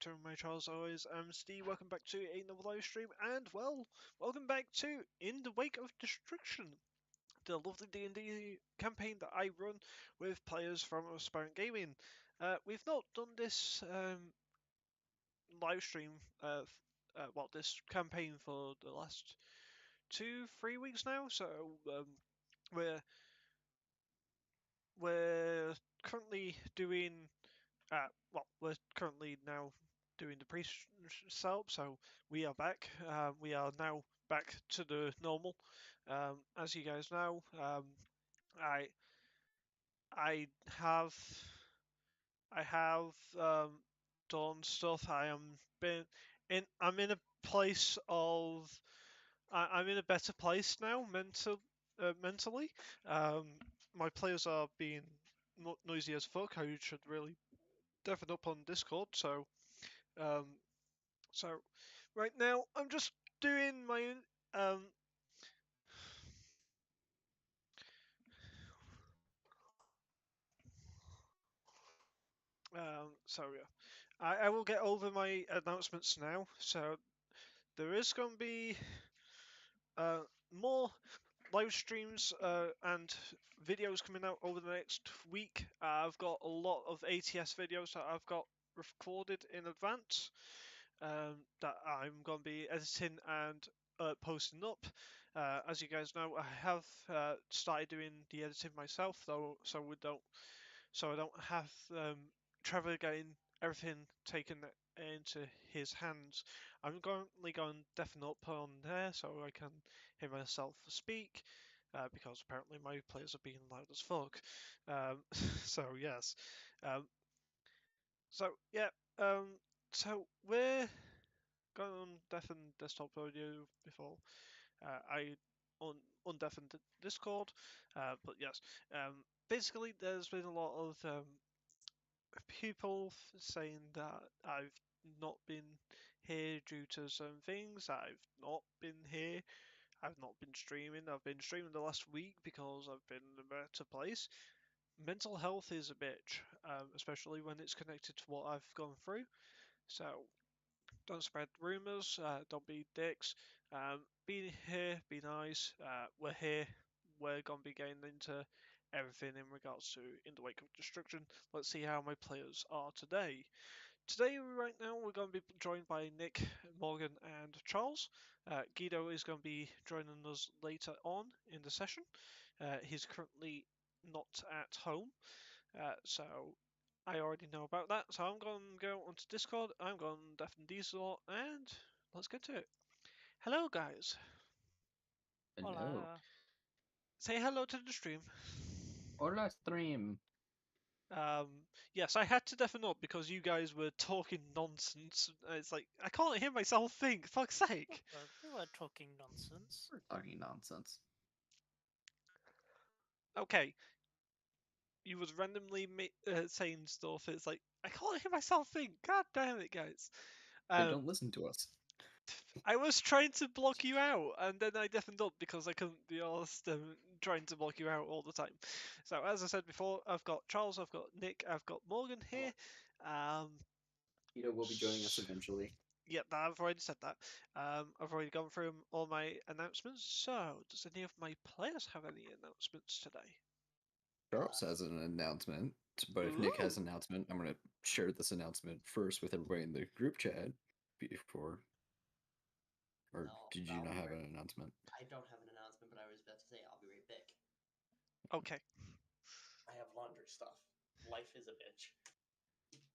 Chapter, my Charles always. I'm Steve, welcome back to another live stream, and well, welcome back to In the Wake of Destruction, the lovely D&D campaign that I run with players from Aspirant Gaming. We've not done this live stream, this campaign for the last 2-3 weeks now, so we're we're currently doing we're currently now doing the pre-setup, so we are back. We are now back to the normal. As you guys know, I I have I have done stuff. I'm in a place of I'm in a better place now mentally. Um, my players are being noisy as fuck. I should really deafen up on Discord. Um, so right now I'm just doing my um. So yeah, I will get over my announcements now. So there is going to be uh, more live streams and videos coming out over the next week. I've got a lot of ATS videos that I've got recorded in advance that I'm going to be editing and posting up. As you guys know, I have started doing the editing myself, though, so I don't have Trevor getting everything taken into his hands. I'm currently going to deafen up on there so I can hear myself speak. Because apparently my players are being loud as fuck. So yes. Um, so yeah. So we're going on deafen desktop audio before I undeafened Discord. But yes. Basically, there's been a lot of people saying that I've not been here due to certain things. I've not been here. I've not been streaming. I've been streaming the last week because I've been in a better place. Mental health is a bitch, especially when it's connected to what I've gone through. So don't spread rumours. Don't be dicks. Be here. Be nice. We're here. We're gonna be getting into everything in regards to In the Wake of Destruction. Let's see how my players are today. Today, right now, we're going to be joined by Nick, Morgan, and Charles. Guido is going to be joining us later on in the session. He's currently not at home, so I already know about that. So I'm going to go onto Discord. I'm going to deafen Diesel, and let's get to it. Hello, guys. Hello. Hola. Say hello to the stream. Hola, stream. Um, yes, I had to deafen up because you guys were talking nonsense. It's like I can't hear myself think. Fuck's sake. We were talking nonsense. We're talking nonsense. Okay, you was randomly saying stuff. It's like I can't hear myself think. God damn it, guys. They don't listen to us. I was trying to block you out, and then I deafened up because I couldn't be asked trying to block you out all the time. So as I said before, I've got Charles, I've got Nick, I've got Morgan here. Guido will be joining us eventually. Yep, I've already said that. I've already gone through all my announcements. So, does any of my players have any announcements today? Charles has an announcement, but if Nick has an announcement, I'm going to share this announcement first with everybody in the group chat before. Or No, did you not have an announcement? I don't have an announcement, but I was about to say I'll be right back. Okay. I have laundry stuff. Life is a bitch.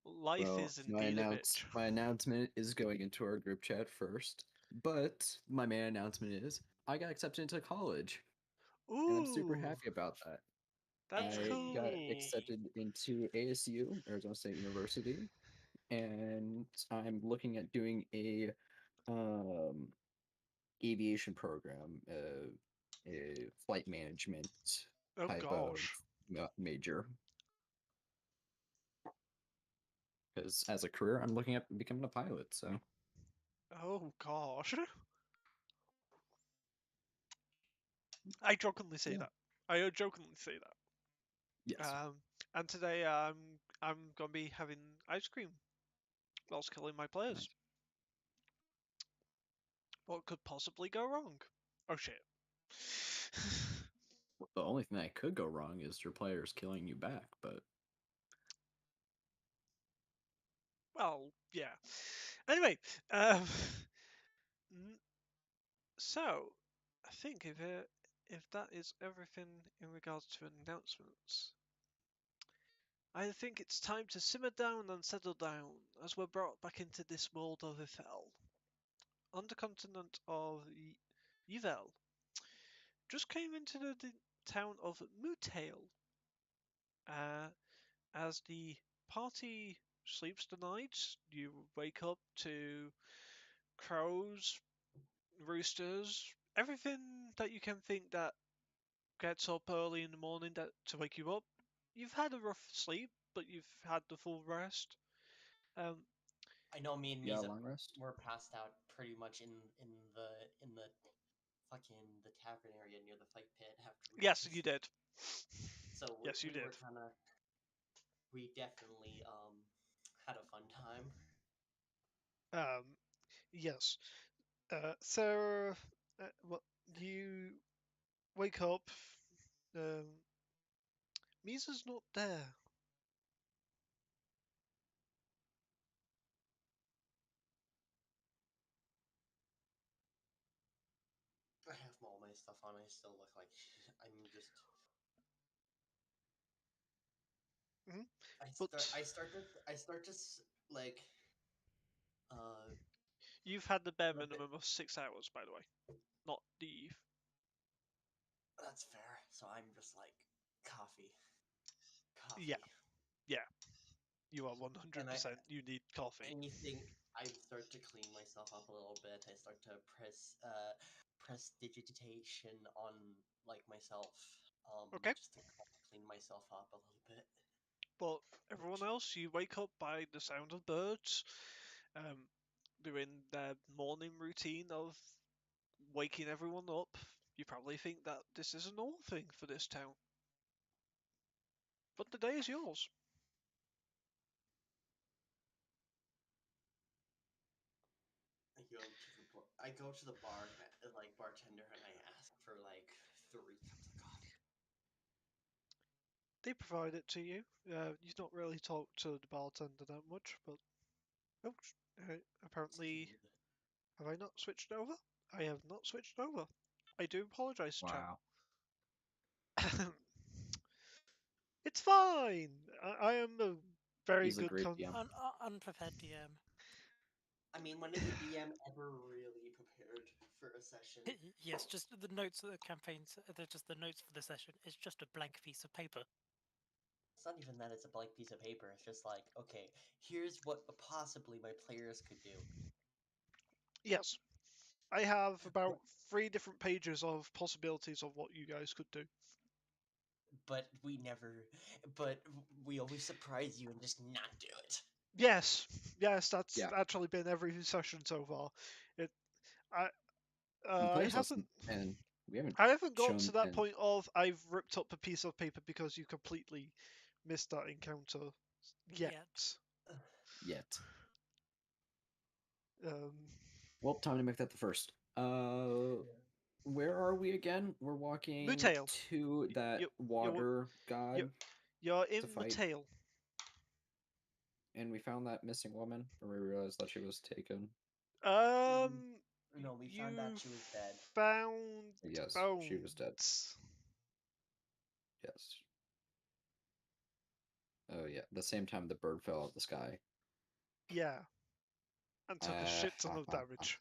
Life is indeed a bitch. My announcement is going into our group chat first, but my main announcement is I got accepted into college. Ooh, and I'm super happy about that. That's I cool. got accepted into ASU, Arizona State University, and I'm looking at doing a aviation program, a flight management Oh type gosh. of major. Because as a career, I'm looking at becoming a pilot. So. Oh gosh. I jokingly say that. I jokingly say that. Yes. And today I'm gonna be having ice cream whilst killing my players. Nice. What could possibly go wrong? Oh shit. The only thing that could go wrong is your players killing you back, but Well, yeah. Anyway, um, so I think if that is everything in regards to announcements, I think it's time to simmer down and settle down as we're brought back into this world of Ithel, on the continent of Yvel. Just came into the town of Mutail, uh, as the party sleeps the night. You wake up to crows, roosters, everything that you can think that gets up early in the morning that to wake you up. You've had a rough sleep, but you've had the full rest. Um, I know me and yeah, Misa long rest. were passed out pretty much in the fucking the tavern area near the fight pit after we yes, you did. So Yes, you we did. were kind of we definitely had a fun time. Yes. So, what you wake up? Um, Misa's not there. I have all my stuff on. I still look like I'm just. Mhm. I But start. I start to. I start to like. Uh, you've had the bare a bit. minimum of 6 hours, by the way, not the. That's fair. So I'm just like coffee, Yeah, coffee, yeah. You are and I 100%. You need coffee. anything. I start to clean myself up a little bit. I start to prestidigitation on like myself, Okay. just to clean myself up a little bit. But everyone else, you wake up by the sound of birds, doing their morning routine of waking everyone up. You probably think that this is a normal thing for this town. But the day is yours. I go to the bar, like bartender, and I ask for like 3 cups of coffee. They provide it to you. You've not really talked to the bartender that much, but oh, apparently, Smooth. have I not switched over? I have not switched over. I do apologise, chat. Wow. It's fine. I am a very He's a good great DM. Unprepared DM. I mean, when is a DM ever really prepared for a session? Yes, just the notes of the campaigns. They're just the notes for the session. It's just a blank piece of paper. It's not even that it's a blank piece of paper. It's just like, okay, here's what possibly my players could do. Yes, I have about 3 different pages of possibilities of what you guys could do. But we never. But we always surprise you and just not do it. Yes, that's Yeah. actually been every session so far. It, I, And I players haven't, listen, and we haven't I haven't got to shown that and point of I've ripped up a piece of paper because you completely missed that encounter yet. yet. Um, Well, time to make that the first. Where are we again? We're walking Mutail. to that You- water god You're in to the fight, tail. and we found that missing woman, and we realized that she was taken. No, we You found out she was dead. found Yes, she was dead. bones. Yes. Oh yeah, the same time the bird fell out of the sky. Yeah, and took a shit ton of damage.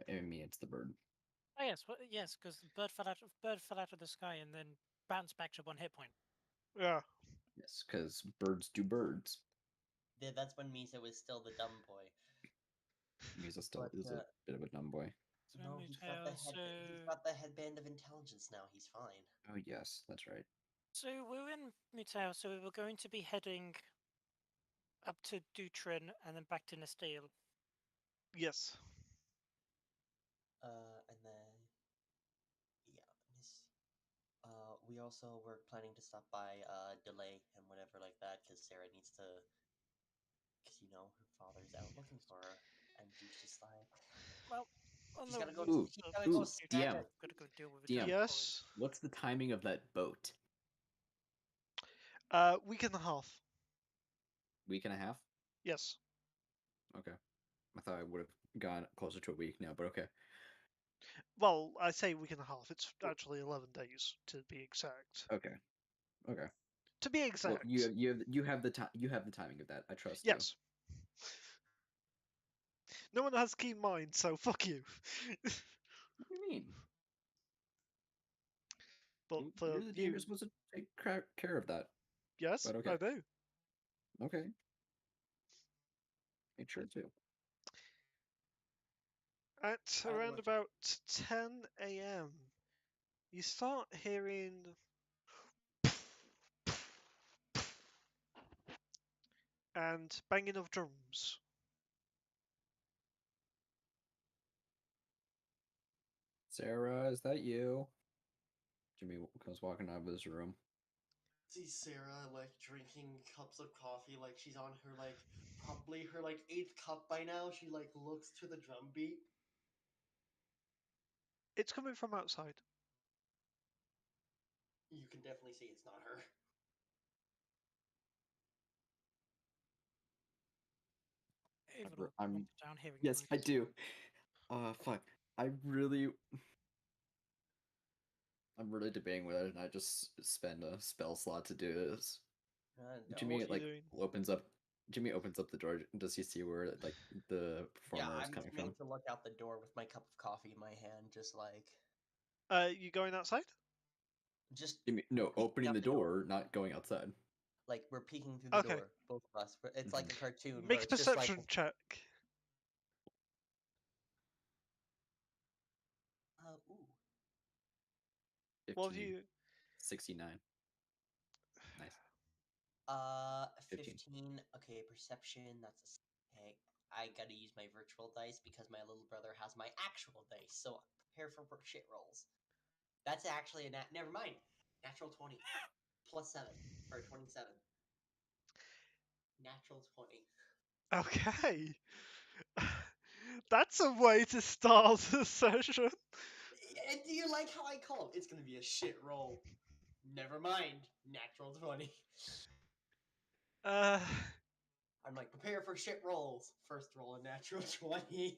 I mean, it's the bird. Oh yes, yes, because the bird fell out of the sky and then bounced back to 1 hit point. Yeah. Yes, because birds do birds. Yeah, that's when Misa was still the dumb boy. Misa still But, is a bit of a dumb boy. So No, he's got the headband of intelligence now. He's fine. Oh yes, that's right. So we're in Mutao, so we were going to be heading up to Dutrin and then back to Nestale. Yes. And then we also were planning to stop by Delay and whatever like that because Sarah needs to you know, her father's out looking for her, and Duke's just like, Well, on He's the gotta go- route he's of gotta go Lost snag Future, a- we've got to go deal with a DM. giant Yes. What's the timing of that boat? Week and a half. Week and a half? Yes. Okay. I thought I would have gone closer to a week now, but okay. Well, I say week and a half. It's actually 11 days to be exact. Okay. Okay. To be Well, exact. you have the time. You have the timing of that. I trust Yes. No one has keen mind, so fuck you. you. What do you mean? But for You're the DM. you, You're supposed to take care of that. yes, But okay. I do. Okay. Make sure to. At I around looked- about 10 a.m., you start hearing and banging of drums. Sarah, is that you? Jimmy comes walking out of his room. See Sarah like drinking cups of coffee, like she's on her like probably her like 8th cup by now. She like looks to the drum beat. It's coming from outside. You can definitely see it's not her. Even I'm- down hearing Yes, I noises. do. Fuck. I'm really debating whether or not I just spend a spell slot to do this. No. Jimmy What are you like doing? opens up. Jimmy opens up the door. Does he see where like the Yeah, performer is I'm coming just going from? to look out the door with my cup of coffee in my hand, just like You going outside? just Jimmy, no, peeking opening out the the door. door, not going outside. like we're peeking through the Okay. door, both of us. It's like a cartoon where Make a it's just like perception check. ooh. 15, What have you? 69. Nice. 15. 15. Okay, perception. Okay. I gotta use my virtual dice because my little brother has my actual dice. So prepare for shit rolls. That's actually a never mind. Natural 20 plus 7 or 27. Natural 20. Okay. That's a way to start the session. Do you like how I call it? It's gonna be a shit roll. Never mind. Natural 20. Uh, I'm like, prepare for shit rolls. First roll a natural 20.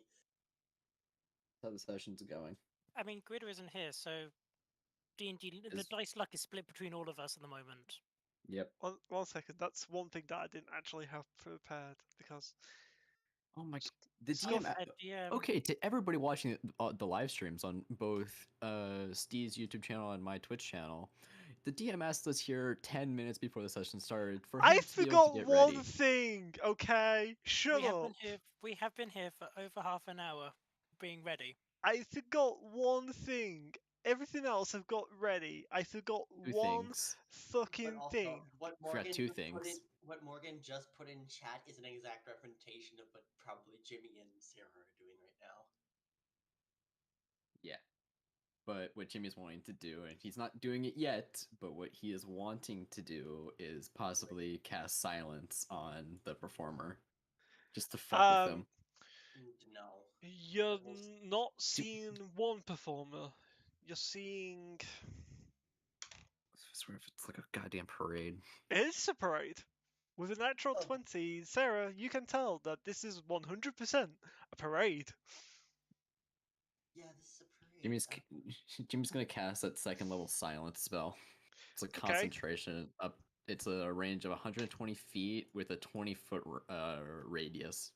That's how the session's going. I mean, Gritter isn't here, so D&D, the Is- dice luck is split between all of us at the moment. Yep. one second. That's one thing that I didn't actually have prepared because Oh my. The Stuff- DM. Okay, to everybody watching the live streams on both Steve's YouTube channel and my Twitch channel, the DM asked us here 10 minutes before the session started for him I to be able to forgot get one ready. thing. Okay, shut up. We have been here for over half an hour, being ready. I forgot one thing. Everything else I've got ready. I forgot Two one things. fucking But also, thing. what Forgot Morgan two just put in, things. what Morgan just put in chat is an exact representation of what probably Jimmy and Sarah are doing right now. Yeah. But what Jimmy's wanting to do, and he's not doing it yet, but what he is wanting to do is possibly cast silence on the performer. Just to fuck with him. No. You're We'll s- not seeing one performer. You're seeing. I swear if it's like a goddamn parade. It's a parade. With a natural Oh. 20, Sarah, you can tell that this is 100% a parade. Yeah, this is a parade. Jimmy's gonna cast that second level silence spell. It's a Okay. concentration up. It's a range of 120 feet with a 20-foot radius.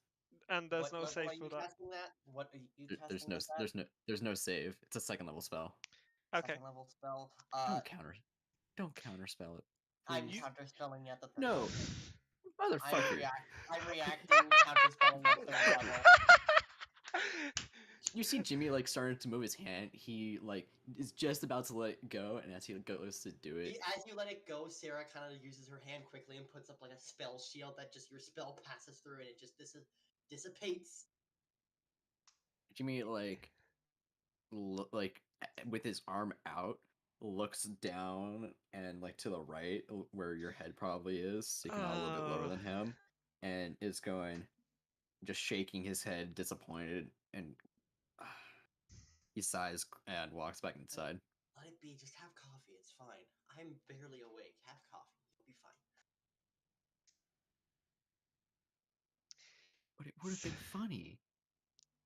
And there's What no level save are you for that. casting that? What are you casting There's no with that? there's no save. It's a second level spell. Okay. Second level spell. Don't counter spell it. I'm Please. counterspelling at the third No. level. Motherfucker. I'm reacting, counterspelling at third level. You see Jimmy like starting to move his hand. He like is just about to let go, and as he goes to do it, As you let it go, Sarah kind of uses her hand quickly and puts up like a spell shield that just your spell passes through and it just dissipates. Jimmy like with his arm out looks down and like to the right where your head probably is, sticking out a little bit lower than him, and is going, just shaking his head, disappointed, and he sighs and walks back inside. Let it be. Just have coffee. It's fine. I'm barely awake. Have coffee. You'll be fine. But it would have been funny.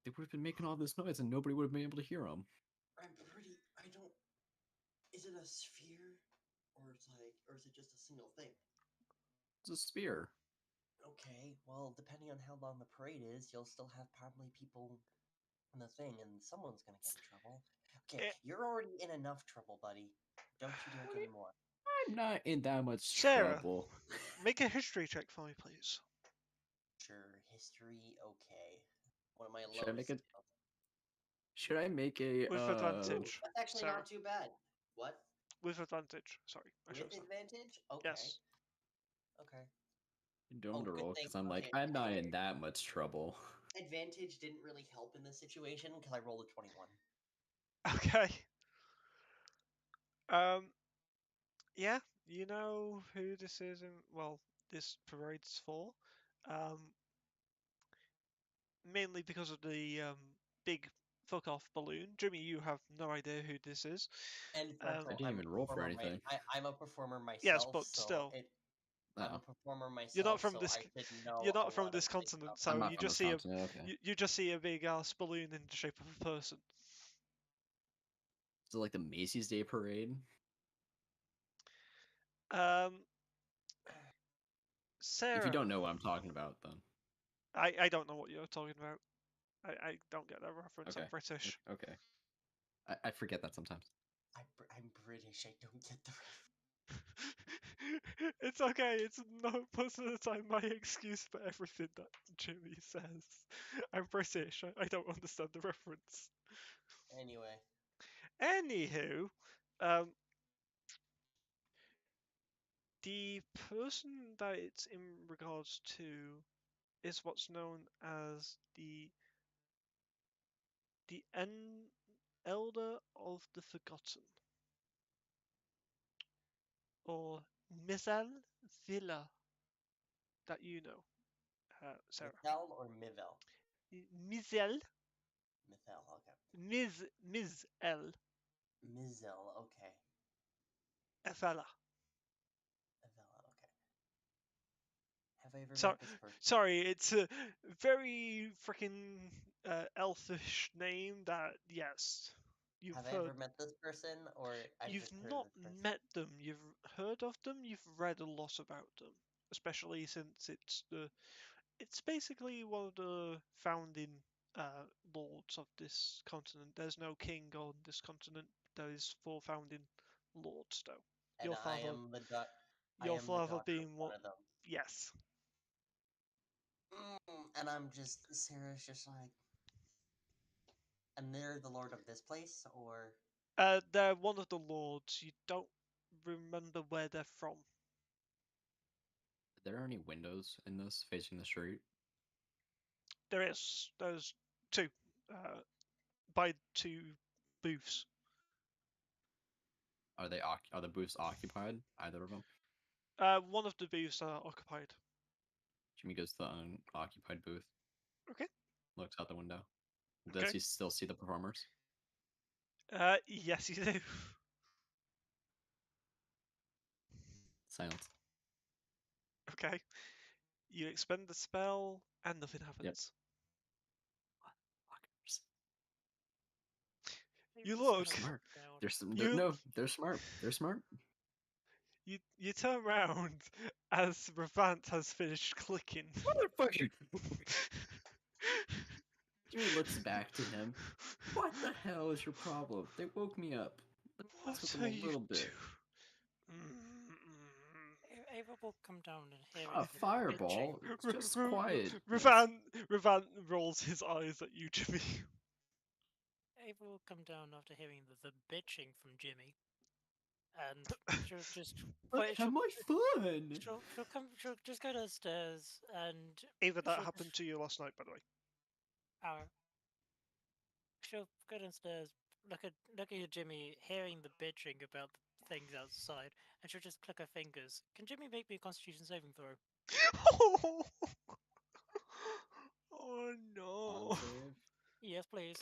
They would have been making all this noise, and nobody would have been able to hear them. I don't. Is it a sphere, or is it just a single thing? It's a spear. Okay. Well, depending on how long the parade is, you'll still have probably people in the thing, and someone's gonna get in trouble. Okay, you're already in enough trouble, buddy. Don't you dare get in more. I'm not in that much Sarah. trouble. Make a history check for me, please. Sure, history. Okay. One of my Should I lowest. make it? Should I make a With advantage. That's actually Sarah. not too bad. What? With advantage. Sorry. I should With have said. advantage? Okay. Yes. Okay. Doing the good roll thing. because I'm like Okay, I'm not in anyway. that much trouble. Advantage didn't really help in this situation because I rolled a 21. Okay. Yeah, you know who this is, and well, this parade's for. Mainly because of the big fuck off balloon. Jimmy, you have no idea who this is. And Um, I didn't even roll for anything. I'm a performer myself. Yes, but so still. I'm Oh. a performer myself. You're not from so this. I should know You're a not from lot this of things continent, about so I'm not you from just this see continent, okay. you just see a big ass balloon in the shape of a person. Is it like the Macy's Day Parade? Sarah. If you don't know what I'm talking about, then I don't know what you're talking about. I don't get that reference. I'm Okay. British. Okay. I forget that sometimes. I'm British. I don't get the. It's okay. It's not most of the time my excuse for everything that Jimmy says. I'm British. I don't understand the reference. Anyway. Anywho, the person that it's in regards to is what's known as the Elder of the Forgotten, or Mizal Villa, that you know, Sarah. Mithel or Mivel? Mizal. Mithel. Okay. Mizl. Mizel. Okay. Villa. Avella. Okay. Have I ever met this person? Sorry, it's a very freaking elfish name that, yes, you've Have I heard. ever met this person, or I've You've just heard not of this person? met them, you've heard of them, you've read a lot about them, especially since it's basically one of the founding lords of this continent. There's no king on this continent. There is 4 founding lords, though. And Your I father, am the daughter being of one. one of them. Yes. And I'm just Sarah's just like, and they're the lord of this place, or They're one of the lords. You don't remember where they're from. Are there any windows in this facing the street? There's 2, by 2 booths. Are the booths occupied? Either of them? One of the booths are occupied. Jimmy goes to the unoccupied booth. Okay. Looks out the window. Does Okay. he still see the performers? Yes, you do. Silence. Okay. You expend the spell, and nothing happens. Fuckers. You Maybe look. it's gonna Smart. work out. They're smart. They're smart. You turn around as Ravant has finished clicking. Motherfucker! Jimmy looks back to him. What the hell is your problem? They woke me up. What Took are them a you little bit. Ava will come down and hear A it. fireball. It's just quiet. Ravant rolls his eyes at you, Jimmy. Ava will come down after hearing the bitching from Jimmy, and she'll just Have my fun. she'll just go downstairs and Ava, that she'll happened to you last night, by the way. She'll go downstairs, look at your Jimmy, hearing the bitching about the things outside, and she'll just click her fingers. Can Jimmy make me a Constitution saving throw? Oh On no. save. Yes, please.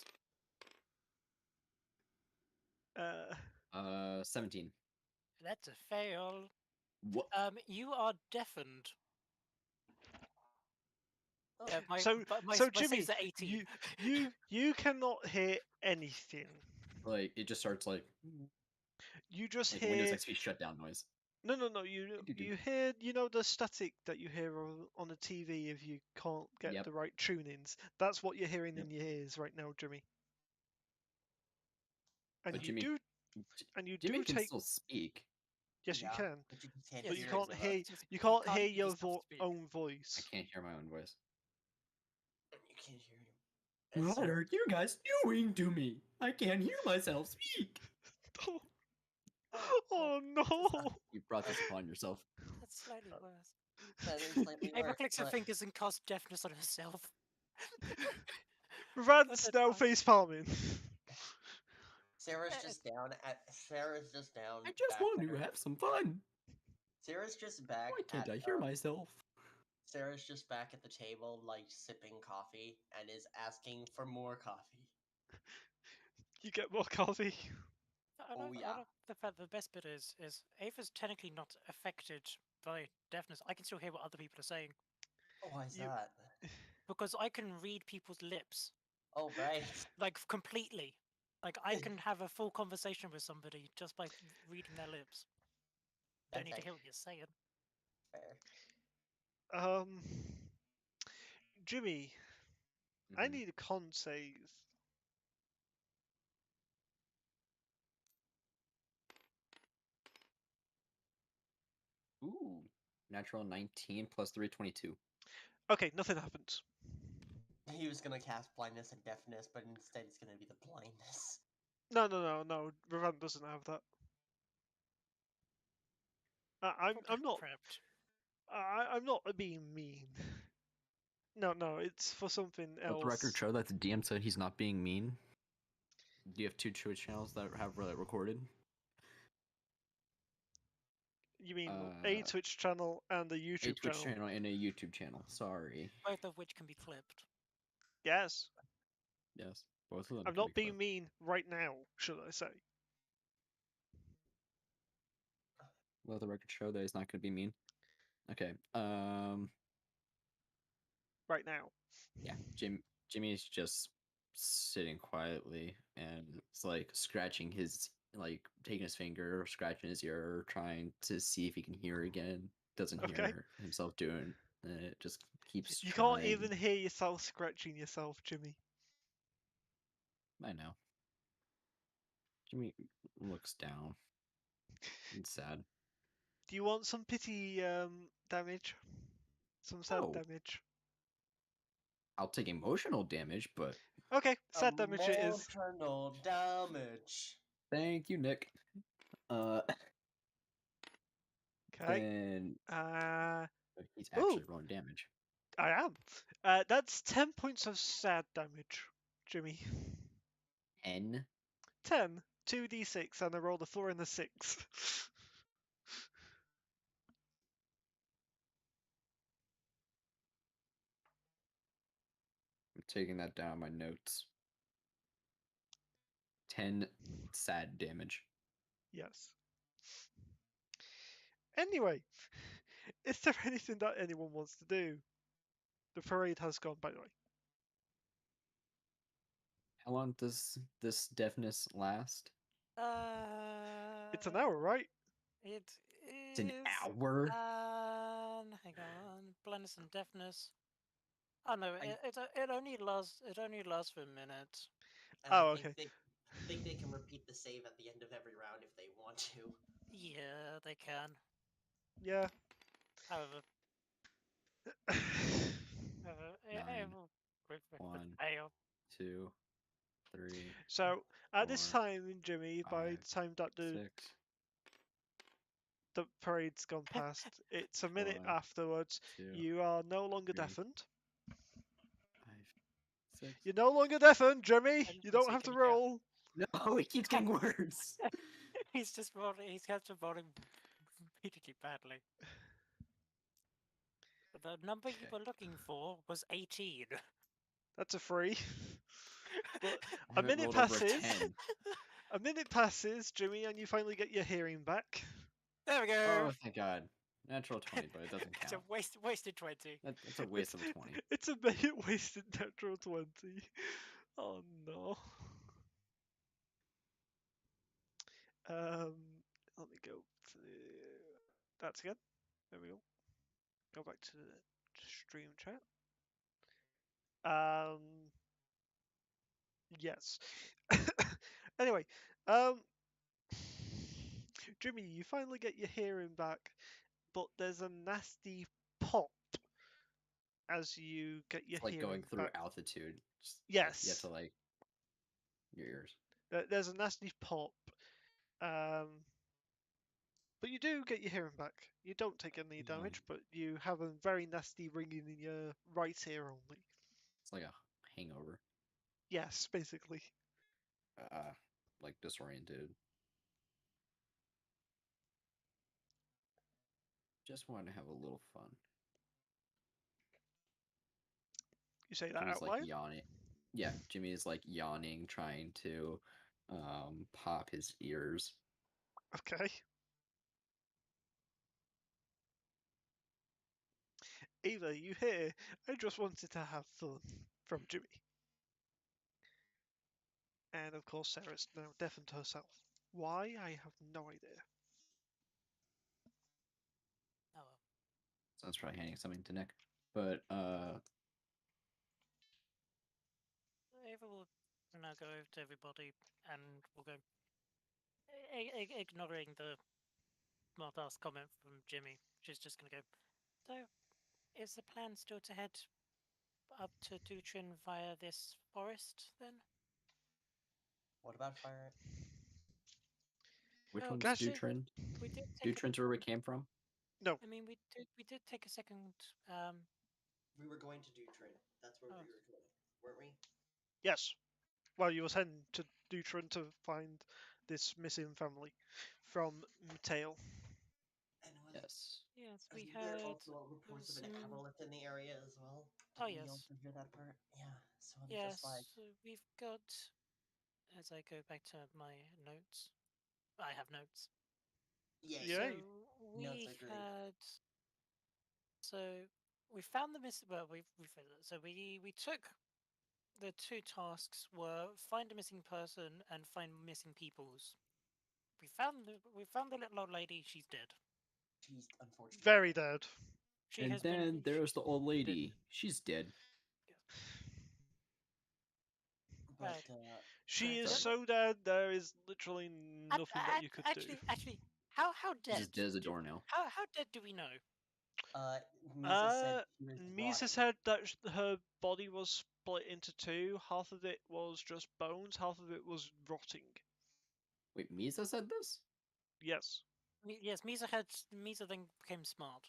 17. That's a fail. What? You are deafened. Oh, My So my Jimmy, save's at 18. you cannot hear anything. Like it just starts like You just Windows hear XP shutdown noise. no. You hear the static that you hear on the TV if you can't get Yep. the right tunings. That's what you're hearing Yep. in your ears right now, Jimmy. And But you Jimmy, do and you Jimmy do can take still speak. yes you yeah, can, but you just can't Yes, but you hear can't his hear voice. Just- you he can't can't hear hear your himself speak. own I voice. can't hear my own voice. You can't hear him. What are you guys doing to me? I can't hear myself speak. Oh no! You brought this upon yourself. That's slightly worse. That is slightly Ava worse. clicks her but fingers and casts deafness on herself. Rant's That's now fine. face palming. Sarah's just down. I just back want at to her- have some fun. Sarah's just back. Why can't at, I hear um, myself? Sarah's just back at the table, like sipping coffee, and is asking for more coffee. You get more coffee. I Oh, don't, yeah. the fact the best bit is Ava's technically not affected by deafness. I can still hear what other people are saying Oh, why is You- that? because I can read people's lips Oh, right. like completely. Like I can have a full conversation with somebody just by reading their lips. Don't That's need to hear actually what you're saying. fair. Jimmy, I Mhm. need a con save. Ooh, natural 19 plus 3, 22. Okay, nothing happens. He was gonna cast blindness and deafness, but instead it's gonna be the blindness. No. Revant doesn't have that. I'm not. Prepped. I'm not being mean. No, it's for something Let the record else. show that the DM said he's not being mean. Do you have 2 Twitch channels that have that recorded? You mean a Uh, Twitch channel and a A YouTube Twitch channel? channel and a YouTube channel. Sorry. Both of which can be clipped. Yes. Yes, both of them. I'm can not be being clipped. mean right now, should I say? Let the record show that he's not going to be mean. Okay. Right now. Yeah. Jimmy's just sitting quietly and it's like scratching his taking his finger, scratching his ear, trying to see if he can hear again. Doesn't Okay. hear himself doing, and it just keeps. You trying. can't even hear yourself scratching yourself, Jimmy. I know. Jimmy looks down. It's sad. Do you want some pity damage? Some sad Oh. damage? I'll take emotional damage, but Okay, sad damage it is. Emotional damage. thank you, Nick. Okay. Then he's Ooh. actually rolling damage. I am. That's 10 points of sad damage, Jimmy. 10. 10, 2d6, and I rolled a 4 and a 6. I'm taking that down in my notes. 10 sad damage. Yes. Anyway, is there anything that anyone wants to do? The parade has gone, by the way. How long does this deafness last? It's an hour, right? It It's an is. hour. Hang on, blindness and deafness. Oh no, I- it only lasts for a minute. And Oh, I okay. think they can repeat the save at the end of every round if they want to. Yeah, they can. Yeah. However, it Nine, will one. fail. 2, 3, So, at this 4, time, Jimmy, by the 5, time that 6. the parade's gone past, it's a minute 5, afterwards, 2, you are no longer 3. deafened. 5, 6. You're no longer deafened, Jimmy! And You so don't have to can you count? roll! No, it keeps getting worse. He's just rolling. He's kept rolling repeatedly badly. the number you Okay. were looking for was 18. That's a 3. But I a haven't minute rolled over a passes. 10. A minute passes, Jimmy, and you finally get your hearing back. There we go. Oh, thank God. Natural 20, but it doesn't It's a count. wasted 20. That's a waste of a 20. It's a minute wasted natural 20. Oh no. Let me go to that again. There we go. Go back to the stream chat. Yes. Anyway, Jimmy, you finally get your hearing back, but there's a nasty pop as you get your It's like hearing going through back. altitude. Just, Yes. You have to, like, your ears. There's a nasty pop. But you do get your hearing back. You don't take any damage, but you have a very nasty ringing in your right ear only. It's like a hangover. Yes, basically. Like disoriented. Just wanted to have a little fun. You say that Jimmy's out like loud? yawning. Yeah, Jimmy is like yawning, trying to pop his ears. Okay. Eva, you hear, I just wanted to have fun from Jimmy. And of course, Sarah's now deafened herself. Why? I have no idea. Oh well. Sounds probably handing something to Nick. But Ava will now go over to everybody and we'll go. Ignoring the smart ass comment from Jimmy, she's just gonna go. So, is the plan still to head up to Dutrin via this forest then? What about fire? which Well, one's Gotcha. Dutrin? We did take. Dutrin's where we came from? No. I mean, we did take a second. We were going to Dutrin. That's where Oh. we were going, weren't we? Yes. Well, you were sent to Dutron to find this missing family from Mateo. And Yes. Yes, was we there heard. also reports of an some- apocalypse in the area as well? Oh, Did we yes. also hear that part? Yeah. So I'm Yes, just like, we've got. As I go back to my notes, I have notes. yeah. Yeah. So Notes we are great. had. So we found the missing. Well, so we took the two tasks were find a missing person and find missing peoples. We found the little old lady. She's dead. She's unfortunate. Very dead. She And has then been. there's the old dead. lady. She's dead. But She is Yep. so dead, there is literally nothing that you could do. Actually, how She's dead? as dead as a doornail. How dead do we know? Misa said she was Misa rotting. said that her body was split into two. Half of it was just bones, half of it was rotting. Wait, Misa said this? Yes. Yes, Misa then became smart.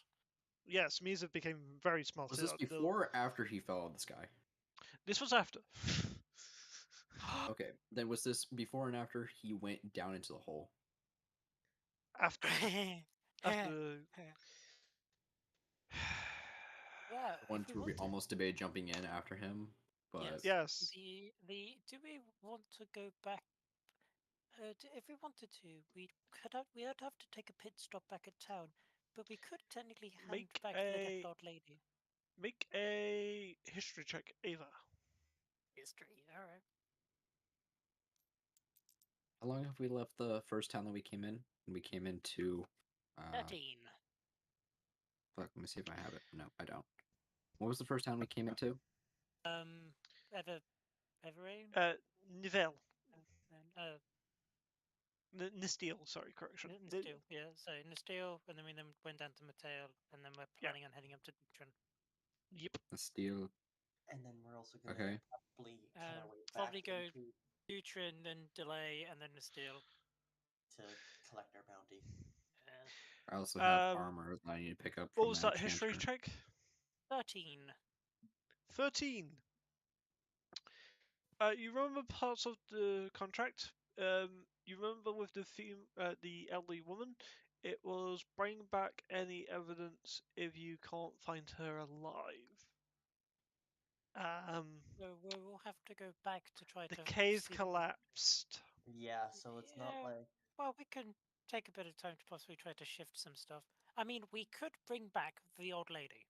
Yes, Misa became very smart. Was this before or after he fell out of the sky? This was after. Okay, then was this before and after he went down into the hole? After. After. Well, One if we where we want to, almost debated jumping in after him, but Yes. do we want to go back? If we wanted to, we'd have to take a pit stop back at town, but we could technically hand Make back the a- dead old lady. Make a history check, Ava. History, all right. how long have we left the first town that we came in? We came into 13. fuck, let me see if I have it. No, I don't. What was the first town we came into? Everrain? Nivelle. And, Nisteel, sorry, correction. Nisteel, yeah. So Nisteel, and then we went down to Mateo, and then we're Yeah. planning on heading up to Dutrin. Yep. Steel. And then we're also gonna Okay. probably cut our way back Probably go into Dutrin, then Delay, and then Nisteel. to collect our bounty. I also have Um, armor that I need to pick up. What from was that history enchanter. check? 13. 13. You remember parts of the contract? You remember with the elderly woman? it was bring back any evidence if you can't find her alive. So we'll have to go back to try The to cave see. collapsed. Yeah, so it's not Yeah, like well, we can take a bit of time to possibly try to shift some stuff. I mean, we could bring back the old lady.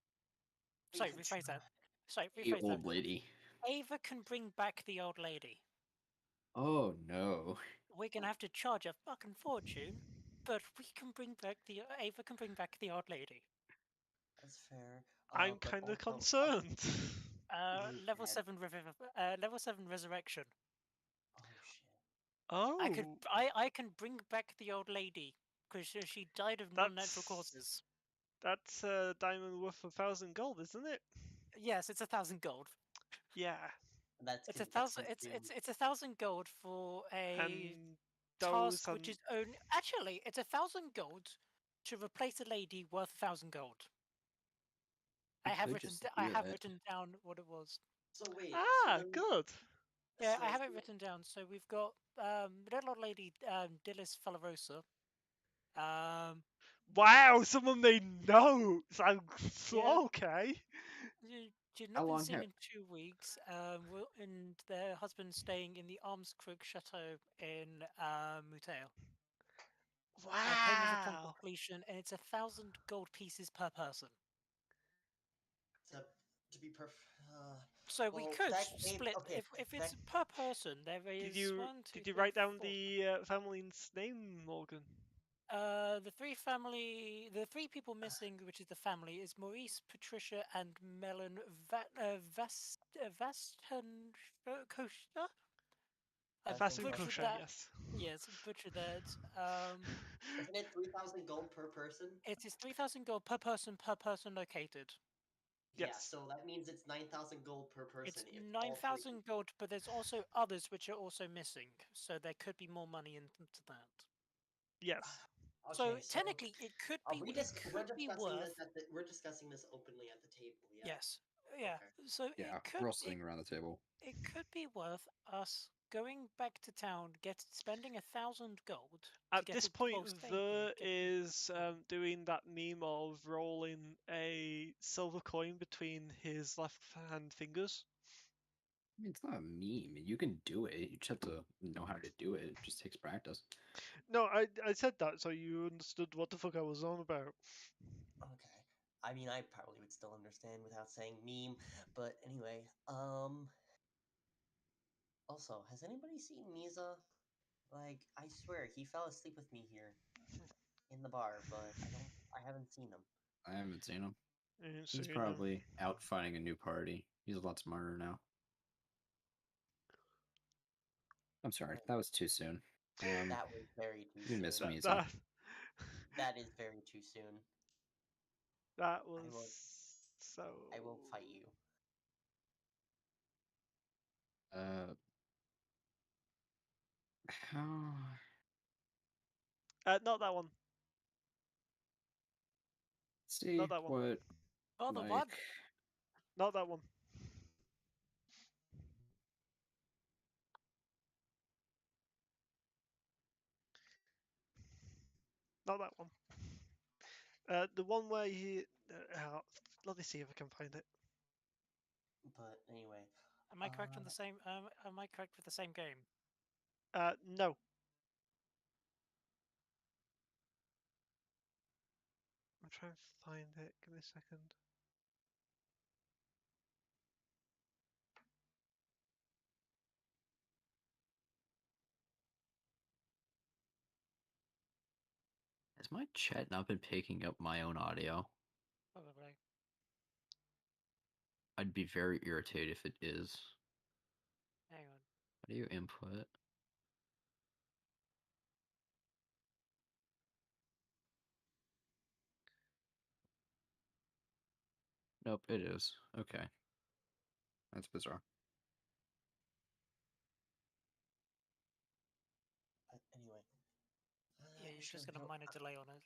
we Sorry, could rephrase that. try. Sorry, Hey, rephrase that. old lady. Ava can bring back the old lady. Oh no. We're gonna have to charge a fucking fortune, but we can bring back the Ava can bring back the old lady. That's fair. I'm But kind of also, concerned. we Level had- 7 level 7 resurrection. Oh shit. Oh, I can bring back the old lady because she died of non-natural That's- causes. that's a diamond worth 1,000 gold, isn't it? Yes, it's 1,000 gold. Yeah, That's It's con- 1,000. that's It's 1,000 gold for a and those task which is only actually it's 1,000 gold to replace a lady worth 1,000 gold. We could just I do have that. written down what it was. So wait. So Ah, then, good. Yeah, I so have it written down. So we've got little old lady Dillis Falarosa. Um, Wow, someone made notes. I'm Yeah. okay. She'd How not been long seen have- in 2 weeks. And their husband staying in the Armscrook Chateau in Mutale. Payment upon Wow. completion, and it's 1,000 gold pieces per person. to be perfect. So we Well, could that split okay, if it's that- per person. There Did is you one, two, did you three, write down four. the family's name, Morgan? The the three people missing, which is the family, is Maurice, Patricia, and Melon Vaston Costa. I That's Vasim butchered Kusha, that. yes. Yes, butchered that. isn't it 3,000 gold per person? It is 3,000 gold per person located. Yeah, Yes. so that means it's 9,000 gold per person. It's If all three- 9,000 gold, but there's also others which are also missing, so there could be more money into that. Yes. So Okay, so technically, it could are be. we It just we're could be discussing worth. this we're discussing this openly at the table. Yeah. Yes. Yeah. Okay. So Yeah, it could. we're all sitting around the table. It could be worth us going back to town, spending 1,000 gold. To At get this a, point, well, staying Ver here, get- is doing that meme of rolling a silver coin between his left hand fingers. I mean, it's not a meme. You can do it. You just have to know how to do it. It just takes practice. No, I said that so you understood what the fuck I was on about. Okay. I mean, I probably would still understand without saying meme, but anyway. Also, has anybody seen Misa? Like, I swear he fell asleep with me here in the bar, but I haven't seen him. I haven't seen him. I didn't He's see probably out finding a new party. He's a lot smarter now. I'm sorry, that was too soon. That was very too we soon. miss that. Misa. That is very too soon. That was will- so. I will fight you. How? Not that one. See Not that one. what Oh, the Mike. what? Not that one. Not that one. The one where he. Let me see if I can find it. But anyway, Am I correct on the same? Am I correct with the same game? No. I'm trying to find it. Give me a second. Has my chat not been picking up my own audio? Probably. I'd be very irritated if it is. Hang on. How do you input? Nope, it is. Okay. That's bizarre. but anyway. Yeah, I'm you're sure just gonna he'll- mine a delay on it.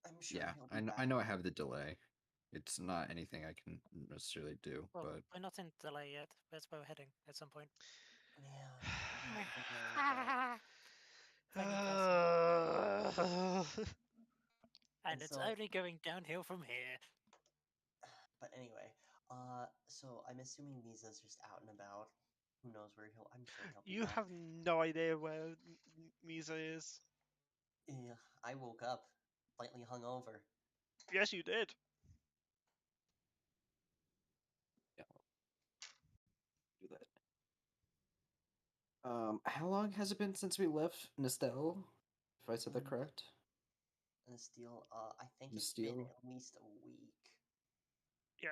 I'm sure Yeah, he'll be back. I know I have the delay. It's not anything I can necessarily do, Well, but we're not in delay yet. That's where we're heading at some point. Yeah. Funny person. And And it's so- only going downhill from here. But anyway, so I'm assuming Misa's just out and about. Who knows where I'm sure he'll be You back. have no idea where Misa is. Yeah, I woke up slightly hungover. Yes, you did. Do that. How long has it been since we left Nestel? If I said that correct. And Steel, I think The it's been steel? at least a week. Yeah.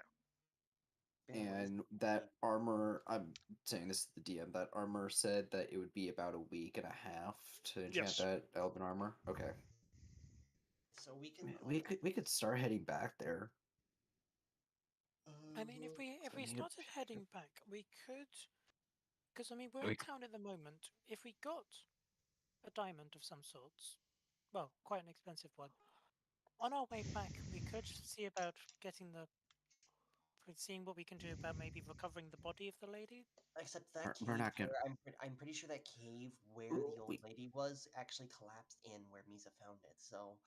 Been at least And a that week. armor, I'm saying this to the DM, that armor said that it would be about a week and a half to enchant Yes. that elven armor. Okay. So we can. Man, we could start heading back there. I mean, if we I need a started picture. heading back, we could, because I mean we're We in c- town at the moment. If we got a diamond of some sorts, well, quite an expensive one. On our way back, we could see about seeing what we can do about maybe recovering the body of the lady. Except that We're cave not gonna- where I'm pretty sure that cave where Ooh, the old we- lady was actually collapsed in where Misa found it. So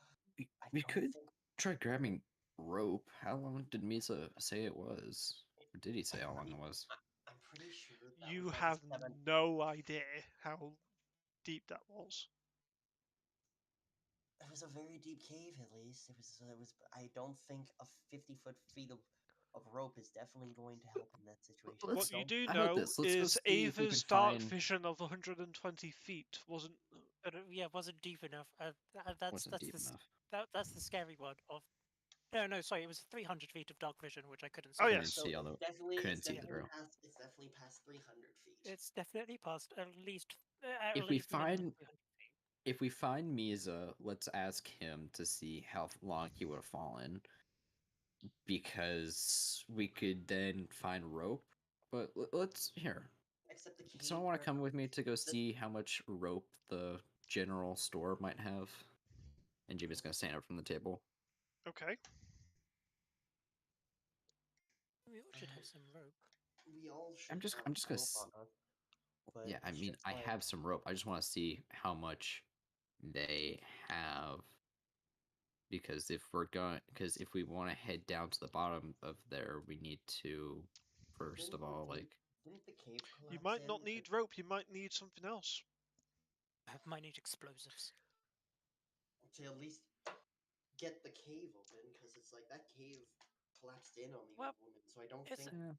I we don't could think try grabbing rope. How long did Misa say it was? Or did he say I'm how long pretty- it was? I'm pretty sure that You was like have a 7. no idea how deep that was. It was a very deep cave, at least. It was. I don't think a 50 feet of rope is definitely going to help in that situation. Let's- What you Don't- do how about know this? Let's go is see if we Ava's can dark find- vision of 120 feet wasn't. But yeah, it wasn't deep enough. That's Wasn't deep the enough. that's the scary one. Of no, sorry, it was 300 feet of dark vision, which I couldn't see. Oh, Couldn't yes. see all the- couldn't it's see the definitely drill. it's definitely past 300 feet. It's definitely past at least at If we least minimum find- 300 feet. If we find Misa, let's ask him to see how long he would have fallen. Because we could then find rope. But let's here. Except the cave. Someone want to where- come with me to go see how much rope the general store might have? And Jimmy's gonna stand up from the table. Okay. We all should have some rope. We all should. I'm just have gonna rope s- on us, but Yeah, I it's mean, just I like- have some rope. I just want to see how much they have. Because if we want to head down to the bottom of there, we need to first Didn't of the all, cave- like, Didn't the cave collapse You might in? not need rope, you might need something else. I might need explosives. To at least get the cave open, because it's like that cave collapsed in on the Well, old woman. So I don't it's think.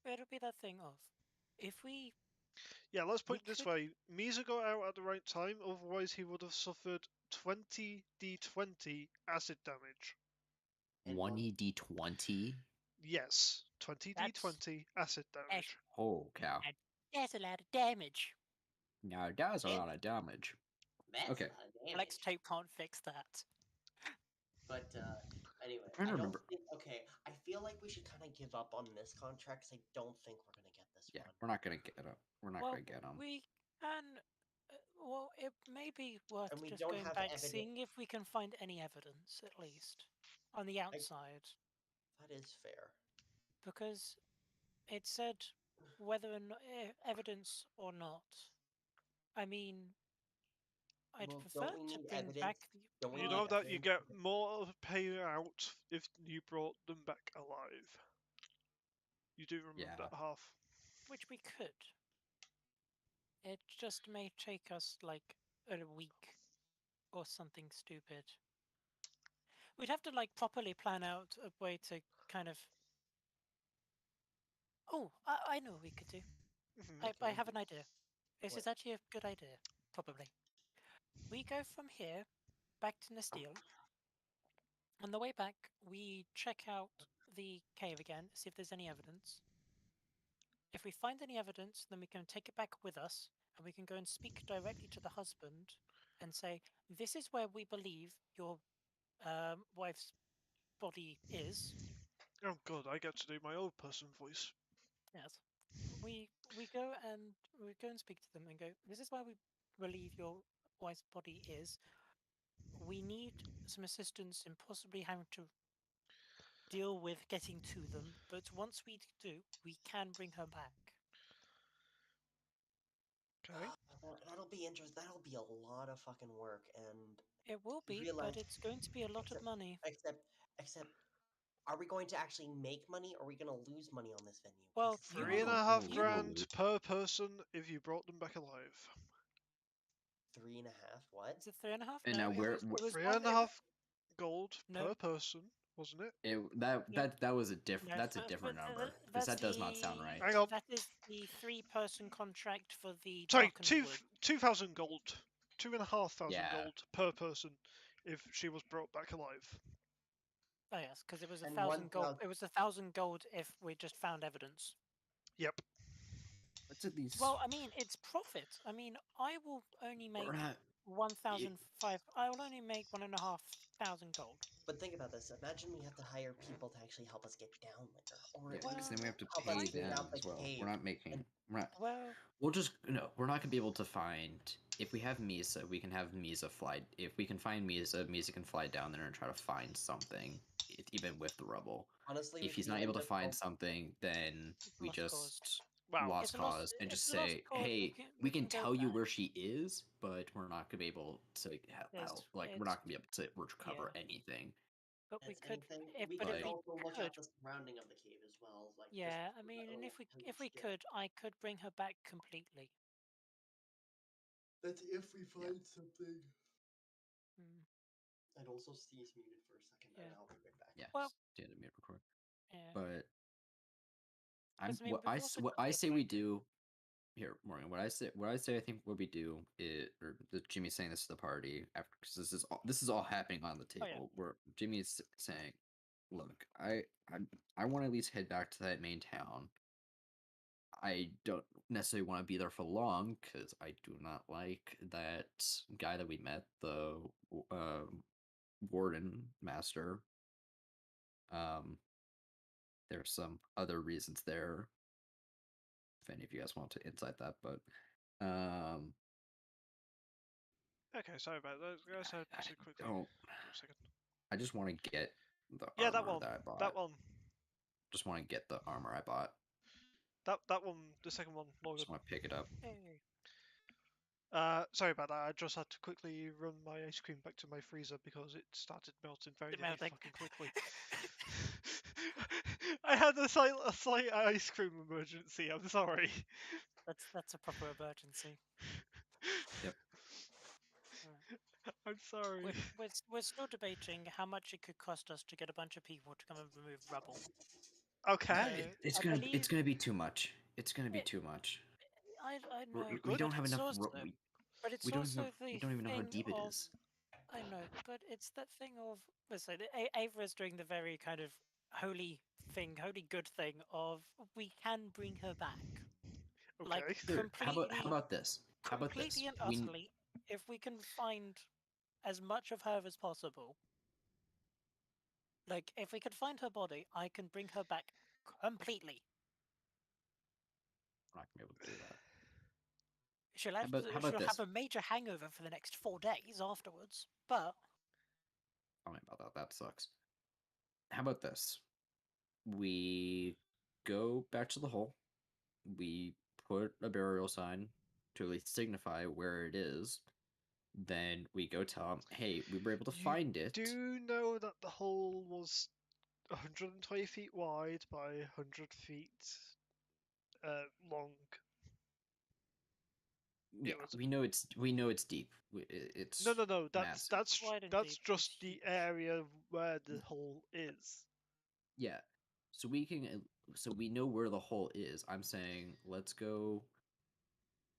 It'll be that thing of if we Yeah, let's put We it this could- way. Misa got out at the right time, otherwise he would have suffered 20 d20 acid damage. And 1d20. Yes, 20 That's- d20 acid damage. Oh cow! That's a lot of damage. Now that's a It- lot of damage. That's Okay. a lot of damage. Flex tape can't fix that. But anyway, I I don't remember- think. Okay, I feel like we should kind of give up on this contract, because I don't think we're gonna get this Yeah, one. we're not gonna get them. We're not Well, gonna get them. we can. Well, it may be worth And we just don't going have back, evidence. seeing if we can find any evidence, at least on the outside, That is fair. because it said whether or not, evidence or not. I mean, I'd Well, prefer don't we to need bring evidence? back. Don't we You need know that you evidence get that- more of a payout if you brought them back alive. You do remember Yeah. that half. Which we could. It just may take us like a week or something stupid. We'd have to like properly plan out a way to kind of. Oh, I know what we could do. Mhm. I have an idea. This is What? actually a good idea, probably. We go from here back to Nasteel. On the way back, we check out the cave again, see if there's any evidence. If we find any evidence, then we can take it back with us, and we can go and speak directly to the husband and say, "This is where we believe your wife's body is." Oh god, I get to do my old person voice. Yes. We go and speak to them and go, "This is where we believe your wife's body is. We need some assistance in possibly having to deal with getting to them, but once we do, we can bring her back." Okay. That'll be interesting. That'll be a lot of fucking work, and It will be, realize, but it's going to be a lot of except, money. except, are we going to actually make money, or are we going to lose money on this venue? Well, 'Cause you Three and will. a Oh, half we will grand lose. per person if you brought them back alive. 3.5. What? Is it 3.5? And No, now it where was. It was Three one. and a half gold No. per person, wasn't it? No. that was a different. No, That's a but different th- number th- because that's that does not sound right. Hang on. That is the 3-person contract for the Sorry, Darkened Wood. 2,000 gold. 2,500 Yeah. gold per person if she was brought back alive. Oh yes, because it was And 1,000 gold. 1,000 It was 1,000 gold if we just found evidence. Yep. Let's at least. Well, I mean, it's profit. I mean, I will only make we're not. 1,005. I will only make 1,500 gold. But think about this. Imagine we have to hire people to actually help us get down there, or Yeah, at Well, because least then we have to help pay us dig them out the as well. cave. We're not making. and- We're not. Well, We'll just no. We're not gonna be able to find. If we have Misa, we can have Misa fly. If we can find Misa, Misa can fly down there and try to find something, even with the rubble. Honestly, we If could he's not even able to just find hope- something, then we Lost cause. just Wow. lost It's a lost- cause and it's just a lost say, cause, we hey, can- we we can can go tell you back. where she is, but we're not gonna be able to help. There's- Like we're it's- not gonna be able to recover anything. But we as could. anything, If, we but could if we also look could, at the surrounding of the cave as well. Like, just yeah. I for mean, that and little if we skip. could, I could bring her back completely. That's if we Yeah. find something. Mm, I'd also sneeze muted for a second, and Yeah. I'll be right back. Yeah, Well- stand at mute record. yeah. But I'm 'Cause, I mean, what we've I also what got I the say we objective. do here, Morgan. What I say I think what we do is, or Jimmy's saying this to the party after because this is all happening on the Oh, yeah. table. Where Jimmy is saying, "Look, I want to at least head back to that main town. I don't necessarily want to be there for long because I do not like that guy that we met, the warden master. There's some other reasons there. If any of you guys want to insight that, but Okay, sorry about that. Guys, I had I to quickly don't. for a second. I just want to get the Yeah, armor that one. I bought. That one. Just want to get the armor I bought. That one. The second one. Morgan. Just want to pick it up. Hey. Sorry about that. I just had to quickly run my ice cream back to my freezer because it started melting very Melting. fucking quickly. I had a slight ice cream emergency. I'm sorry. That's a proper emergency. Yep. I'm sorry. We're still debating how much it could cost us to get a bunch of people to come and remove rubble. Okay. It's I gonna believe- be too much. It's gonna be It- too much. I know. We good. don't but have it's enough. Also, but it's We don't also have, the we don't even know how thing deep it of, is. I know, but it's that thing of. Listen, Ava is doing the very kind of holy good thing of we can bring her back. Okay. Like Here, completely. how about this? How about this? Completely and We utterly, if we can find as much of her as possible, like if we could find her body, I can bring her back completely. I'm not gonna be able to do that. She'll How have, about she'll this? have a major hangover for the next 4 days afterwards. But Tell me about that. That sucks. How about this? We go back to the hole. We put a burial sign to at least signify where it is. Then we go tell them, hey, we were able to You find it. do know that the hole was 120 feet wide by 100 feet long. Yeah, was- we know it's deep. It's No. massive. That's Wide and that's deep, just it's the huge. area where the hole is. Yeah. So we know where the hole is. I'm saying let's go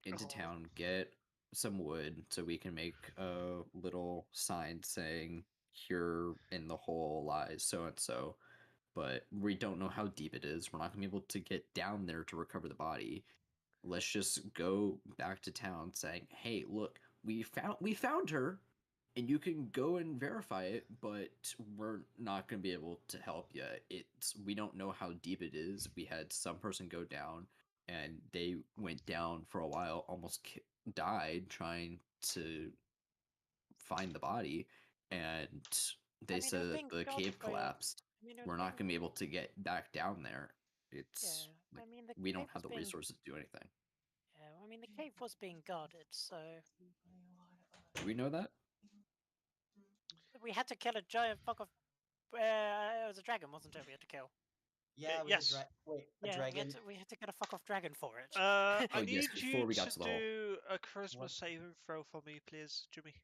into Oh. town, get some wood so we can make a little sign saying here in the hole lies so and so. But we don't know how deep it is. We're not gonna be able to get down there to recover the body. Let's just go back to town saying, hey, look, we found her, and you can go and verify it, but we're not going to be able to help you. We don't know how deep it is. We had some person go down, and they went down for a while, almost died trying to find the body, and they I mean, it said was that being the guarded cave by a- collapsed. I mean, it was We're not being- going to be able to get back down there. Yeah, It's I mean, the we don't cave have was the being- resources to do anything. Yeah, I I mean, the cave was being guarded, so Do we know that? we had to kill a giant fuck of. It was a dragon, wasn't it? We had to kill. Yeah, it was yes. a wait, a Yeah, dragon. we had to get a fuck off dragon for it. I Oh, yes, need before you we got to to the hole. do a charisma What? saving throw for me, please, Jimmy.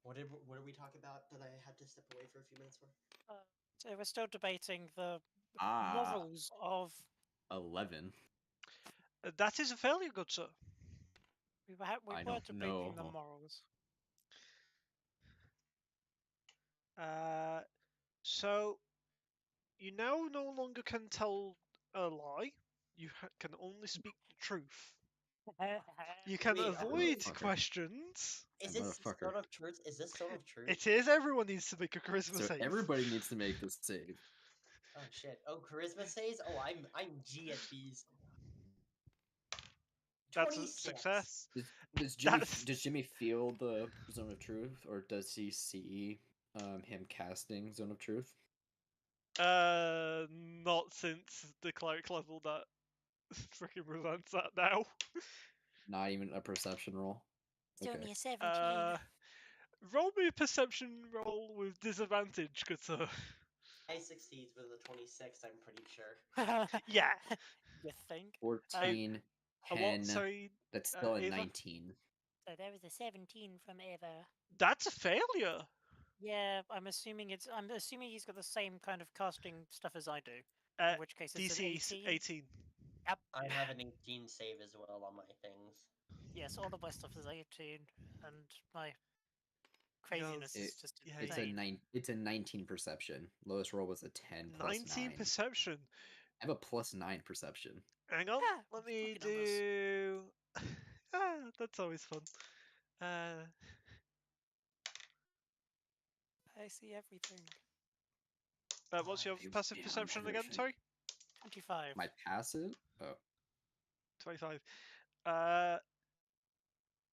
What did we talk about that I had to step away for a few minutes for? So we're still debating the Ah, morals of. 11. That is a failure, good sir. We were I were don't debating the know. morals. So you now no longer can tell a lie. You can only speak the truth. You can Wait, avoid Motherfucker. questions. Is That this motherfucker. Stone of Truth? Is this Stone of Truth? It is. Everyone needs to make a charisma So save. everybody needs to make this save. Oh shit! Oh, charisma saves. Oh, I'm G at these. That's a 26. success. Does Jimmy That's- does Jimmy feel the zone of truth, or does he see him casting zone of truth? Not since the cleric level that freaking Revant's at now. Not even a perception roll. It's Okay. only a 17. Roll me a perception roll with disadvantage, good sir. I succeeds with a 26. I'm pretty sure. Yeah. You think? 14, A what? 10. Sorry, That's still a Ava? 19. So there was a 17 from Eva. That's a failure. Yeah, I'm assuming he's got the same kind of casting stuff as I do. Uh, In which case it's an DC 18. 18. Yep. I have an 18 save as well on my things. Yes, all of my stuff is 18, and my craziness is just yeah, It's insane. it's a 19 perception. Lowest roll was a 10 plus 19 9. perception. I have a plus 9 perception. Hang on, Yeah, let me lucky numbers. do. That's always fun. I see everything. What's your It was passive beyond perception again? perception. Sorry, 25. My passive? Oh, 25.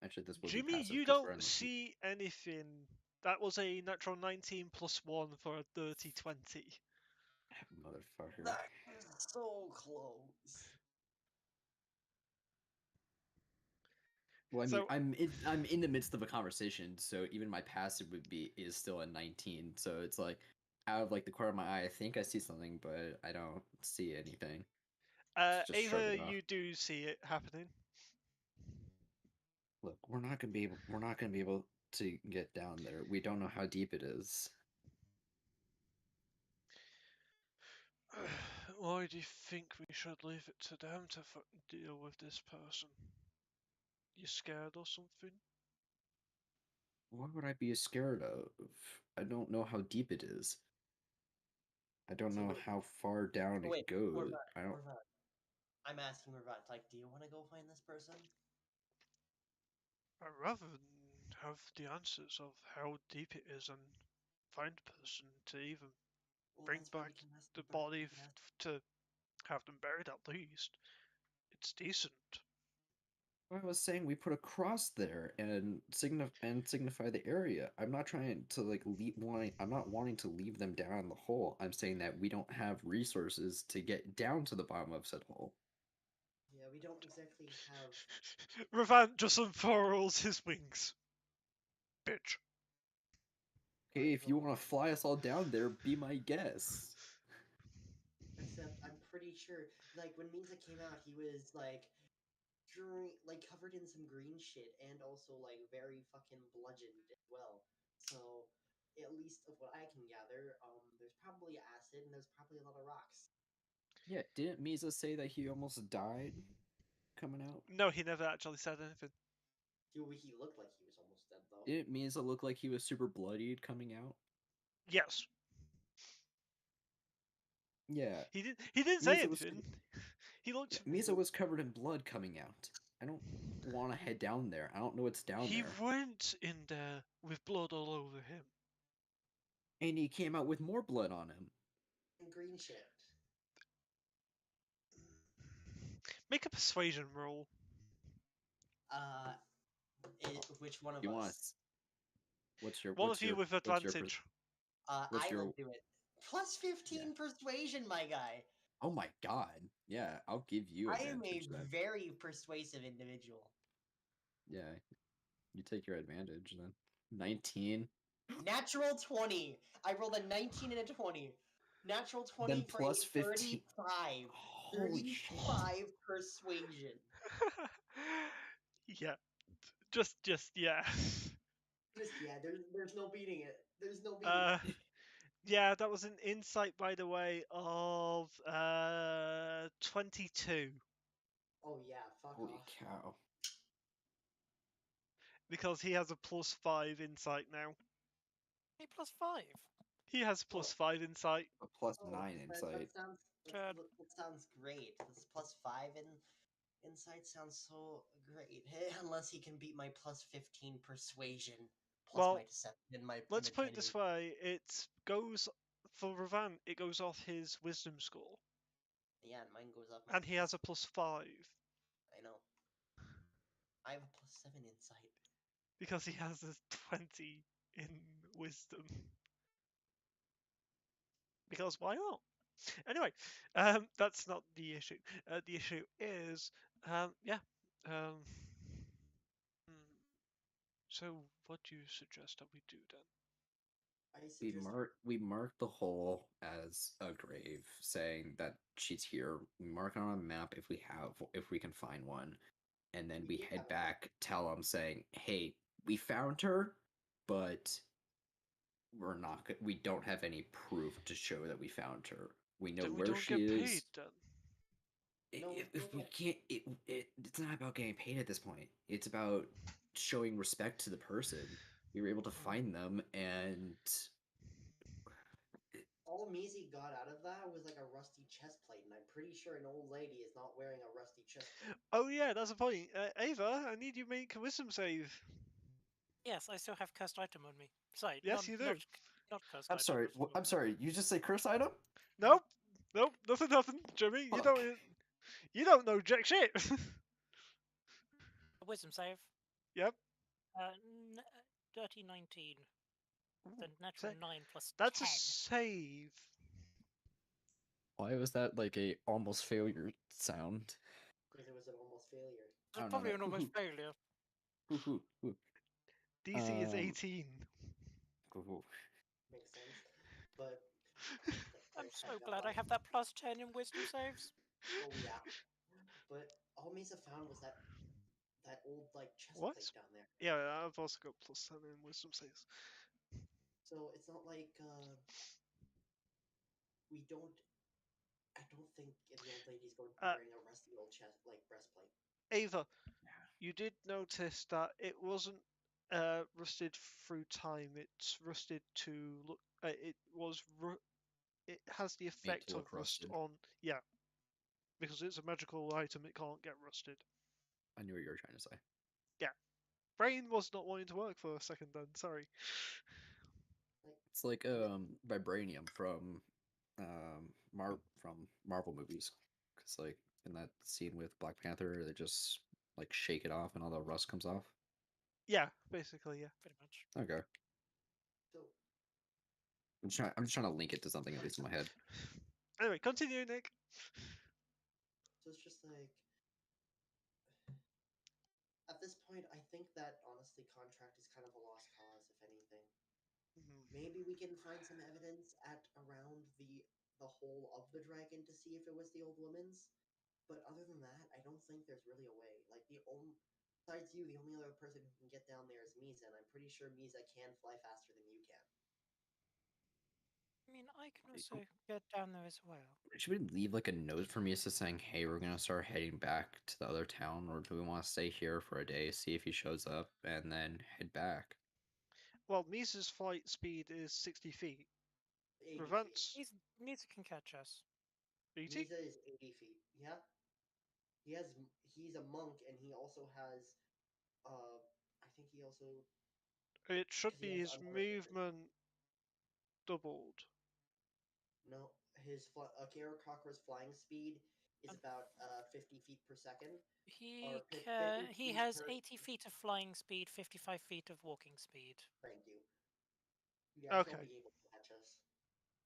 actually, this would Jimmy, be passive. you 'Cause we're don't in see anything. That was a natural 19 plus 1 for a dirty 20. Motherfucker. That is so close. Well, I mean, So- I'm in the midst of a conversation, so even my passive is still a 19. So it's like out of like the corner of my eye, I think I see something, but I don't see anything. Just shrug Ava, it off. you do see it happening. Look, we're not gonna be able to get down there. We don't know how deep it is. Why do you think we should leave it to them to deal with this person? You scared or something? What would I be scared of? I don't know how deep it is. I don't So know wait- how far down it Wait, goes. Orvat, I don't. Orvat. I'm asking Orvat, like, do you want to go find this person? I'd rather have the answers of how deep it is and find a person to even Well, bring that's why we back can ask the Orvat, we body can ask- to have them buried at least. It's decent. I was saying we put a cross there and signify the area. I'm not trying to like I'm not wanting to leave them down the hole. I'm saying that we don't have resources to get down to the bottom of said hole. Yeah, we don't exactly have. Revant just unfurls his wings. Bitch. Okay, if you want to fly us all down there, be my guest. Except, I'm pretty sure, like, when Misa came out, he was like, covered in some green shit, and also like very fucking bludgeoned as well. So, at least of what I can gather, there's probably acid and there's probably a lot of rocks. Yeah, didn't Misa say that he almost died coming out? No, he never actually said anything. He looked like he was almost dead though. Didn't Misa look like he was super bloodied coming out? Yes. Yeah. He didn't say Misa was anything. He looked. Misa was covered in blood coming out. I don't want to head down there. I don't know what's down He there. went in there with blood all over him. And he came out with more blood on him. And green shit. Make a persuasion roll. Which one of You want? us? What's your? One what's of you your, with what's your advantage. what's I your- will do it. Plus 15 persuasion, my guy. Oh my god. Yeah, I'll give you I am a advantage then. very persuasive individual. Yeah, you take your advantage then. 19. Natural 20. I rolled a 19 and a 20. Natural 20 Then for plus a 15. 35. Holy shit. 35 persuasion. Yeah. Just yeah. Just yeah, there's no beating it. There's no beating Uh, it. yeah, that was an insight, by the way, of 22 Oh yeah, fuck Holy off. cow. because he has a +5 insight now. Hey, +5. He has +5 insight. A plus Oh, 9 insight. Chad. that sounds great. This +5 in insight sounds so great. Hey, unless he can beat my +15 persuasion, plus Well, my deception and my let's put it this intimidate. way: it goes for Ravan. It goes off his wisdom score, Yeah, and mine goes up. My and he has a +5 I know. I have a +7 insight. because he has a 20 in wisdom. Because why not? Anyway, that's not the issue. The issue is, yeah. Um, hmm. So, what do you suggest that we do then? I We suggest mark the hole as a grave, saying that she's here. We mark it on a map if we can find one, and then we do head have a map. back, tell them saying, "Hey, we found her, but we don't have any proof to show that we found her. We know Then we where don't she get is. paid then. No, If we can't, it's not about getting paid at this point. It's about showing respect to the person. We were able to find them, and all Mizi got out of that was like a rusty chest plate, and I'm pretty sure an old lady is not wearing a rusty chest plate. Oh yeah, that's a point. Ava, I need you to make a wisdom save. Yes, I still have cursed item on me. Sorry, Yes, you do. not cursed I'm item. sorry. I'm sorry. You just say curse item? Nope, nope, nothing, Jimmy. Fuck. You don't know jack shit. A wisdom save. Yep. Dirty 19. Then Ooh, natural say- 9 plus That's 10. a save. Why was that like a almost failure sound? Because it was an almost failure. I don't know, Probably no. an almost failure. Ooh. DC is 18. Ooh. Makes sense. But I'm players so had no glad I life. have that plus 10 in wisdom saves. Oh yeah. But all Misa found was that old like chest What? plate down there. Yeah, I've also got +10 in wisdom saves. So it's not like we don't. I don't think the old lady's going to be Uh, wearing a rusty old chest like breastplate. Ava, you did notice that it wasn't rusted through time. It's rusted to look. It has the Made effect to of look rust rusted. on. Yeah, because it's a magical item. It can't get rusted. I knew what you were trying to say. Brain was not wanting to work for a second. Then sorry. It's like vibranium from Marvel movies. Cause like in that scene with Black Panther, they just like shake it off and all the rust comes off. Yeah, basically, yeah. Pretty much. Okay. So I'm just trying to link it to something at least in my head. Anyway, continue, Nick. so it's just like at this point, I think that honestly, contract is kind of a lost cause, if anything. Maybe we can find some evidence at around the hole of the dragon to see if it was the old woman's. But other than that, I don't think there's really a way. Like besides you, the only other person who can get down there is Misa, and I'm pretty sure Misa can fly faster than you can. I mean, I can also get down there as well. Should we leave like a note for Misa saying, "Hey, we're gonna start heading back to the other town," or do we want to stay here for a day, see if he shows up, and then head back? Well, Misa's flight speed is 60 feet. 80 Revant's feet. Nisa can catch us. 80? Misa is 80 feet. Yeah. He's a monk, and he also has I think he also It should because he be has his unlimited. movement doubled. No, his Karakakra's flying speed is about 50 feet per second. He 50 he feet has per. 80 feet of flying speed, 55 feet of walking speed. Thank you. Yeah, he'll Okay. be able to catch us.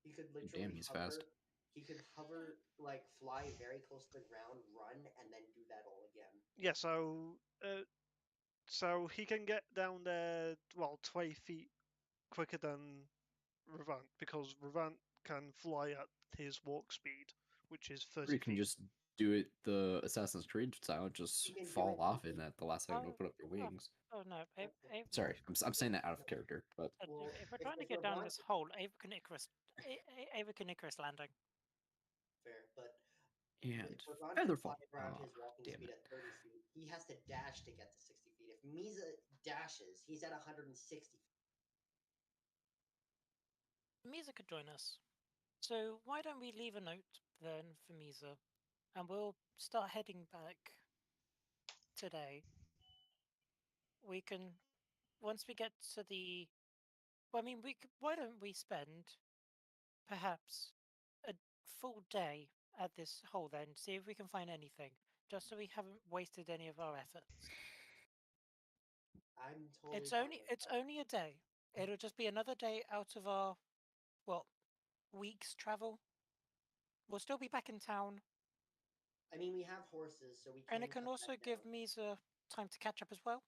He could Damn, literally he's hover. fast. He could hover, like fly very close to the ground, run, and then do that all again. Yeah, so he can get down there, well, 20 feet quicker than Revant, because Revant can fly at his walk speed, which is Or 30 you can feet. just do it the Assassin's Creed style, just You can do fall it off with- in at the last second, Oh, open up your wings. Oh no, Sorry, I'm saying that out of character, but Well, if we're trying to get down this hole, Ava can Icarus landing. fair, but and if Ron can fly Featherfall. around Oh, his walking damn speed it. at 30 feet, he has to dash to get to 60 feet. If Misa dashes, he's at 160 feet. Misa could join us. So why don't we leave a note then for Misa, and we'll start heading back today. We can, once we get to the, well, I mean, why don't we spend perhaps a full day at this hole then, see if we can find anything, just so we haven't wasted any of our efforts. I'm totally fine with It's that. only a day. It'll just be another day out of our, well, week's travel. We'll still be back in town, I mean, we have horses, so we can and it can cut also that give down. Misa time to catch up as well.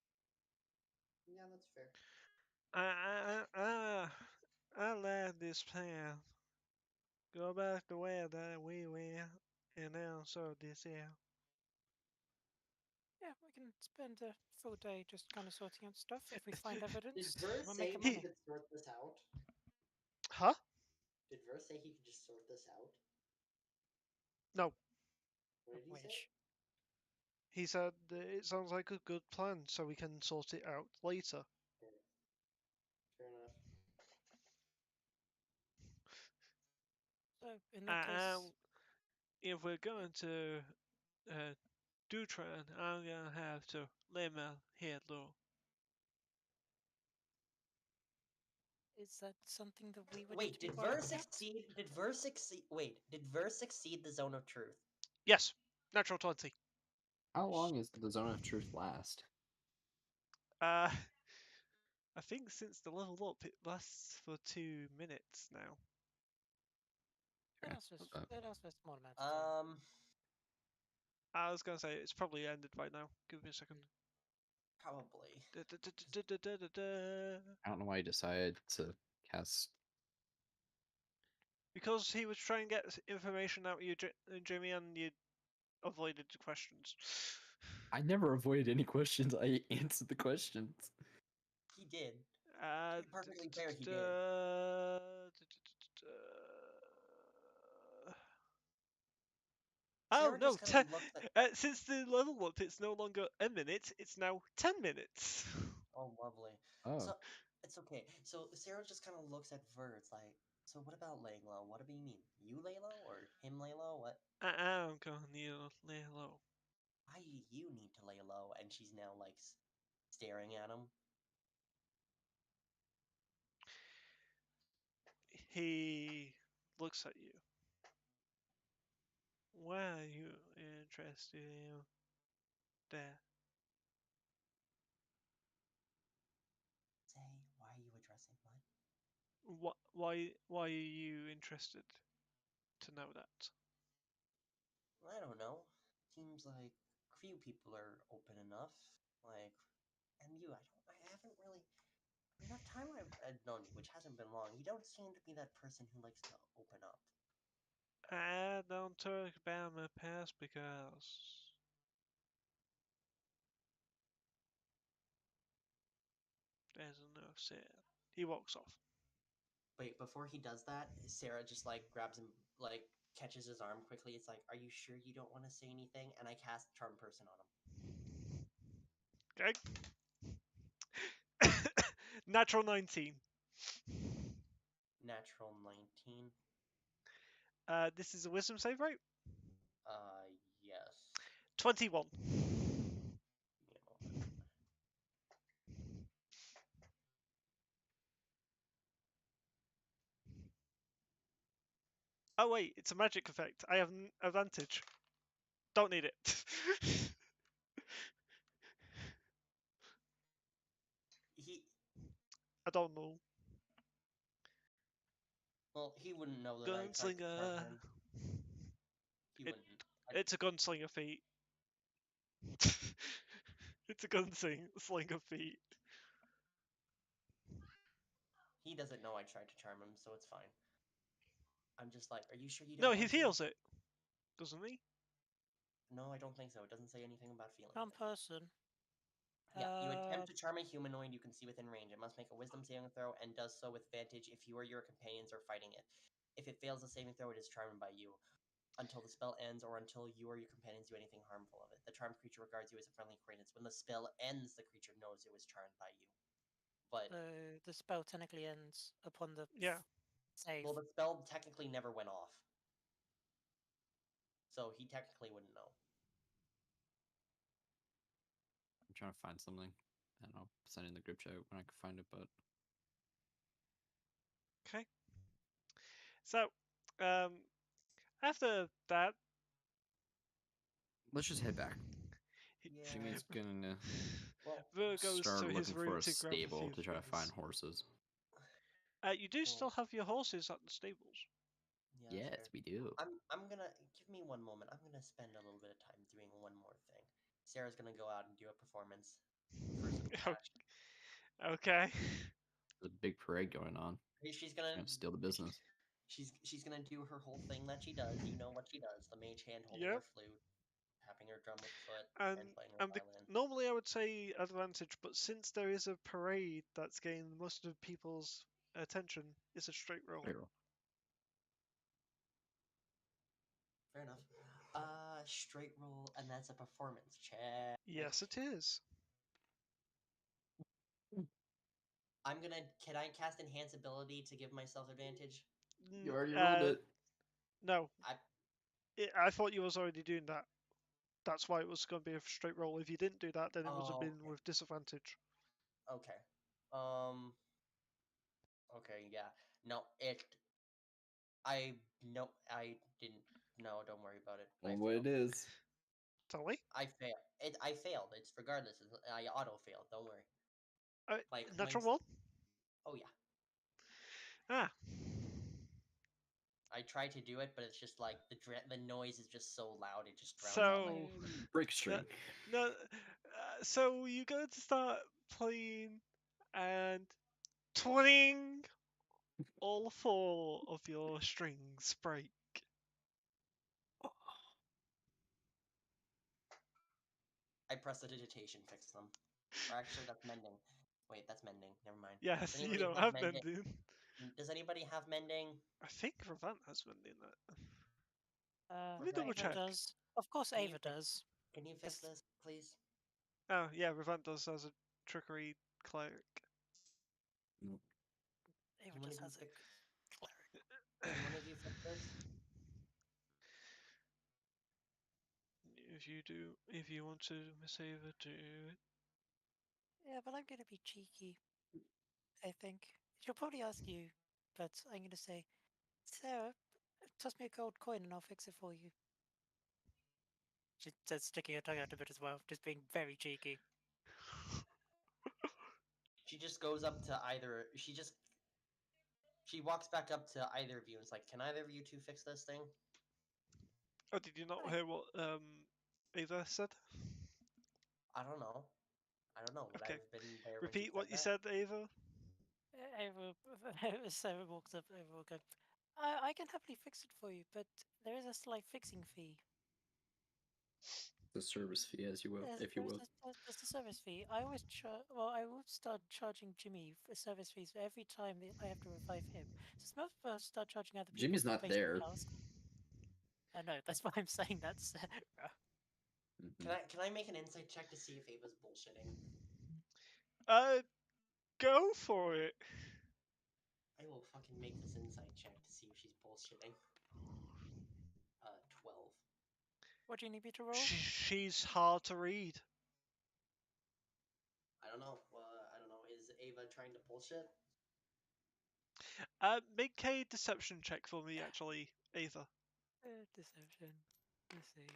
Yeah, that's fair. I like this plan. Go back to where that we went, and now sort this out. Yeah, we can spend a full day just kind of sorting out stuff. If we find Did evidence, Verse we'll say make it we money. could sort this out? Huh? Did Verse say he could just sort this out? No. What did he say? Wish. He said that it sounds like a good plan, so we can sort it out later. Fair enough. So in that case, If we're going to Dutron, I'm gonna have to lay my head low. is that something that we would Wait, need to be did part of Verse the pact? succeed? Did Verse succeed? Wait, did Verse succeed the zone of truth? Yes, natural 20. How long is the Zone of Truth last? I think since the level up, it lasts for 2 minutes now. That Okay, also not bad. that also a small amount of time. I was gonna say it's probably ended by now. Give me a second. Probably. I don't know why you decided to cast. Because he was trying to get information out of you, Jimmy, and you avoided the questions. I never avoided any questions. I answered the questions. He did. Uh, To be perfectly fair, he did. Oh Sarah no! just kind of looks at. Since the level up, it's no longer a minute; it's now 10 minutes. Oh, lovely. Oh, So it's okay. So Sarah just kind of looks at Verts like, so what about laying low? What do you mean? You lay low or him lay low? What? I'm gonna lay low. Why do you need to lay low? And she's now like staring at him. He looks at you. Why are you interested in that? Say, why are you addressing what? Why are you interested to know that? I don't know. Seems like few people are open enough. Like, and you, I haven't really. In that time I've known you, which hasn't been long, you don't seem to be that person who likes to open up. I don't talk about my past because there's enough said. He walks off. Wait, before he does that, Sarah just like grabs him, like catches his arm quickly. It's like, are you sure you don't want to say anything? And I cast Charm Person on him. Okay. Natural 19. Natural 19. This is a wisdom save, right? Yes. 21. Give me a moment. Oh wait, it's a magic effect. I have an advantage. Don't need it. He, I don't know. well, he wouldn't know that I tried to charm Gunslinger. him. He It- wouldn't. It's a gunslinger feat. It's a gunslinger feat. He doesn't know I tried to charm him, so it's fine. I'm just like, are you sure you don't No, want he to? feels it, doesn't he? No, I don't think so. It doesn't say anything about feeling Charm it. person. Yeah, you attempt to charm a humanoid you can see within range. It must make a wisdom saving throw and does so with advantage if you or your companions are fighting it. If it fails the saving throw, it is charmed by you until the spell ends or until you or your companions do anything harmful of it. The charmed creature regards you as a friendly acquaintance. When the spell ends, the creature knows it was charmed by you. But So the spell technically ends upon the Yeah. save. well, the spell technically never went off, so he technically wouldn't know. I'm trying to find something. And I'll send it in the group chat when I can find it, but Okay. So, after that, let's just head back. Yeah. Jimmy's gonna Well, Ver goes start to looking his room for a to grab a stable few to try to things. find horses. You do still have your horses at the stables. yeah, Yes, fair. we do. I'm gonna give me 1 moment. I'm gonna spend a little bit of time doing one more thing. Sarah's gonna go out and do a performance for some cash. Okay. There's a big parade going on. She's She's gonna gonna steal the business. she's gonna do her whole thing that she does. You know what she does: the mage hand holding Yep. her flute, tapping her drum with foot, And and playing her and violin. normally I would say advantage, but since there is a parade that's getting most of people's attention, it's a straight roll. Straight roll. Fair enough. Straight roll, and that's a performance check. Yes, it is. I'm gonna. Can I cast enhance ability to give myself advantage? You already rolled it. No. I- I thought you was already doing that. That's why it was going to be a straight roll. If you didn't do that, then it would have been okay. with disadvantage. Okay. Okay. Yeah. No. I didn't. No. Don't worry about it. I What failed. it is. Tell me. I failed. I failed. It's regardless. I auto failed. Don't worry. Like Natural when. one? Oh yeah. Ah. I tried to do it, but it's just like the noise is just so loud it just drowns out my. So, Break string. no, so you go to start playing, and twing, all four of your strings break. I prestidigitation fix them. Or actually, that's mending. Wait, that's mending. Never mind. Yes, Does you anybody don't have mending? mending. Does anybody have mending? I think Ravant has mending that. Let me double check. Does. Of course, Can you Ava fix- does. Can you fix Yes. this, please? Oh, yeah, Ravant does as a trickery cleric. Nope. Ava Can one just of you has a fix? cleric. Can one of you fix this? If you want to, Miss Ava, do it. Yeah, but I'm gonna be cheeky. I think she'll probably ask you, but I'm gonna say, Sarah, toss me a gold coin and I'll fix it for you. She says, sticking her tongue out a bit as well, just being very cheeky. She just goes up to either. She walks back up to either of you and is like, "Can either of you two fix this thing?" Oh, did you not Hi. hear what Ava said? I don't know. I don't know. Would Okay. I have been there when she Repeat what you that? said, Ava. Ava, Sarah walks up. Ava will go, I can happily fix it for you, but there is a slight fixing fee. The service fee, as you will, if you will. There's a service fee. I always I will start charging Jimmy for service fees for every time that I have to revive him. So most of us start charging other people. Jimmy's for not basic there. tasks. I know. That's why I'm saying that, Sarah. Mhm. Can I make an insight check to see if Ava's bullshitting? Go for it. I will fucking make this insight check to see if she's bullshitting. 12. What do you need me to roll? She's hard to read. I don't know. I don't know. Is Ava trying to bullshit? Make a deception check for me, actually, Ava. Deception. Let's see.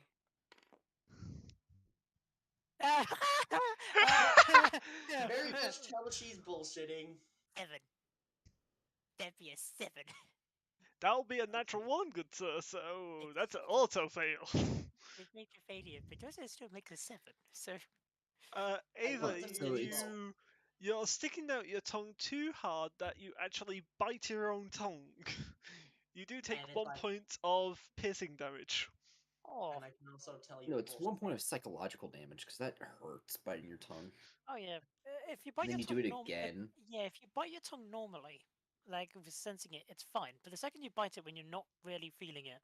Very much tell she's bullshitting. 7. That'd be a 7. That'll be a natural one, good sir. So that's an auto fail. With major failure, but doesn't still make a 7. So Ava, love them So it's- you're sticking out your tongue too hard that you actually bite your own tongue. You do take And it's 1 like- point of piercing damage. oh And I can also tell you. No, it's bullshit. 1 point of psychological damage because that hurts biting your tongue. oh yeah. If you bite then your you do tongue it norm- again. yeah, if you bite your tongue normally, like with sensing it, it's fine. But the second you bite it when you're not really feeling it,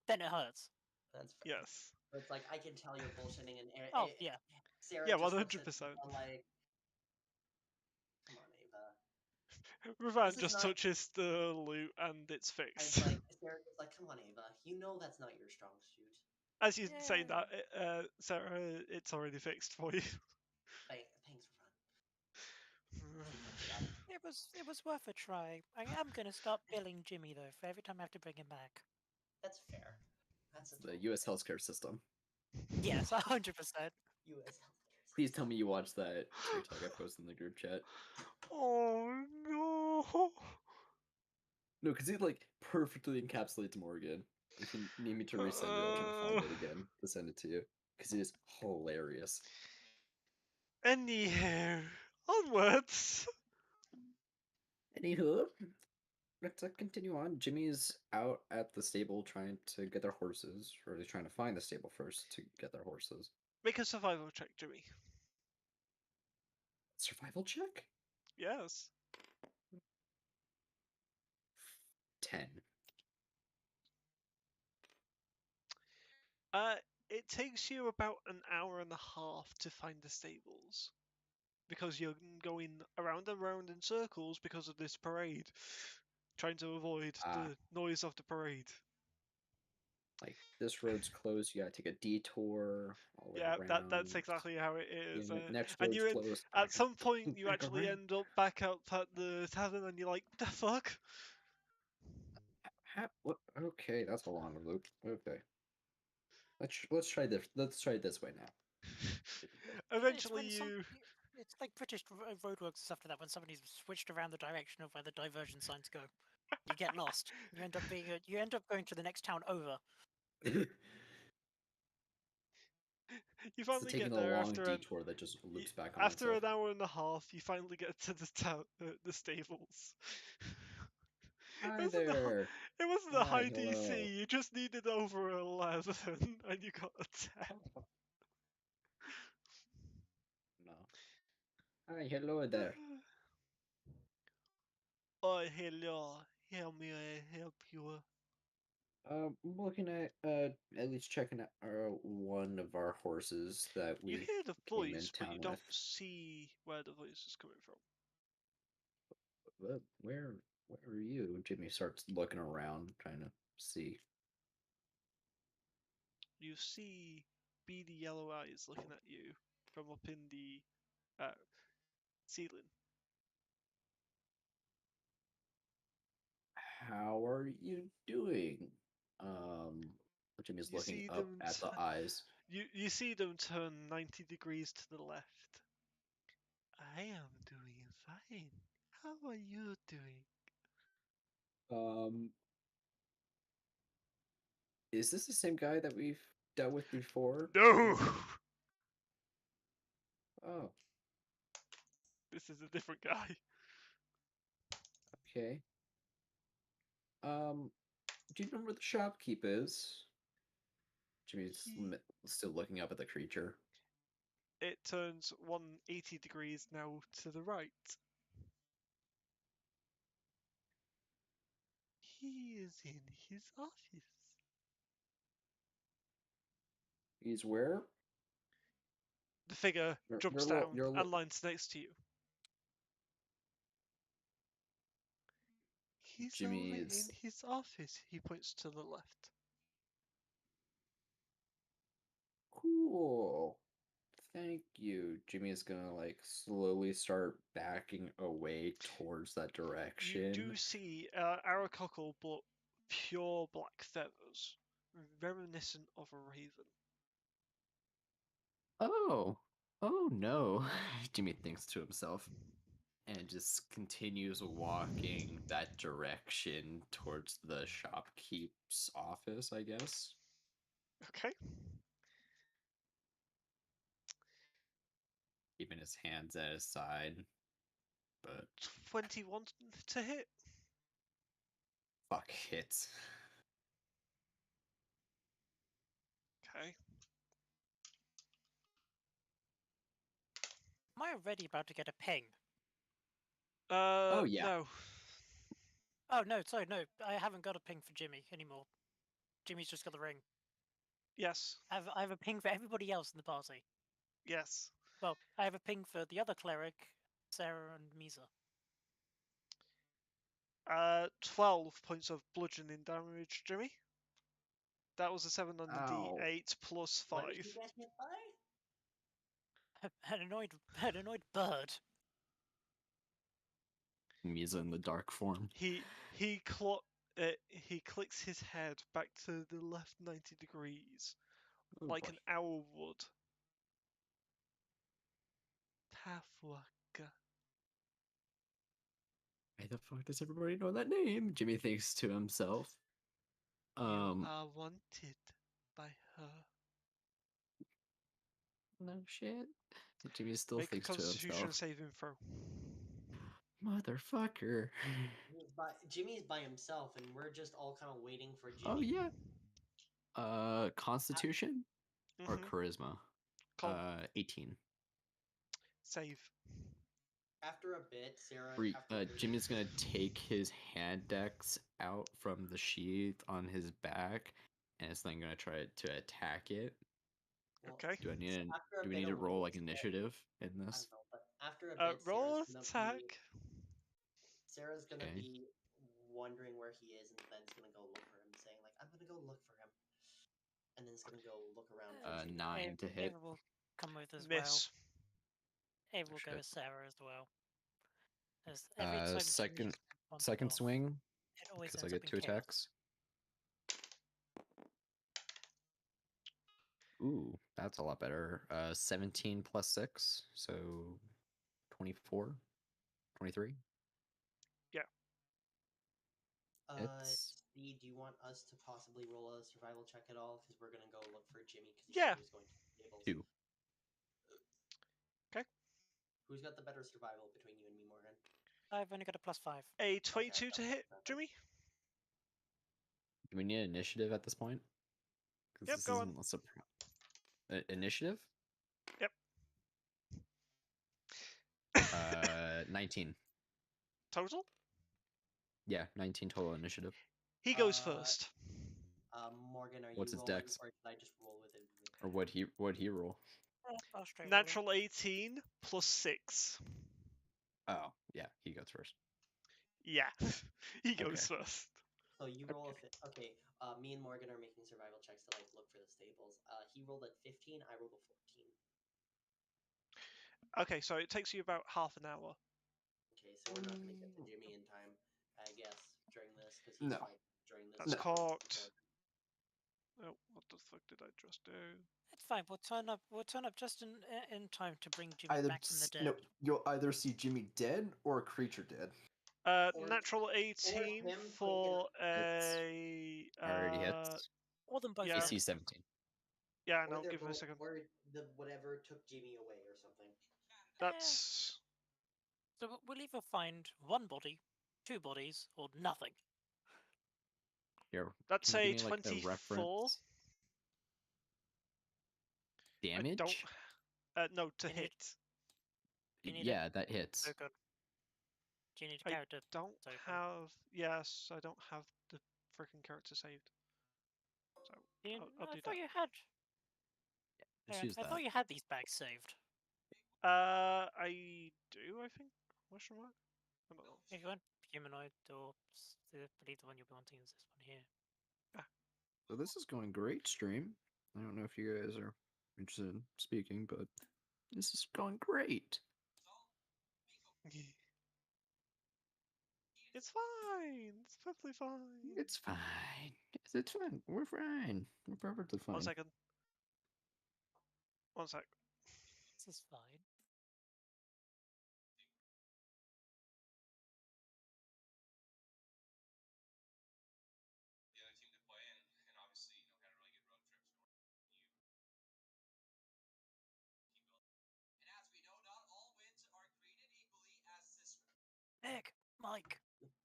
then it hurts. That's fair. Yes. But it's like I can tell you're bullshitting, and Oh yeah. Sarah Yeah, just looks at 100%. Ava like, come on, Ava. Ravan This is just not- touches the loot and it's And fixed. it's like Sarah's like, come on, Ava. You know that's not your strong suit. As you say Yeah. that, Sarah, it's already fixed for you. Thanks, Ron. It was worth a try. I am gonna start billing Jimmy though for every time I have to bring him back. That's fair. That's a The total U.S. healthcare system. Yes, 100%. U.S. healthcare. Please tell me you watched that TikTok I posted in the group chat. Oh no! No, because it like perfectly encapsulates Morgan. If you need me to resend it, I'll try to find it again to send it to you because it is hilarious. Anyhow, onwards. Anywho, let's continue on. Jimmy's out at the stable trying to get their horses, or he's trying to find the stable first to get their horses. Make a survival check, Jimmy. Survival check? Yes. 10. It takes you about an hour and a half to find the stables. Because you're going around and around in circles because of this parade. Trying to avoid the noise of the parade. Like, this road's closed, you gotta take a detour all the way Yeah, around. that's exactly how it is. Next And road's you, closed. at some point, you back actually around. end up back up at the tavern, and you're like, "The fuck." What? Okay, that's a long loop. Okay. Let's try this. Let's try it this way now. Eventually, it's when you. It's like British roadworks and stuff like that when somebody's switched around the direction of where the diversion signs go. You get lost. You end up going to the next town over. You So finally taking get a there long after detour that just loops back on after itself. an hour and a half. You finally get to the stables. Hi It wasn't a there. It wasn't a Hi, high hello. DC. You just needed over 11, and you got a 10. No. Hi, hello there. Oh, hello. How may I help you? I'm looking at least checking out one of our horses that we You hear the came in voice, but town you don't with. see where the voice is coming from. Where are you? Jimmy starts looking around, trying to see. You see beady yellow eyes looking at you from up in the ceiling. How are you doing? Jimmy's You looking see up them at the eyes. You see them turn 90 degrees to the left. I am doing fine. How are you doing? Is this the same guy that we've dealt with before? No! Oh, This is a different guy. okay. Do you know where the shopkeep is? Jimmy's still looking up at the creature. It turns 180 degrees now to the right. He is in his office. He's where? The figure jumps you're down you're and lands next to you. He's over in Jimmy's his office. He points to the left. cool. Thank you. Jimmy is gonna like slowly start backing away towards that direction. You do see Aracockle, but pure black feathers, reminiscent of a raven. Oh no. Jimmy thinks to himself. and just continues walking that direction towards the shopkeep's office, I guess. Okay. Keeping his hands at his side. But 21 to hit. fuck hits. Okay. Am I already about to get a ping? Oh, yeah. No. Oh no, sorry, no, I haven't got a ping for Jimmy anymore. Jimmy's just got the ring. Yes. I have a ping for everybody else in the party. Yes. Well, I have a ping for the other cleric, Sarah and Misa. 12 points of bludgeoning damage, Jimmy. That was a 7 on the Ow. D8 plus 5. What did you get hit by? An annoyed bird. Misa in the dark form. He clicks his head back to the left 90 degrees, Oh, like boy. an owl would. Tafwaka. Why the fuck does everybody know that name? Jimmy thinks to himself. You are wanted by her. No shit. Jimmy still Make a thinks to Constitution himself. saving throw. Motherfucker. Jimmy's by himself, and we're just all kind of waiting for Jimmy. Oh yeah. Constitution or Mhm. charisma? Con. 18. Save. After a bit, Sarah. Jimmy's gonna take his hand dex out from the sheath on his back, and it's then gonna try to attack it. Okay. Do I need so an, after a do we bit need to of roll like rolls, initiative in I this? don't know, but after a bit, Roll Sarah's attack. Sarah's gonna Okay. be wondering where he is, and then it's gonna go look for him, saying like, "I'm gonna go look for him," and then it's gonna go look around for Jimmy. 9 to hit. Ava will come with as Miss. well. Ava will go Shit. with Sarah as well. As every time Second Jimmy wanted off, swing it always because I ends up get in 2 chaos. attacks. Ooh, that's a lot better. 17 plus 6, so 24, 23. It's Steve, do you want us to possibly roll a survival check at all? Because we're gonna go look for Jimmy because Yeah. he was going to the tables. 2. Okay. Who's got the better survival between you and me, Morgan? I've only got a +5. A 22 Okay, to hit, perfect. Jimmy. Do we need initiative at this point? Yep, This go on. isn't a initiative? Yep. 19. Total? Yeah, 19 total initiative. He goes Uh, first. Morgan, are What's you his rolling, dex? or did I just roll with it? Or what'd he roll? I'll straight roll it. Natural 18 plus 6. Oh, yeah, he goes first. Yeah. He goes Okay. first. So you roll okay. Me and Morgan are making survival checks to like look for the stables. He rolled at 15. I rolled a 14. Okay, so it takes you about half an hour. Okay, so we're not gonna get to Jimmy in time, I guess, during this because he's No. fighting during this. That's No. cocked. Oh, what the fuck did I just do? It's fine. We'll turn up just in time to bring Jimmy back from the dead. No, you'll either see Jimmy dead or a creature dead. Or- Natural 18 him for Hits. a. Already hits. Or them both. Yeah. AC 17. Yeah, or no, they're give me a both- second. Or the whatever took Jimmy away or something. That's. So we'll either find one body, 2 bodies, or nothing. Here, That's can you a give me, like, 24. reference? Damage? I don't. No, to You need- hit. you need Yeah, that hits. So good. Do you need a I character? Don't So good. have. Yes, I don't have the freaking character saved. So I'll I do thought that. you had. Just Yeah, use I that. thought you had these bags saved. I do. I think. Question mark. I don't know. If you want humanoid or I believe the one you'll be wanting is this one here. So this is going great, stream. I don't know if you guys are interested in speaking, but this is going great. It's fine. It's perfectly fine. It's fine. It's fine. We're fine. We're perfectly fine. 1 second. 1 sec. This is fine. Nick, Mike.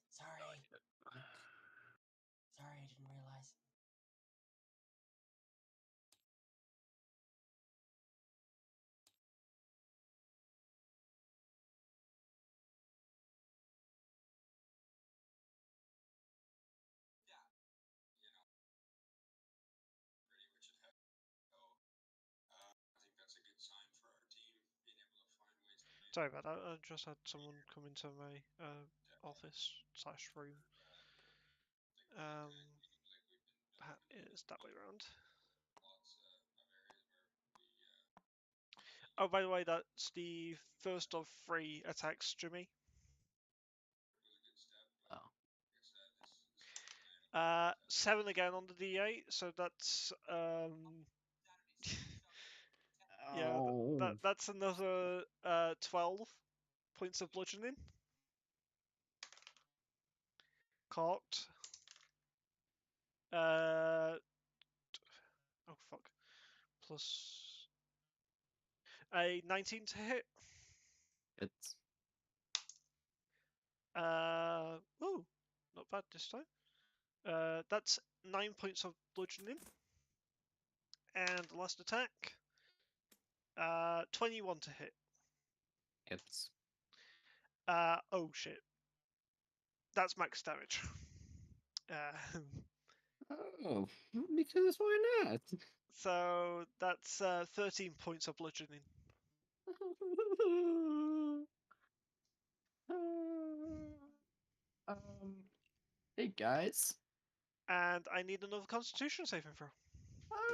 Sorry. Sorry, I didn't realize. Sorry about that. I just had someone come into my office/room. That is that way around. Oh, by the way, that's the first of 3 attacks, Jimmy. Oh. 7 again on the D8, so that's yeah, Oh. that's another 12 points of bludgeoning. Corked. Oh fuck. Plus a 19 to hit. It's Oh, not bad this time. That's 9 points of bludgeoning. And the last attack. 21 to hit. it's Oh shit. That's max damage. oh, because why not? So that's 13 points of bludgeoning. um, hey guys. And I need another Constitution saving throw.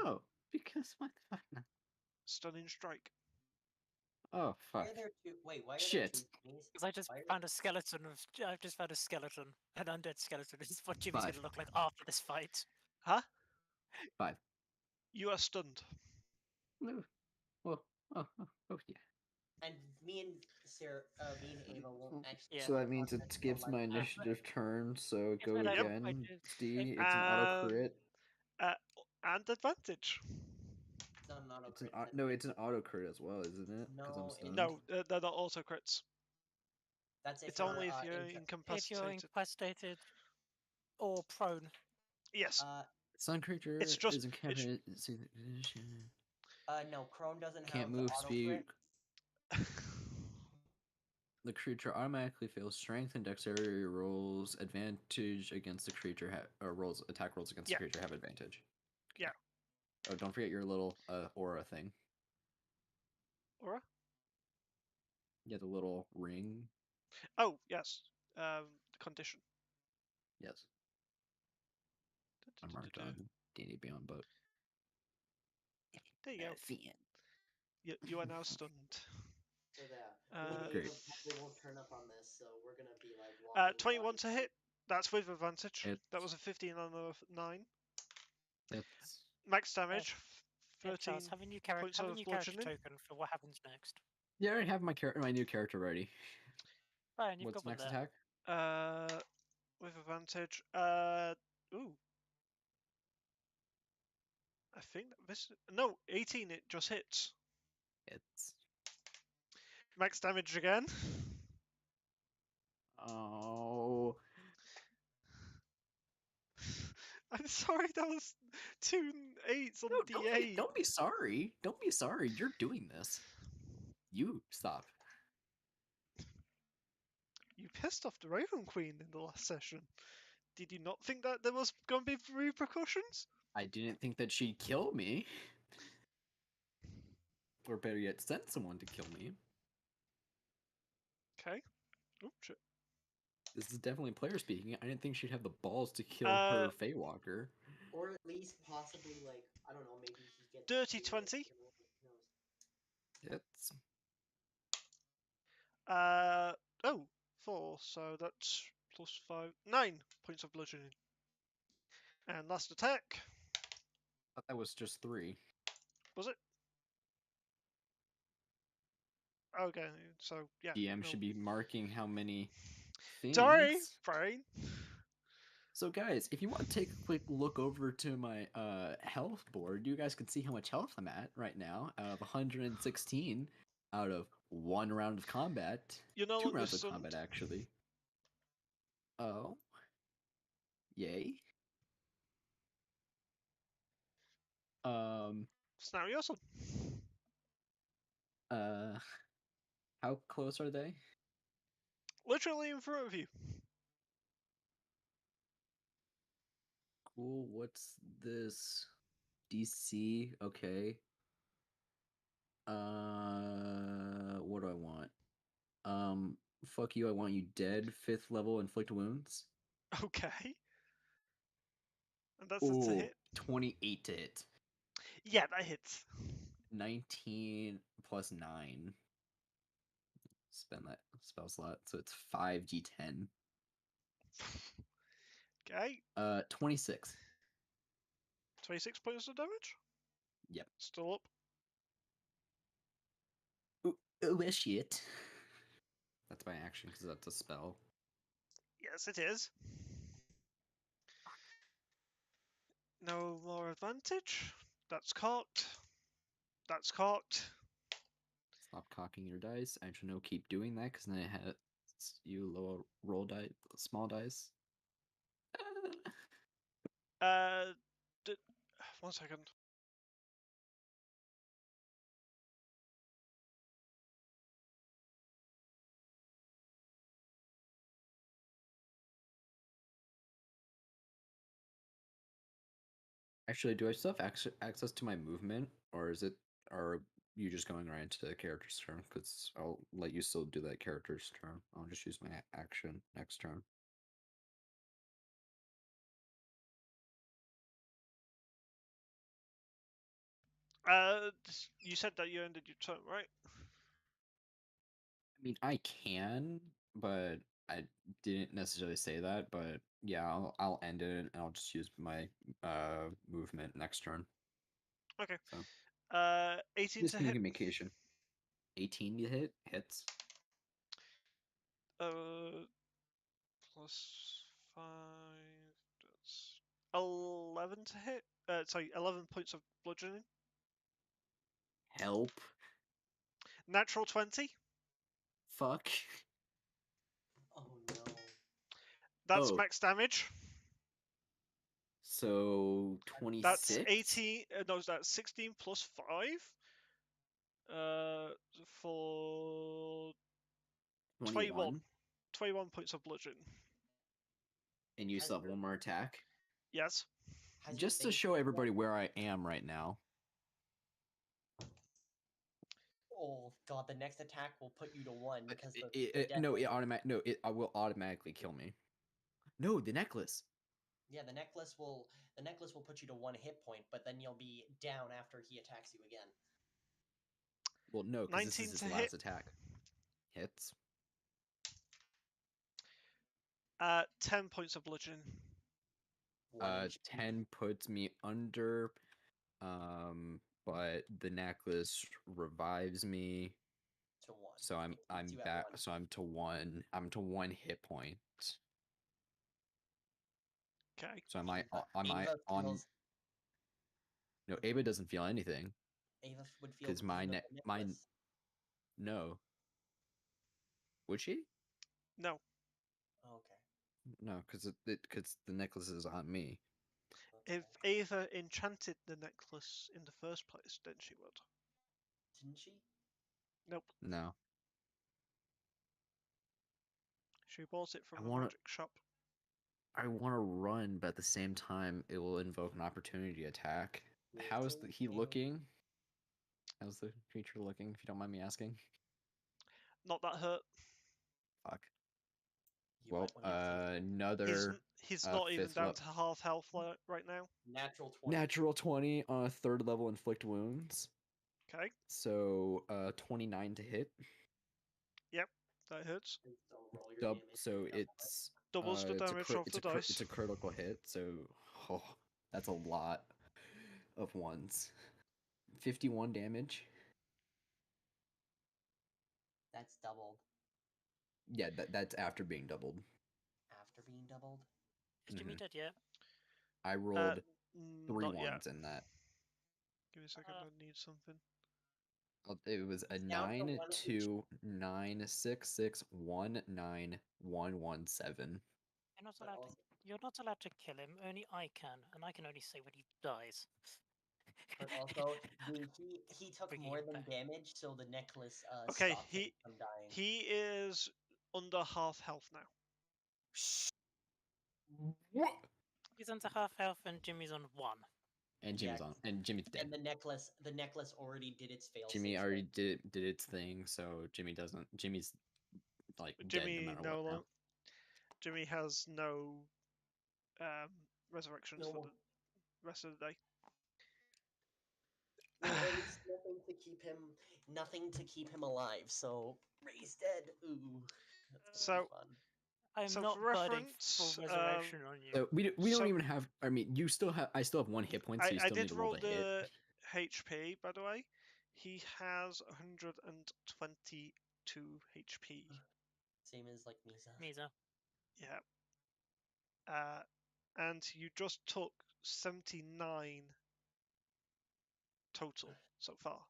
Oh, because what the fuck? No. Stunning strike. Oh Why fuck. are there two? Wait, why are there Shit. two Jimmys? Because I just Why are found a skeleton of. I've just found a skeleton, an undead skeleton. This is what Jimmy's 5. gonna look like after this fight. Huh? 5. You are stunned. No. Well, oh yeah. And me and Sarah, me and Ava won't actually. Yeah. So that means it process skips the my life- initiative turn, so If go it hadn't again. quite just- D, if- it's an auto crit. And advantage. It's not an auto It's an crit. no, it's an auto crit as well, isn't it? Because I'm No, stunned. No, they're not auto crits. That's if It's you're, only if you're if you're incapacitated. incapacitated or prone. Yes. Sun creature It's just- is incapacitated. No, Crone doesn't Can't have move, the auto speed. crit. The creature automatically fails strength and dexterity rolls. Advantage against the creature or rolls attack rolls against Yeah. the creature have advantage. Yeah. Oh, don't forget your little aura thing. Aura? Yeah, the little ring. Oh, yes. Condition. Yes, I'm marked on D&D Beyond, but There you go. You are now stunned. So there. Great. Ava probably won't turn up on this, so we're gonna be like walking 21 by. to hit. That's with advantage. It's- That was a 15 on a 9. That's Max damage. Yeah, 13 Charles, have a new character. points Have a of new character bludgeoning. token for what happens next. yeah. I already have my new character ready. Fine, you've What's got one next there. attack? With advantage. Ooh. I think this. No, 18. It just hits. It's Max damage again. oh. I'm sorry, that was 2 8s on No, the D8. don't be sorry. Don't be sorry. You're doing this. You stop. You pissed off the Raven Queen in the last session. Did you not think that there was going to be repercussions? I didn't think that she'd kill me. Or better yet, send someone to kill me. Okay. Oh, shit. This is definitely player speaking. I didn't think she'd have the balls to kill Uh, her Feywalker. Or at least possibly like I don't know, maybe he gets Dirty scared, 20. you know, who knows. It's Oh, 4, so that's plus 5. 9 points of bludgeoning. And last attack. I thought that was just 3. Was it? Okay, so yeah. DM no. should be marking how many things. Sorry, brain. So guys, if you want to take a quick look over to my health board, you guys can see how much health I'm at right now out of 116 out of 1 round of combat. You're no 2 longer rounds of stunned. combat actually. Oh. Yay. So now you're son. How close are they? Literally in front of you. Cool. What's this? DC. Okay. What do I want? Fuck you. I want you dead. 5th level inflict wounds. Okay. And that's a Ooh, hit. 28 to hit. Yeah, that hits. 19 plus 9. Spend that spell slot, so it's 5d10. Okay. 26. 26 points of damage. Yep. Still up. Oh, shit. That's my action because that's a spell. Yes, it is. No more advantage. That's cocked. That's cocked. Stop cocking your dice. Actually, no, keep doing that because then it has you lower roll die, small dice. Uh, 1 second. Actually, do I still have access to my movement, or is it, are you just going right into the character's turn? Because I'll let you still do that character's turn. I'll just use my action next turn. You said that you ended your turn, right? I mean, I can, but I didn't necessarily say that. But yeah, I'll end it and I'll just use my movement next turn. Okay. So 18 to hit. miscommunication. 18 to hit hits. Plus 5. That's 11 to hit. Sorry, 11 points of bludgeoning. Help. Natural 20. Fuck. Oh no. That's Oh. max damage. So 26. That's 18. No, that's 16 plus 5. For 21. 21 points of bludgeoning. And you Has still have your- one more attack. Yes. Has your Just to thing show everybody where I am right now. Oh god, the next attack will put you to 1 because the No, death- it will automatically kill me. No, the necklace. Yeah, the necklace will put you to 1 hit point, but then you'll be down after he attacks you again. Well, no, because this 19 is his to last hit. attack. Hits. 10 points of bludgeoning. 10 puts me under. But the necklace revives me. to 1. So I'm You have back. 1. So I'm to 1. I'm to 1 hit point. Okay. So am I Ava on? feels- No, Ava doesn't feel anything. Ava would feel 'Cause the my pain of ne- the my- necklace. No. Would she? No. Oh, okay. No, because the necklace is on me. If Ava enchanted the necklace in the first place, then she would. Didn't she? Nope. No. She bought it I from a wanna- magic shop. I want to run, but at the same time, it will invoke an opportunity attack. How is he looking? How's the creature looking, if you don't mind me asking? Not that hurt. Fuck. You Well, might want to use another He's not even fifth down level. to half health right now. natural 20. Natural 20 on a 3rd level inflict wounds. Okay. So 29 to hit. That hurts. And so roll your damage. So Double it. it's Doubles the it's a damage crit- of it's the a crit- dice. it's a critical hit. So that's a lot of ones. 51 damage. That's doubled. Yeah, that's after being doubled. After being doubled? Is Jimmy Mhm. dead yet? I rolled 3 Not yet. ones in that. Give me a second. I need something. It was a It's down to 9 one 2 9 6 6 1 9 1 1 7. You're not but allowed to. also, You're not allowed to kill him. Only I can, and I can only say when he dies. but also he took Bringing more him than back. damage, so the necklace Okay, stopped him from dying. he is under half health now. He's under half health, and Jimmy's on 1. And Jimmy's Yeah, on, and Jimmy's dead. and the necklace already did its fail. Jimmy already did its thing, so Jimmy's like dead no Jimmy matter what now. Jimmy has no resurrections No for more. the rest of the day. Well, at least nothing to keep him alive. So Ray's dead. Ooh, that's gonna So- be fun. I'm So not for burning reference, full resurrection on you. So we So- don't even have. I mean, you still have. I still have 1 hit point, so you I still need did to roll roll the hit. the HP, by the way. He has 122 HP. Same as like Misa. Misa. Yeah. And you just took 79 total so far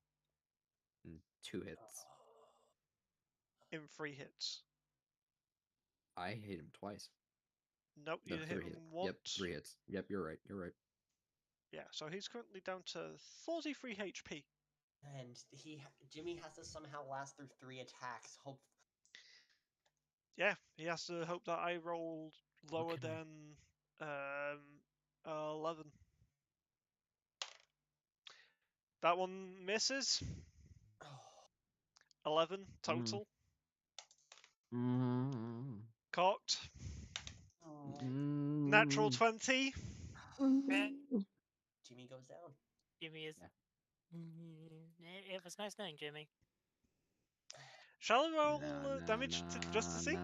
2 hits. in 3 hits. I hit him twice. Nope, you No, hit 3 him hits. once. Yep, 3 hits. Yep, you're right. You're right. Yeah, so he's currently down to 43 HP. And Jimmy has to somehow last through 3 attacks. Hope Yeah, he has to hope that I rolled lower can I- than 11. That one misses. 11 total. Cocked. Natural 20. Jimmy goes down. Jimmy is. Yeah. It was nice knowing Jimmy. Shall I roll damage just to see?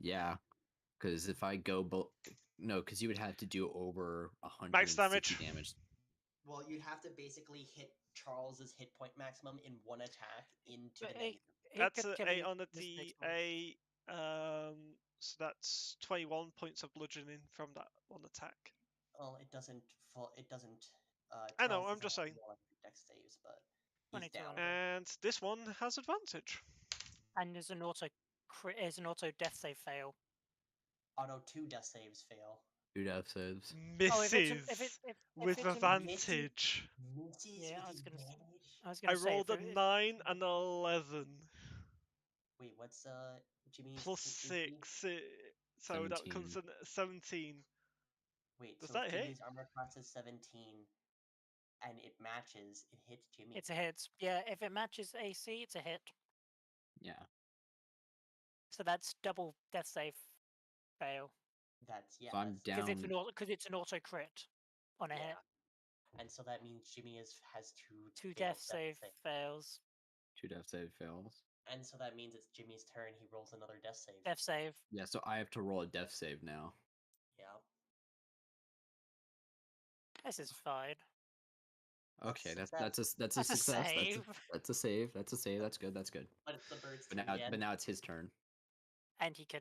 Yeah, because if I go no, because you would have to do over 160 Max damage. damage. Well, you'd have to basically hit Charles's hit point maximum in 1 attack into But the he negative. That's could an kill 8 you on the this next one. DA. So that's 21 points of bludgeoning from that one attack. Well, it doesn't. It doesn't. I know, Charles I'm just doesn't saying. roll any dex saves, but he's 22 down. on it. And this one has advantage. And there's an auto death save fail. Auto 2 death saves fail. 2 death saves. Misses if with it's a advantage. Misses Yeah, with I was gonna s- advantage. I was I gonna say rolled a if 9 and 11. Wait, what's Jimmy's Plus AC? 6. So that comes in 17. Wait, Does so that if hit? Jimmy's armor class is 17 and it matches, it hits Jimmy. it's a hit. Yeah, if it matches AC, it's a hit. Yeah. So that's double death save fail. That's So I'm Because down. it's an auto crit on a hit. And so that means Jimmy has 2 2 failed death save fails. 2 death save fails. And so that means it's Jimmy's turn. He rolls another death save. Death save. Yeah, so I have to roll a death save now. Yeah. This is fine. Okay, That's that's a That's a success. save. That's a save. That's a save. That's good. That's good. But it's the bird's But turn now, again. but now it's his turn. And he can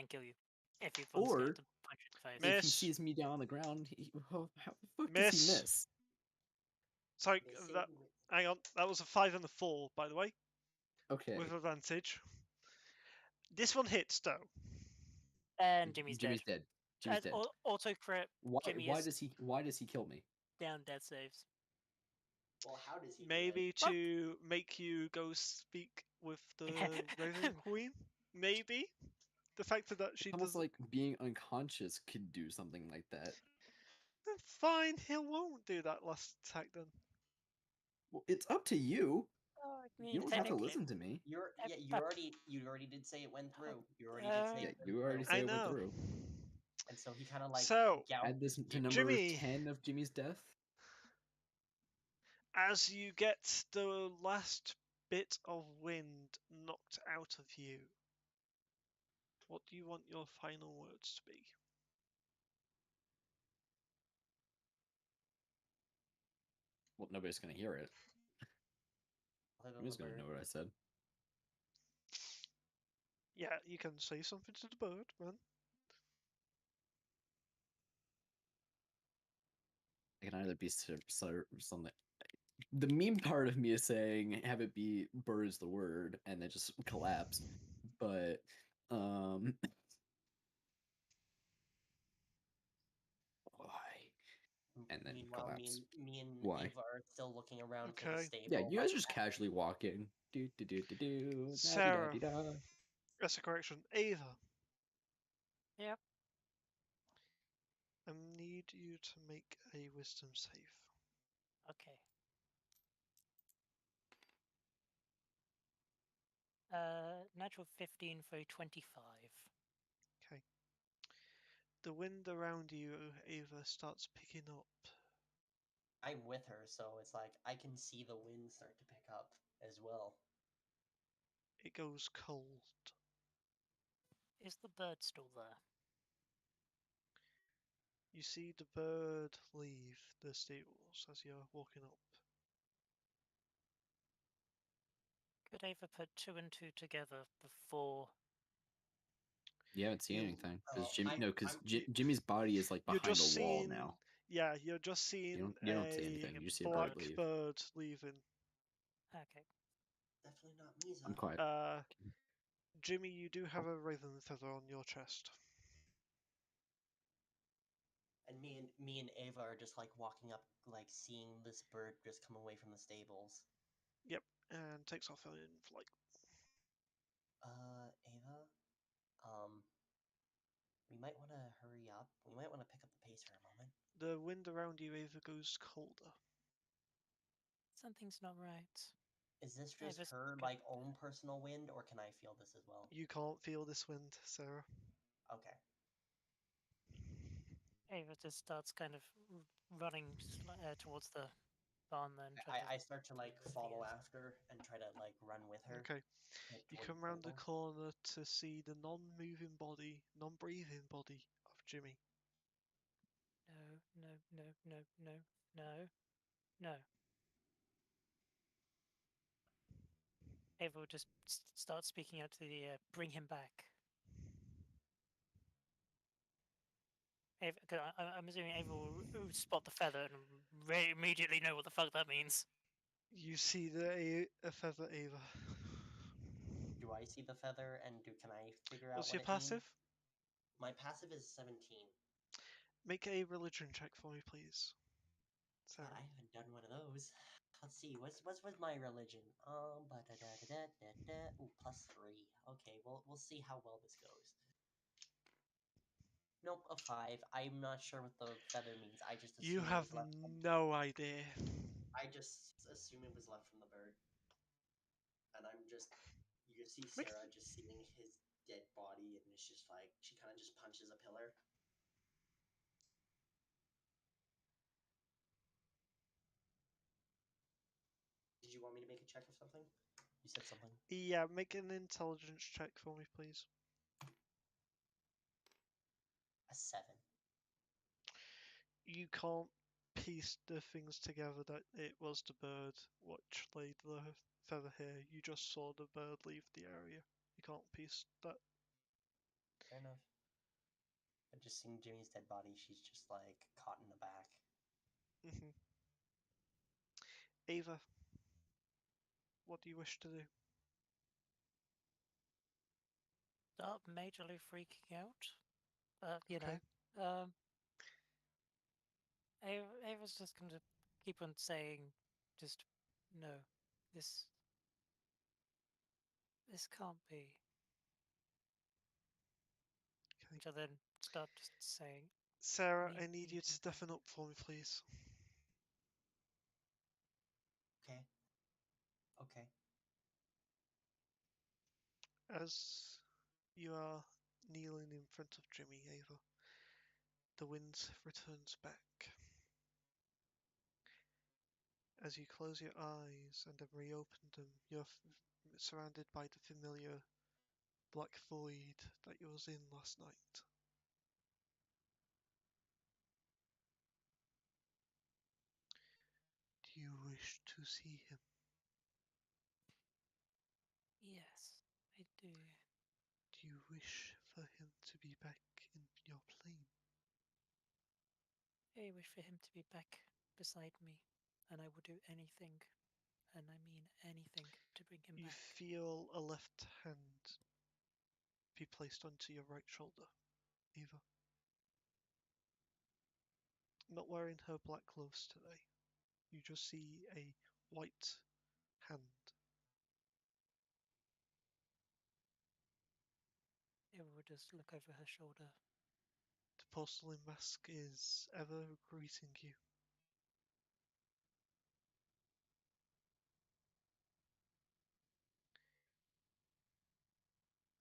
kill you if you Or- to punch in the face. Miss. If he sees me down on the ground, how the fuck does he Miss. miss? Sorry, Missing that, with- hang on. That was a 5 and a 4, by the way, Okay. with advantage. This one hits, though. And Jimmy's dead. dead. Jimmy's dead. Auto crit Why is- does he kill me? down death saves. Well, how does he do Maybe it? to make you go speak with the Raven Queen? Maybe? The fact that she It's almost doesn't... like being unconscious could do something like that. Fine, he won't do that last attack then. Well, it's up to you. Oh, I mean, You don't have to technically- listen to me. You but- already did say it went through. You already did say Yeah, it went you already through. say I it went know. through. And so he kind of like So, Add this to number Jimmy. 10 of Jimmy's death. as you get the last bit of wind knocked out of you, what do you want your final words to be? Well, nobody's gonna hear it. other than Nobody's the gonna bird. know what I said. Yeah, you can say something to the bird, man. It can either be something. The meme part of me is saying have it be "bird is the word" and then just collapse, but and then Meanwhile, collapse. me and Why? Ava are still looking around for the Okay. stable. Yeah, you guys like, are just casually walking. Do do do do do. Sarah. Da-de-da-de-da. That's a correction. Ava, Yep. I need you to make a wisdom save. Okay. Natural 15 for 25. Okay. The wind around you, Ava, starts picking up. I'm with her, so it's like I can see the wind start to pick up as well. It goes cold. Is the bird still there? You see the bird leave the stables as you're walking up. Could Ava put 2 and 2 together before? You haven't seen You- anything Oh, because Jimmy. I'm- No, because I'm- Jimmy's body is like You're behind just a wall seeing, now. yeah, you're just seeing You don't see a anything. You just see a bird leave. blackbird leaving. Okay. Definitely not Misa. I'm quiet. Jimmy, you do have a raven feather on your chest. And me and Ava are just like walking up, like seeing this bird just come away from the stables. Yep, and takes off in flight. Ava, we might want to hurry up. We might want to pick up the pace for a moment. The wind around you, Ava, goes colder. Something's not right. Is this just Ava's her good. like own personal wind, or can I feel this as well? You can't feel this wind, Sarah. Okay. Ava just starts kind of running towards the barn then. I start to like follow after and try to like run with her. Okay. head You toward come round the stable. corner to see the non-moving body, non-breathing body of Jimmy. No, no, no, no, no, no, no. Ava will just start speaking out to the bring him back. Ava, 'cause I'm assuming Ava will spot the feather and immediately know what the fuck that means. You see a feather, Ava. Do I see the feather and can I figure out What's what your it passive? means? My passive is 17. Make a religion check for me, please. God, Sarah. I haven't done one of those. Let's see, what's my religion? Ooh, +3. Okay, well we'll see how well this goes. Nope, a 5. I'm not sure what the feather means. I just You assume it have was left from. no idea. I just assume it was left from the bird. And you see Make- Sarah just seeing his dead body, and it's just like she kind of just punches a pillar. Did you want me to make a check or something? You said something. Yeah, make an intelligence check for me, please. A 7. You can't piece the things together that it was the bird which laid the feather here. You just saw the bird leave the area. You can't piece that. Fair enough. But just seeing Jimmy's dead body, she's just like caught in the back. Hmm. Ava, what do you wish to do? Start majorly freaking out. You Okay. know. Ava's just going to keep on saying, just no, this can't be. Okay. Which I then start just saying, Sarah, I Need need you you to to stiffen up for me, please. Okay. Okay. As you are kneeling in front of Jimmy, Ava, the wind returns back. As you close your eyes and then reopen them, you're surrounded by the familiar black void that you was in last night. Do you wish to see him? yes, I do. Do you wish for him to be back in your plane? I wish for him to be back beside me, and I will do anything, and I mean anything, to bring him You back. feel a left hand be placed onto your right shoulder, Eva. not wearing her black gloves today. You just see a white hand. Ava will just look over her shoulder. The porcelain mask is ever greeting you.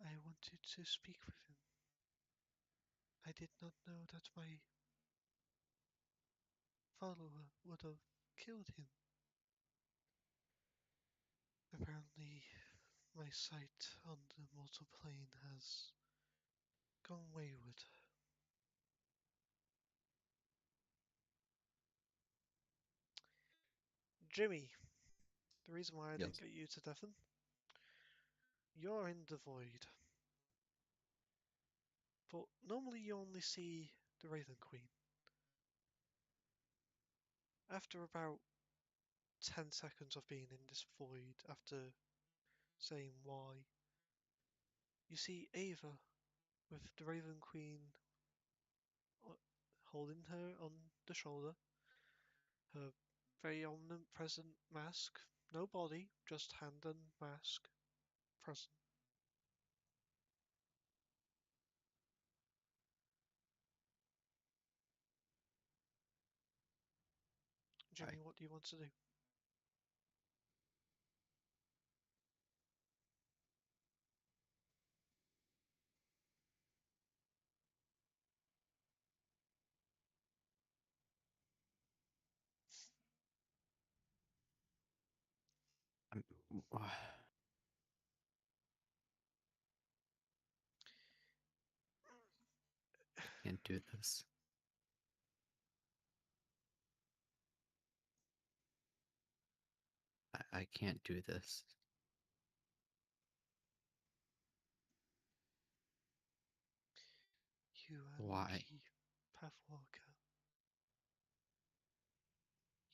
I wanted to speak with him. I did not know that my follower would have killed him. Apparently, my sight on the mortal plane has gone wayward. Jimmy, the reason why I didn't Yes. get you to Devon, you're in the void. But normally you only see the Raven Queen. After about 10 seconds of being in this void, after saying why, you see Ava with the Raven Queen holding her on the shoulder, her very omnipresent mask, no body, just hand and mask present. Jimmy, what do you want to do? I'm, I can't do this. I can't do this. You Why? unlucky pathwalker.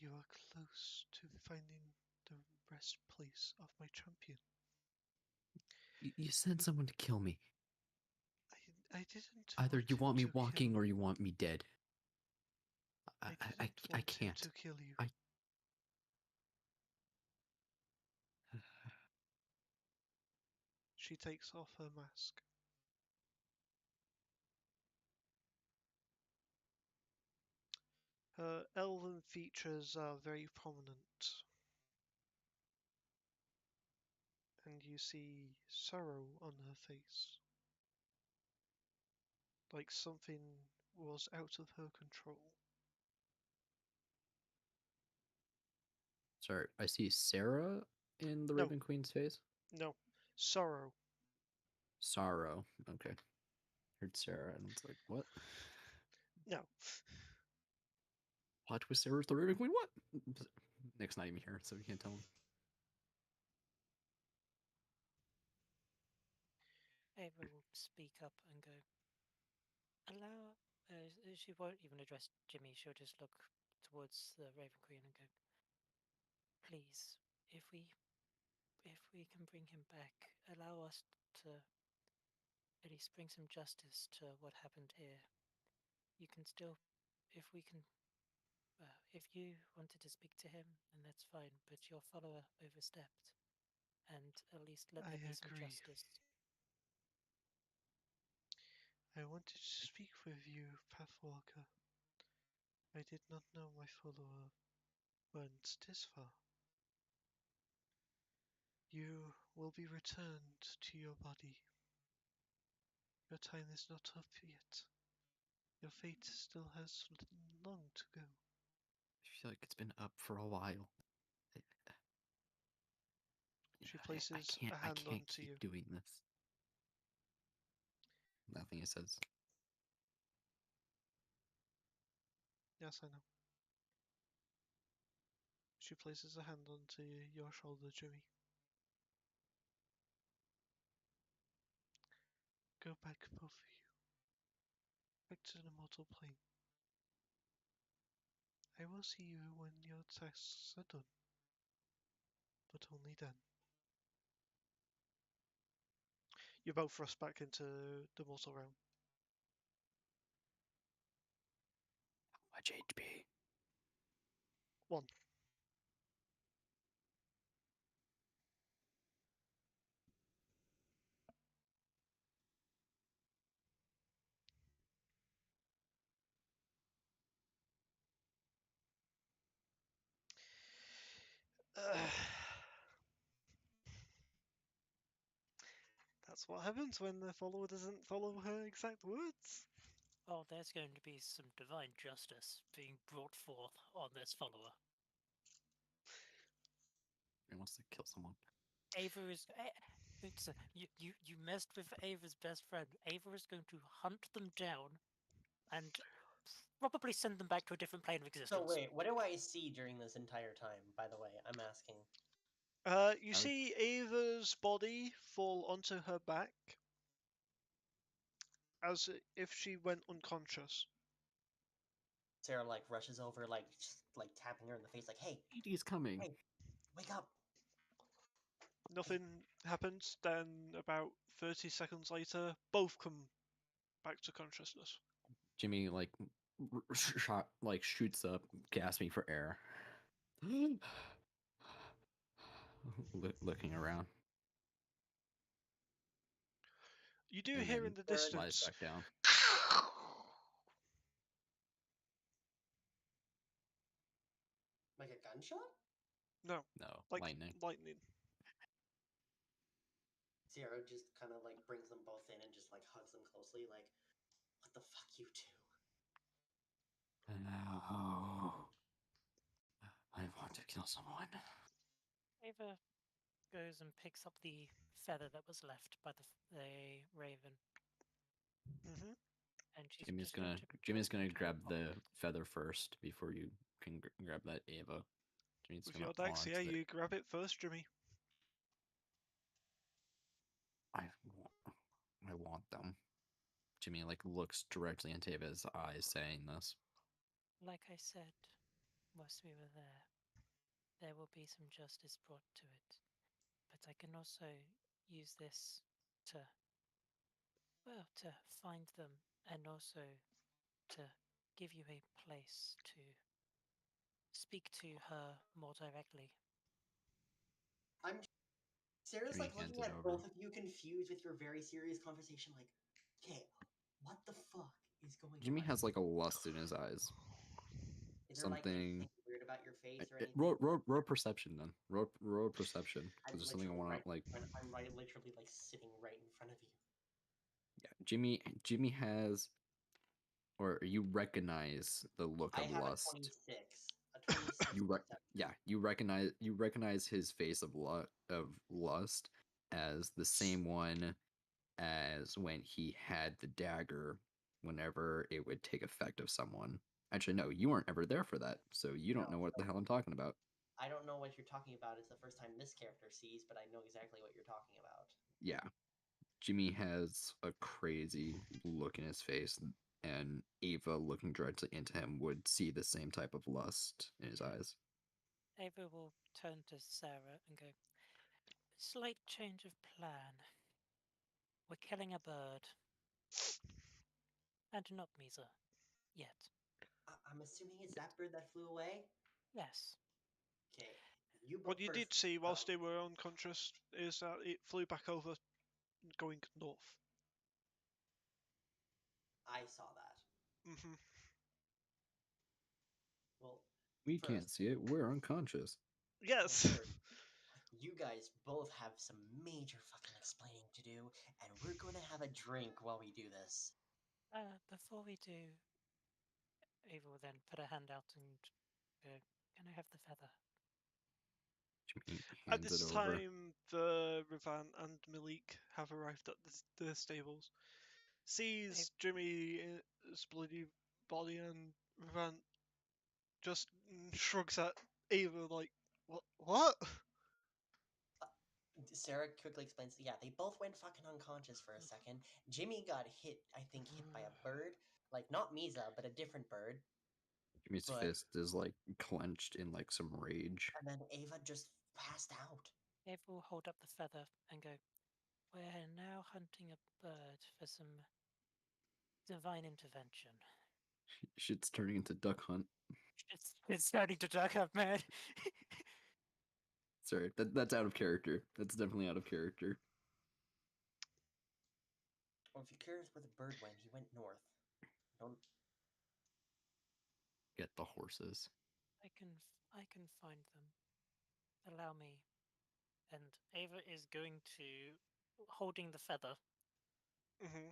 You are close to finding the rest place of my champion. You sent someone to kill me. I didn't Either want you him want me to walking kill or you want me dead. I I didn't want him can't. to kill you. I She takes off her mask. Her elven features are very prominent. And you see sorrow on her face. Like something was out of her control. Sorry, I see Sarah in the No. Raven Queen's face. No, sorrow. Sorrow. Okay. Heard Sarah and it's like, what? No. Plot twist Sarah's the Raven Queen? What? Nick's not even here, so we can't tell him. Ava will speak up and go, allow. She won't even address Jimmy, she'll just look towards the Raven Queen and go, please, if we can bring him back, allow us to at least bring some justice to what happened here. You can still, if we can, if you wanted to speak to him, then that's fine, but your follower overstepped, and at least let I there be some agree. justice. I wanted to speak with you, Pathwalker. I did not know my follower went this far. You will be returned to your body. Your time is not up yet. Your fate still has long to go. I feel like it's been up for a while. She places I a hand can't onto keep you. doing this. Nothing he says. Yes, I know. She places a hand onto your shoulder, Jimmy. Go back, both of you. Back to the mortal plane. I will see you when your tasks are done. But only then. You're both thrust back into the mortal realm. How much HP? 1. That's what happens when the follower doesn't follow her exact words. Oh, there's going to be some divine justice being brought forth on this follower. He wants to kill someone. Ava is. You messed with Ava's best friend. Ava is going to hunt them down and probably send them back to a different plane of existence. So wait, what do I see during this entire time? By the way, I'm asking. You see Ava's body fall onto her back as if she went unconscious. Sarah like rushes over, like just, like tapping her in the face, like, "Hey, ED's coming. Hey. wake up!" Nothing happens. Then about 30 seconds later, both come back to consciousness. Jimmy shoots up, gasping for air. Looking around, You do and hear then in the lies distance. back down. Like a gunshot? No, No, like lightning. lightning. Sarah just kind of like brings them both in and just like hugs them closely, like, "What the fuck, you two?" No. I want to kill someone. Ava goes and picks up the feather that was left by the raven, Hmm. and she's Jimmy's just going gonna to grab the feather first before you can grab that Ava. Jimmy's With gonna your dex, hold yeah, on to you grab it first, Jimmy. I want them. Jimmy looks directly into Ava's eyes, saying this. Like I said, whilst we were there will be some justice brought to it. But I can also use this to, well, to find them and also to give you a place to speak to her more directly. Sarah's Jimmy like hands looking it at over. both of you, confused with your very serious conversation. Like, okay, what the fuck is going Jimmy on? has a lust in his eyes. Is there like Something. anything weird about your face or anything? Roll perception then. Roll perception. I'm There's something I literally want to I'm literally like sitting right in front of you. Yeah, Jimmy has, or you recognize the look I of have lust. a 26. A 26. You recognize his face of lust as the same one as when he had the dagger whenever it would take effect of someone. Actually, no, you weren't ever there for that, so you don't know what the hell I'm talking about. I don't know what you're talking about. It's the first time this character sees, but I know exactly what you're talking about. Yeah. Jimmy has a crazy look in his face, and Ava looking directly into him would see the same type of lust in his eyes. Ava will turn to Sarah and go, slight change of plan. We're killing a bird. And not Misa. Yet. I'm assuming it's that bird that flew away? Yes. Okay. You What both you did first see whilst go. they were unconscious is that it flew back over, going north. I saw that. Hmm. Well, We first, can't see it. We're unconscious. Yes. first, you guys both have some major fucking explaining to do, and we're going to have a drink while we do this. Before we do, Ava will then put her hand out and go, can I have the feather? Jimmy At hands this it over. time, the Ravan and Malik have arrived at the stables. Sees Jimmy's bloody body, and Ravan just shrugs at Ava like, What? Sarah quickly explains, yeah, they both went fucking unconscious for a second. Jimmy got hit, I think, hit by a bird. Like, not Misa, but a different bird. Jimmy's But- fist is clenched in some rage. And then Ava just passed out. Ava will hold up the feather and go, we're now hunting a bird for some divine intervention. Shit's turning into Duck Hunt. It's starting to duck up, man. Sorry, that's out of character. That's definitely out of character. Well, if you're curious where the bird went, he went north. Don't. Get the horses. I can find them. Allow me. And Ava is going to, holding the feather, Hmm.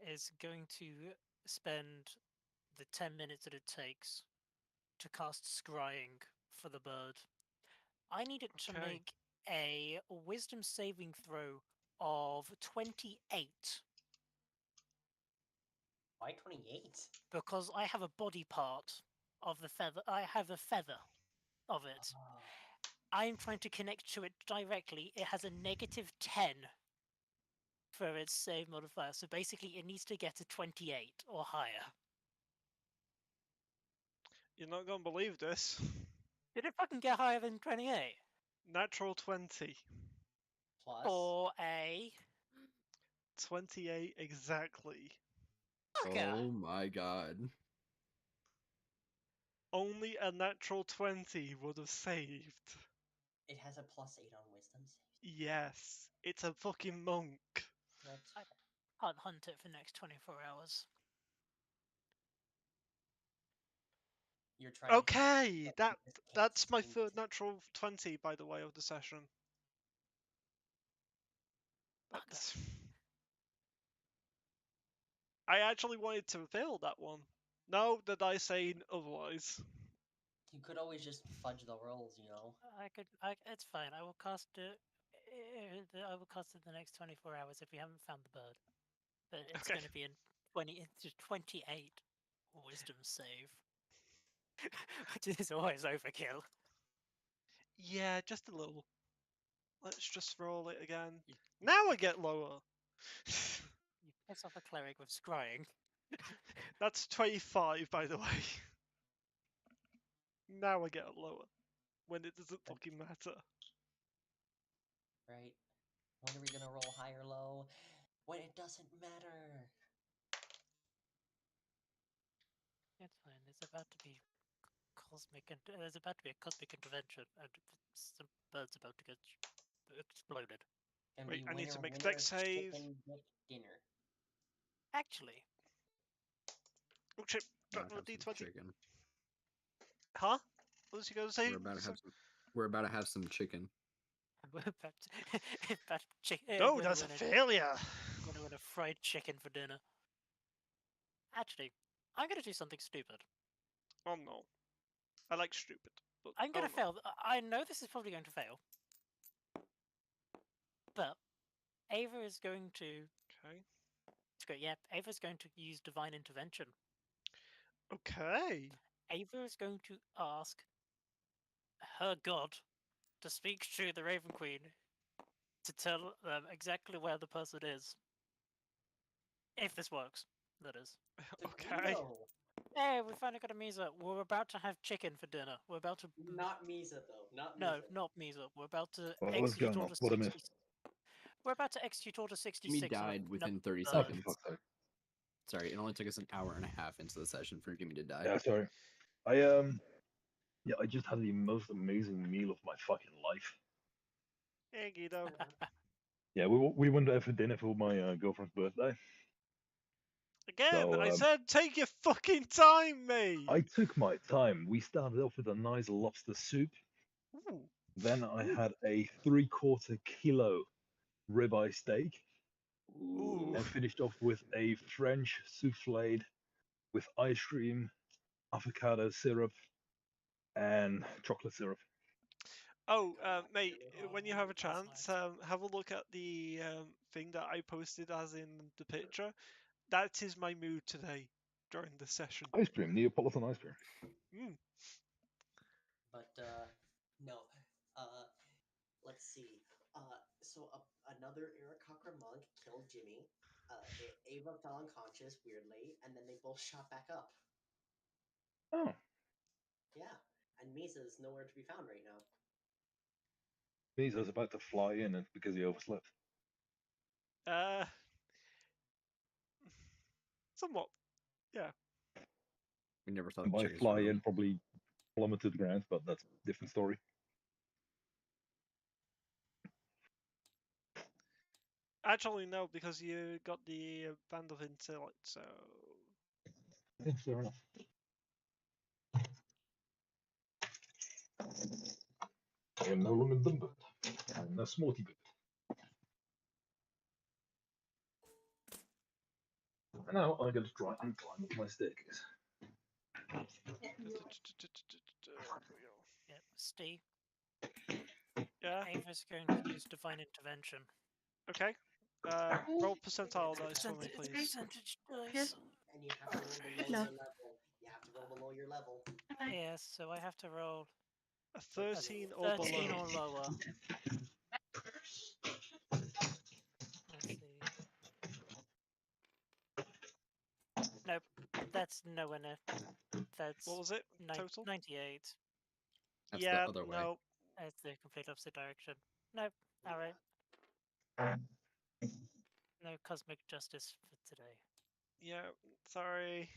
is going to spend the 10 minutes that it takes to cast Scrying for the bird. I need it to Okay. make a wisdom saving throw of 28 Why 28? because I have a body part of the feather. I have a feather of it. Oh, I'm trying to connect to it directly. It has a negative 10 for its save modifier, so basically it needs to get a 28 or higher. You're not gonna believe this. Did it fucking get higher than 28? Natural 20. plus. For a 28 exactly. fucker. Oh my god. Only a natural 20 would have saved. It has a +8 on wisdom saves. Yes, it's a fucking monk. That's I can't hunt it for the next 24 hours. you're trying. To hit Okay, it, but you just can't that's my seem third to. natural 20, by the way, of the session. Bugger. That's... I actually wanted to fail that one. No, the dice saying otherwise. You could always just fudge the rolls, you know. It's fine. I will cast it. I will cast it in the next 24 hours if we haven't found the bird. But it's Okay. going to be it's a 28 wisdom save. Which is always overkill. Yeah, just a little. Let's just roll it again. You, Now I get lower. you piss off a cleric with scrying. That's 25, by the way. Now I get it lower. When it doesn't fucking matter. Right? When are we gonna roll high or low? When it doesn't matter. It's fine. There's about to be there's about to be a cosmic intervention, and some bird's about to get exploded. Gonna Wait, be I need to winner, make a winner, dex save. chicken dick dinner. Actually, Oh shit, About drop to the have some D20. chicken. Huh? What was you gonna say? We're about to have some. We're about to have some chicken. we're about to, No, that's a failure. I'm gonna win a fried chicken for dinner. Actually, I'm gonna do something stupid. Oh no. I like stupid. But I'm gonna oh, no. fail. I know this is probably going to fail, but Ava is going to. Okay. It's great. Yeah, Ava's going to use divine intervention. Okay. Ava is going to ask her god to speak to the Raven Queen to tell them exactly where the person is. If this works, that is. Okay. Toledo. Hey, we finally got a Misa. We're about to have chicken for dinner. We're about to. Not Misa though. Not No, Misa. not Misa. We're about to What was execute going on? Order What I 60. missed? We're about to execute Order 66. Jimmy on a died within number 30 of Oh, seconds. for fuck's sake. Sorry, it only took us an hour and a half into the session for Jimmy to die. Yeah, sorry. I just had the most amazing meal of my fucking life. Hey, Guido. Yeah, we went out for dinner for my girlfriend's birthday. Again, So, I said take your fucking time, mate. I took my time. We started off with a nice lobster soup. Ooh. Then I had a 3/4 kilo ribeye steak, Ooh. and finished off with a French soufflé with ice cream, avocado syrup, and chocolate syrup. Oh, God, mate, really when you have a That's chance, nice. have a look at the thing that I posted as in the picture. That is my mood today during the session. Ice cream, Neapolitan ice cream. Mm. But no. Let's see. So another Irakakra monk killed Jimmy. Ava fell unconscious weirdly, and then they both shot back up. Oh, Yeah, and Misa's nowhere to be found right now. Misa's about to fly in and because he overslept. Uh, somewhat. Yeah. We never thought And by cherries fly were in, probably plummet to the ground, but that's a different story. Actually, no, because you got the band of intellect, so Yeah, fair enough. I am no longer dumb bird. I am now smarty bird. And now I get to try and climb up my staircase. Yeah, Steve. yeah. Ava's going to use divine intervention. Okay. Roll percentile dice for me, please. Percentage dice. And you have to roll below your level. You have to roll below your level. Yes, so I have to roll A a 13 or 13 below. or lower. Let's see. Nope, that's nowhere near. That's What was it? Total? 98. That's yeah, the other way. no. That's the complete opposite direction. Nope, alright. No cosmic justice for today. Yeah, sorry.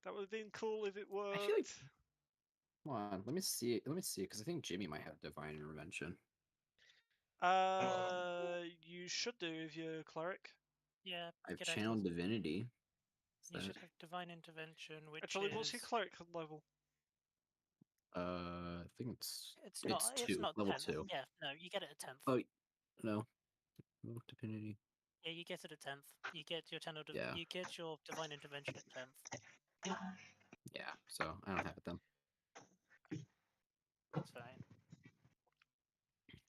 That would have been cool if it worked. I feel like. Come on, let me see. Let me see, because I think Jimmy might have divine intervention. You should do if you're a cleric. Yeah, I've good channeled ideas. divinity. You should have divine intervention, which Actually, is... what's your cleric level? I think it's It's not. two, It's not level 10th. 2. Yeah, no, you get it at 10th. Oh no, divinity. Yeah, you get it at 10th. You get your Yeah. You get your divine intervention at 10th. Yeah, so I don't have it then. That's fine.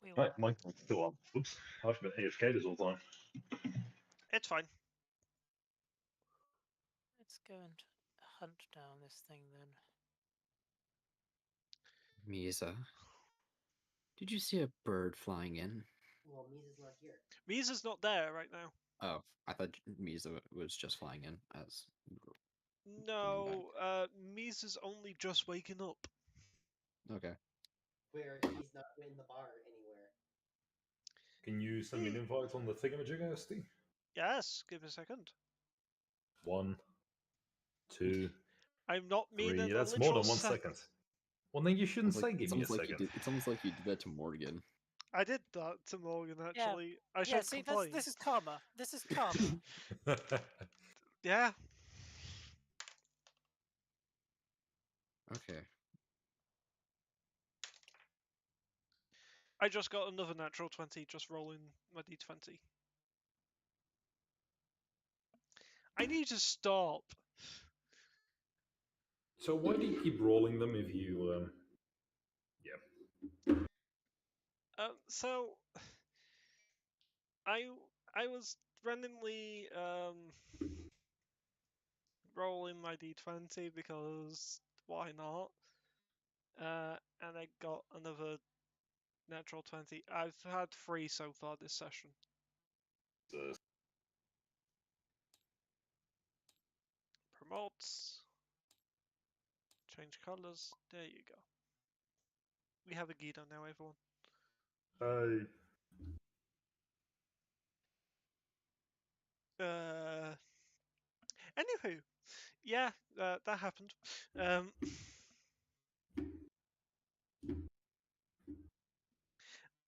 We will. Right, Michael's still up. Oops, I've been AFK this whole time. It's fine. Let's go and hunt down this thing then. Misa, did you see a bird flying in? Well, Misa's not here. Misa's not there right now. Oh, I thought Misa was just flying in as. No, Misa's only just waking up. Okay. Where he's not in the bar anywhere. Can you send me an invite on the thingamajig, Steve? Yes, give me a second. 1, 2, I'm not meaning 3. the That's more literal than 1 second. Well, then you shouldn't say give me a second. It's almost like you did that to Morgan. I did that to Morgan, actually. I Yeah, shouldn't see, complain. this is karma. This is karma. Yeah. Okay. I just got another natural 20, just rolling my d20. I need to stop. So why do you keep rolling them if you... Yeah. So I was randomly rolling my d20 because why not? And I got another natural 20. I've had 3 so far this session. Promotes. Change colors. There you go. We have a Guido now, everyone. Hi. Anywho, yeah, that happened.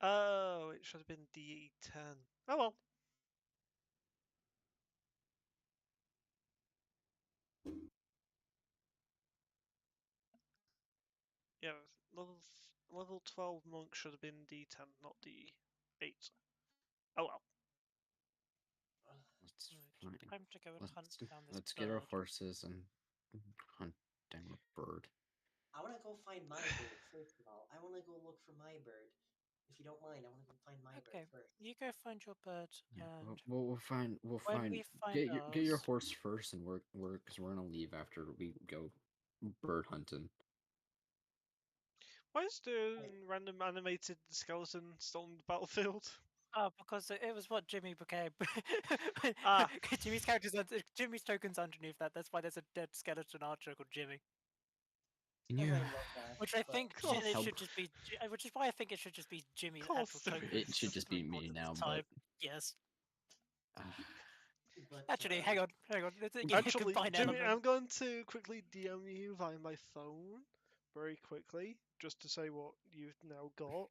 Oh, it should have been D10. Oh well. Yeah, level 12 monk should have been D10, not D8. Oh well. Right, time to go and hunt down this Let's bird. get our horses and hunt down a bird. I want to go find my bird first of all. I want to go look for my bird. If you don't mind, I want to go find my bird first. You go find your bird, Yeah, and we'll find. when we find Get your ours- horse first, and we're because we're gonna leave after we go bird hunting. Why is the random animated skeleton still on the battlefield? Oh, because it was what Jimmy became. Ah. Jimmy's Jimmy's token's underneath that. That's why there's a dead skeleton archer called Jimmy. Can I you? really love that, Which I but- think God. it should just be. Which is why I think it should just be Jimmy's Course actual there token. It should just be me now, but Yes. But Actually, hang on. You Actually, combine Jimmy, elements. I'm going to quickly DM you via my phone, very quickly, just to say what you've now got.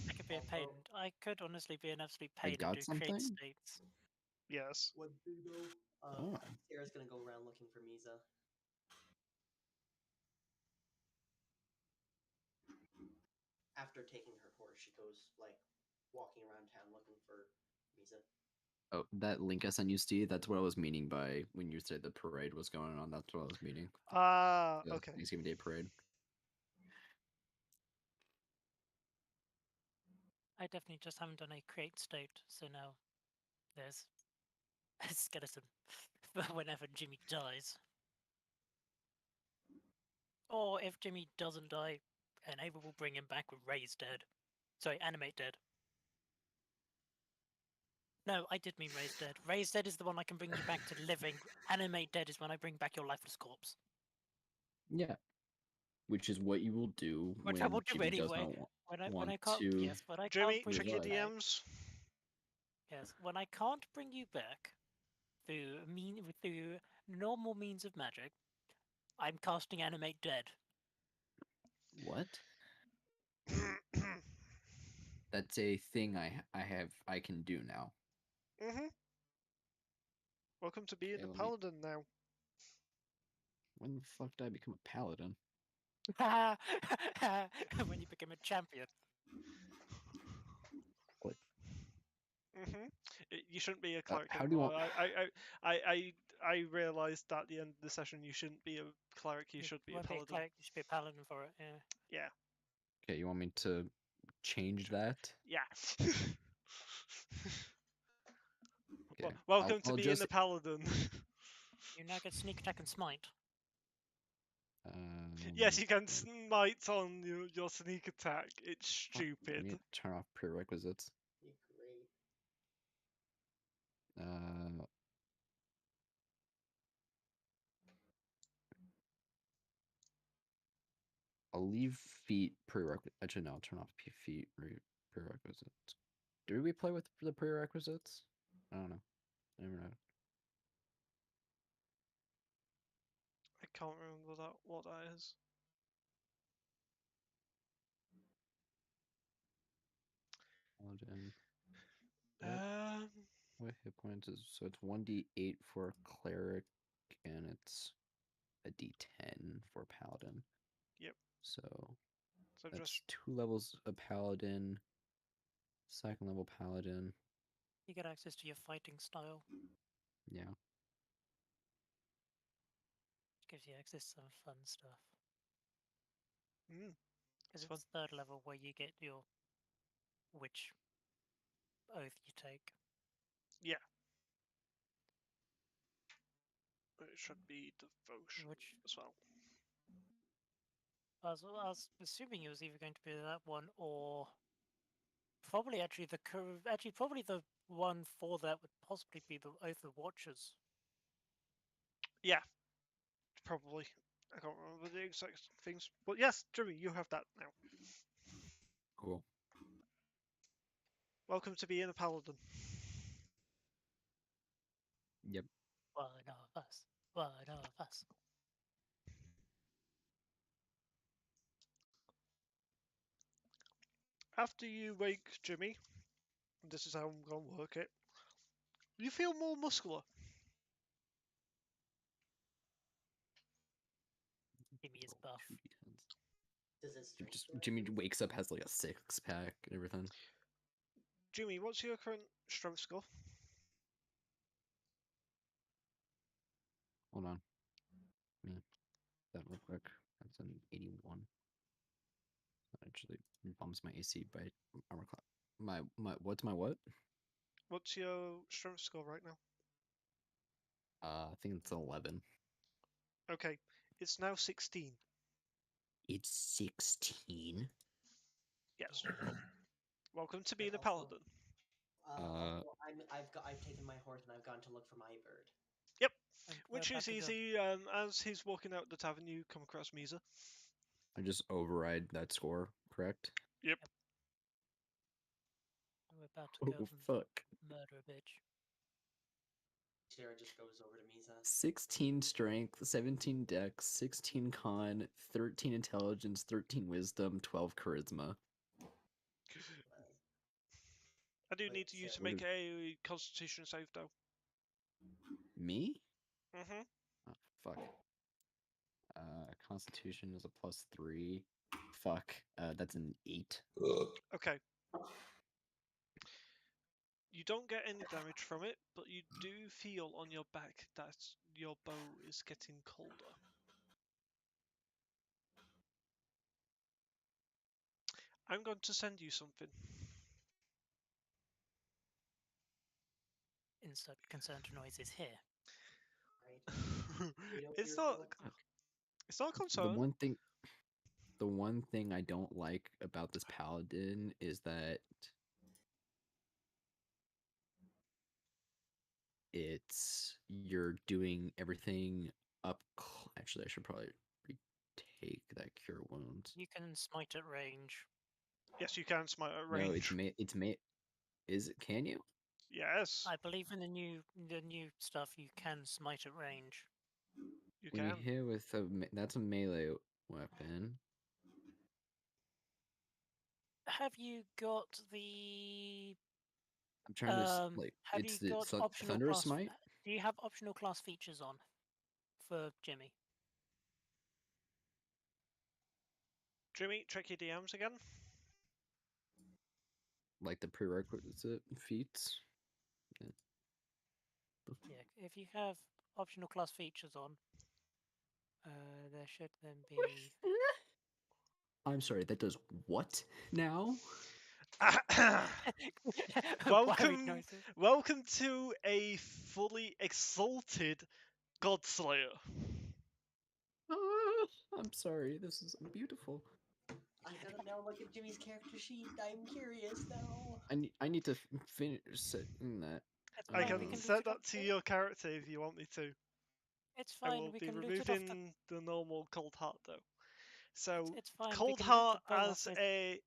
I could be a pain. Also, I could honestly be an absolute I pain and got do create something? states. Yes. one thing though, Oh. Sarah's gonna go around looking for Misa. After taking her horse, she goes like walking around town looking for Misa. Oh, that link I sent you, Steve, that's what I was meaning by when you said the parade was going on. That's what I was meaning. Ah, The okay. Thanksgiving Day parade. I definitely just haven't done a create state, so now there's a skeleton for whenever Jimmy dies. Or if Jimmy doesn't die, Enable will bring him back with Raise Dead. Sorry, Animate Dead. No, I did mean Raise Dead. Raise Dead is the one I can bring you back to living. Animate Dead is when I bring back your lifeless corpse. Yeah. Which is what you will do Which when I will do Jimmy does anyway. not When I want can't, to. yes, when I Jimmy, can't bring check you your revive. back. DMs. Yes, when I can't bring you back through normal means of magic, I'm casting Animate Dead. What? That's a thing I can do now. Mhm. Welcome to being Okay, a let me- paladin now. When the fuck did I become a paladin? When you become a champion. Mhm. You shouldn't be a cleric how do you anymore. want- I realized at the end of the session you shouldn't be a cleric. You should be a won't be a paladin. cleric, you should be a paladin for it. Yeah. Yeah. Okay, you want me to change that? Yeah. Okay. Welcome to I'll being just a paladin. You now get sneak attack and smite. Yes, you can smite on your sneak attack. It's fuck, I stupid. need to turn off prerequisites. Great. I'll leave feet prerequisites. Actually, no, I'll turn off feet prerequisites. Do we play with the prerequisites? I don't know. I never know. I can't remember what that is. Paladin. Um, What hit points is so it's 1d8 for a cleric and it's a d10 for paladin. Yep. So so that's just 2 levels of paladin, 2nd level paladin. You get access to your fighting style. Yeah. Gives you access to some fun stuff. mm, Because fun. it's 3rd level where you get your which oath you take. Yeah. It should be devotion Which as well. I was assuming it was either going to be that one or probably probably the one for that would possibly be the Oath of Watchers. Yeah. Probably. I can't remember the exact things, but yes, Jimmy, you have that now. Cool. Welcome to being a paladin. Yep. One of us. One of us. After you wake Jimmy, this is how I'm going to work it, you feel more muscular. Jimmy is buff. 2d10s. Does it strength Just go Jimmy up? wakes up, has like a 6-pack and everything. Jimmy, what's your current strength score? Hold on. Me. That real quick. That's an 81. That actually bumps my AC by armor class. What's my what? What's your strength score right now? I think it's 11. Okay, it's now 16. It's 16. Yes. Welcome to But being a also, paladin. also, I've taken my horse and I've gone to look for my bird. Yep. And Which we're is back again. easy. As he's walking out the tavern, you come across Misa. I just override that score, correct? Yep. And we're about to go Oh and fuck. murder a bitch. Sarah just goes over to Misa. 16 strength, 17 dex, 16 con, 13 intelligence, 13 wisdom, 12 charisma. I do Wait, need you so to what make is- a Constitution save, though. Me? Mm-hmm. Oh, fuck. Constitution is a +3. Fuck. That's an 8. Okay. You don't get any damage from it, but you do feel on your back that your bow is getting colder. I'm going to send you something. Insert concerned noises here. Right? You know it's you're not. feeling? It's not a The concern. one thing I don't like about this paladin is that you're doing everything actually, I should probably retake that cure wounds. You can smite at range. Yes, you can smite at No, range. is it, can you? Yes, I believe in the new stuff you can smite at range. you When you can. hit with that's a melee weapon. Have you got the I'm trying to have it's you the got optional Thunder class Smite. do you have optional class features on for Jimmy? Jimmy, check your DMs again. Like the prerequisite feats. Yeah, if you have optional class features on, there should then be I'm sorry, that does what now? worried welcome, noises. welcome to a fully exalted Godslayer. I'm sorry, this is beautiful. I gotta now look at Jimmy's character sheet. I'm curious now. I need to finish setting that. It's I fine, we can can set loot it up. that to your character if you want me to. It's I fine, will we be can loot it off the. removing the normal Cold Heart though. So It's fine, we Cold can loot Heart the bow off as with. a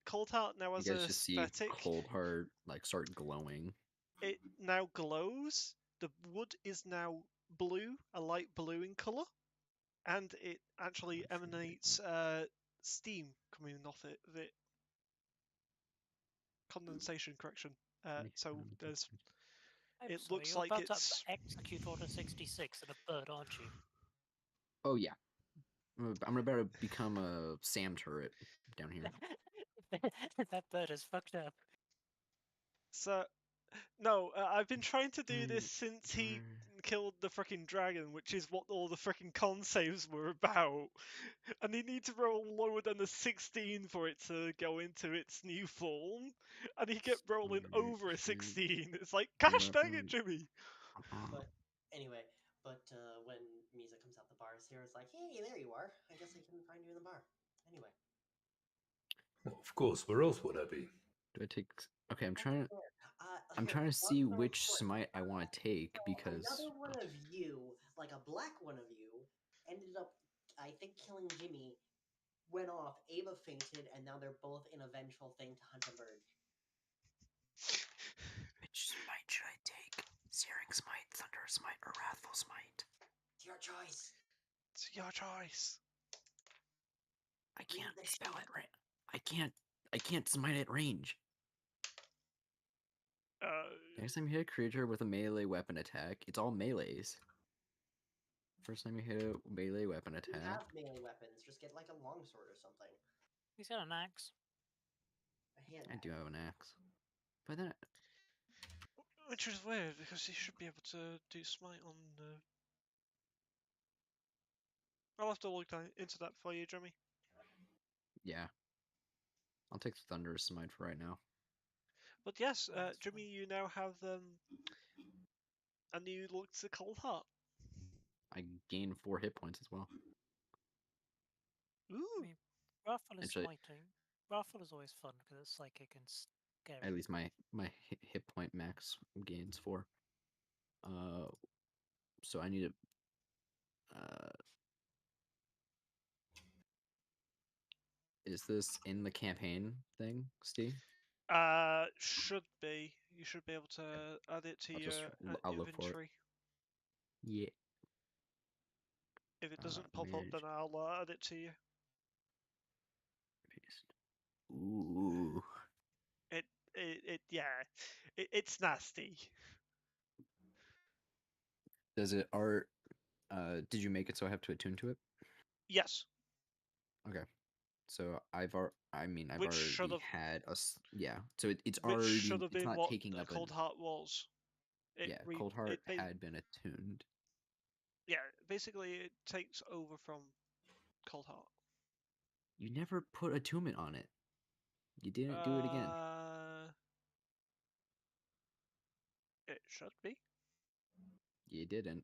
Cold Heart now You as guys a just see aesthetic. Cold Heart like start glowing. It now glows. The wood is now blue, a light blue in color, and it actually emanates steam coming off it. Condensation, correction. So there's. It So looks you're like about to it's. execute Order 66 at a bird, aren't you? Oh yeah, I'm about to become a Sam turret down here. That bird is fucked up. So no, I've been trying to do this since he killed the freaking dragon, which is what all the freaking con saves were about. And he needs to roll lower than a 16 for it to go into its new form. And he kept rolling over a 16. It's like, gosh dang it, Jimmy! But anyway, when Misa comes out the bar, Sarah's like, "Hey, there you are. I guess I can find you in the bar." Anyway. Well, of course, where else would I be? Do I take? Okay, I'm That's trying to. fair. I'm Here, trying to long see story which short, smite I want to take so because another one of you, like a black one of you, ended up, I think, killing Jimmy. Went off. Ava fainted, and now they're both in a vengeful thing to hunt a bird. which smite should I take? Searing Smite, Thunder Smite, or Wrathful Smite? It's your choice. It's your choice. I Read can't the spell sheet. it right. I can't smite at range. Next time you hit a creature with a melee weapon attack, it's all melees. First time you hit a melee weapon You attack. have melee weapons. Just get like a longsword or something. He's got an axe. A hand I axe. do have an axe. But then Which is weird, because he should be able to do smite on the... I'll have to look into that for you, Jimmy. yeah. I'll take the Thunder Smite for right now. But yes, Yeah, that's Jimmy, you now have a new look to Cold Heart. I gain 4 hit points as well. Ooh. I mean, Raffle is Actually- smiting. Raffle is always fun because it's psychic and scary. At least my hit point max gains 4. So I need to. Is this in the campaign thing, Steve? Should be. You should be able to add it to I'll your just I'll look for it. inventory. Yeah. If it doesn't pop up, then I'll add it to you. Paste. Ooh. It's nasty. Does it did you make it so I have to attune to it? Yes. Okay. So I've Which should already have- had yeah. So it's Which already should have it's been not what taking the up Cold Heart was. Cold Heart had been attuned. Yeah, basically it takes over from Cold Heart. You never put attunement on it. You didn't do it again. It should be. You didn't.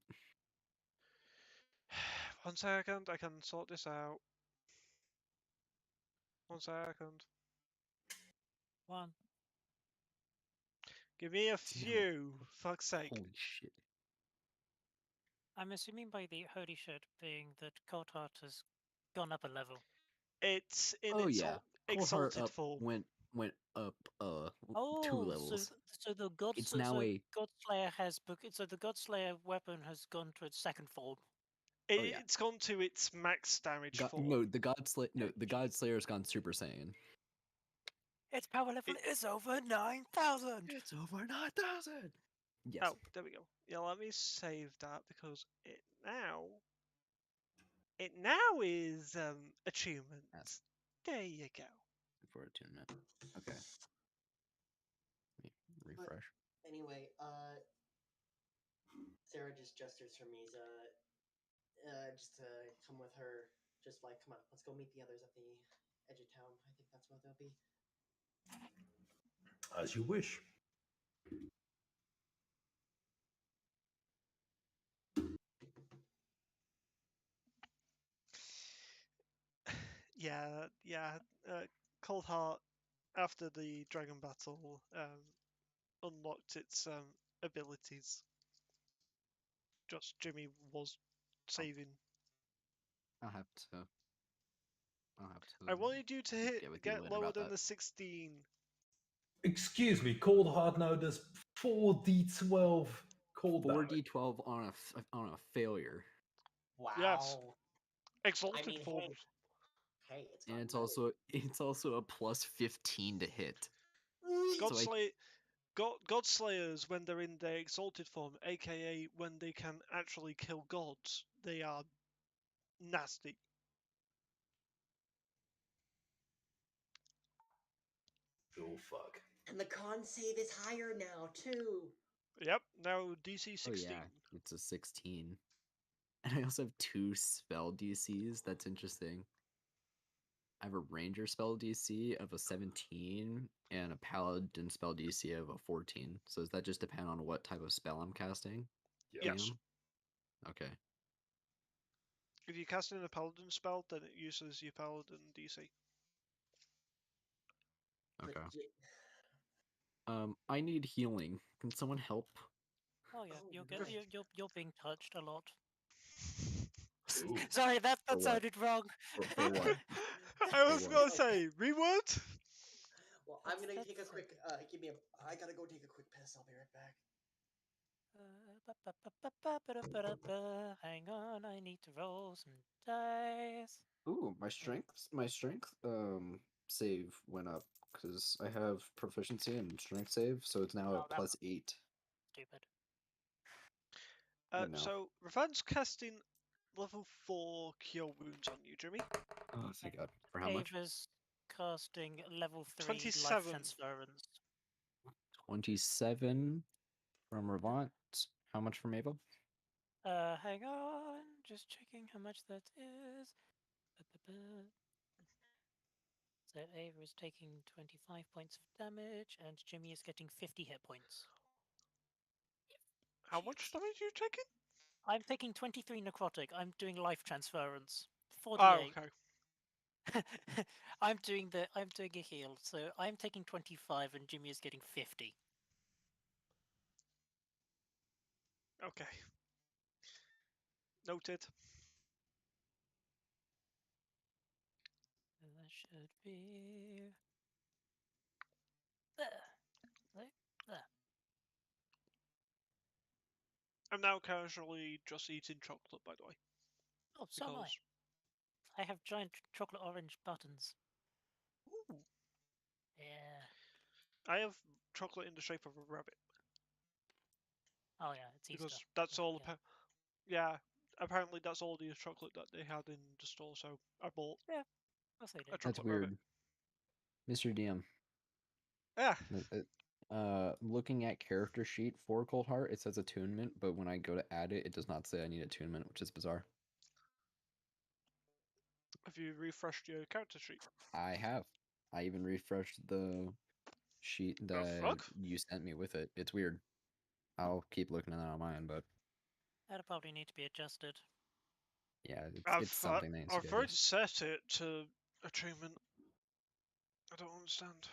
1 second, I can sort this out. 1 second. One. Give me a No. few, fuck's sake. Holy shit. I'm assuming by the holy shit being that Cold Heart has gone up a level. It's in Oh its yeah. Cold Heart exalted up form. went up 2 Oh, levels. so the God It's now a Godslayer has so the Godslayer weapon has gone to its second form. Oh, yeah. It's gone to its max damage form. no, the God Slayer's gone Super Saiyan. Its power level is over 9,000. It's over 9,000. Yes. Oh, there we go. Yeah, let me save that because it now is achievements. Yes. There you go. For attunement. Okay. Let me refresh. Anyway, Sarah just gestures for me just to come with her. Just like, come on, let's go meet the others at the edge of town. I think that's where they'll be. As you wish. Yeah. Cold Heart, after the dragon battle, unlocked its abilities. Just Jimmy was saving. I'll have to I wanted you to get with you get later lower about than that. the 16. Excuse me, Cold Heart now does 4d12 cold damage. 4d12 on a failure. Wow. Yes. Exalted I mean, form. Hey, it's And gotten it's also a plus 15 to hit. better. So Godslayers, when they're in their exalted form, aka when they can actually kill gods, they are nasty. Oh fuck. And the con save is higher now too. Yep, now DC 16. Oh yeah, it's a 16. And I also have 2 spell DCs. That's interesting. I have a ranger spell DC of a 17 and a paladin spell DC of a 14. So does that just depend on what type of spell I'm casting? Yeah. Yes. Okay. If you cast in a paladin spell, then it uses your paladin DC. Okay. But I need healing. Can someone help? Oh yeah, Oh, you're being touched a lot. Ooh. Sorry, that For what? sounded wrong. For what? I was what? gonna say, reword? Well, I'm gonna That's- take a that's- quick. I gotta go take a quick piss. I'll be right back. Hang on, I need to roll some dice. Ooh, my strength save went up because I have proficiency in strength save, so it's now Oh, at that plus 8. Stupid. I know. So, Ravan's casting level 4 Cure Wounds on you, Jimmy. Oh, thank God. For how much? Ava's casting level 3 life 27. transference. 27 from Ravant. How much from Ava? Hang on, just checking how much that is. So Ava is taking 25 points of damage, and Jimmy is getting 50 hit points. How much damage are you taking? I'm taking 23 necrotic. I'm doing life transference. 48. Oh, okay. I'm doing a heal, so I'm taking 25 and Jimmy is getting 50. Okay. Noted. So that should be there. There. I'm now casually just eating chocolate, by the way. Oh, so am I. Because I have giant chocolate orange buttons. ooh, Yeah. I have chocolate in the shape of a rabbit. Oh yeah, it's Easter. Because that's I all. forget. Yeah, apparently that's all the chocolate that they had in the store. So I bought Of course they a did. That's chocolate weird. rabbit. Mr. DM, Yeah, looking at character sheet for Cold Heart, it says attunement, but when I go to add it, it does not say I need attunement, which is bizarre. have you refreshed your character sheet? I have. I even refreshed the sheet The that fuck? you sent me with it. It's weird. I'll keep looking at that on mine, but That'll probably need to be adjusted. yeah, I've it's something that needs to I've be already adjusted. set it to attunement. I don't understand.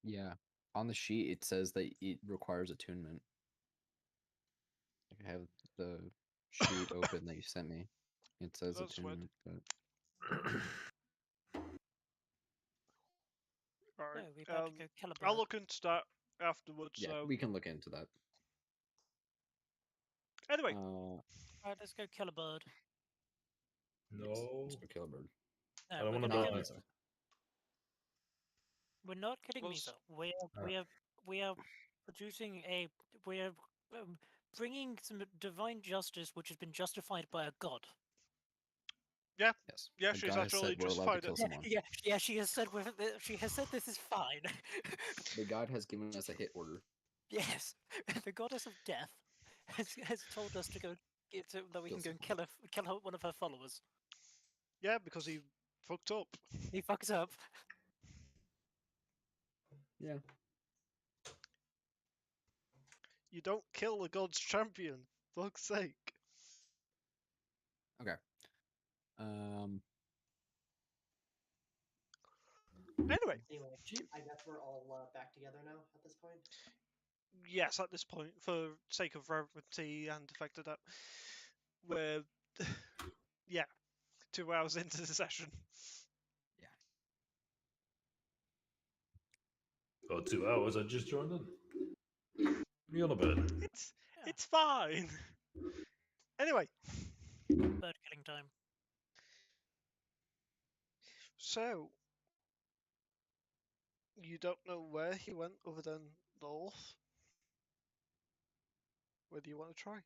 Yeah, on the sheet it says that it requires attunement. I have the sheet open that you sent me. It says That's weird. attunement, but So Alright. we're about to go kill a bird. I'll look into that afterwards. yeah, So we can look into that. anyway, Right, let's go kill a bird. No. Let's go kill a bird. No, I don't we're wanna gonna die. kill. Misa. We're not killing Well, Misa. We are producing a. We are bringing some divine justice, which has been justified by a god. yeah, Yes. yeah, The she's guy has actually said we're allowed to justified it. kill someone. Yeah. She has said. She has said this is fine. The god has given us a hit order. Yes, the goddess of death has told us to go. That we Kill can go and kill one of her followers. Yeah, because he fucked up. He fucks up. Yeah. You don't kill the god's champion. Fuck's sake. Okay. Anyway, Anyway, I guess we're all back together now at this point. yes, at this point, for sake of brevity and the fact that we're, yeah, 2 hours into the session. Oh, 2 hours. I just joined in. Me on a bed. It's fine. Anyway, Bird killing time. so you don't know where he went other than north? Where do you want to try?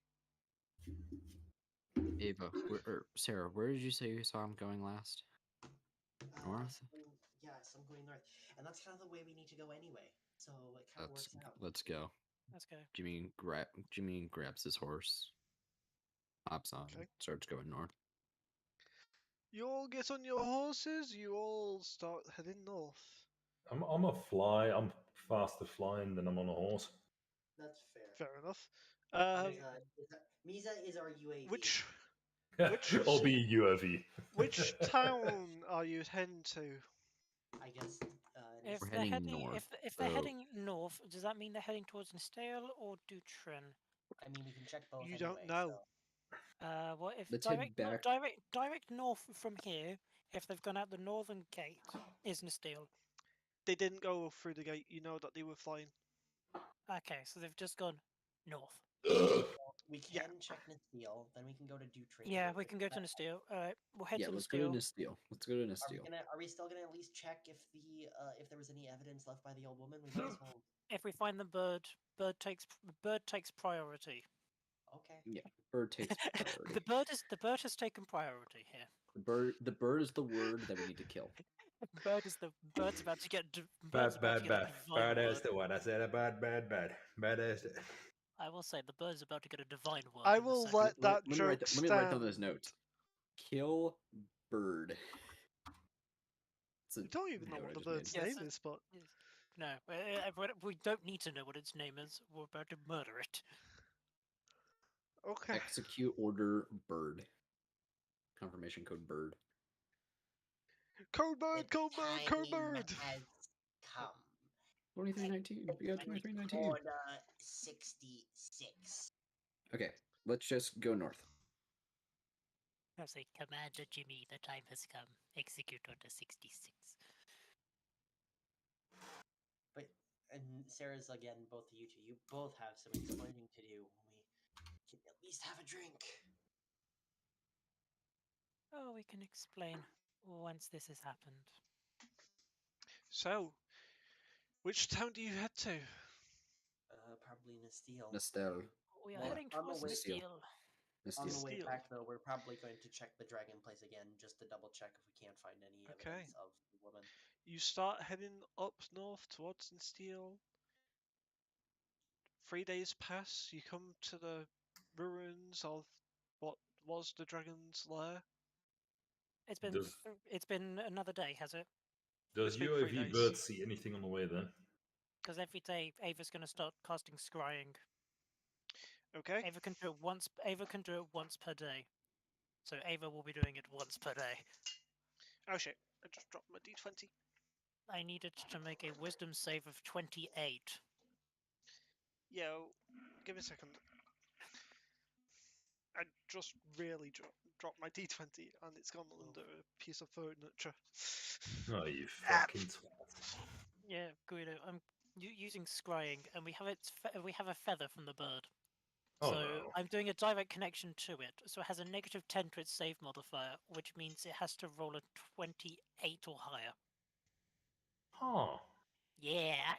Ava, Sarah, where did you say you saw him going last? North? Yes, I'm going north, and that's kind of the way we need to go anyway. So it kind of works out. Let's go. Let's go. Jimmy grabs his horse, hops on, Okay. starts going north. You all get on your horses. You all start heading north. I'm a fly. I'm faster flying than I'm on a horse. That's fair. Fair enough. Misa is our UAV. Which I'll be UAV. which town are you heading to? I guess. If We're they're heading heading, north, if they're so- heading north, does that mean they're heading towards Nastale or Dutrin? I mean, we can check both. You anyway, don't know. What if Let's head direct north from here? If they've gone out the northern gate, is Nastale. They didn't go through the gate. You know that they were flying. Okay, so they've just gone north. So we can Yeah. check Nasteel, then we can go to Dutrin. Yeah, we can go to Nastale. All right, we'll head Yeah, to let's go to Nastale. Nasteel. Let's go to Are we Nasteel. Are we still gonna at least check if there was any evidence left by the old woman? We might as well. If we find the bird takes priority. Okay. Yeah, bird takes priority. The bird has taken priority here. The bird is the word that we need to kill. Bird's about to get Bad. divine Bad as word. the one. I said a bad. Bad as the. I will say the bird's about to get a divine word. I in a will second. let that Let me joke let me write down stand. those notes. Kill bird. We don't even know what the bird's Yes, name is, but No, we don't need to know what its name is. We're about to murder it. okay. Execute order bird. Confirmation code bird. Code bird, The code bird, code time bird. has come. 2319. We got 2319. Corner 66. Okay, let's just go north. I'll say, Commander Jimmy, the time has come. Execute Order 66. But and Sarah's again, both of you two, you both have some explaining to do. We can at least have a drink. Oh, we can explain once this has happened. So, which town do you head to? Probably Nasteel. Nestel. We are Well, heading on the towards way- Nasteel. On the Nestel. way Steel. back, though, we're probably going to check the dragon place again, just to double check if we can't find any Okay. evidence of the woman. You start heading up north towards Steel. 3 days pass. You come to the ruins of what was the dragon's lair. Does It's been another day, has it? does It's been 3 UAV days. Bird see anything on the way then? Because every day Ava's going to start casting scrying. Okay. Ava can do it once. Ava can do it once per day. So Ava will be doing it once per day. Oh shit! I just dropped my d20. I needed to make a Wisdom save of 28. Yo, give me a second. I just really dropped my d20 and it's gone under a piece of furniture. Oh, you fucking twat. Yeah, Guido, I'm using scrying, and we have a feather from the bird. Oh, So no. I'm doing a direct connection to it. So it has a -10 to its save modifier, which means it has to roll a 28 or higher. Huh. Yeah.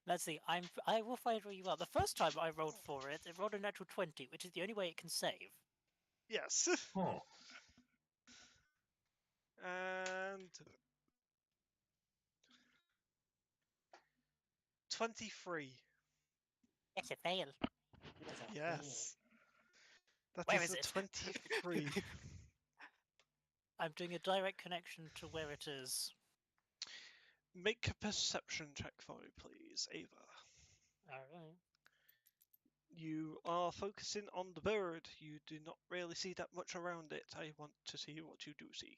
Let's see. I will find where you are. The first time I rolled for it, it rolled a natural 20, which is the only way it can save. Yes. Huh. And 23. Yes, it failed. That's a Yes. That Where is is a it? 23. I'm doing a direct connection to where it is. Make a perception check for me, please, Ava. Alright. You are focusing on the bird. You do not really see that much around it. I want to see what you do see.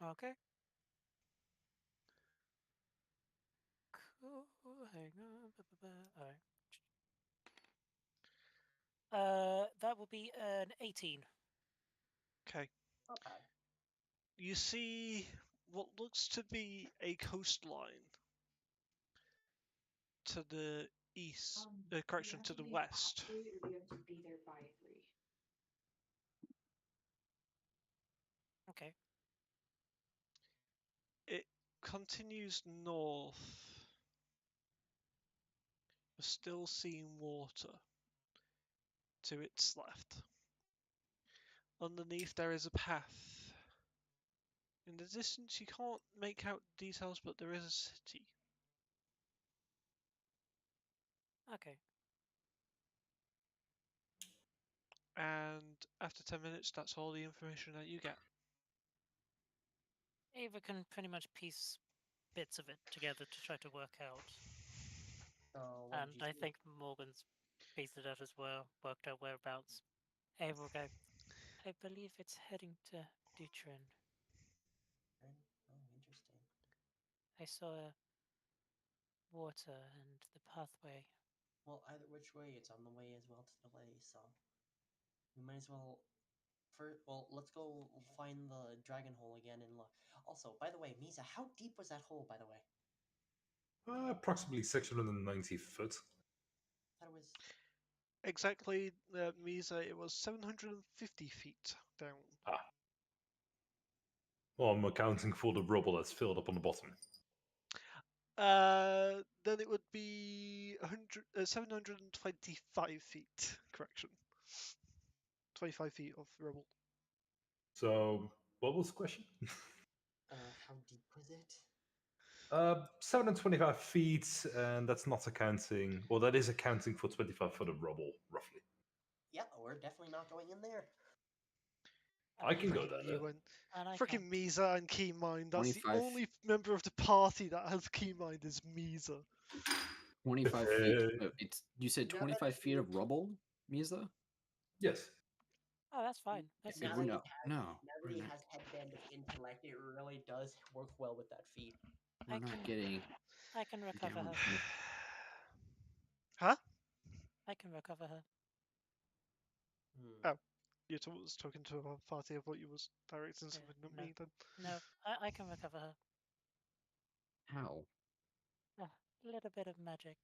Okay. Cool. Hang on. Alright. That will be an 18. Okay. Not bad. You see what looks to be a coastline to the east. Correction, to the west. Okay. It continues north. You're still seeing water to its left. Underneath there is a path. In the distance you can't make out details, but there is a city. Okay. And after 10 minutes, that's all the information that you get. Ava can pretty much piece bits of it together to try to work out. So what And did you I do? think Morgan's pieced it out as well, worked out whereabouts. Ava will go, I believe it's heading to Dutrin. Oh, interesting. I saw water and the pathway. Well, either which way, it's on the way as well to the way, so we might as well. Let's go find the dragon hole again and look. Also, by the way, Misa, how deep was that hole? By the way, Approximately 690 foot. that was. Exactly, Misa, it was 750 feet down. Ah. Well, I'm accounting for the rubble that's filled up on the bottom. Then it would be 725 feet. Correction. 25 feet of rubble. So, what was the question? How deep was it? 725 feet, and that's not accounting. Well, that is accounting for 25 foot of rubble, roughly. Yeah, we're definitely not going in there. I can go Frickin' there. you and And I frickin' can. Misa and Keymind. That's the 25. only member of the party that has Keymind is Misa. 25 feet. It's you said Now that 25 feet of you- rubble, Misa? Yes. Oh, that's fine. That's Okay, Now we're easy. that no, he has, no, now that we're he not, has headband of intellect, it really does work well with that feat. we're I not can- getting I can recover down. her. 20 Huh? I can recover her. Hmm. Oh. You was talking to a party. I thought you was directing something at no. me then. No, I can recover her. How? A little bit of magic.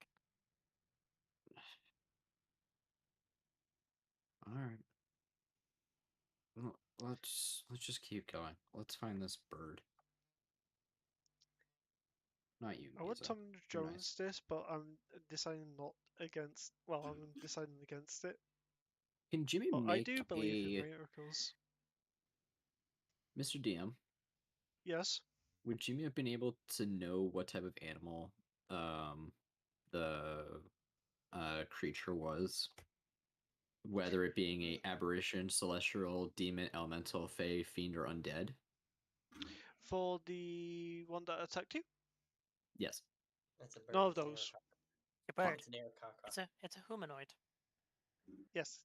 All right. Well, let's just keep going. Let's find this bird. Not you, I would Misa. Tom You're Jones this, but I'm deciding not against. Well, I'm deciding against it. Can Jimmy But I make do believe in a miracles. Mr. DM? Yes. Would Jimmy have been able to know what type of animal the creature was? Whether it being a aberration, celestial, demon, elemental, fey, fiend, or undead? For the one that attacked you? Yes. It's a bird. None of It's an those. A aircock. bird. It's an aircock. It's a humanoid. Yes.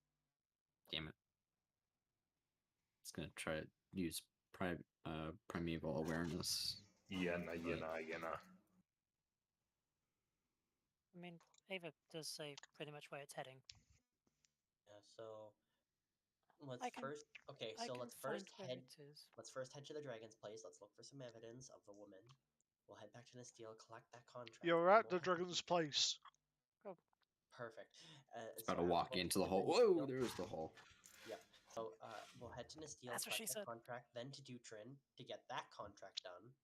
Damn it. It's gonna try to use primeval awareness. Yena. I mean, Ava does say pretty much where it's heading. Yeah. So let's I can- first. Okay. I So can let's find first where head. it is. Let's first head to the dragon's place. Let's look for some evidence of the woman. We'll head back to Nasteel, collect that contract. You're and at we'll the head- dragon's place. Perfect. It's So about to walk we'll into the head hole. to Whoa, Nasteel. there's the hole. Yep. So we'll head to Nasteel, That's what she collect said. that contract, then to Dutrin to get that contract done.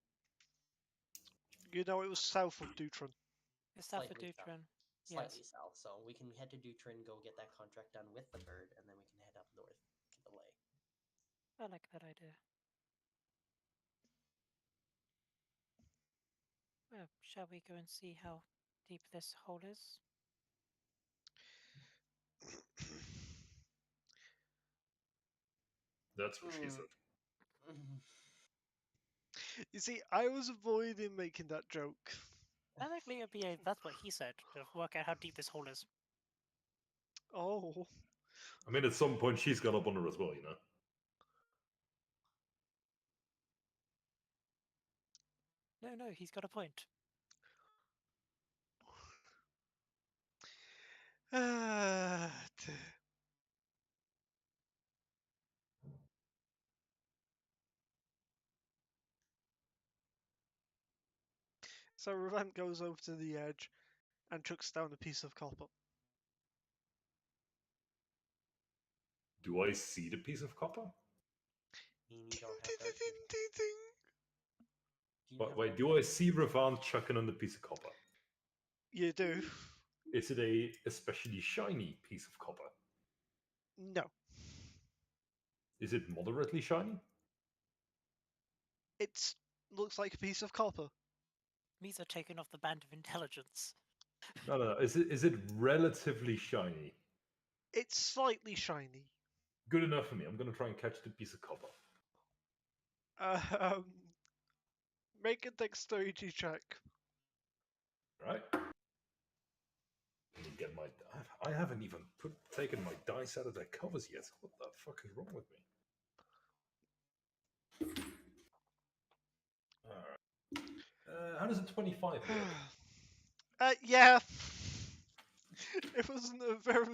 You know it was south of Dutron. It's south of Slightly south. Dutron. Slightly Yes. south. So we can head to Dutrin, go get that contract done with the bird, and then we can head up north to the lake. I like that idea. Well, shall we go and see how deep this hole is? That's what she Hmm. said. You see, I was avoiding making that joke. Technically, it'd be that's what he said, to work out how deep this hole is. Oh. I mean, at some point she's got up on her as well, you know. No, he's got a point. So Revant goes over to the edge and chucks down a piece of copper. Do I see the piece of copper? You don't have dark vision. Do you have Wait, dark do I see Ravant chucking on the piece of copper? You do. Is it a especially shiny piece of copper? No. Is it moderately shiny? It looks like a piece of copper. Misa taken off the band of intelligence. No. Is it relatively shiny? It's slightly shiny. Good enough for me. I'm gonna try and catch the piece of copper. Um, make a dexterity check. Right? Let me get my. I haven't even taken my dice out of their covers yet. What the fuck is wrong with me? Alright. How does a 25 work? Yeah. It wasn't a very.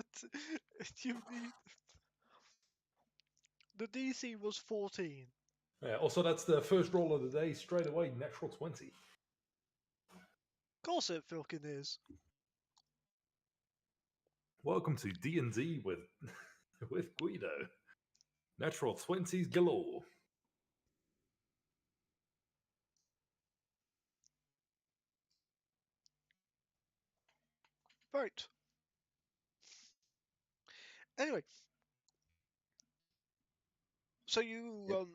You need. The DC was 14. Yeah, also, that's the first roll of the day, straight away, natural 20. Of course it fucking is. Welcome to D&D with with Guido. Natural 20s galore. Right. Anyway. So you Yep.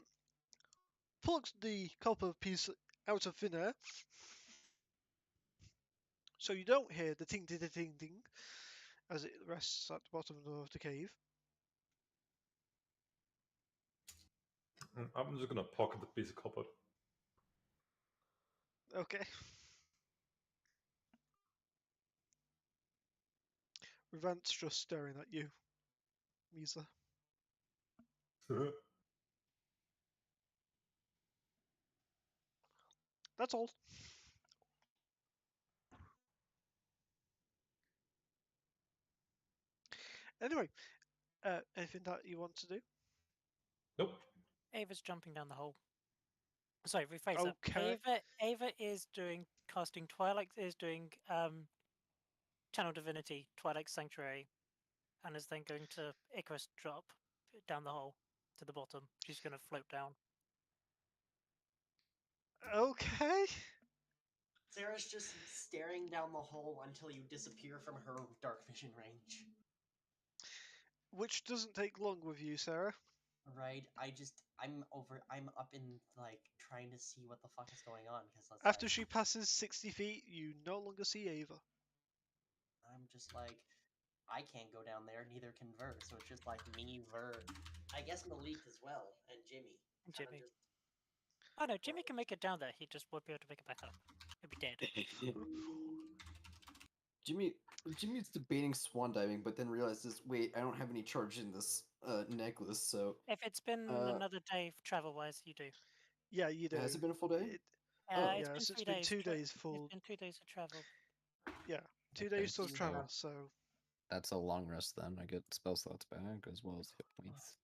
plucked the copper piece out of thin air. So you don't hear the ting ting ting ting ting as it rests at the bottom of the cave. I'm just gonna pocket the piece of copper. Okay. Revant's just staring at you, Misa. That's all. Anyway, Anything that you want to do? Nope. Ava's jumping down the hole. Sorry, rephrase that. Okay. Ava is doing casting Twilight, is doing Channel Divinity, Twilight Sanctuary, and is then going to Icarus drop down the hole to the bottom. She's going to float down. Okay. Sarah's just staring down the hole until you disappear from her dark vision range. Which doesn't take long with you, Sarah. Right? I'm up in, like, trying to see what the fuck is going on, because After she passes 60 feet, you no longer see Ava. I'm just like, I can't go down there, neither can Ver, so it's just like me, Ver, I guess Malik as well, and Jimmy. And Kinda Jimmy. just- Oh no, Jimmy can make it down there. He just won't be able to make it back up. He'll be dead. Jimmy's debating swan diving, but then realizes, wait, I don't have any charge in this necklace. So If it's been another day travel-wise, you do. Yeah, you do. has it been a full day? Uh, Oh. it's Yes, been it's 3 been days. 2 days full. It's been 2 days of travel. Yeah, 2 Okay, days of so- travel. So That's a long rest then. I get spell slots back as well as hit points.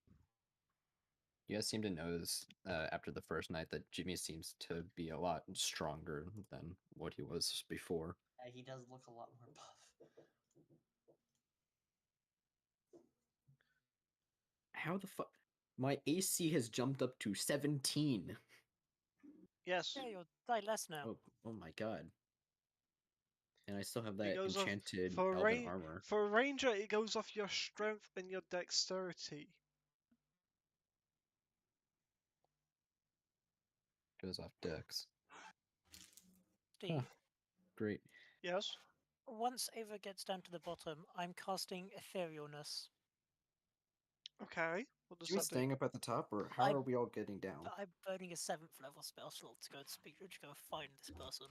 You guys seem to notice after the first night that Jimmy seems to be a lot stronger than what he was before. Yeah, he does look a lot more buff. How the fuck? My AC has jumped up to 17. yes, Yeah, you'll die less now. Oh my god. And I still have it that goes off enchanted for elven armor. For a ranger, it goes off your strength and your dexterity. Goes off dex. Steve, Huh. Great. Yes. once Ava gets down to the bottom, I'm casting Etherealness. Okay. What does Are we that do? staying up at the top, or how I- are we all getting down? I'm burning a 7th level spell slot to go and speak to go find this person.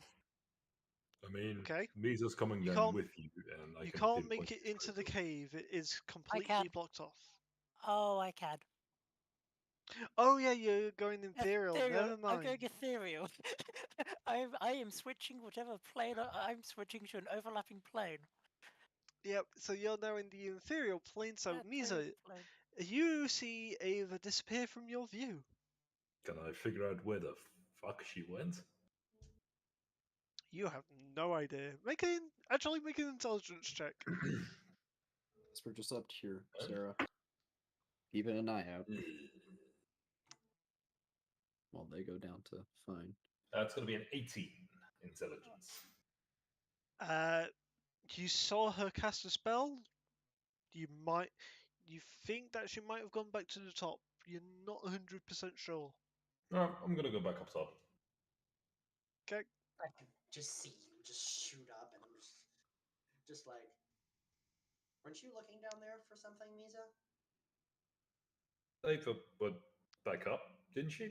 I mean, Okay. Misa's coming You down can't- with you, and I You can can't pinpoint make it you into straight the away. cave. It is completely can. blocked off. Oh, I can. Oh yeah, you're going ethereal. Never I'm mind. going ethereal. I am switching whichever plane. I'm switching to an overlapping plane. Yep. So you're now in the ethereal plane. So Yeah, Misa, ethereal plane. you see Ava disappear from your view. Can I figure out where the fuck she went? You have no idea. Make an intelligence check. As we're just up here, Sarah. Keeping an eye out while they go down to find. That's going to be an 18 intelligence. You saw her cast a spell. You think that she might have gone back to the top. You're not 100% sure. No, I'm going to go back up top. Okay. I can just see you just shoot up, and I'm just like, weren't you looking down there for something, Misa? Ava went back up, didn't she?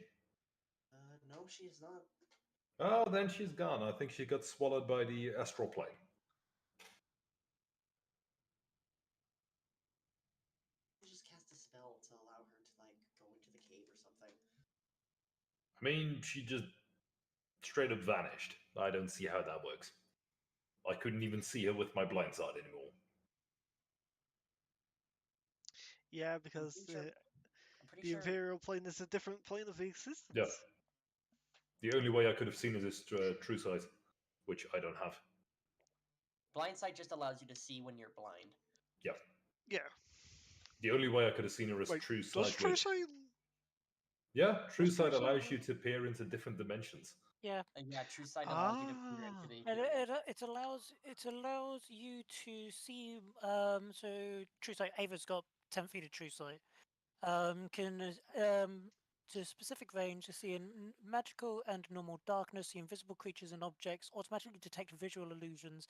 No, she's not. Oh, then she's gone. I think she got swallowed by the astral plane. Just cast a spell to allow her to, like, go into the cave or something. I mean, she just straight up vanished. I don't see how that works. I couldn't even see her with my blind side anymore. Yeah, because I'm pretty the sure. Imperial plane is a different plane of existence. Yeah. The only way I could have seen is this true sight, which I don't have. Blind sight just allows you to see when you're blind. Yeah. Yeah. The only way I could have seen her is Wait, true does sight. True which- Sight? Yeah, true Does sight True Sight allows work? you to peer into different dimensions. Yeah, And yeah, true sight allows you to peer into the and interior. it allows you to see. So true sight. Ava's got 10 feet of true sight. Can to specific range to see in magical and normal darkness, see invisible creatures and objects, automatically detect visual illusions,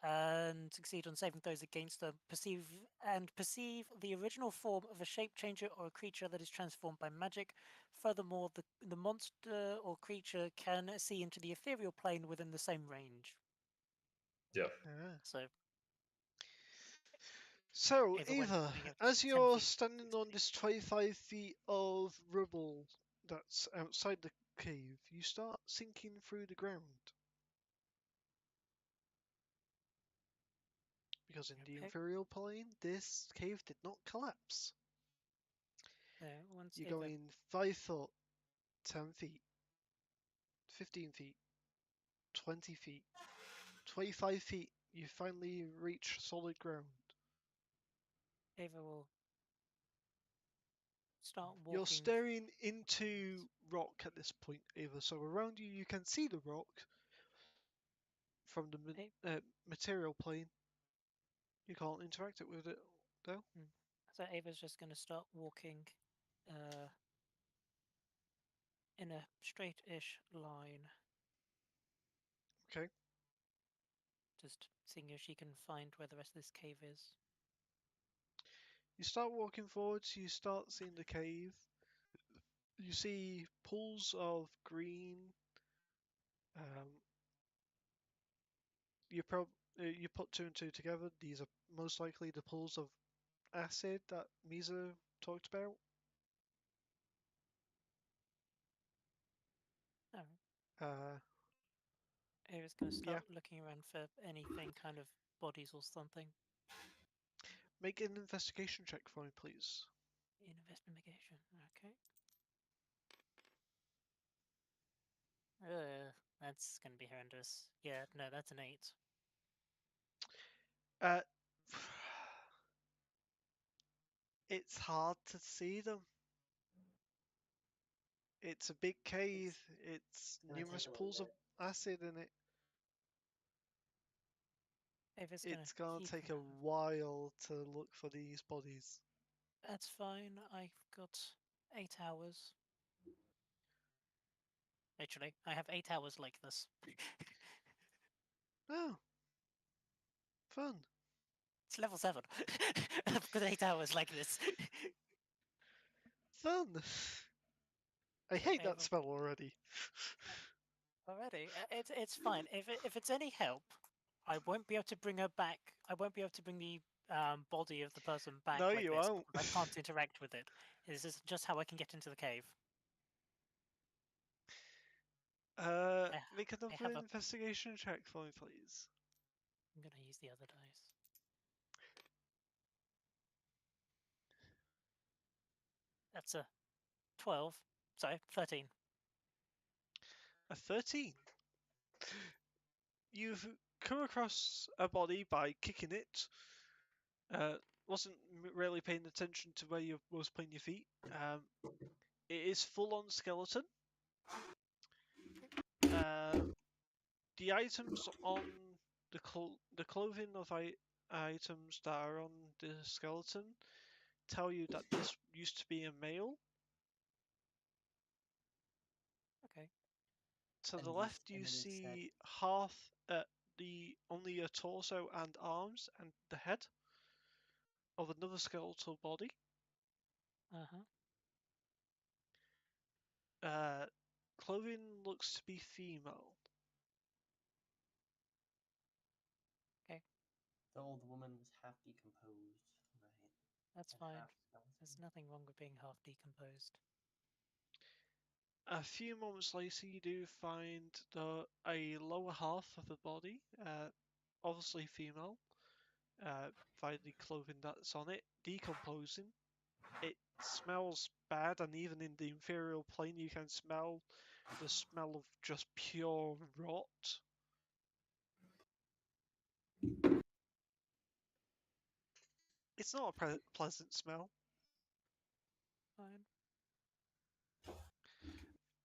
and succeed on saving throws against them. Perceive the original form of a shape changer or a creature that is transformed by magic. Furthermore, the monster or creature can see into the ethereal plane within the same range. Yeah. Ah. So So, Ava went Ava, from being as 10 you're feet to standing on 60. this 25 feet of rubble that's outside the cave, you start sinking through the ground. because in the Okay. inferior plane, this cave did not collapse. So once You're Ava, going 5 foot, 10 feet, 15 feet, 20 feet, 25 feet. You finally reach solid ground. Ava will start You're walking. staring into rock at this point, Ava. So around you, you can see the rock from the material plane. You can't interact it with it, though. So Ava's just going to start walking in a straight-ish line. Okay. Just seeing if she can find where the rest of this cave is. You start walking forwards. You start seeing the cave. You see pools of green. You put two and two together. These are most likely the pools of acid that Misa talked about. Alright. Ava's going to Yeah. start looking around for anything kind of bodies or something. Make an investigation check for me, please. Investigation. Okay. That's going to be horrendous. Yeah, no, that's an 8. Uh, it's hard to see them. It's a big cave. It's gonna numerous take a little pools of bit. acid in it. Ava's It's gonna gonna keep take a while to look for these bodies. That's fine. I've got 8 hours. Literally, I have 8 hours like this. Oh, fun. It's level 7. I've got 8 hours like this. Fun. I hate that Ava. spell already. Already, it's fine. If it's any help, I won't be able to bring her back. I won't be able to bring the body of the person back No, like you this won't. because I can't interact with it. This is just how I can get into the cave. Make I another have a. investigation check for me, please. I'm gonna use the other dice. That's a 12. Sorry, 13. A 13. You've come across a body by kicking it. Wasn't really paying attention to where you was putting your feet. It is full on skeleton. The items on the clothing of items that are on the skeleton tell you that this used to be a male. Okay. To the And left, and you then it said, see half only a torso and arms and the head of another skeletal body. Clothing looks to be female. the old woman was half decomposed. Right. That's And fine. half skeleton. There's nothing wrong with being half decomposed. A few moments later, you do find a lower half of the body, obviously female, by the clothing that's on it, decomposing. It smells bad, and even in the inferior plane, you can smell the smell of just pure rot. It's not a pleasant smell. Fine.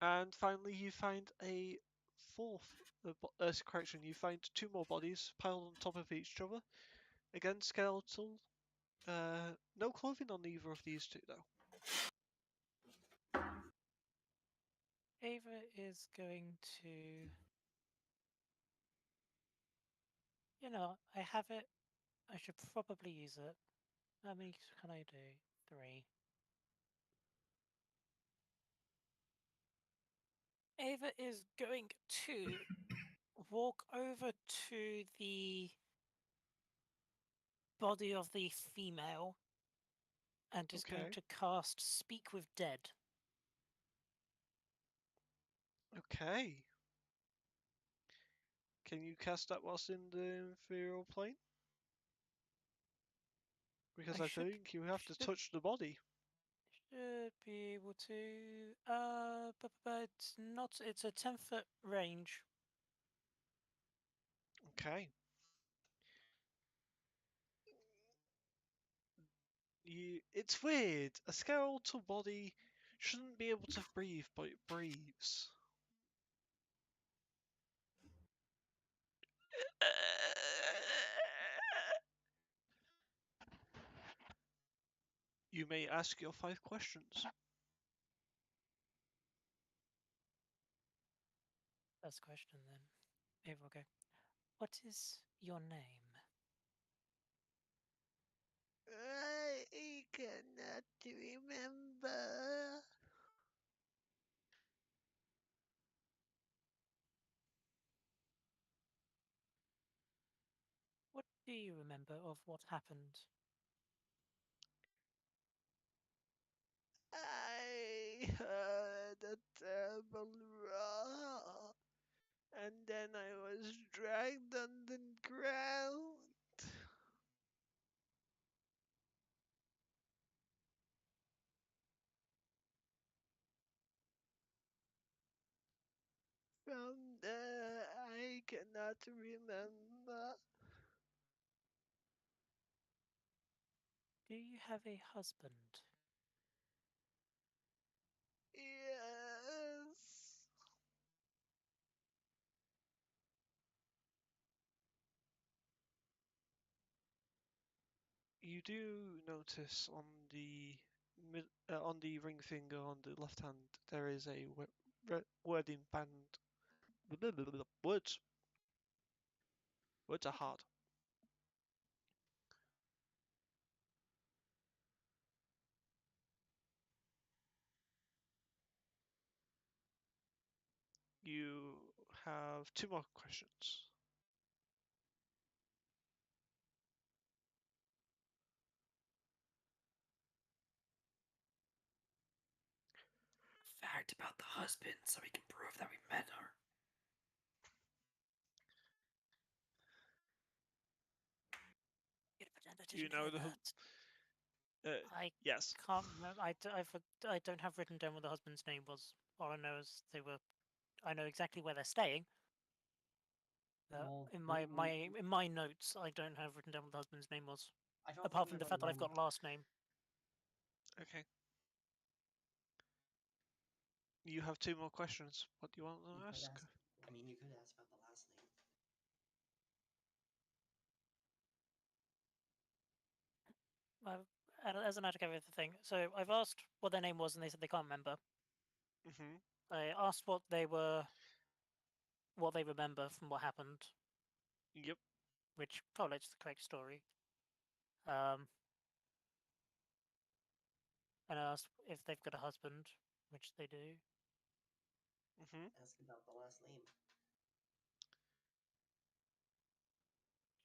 And finally, you find a fourth. Correction, you find two more bodies piled on top of each other. Again, skeletal. No clothing on either of these two, though. Ava is going to. You know, I have it. I should probably use it. How many can I do? 3. Ava is going to walk over to the body of the female and is going Okay. to cast Speak with Dead. Okay. Can you cast that whilst in the inferior plane? Because I I should- think you have to should- touch the body. Should be able to. But it's not. It's a 10-foot range. Okay. It's weird. A skeletal body shouldn't be able to breathe, but it breathes. You may ask your 5 questions. First question then. Maybe we'll go. What is your name? I cannot remember. What do you remember of what happened? I heard a terrible roar, and then I was dragged underground. From there, I cannot remember. Do you have a husband? Yes. You do notice on the on the ring finger on the left hand there is a wedding band. Words. Words are hard. You have 2 more questions. Fact about the husband, so we can prove that we met her. You know the I yes. can't remember. I don't have written down what the husband's name was. All I know is they were. I know exactly where they're staying. Well, In my notes, I don't have written down what the husband's name was. I don't Apart from the remember fact that I've mine. got last name. Okay. You have 2 more questions. What do you want You to could ask? I mean, you could ask about the last name. As an out of everything. So I've asked what their name was, and they said they can't remember. Mhm. I asked what they remember from what happened, Yep. which correlates to the correct story. And I asked if they've got a husband, which they do. Mhm. Ask about the last name.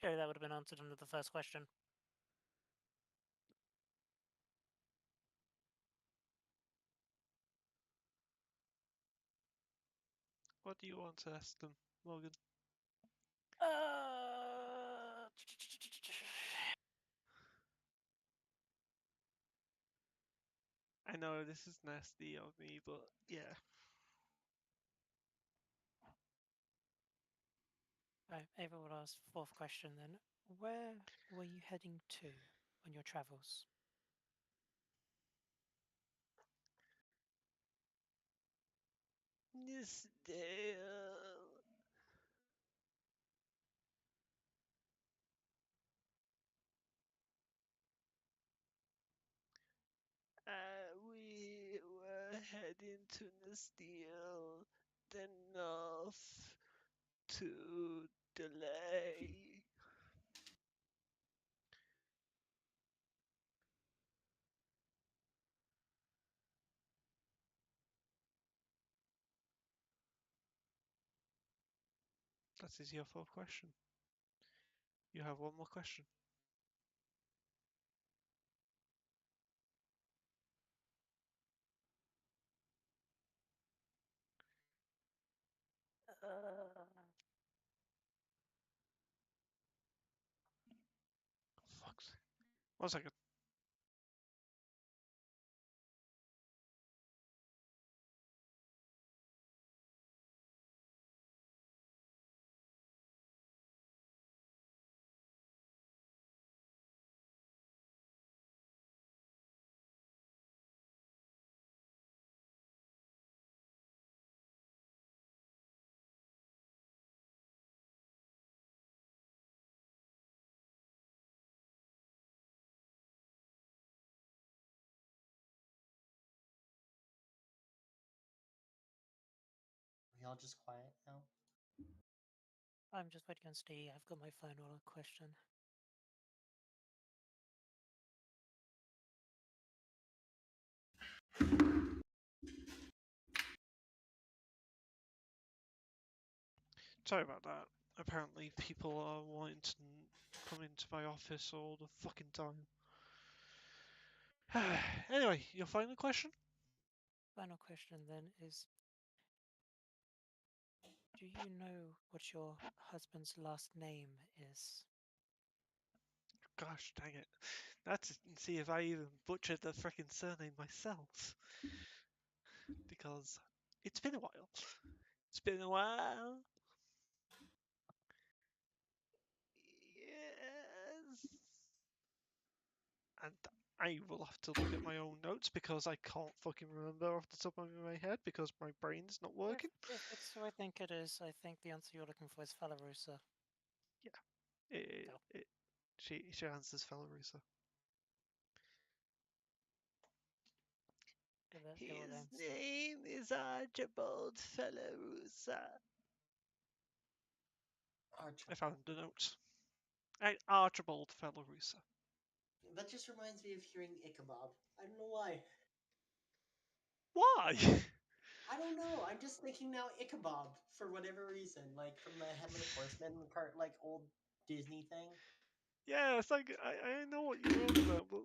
Sure, that would have been answered under the first question. What do you want to ask them, Morgan? I know this is nasty of me, but yeah. Right, Ava would ask fourth question then. Where were you heading to on your travels? This day, we were heading to Nastile, then north to Delay. That is your 4th question. You have 1 more question. Fuck's sake. 1 second. Are y'all just quiet now? I'm just waiting on Steve. I've got my phone on a question. Sorry about that. Apparently, people are wanting to come into my office all the fucking time. Anyway, your final question? Final question then is, do you know what your husband's last name is? Gosh dang it. That's to see if I even butchered the freaking surname myself. Because it's been a while. It's been a while. Yes. And I will have to look at my own notes because I can't fucking remember off the top of my head because my brain's not working. If it's who I think it is, I think the answer you're looking for is Falarusa. She answers Felarusa. His name is Archibald Felarusa. I found the notes. Archibald Felarusa. That just reminds me of hearing Ichabod. I don't know why. Why? I don't know. I'm just thinking now Ichabod for whatever reason, like from the Headless Horseman like old Disney thing. Yeah, it's like I know what you're on about, but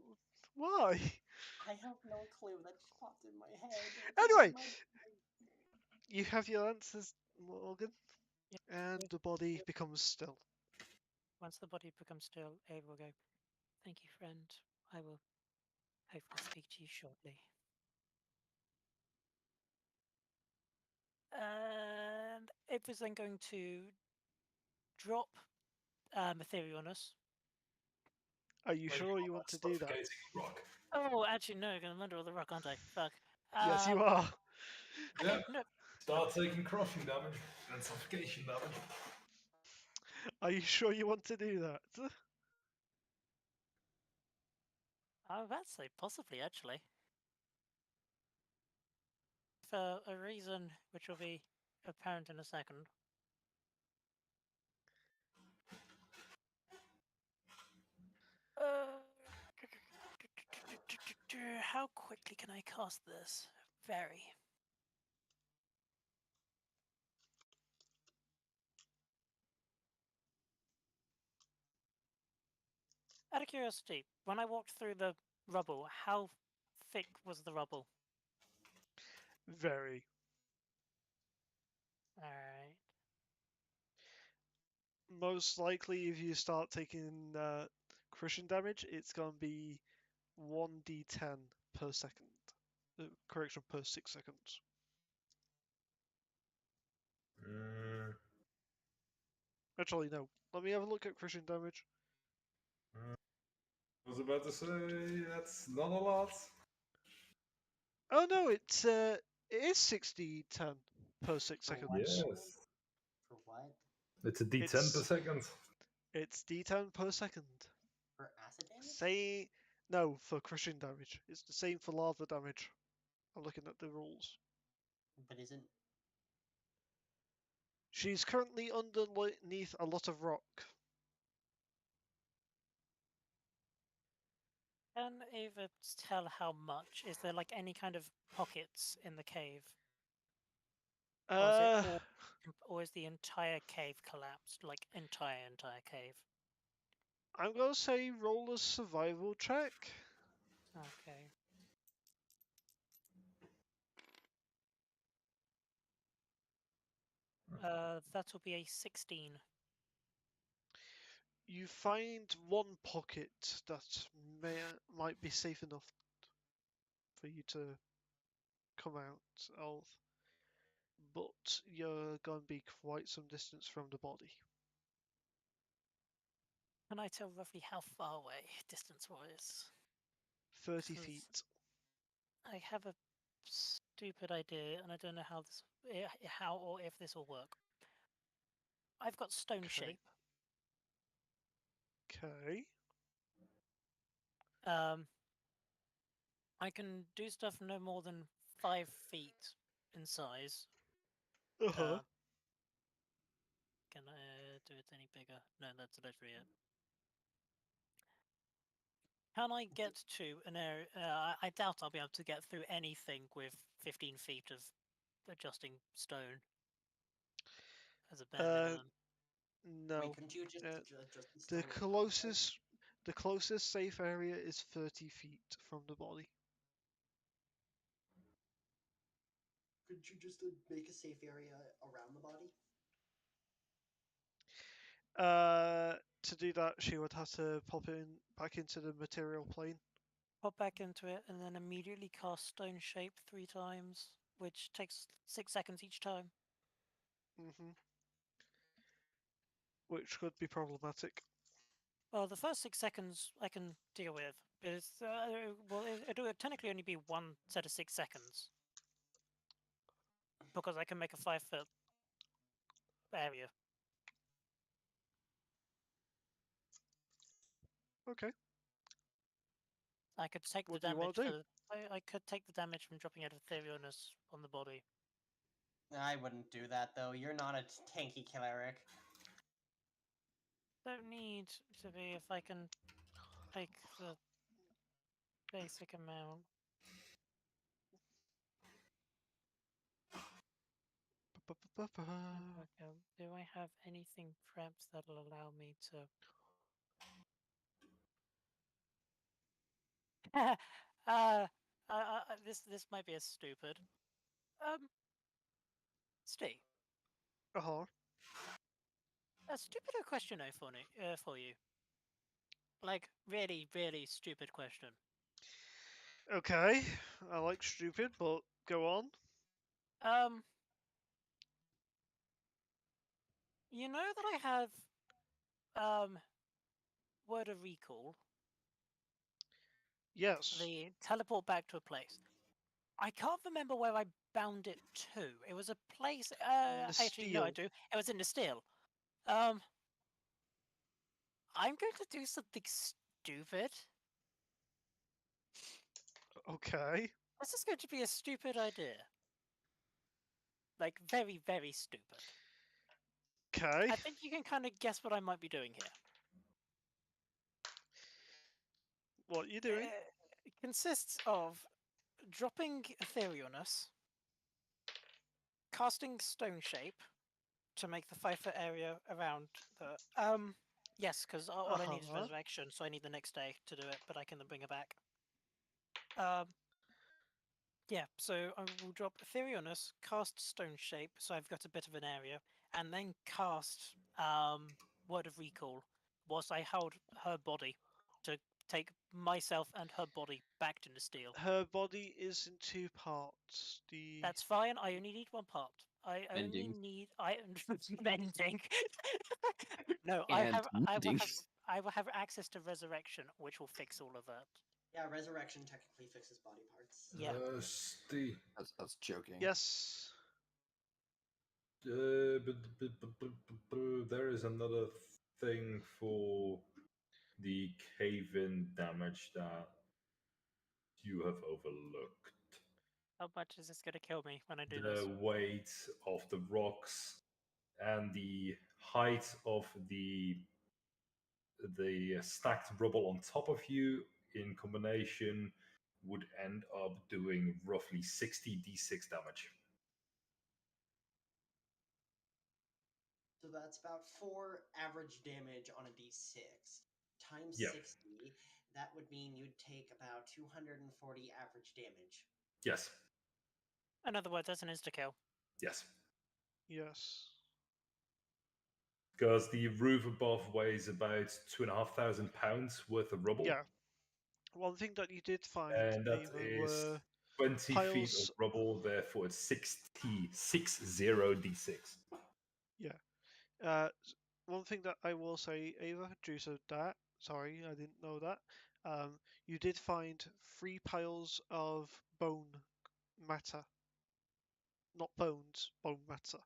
why? I have no clue. That just popped in my head. Anyway, you have your answers, Morgan, Yep. and the body becomes still. Once the body becomes still, Abe will go, "Thank you, friend. I will hopefully speak to you shortly." And Abe is then going to drop Etherealness. Are you sure you want to do that? Rock. Oh, actually, no, I'm under the rock, aren't I? Fuck. Yes, you are. Okay, Yeah. no. Start taking crushing damage and suffocation damage. Are you sure you want to do that? I would say possibly, actually. For a reason which will be apparent in a second. How quickly can I cast this? Very. Out of curiosity, when I walked through the rubble, how thick was the rubble? Very. Alright. Most likely, if you start taking crushing damage, it's going to be 1d10 per second. Correction, per 6 seconds. Actually, no. Let me have a look at crushing damage. I was about to say that's not a lot. Oh no, it is 60-10 per 6 For seconds. what? Yes. For what? It's a D10 per second. It's d10 per second. For acid damage? Say no for crushing damage. It's the same for lava damage. I'm looking at the rules. But isn't She's currently underneath a lot of rock. Can Ava tell how much? Is there like any kind of pockets in the cave? Or is it all, or is the entire cave collapsed? Like entire cave? I'm gonna say roll a survival check. Okay. That will be a 16. You find one pocket that might be safe enough for you to come out of, but you're going to be quite some distance from the body. Can I tell roughly how far away, distance-wise? 30 'Cause feet. I have a stupid idea, and I don't know how or if this will work. I've got stone Okay. shape. Okay. I can do stuff no more than 5 feet in size. Uh-huh. Can I do it any bigger? No, that's literally it. Can I get to an area? I doubt I'll be able to get through anything with 15 feet of adjusting stone as a bare minimum. No. Wait, couldn't you just adjust the The stone with closest safe area is 30 feet from the body. Couldn't you just make a safe area around the body? To do that, she would have to pop back into the material plane. Pop back into it and then immediately cast stone shape 3 times, which takes 6 seconds each time. Which could be problematic. Well, the first 6 seconds I can deal with. It'll technically only be one set of 6 seconds. Because I can make a 5-foot area. Okay. I could take What the do you want damage. to do? I could take the damage from dropping out of Etherealness on the body. I wouldn't do that though. You're not a tanky cleric. Don't need to be if I can take the basic amount. Okay. Do I have anything perhaps that'll allow me to? This might be a stupid. Steve, Uh-huh. a stupider question for you. Like really, really stupid question. Okay. I like stupid, but go on. You know that I have word of recall. Yes. The teleport back to a place. I can't remember where I bound it to. It was a place. Actually, no, I Steel. do. It was in the steel. I'm going to do something stupid. Okay. This is going to be a stupid idea. Like very, very stupid. Okay. I think you can kind of guess what I might be doing here. What are you doing? It consists of dropping Etherealness, casting Stone Shape to make the 5-foot area around the. Yes, because all I need is Uh-huh. Resurrection, so I need the next day to do it, but I can then bring it back. Yeah, so I will drop Etherealness, cast Stone Shape, so I've got a bit of an area, and then cast Word of Recall whilst I hold her body to take myself and her body back to the steel. Her body is in 2 parts. That's fine. I only need 1 part. I only Mending. need mending. No, And I mending. will have access to resurrection, which will fix all of that. Yeah, resurrection technically fixes body parts. Yeah. Steve. I was joking. Yes. There is another thing for the cave-in damage that you have overlooked. How much is this going to kill me when I do The this? weight of the rocks and the height of the stacked rubble on top of you in combination would end up doing roughly 60 d6 damage. So that's about 4 average damage on a d6. Times Yeah. 60, that would mean you'd take about 240 average damage. Yes. In other words, that's an insta kill. Yes. Yes. Because the roof above weighs about 2,500 pounds worth of rubble. Yeah. One thing that you did find, And that Ava, is were 20 feet of piles. rubble, therefore it's 60d6. One thing that I will say, Ava, due to that, sorry, I didn't know that. You did find 3 piles of bone matter, not bones, bone matter.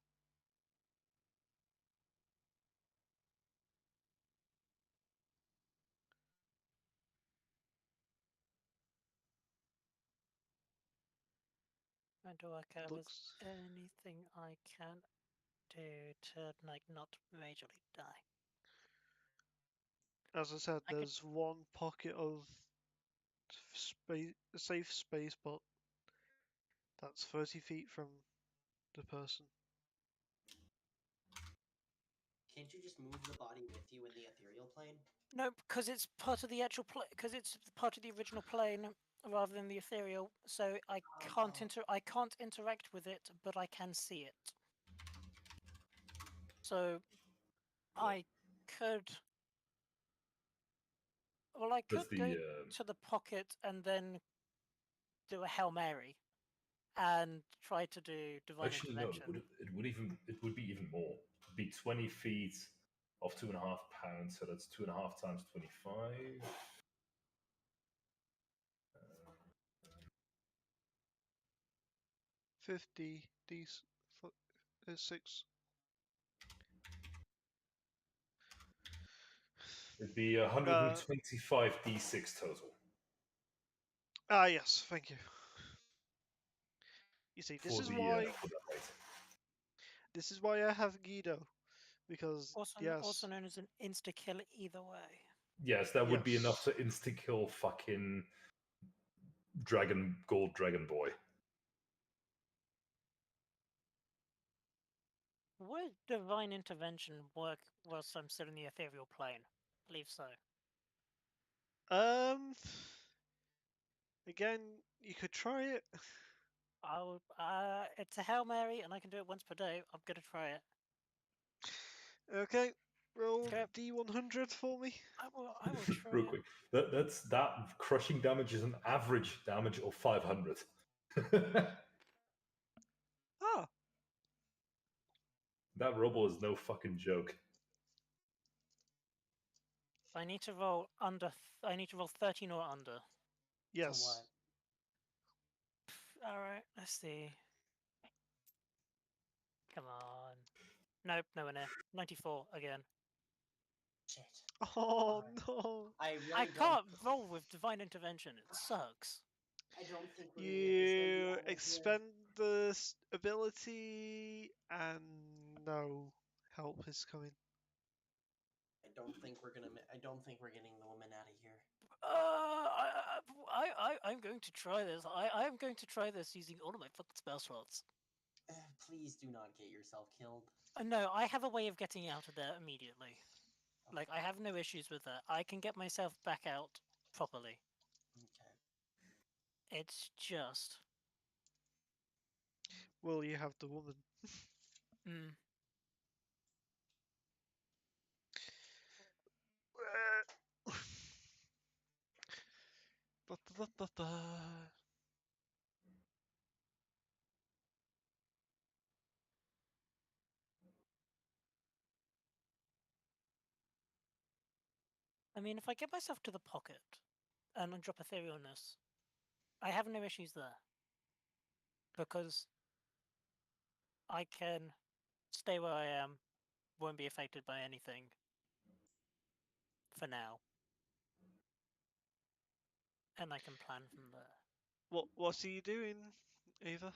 Trying to work out if Looks. there's anything I can do to like not majorly die. As I said, I could- there's one pocket of space, safe space, but that's 30 feet from the person. Can't you just move the body with you in the ethereal plane? No, because it's part of the actual plane. Because it's part of the original plane rather than the ethereal. So I can't Oh. I can't interact with it, but I can see it. So I could. Well, I Does could go the to the pocket and then do a Hail Mary and try to do divine actually no, intervention. it would be even more. It'd be 20 feet of 2.5 pounds, so that's 2.5 times 25. 50 d6. It'd be 125 d6 total. Yes, thank you. You see, this For is the why for that weight. this is why I have Guido, because Also yes, known as an insta kill either way. Yes, that would be enough yes. to insta kill fucking gold dragon boy. Would divine intervention work whilst I'm still in the ethereal plane? I believe so. Again, you could try it. It's a Hail Mary and I can do it once per day. I'm gonna try it. Okay, roll Okay. d100 for me. I will try Real it. quick, that crushing damage is an average damage of 500. Ah, That rubble is no fucking joke. I need to roll under. I need to roll 13 or under. yes. what? All right. Let's see. Come on. Nope. Nowhere near. 94 again. Shit. Oh Alright. no. I really I don't. can't roll with divine intervention. It sucks. I don't think we're gonna get this lady You out of here. expend the ability, and no help is coming. I don't think we're gonna. I don't think we're getting the woman out of here. I'm going to try this. I'm going to try this using all of my fucking spell slots. Please do not get yourself killed. No, I have a way of getting out of there immediately. Like, I have no issues with that. I can get myself back out properly. Okay. It's just. Will you have the woman? Mm. Da, da, da, da. I mean, if I get myself to the pocket and I drop etherealness, I have no issues there. Because I can stay where I am, won't be affected by anything. For now. And I can plan from there. What are you doing, Ava?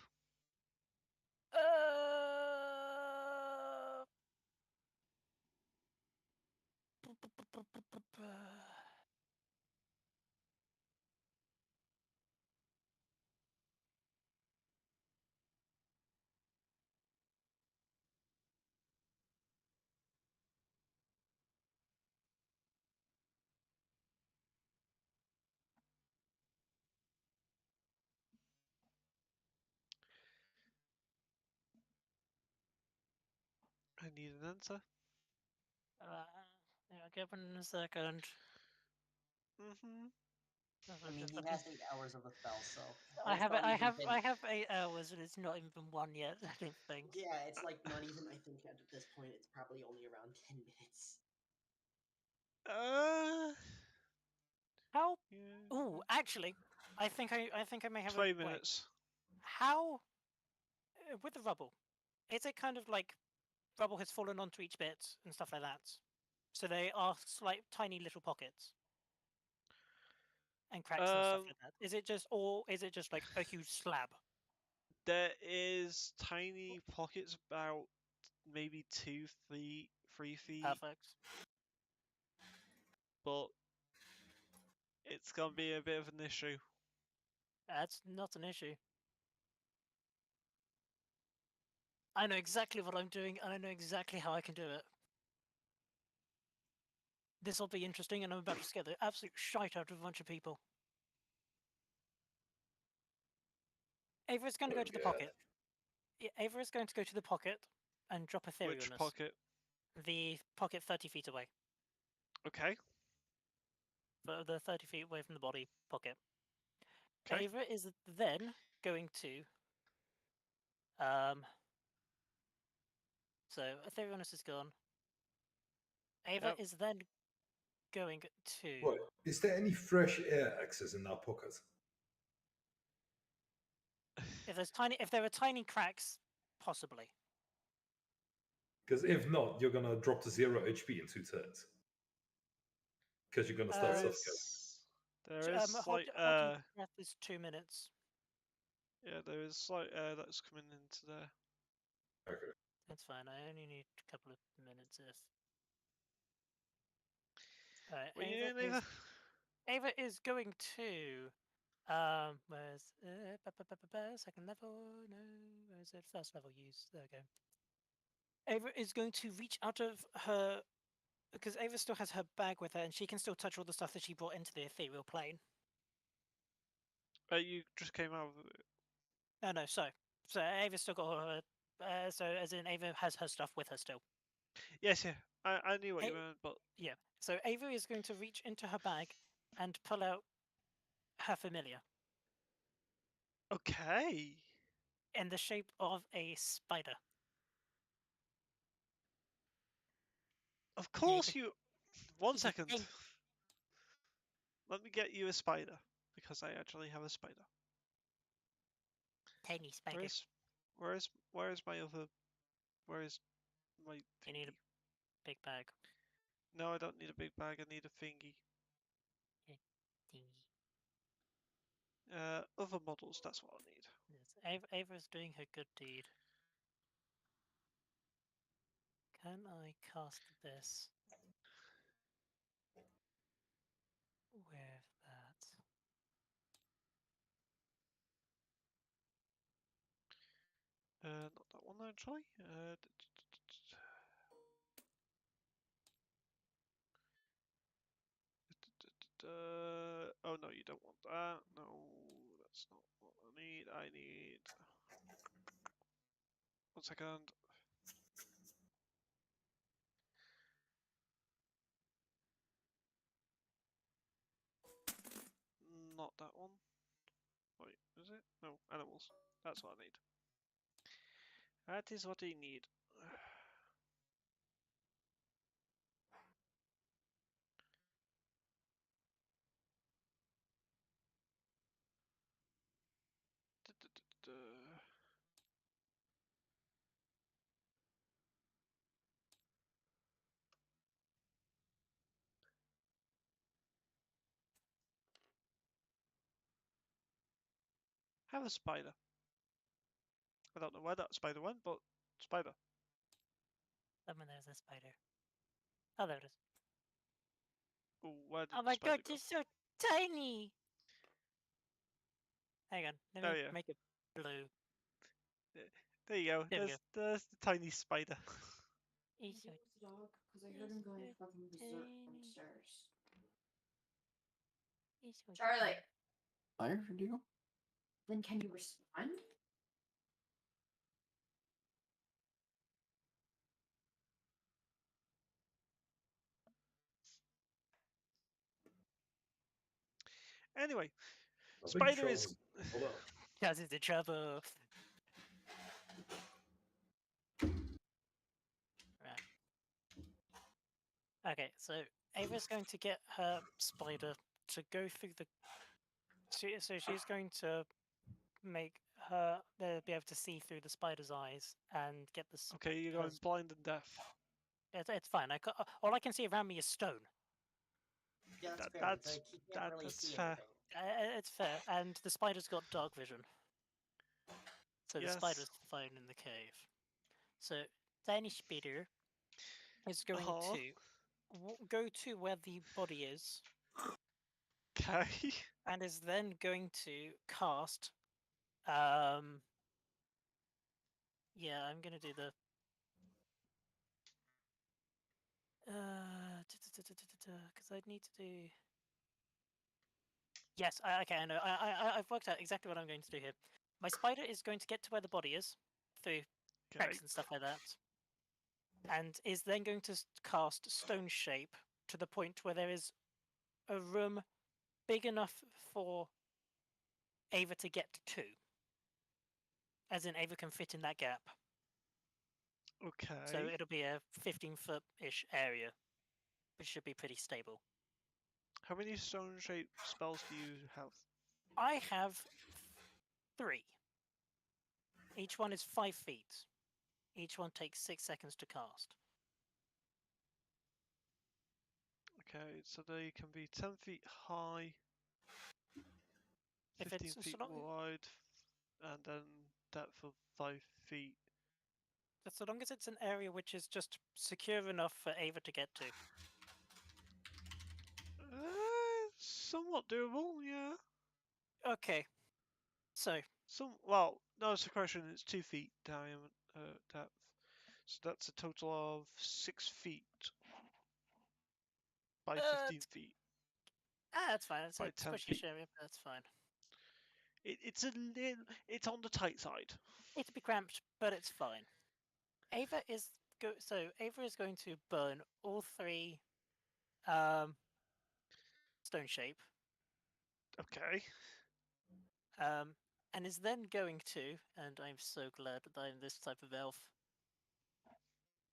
I need an answer. Yeah, I'll get one in a second. Mm-hmm. I mean, he has 8 hours of the spell, so I it's have not even been. I have 8 hours and it's not even been one yet. I don't think. Yeah, it's like not even. I think at this point, it's probably only around 10 minutes. How? Yeah. Ooh, actually, I think I may have 20 a wait. minutes. How with the rubble? Is it kind of like rubble has fallen onto each bit and stuff like that? So they are slight, tiny little pockets and cracks and stuff Um, like that. Is it just, or is it just like a huge slab? there is tiny pockets about maybe 3 feet, Perfect. but it's gonna be a bit of an issue. That's not an issue. I know exactly what I'm doing, and I know exactly how I can do it. This will be interesting, and I'm about to scare the absolute shite out of a bunch of people. Ava is going to go to the pocket. Ava is going to go to the pocket and drop a theory Which on us. pocket? The pocket 30 feet away. Okay. But the 30 feet away from the body pocket. Okay. Ava is then going to so Aetherianus is gone. Ava Yep. is then going to Right. Is there any fresh air access in that pocket? if there are tiny cracks, possibly. Because if not, you're gonna drop to 0 HP in 2 turns. Because you're gonna start There suffocating. is. There is Hold slight. your breath is 2 minutes. Yeah, there is slight air that's coming into there. Okay. That's fine. I only need a couple of minutes if. Alright, What are you doing, Ava? Ava is going to. Where's second level? No, where is it? First level use. There we go. Ava is going to reach out of her because Ava still has her bag with her, and she can still touch all the stuff that she brought into the ethereal plane. You just came out of it. No. So Ava's still got her. So as in Ava has her stuff with her still. Yes, yeah. I knew what you A- meant, but Yeah. So Ava is going to reach into her bag and pull out her familiar okay. in the shape of a spider. Of course you. One He's a second. thing. Let me get you a spider because I actually have a spider. Tiny spider. Where's my other? Where is my? You need a thingy? big bag. No, I don't need a big bag. I need a thingy. Thingy. Other models. That's what I need. Yes, Ava's doing her good deed. Can I cast this with that? Not that one actually. Oh no, you don't want that. No, that's not what I need. I need. 1 second. Not that one. Wait, is it? No, animals. That's what I need. That is what I need. Have a spider. I don't know where that spider went, but spider. Someone there's a spider. Oh, there it is. Ooh, where did Oh the my spider god, go? it's so tiny! Hang on, let Oh me yeah, make it blue. there you go. There we go. There's the tiny spider. He's so Because I heard him going so fucking berserk tiny. upstairs. He's so Charlotte, I heard you. then can you respond? Anyway, I'm in spider is. trouble. Hold on. Kaz is in trouble. Right. Okay, so Ava's going to get her spider to go through the. So she's going to make her be able to see through the spider's eyes and get the. Okay, you're going blind and deaf. It's fine. All I can see around me is stone. Yeah, that's fair. That's Like, he can't really that's see fair. anything. It's fair, and the spider's got dark vision, so the Yes. spider's fine in the cave. So tiny spider is going Uh-huh. to go to where the body is, Okay. and is then going to cast. Yeah, I'm gonna do the. Because I'd need to do. Yes, okay, I know. I've worked out exactly what I'm going to do here. My spider is going to get to where the body is through cracks Okay. and stuff like that, and is then going to cast Stone Shape to the point where there is a room big enough for Ava to get to. As in, Ava can fit in that gap. Okay. So it'll be a 15-foot-ish area, which should be pretty stable. How many stone-shaped spells do you have? I have 3. Each one is 5 feet. Each one takes 6 seconds to cast. Okay, so they can be 10 feet high, If 15 it's feet so long, wide, and then depth of 5 feet. so long as it's an area which is just secure enough for Ava to get to. Somewhat doable, yeah. Okay. So, Well, no, it's a question. It's 2 feet depth, so that's a total of 6 feet by 15 feet. that's fine. It's By a 10 squishy feet. area, but that's fine. It's on the tight side. It'll be cramped, but it's fine. Ava is going to burn all 3 stone shape. Okay. And is then going to, and I'm so glad that I'm this type of elf,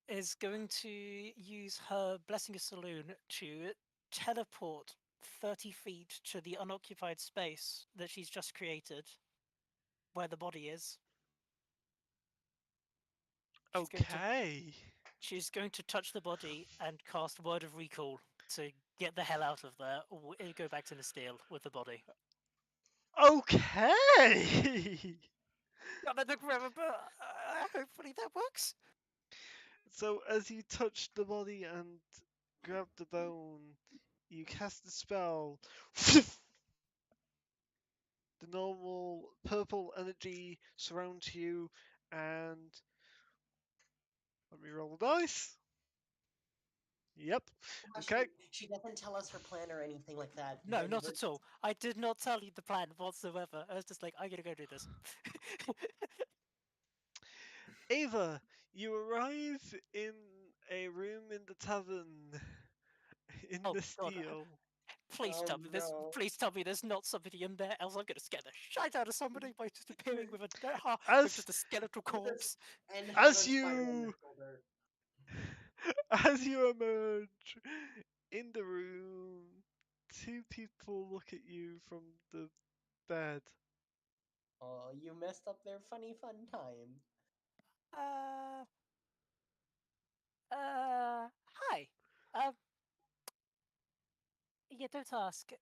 is going to use her Blessing of Saloon to teleport 30 feet to the unoccupied space that she's just created, where the body is. She's going to touch the body and cast Word of Recall to get the hell out of there, or go back to Nasteel with the body. Okay! That took forever, but hopefully that works. So as you touch the body and grab the bone, you cast the spell. The normal purple energy surrounds you, and let me roll the dice. Yep. Okay. She doesn't tell us her plan or anything like that. No, Then not we're at all. I did not tell you the plan whatsoever. I was just like, I'm gonna go do this. Ava, you arrive in a room in the tavern in Oh, the God. steel. Please tell me this. no. Please tell me there's not somebody in there, else I'm gonna scare the shit out of somebody by just appearing with As- with just a skeletal corpse. And As have a you- spider on their shoulder. As you emerge in the room, 2 people look at you from the bed. Oh, you messed up their funny fun time. Hi. Yeah, don't ask. You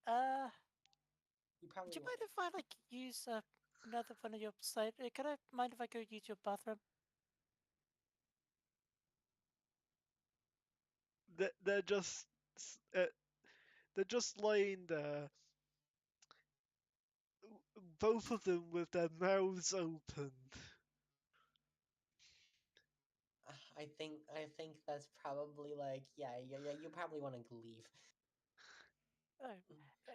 probably Would you won't. mind if I use another one of your side? Can I mind if I go use your bathroom? They're just they're just laying there, both of them with their mouths open. I think that's probably yeah. You probably want to leave.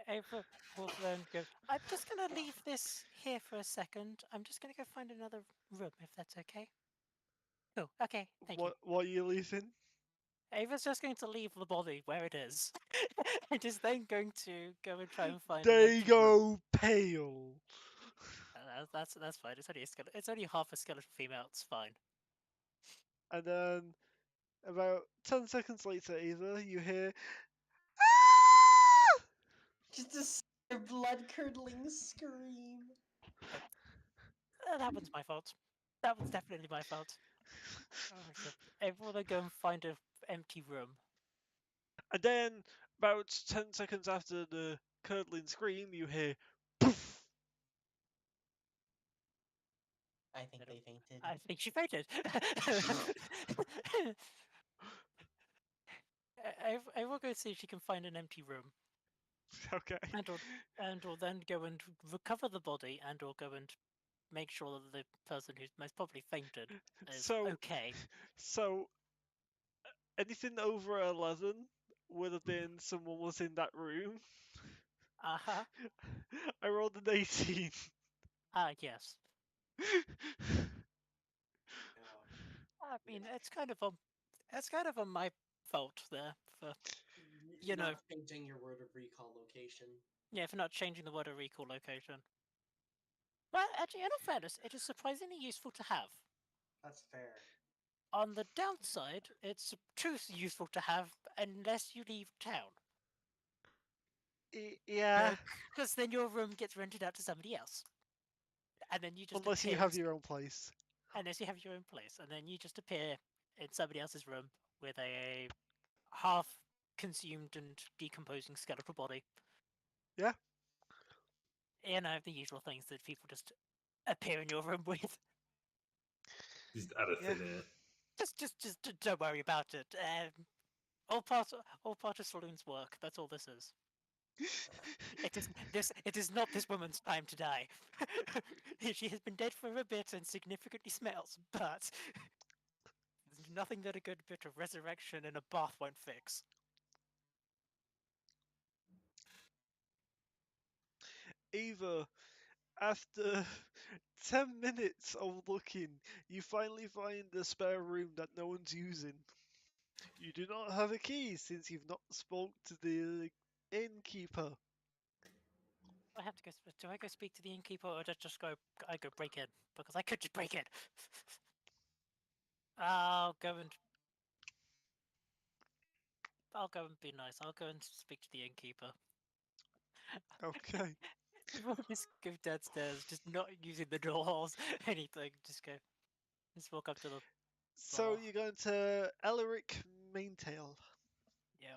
Ava will then go. I'm just gonna leave this here for a second. I'm just gonna go find another room, if that's okay. Oh, okay. Thank you. What are you leaving? Ava's just going to leave the body where it is, and is then going to go and try and find. They an empty room. go pale. That's fine. It's only a skeleton. It's only half a skeletal female. It's fine. And then about 10 seconds later, Eva, you hear. "Ah!" Just a blood curdling scream. That one's my fault. That one's definitely my fault. So everyone will go and find an empty room. And then about 10 seconds after the curdling scream, you hear. Poof! I think they fainted. I think she fainted. I will go see if she can find an empty room, Okay. and will then go and recover the body, and will go and make sure that the person who's most probably fainted is So- okay. So, anything over 11 would have been someone was in that room. Uh-huh. I rolled an 18. Yes. Oh, I mean, it's kind of on my fault there for you know. not changing your word of recall location. Yeah, for not changing the word of recall location. Well, actually, in all fairness, it is surprisingly useful to have. That's fair. On the downside, it's too useful to have unless you leave town. Yeah, Because then your room gets rented out to somebody else. And then you just unless you appear have in- your own place. Unless you have your own place. And then you just appear in somebody else's room with a half consumed and decomposing skeletal body. Yeah. You know, the usual things that people just appear in your room with. Just out of Yeah. thin air. Just don't worry about it. All part of Saloon's work. That's all this is. It is not this woman's time to die. She has been dead for a bit and significantly smells, but there's nothing that a good bit of resurrection in a bath won't fix. Eva, after 10 minutes of looking, you finally find the spare room that no one's using. You do not have a key since you've not spoke to the innkeeper. I have to go. Do I go speak to the innkeeper, or just go? I go break in because I could just break in. I'll go and. I'll go and be nice. I'll go and speak to the innkeeper. Okay. We'll just go downstairs, just not using the doors, anything. Just go. Just walk up to the. So Bar. you're going to Elric Maintail. Yeah.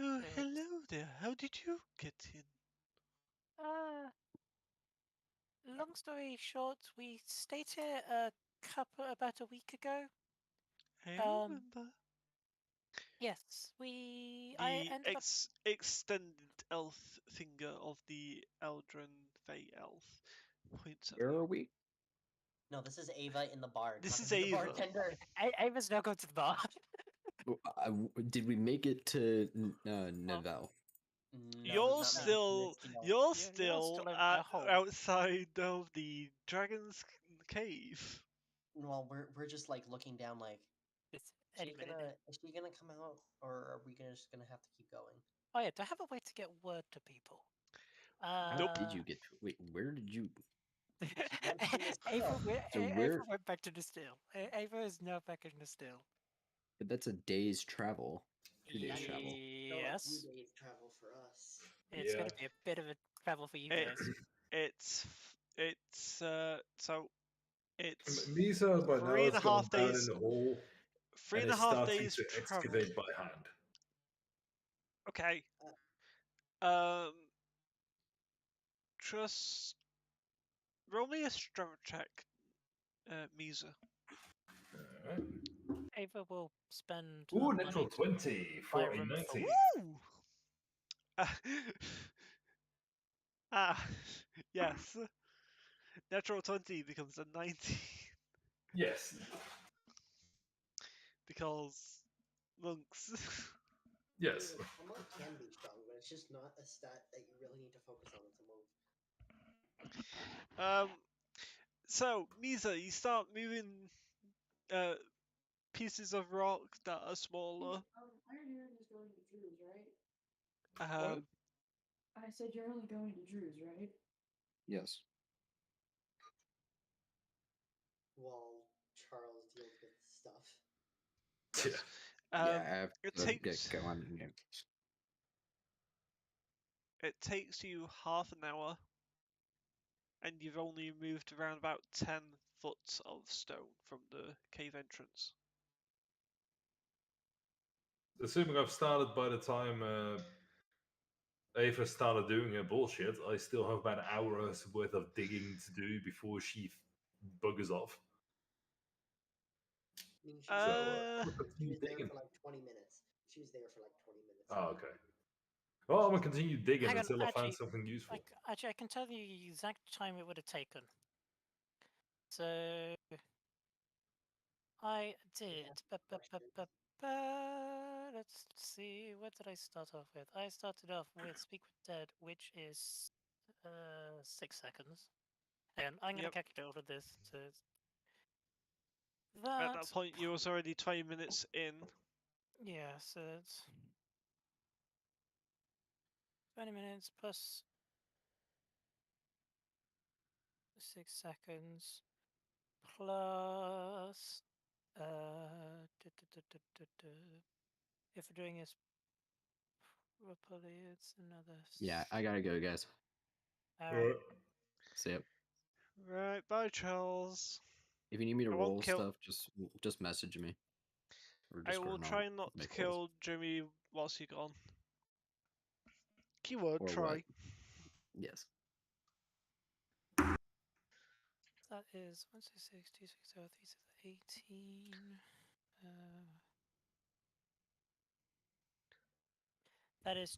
Oh, Thanks. hello there. How did you get in? Long story short, we stayed here about a week ago. I Um, remember. Yes, I The ended up. extended elf finger of the Eldrin Fey elf points at Where you. are we? No, this is Ava in the bar. This talking is to the Ava. bartender. Ava's now going to the bar. Did we make it to Neville? No, You're not making still this deal. you're You're still still in a hole. outside of the dragon's cave. Well, we're just like looking down, like It's any minute. is she gonna come out, or are we just gonna have to keep going? Oh yeah, do I have a way to get word to people? How Nope. did you get? Wait, where did you? went to the Ava, still. So Ava where- went back to the still. Ava is now back in the still. But that's a day's travel. 2 days travel. Still a Yes, few days travel for us. it's going Yeah. to be a bit of a travel for you Eh, guys. So it's Misa by now 3.5 has gone down days. in the hole Three and and a is half starting days to travel. excavate by hand. Okay. Trust. Roll me a strength check, Misa. Alright. Ava will spend. Ooh, the natural money 20 buy for a room for 90. Woo! Ah, yes. Natural 20 becomes a 90 Yes. because monks. Yes. A monk can be strong, but it's just not a stat that you really need to focus on as a monk. So Misa, you start moving pieces of rock that are smaller. Iron Aaron is going to Drew's, right? Um, I said you're only going to Drew's, right? Yes. While Charles deals with stuff. yes. Yeah, I have It to takes get going. Yeah. it takes you half an hour, and you've only moved around about 10 foot of stone from the cave entrance. Assuming I've started by the time Ava started doing her bullshit, I still have about an hour's worth of digging to do before she buggers off. I mean, So, Uh, I'm gonna she continue was there digging. for like 20 minutes. She was there for like 20 minutes. Oh, okay. Well, I'm gonna continue digging Hang on, until I find actually, something useful. Actually, I can tell you the exact time it would have taken. So I did. Let's see. What did I start off with? I started off with Speak with Dead, which is 6 seconds. And I'm gonna Yep. calculate all of this. So At that point, you was already 20 minutes in. yeah, so it's 20 minutes plus 6 seconds plus if we're doing this properly, it's another. Yeah, I gotta go, guys. Alright. See ya. Right, bye, Charles. If you need me to I won't roll kill- stuff, just message me. Or I will Discord, and I'll try not to make kill rolls. Jimmy whilst you're gone. Keyword Or try. what? Yes. That is 166, 260, 18. That is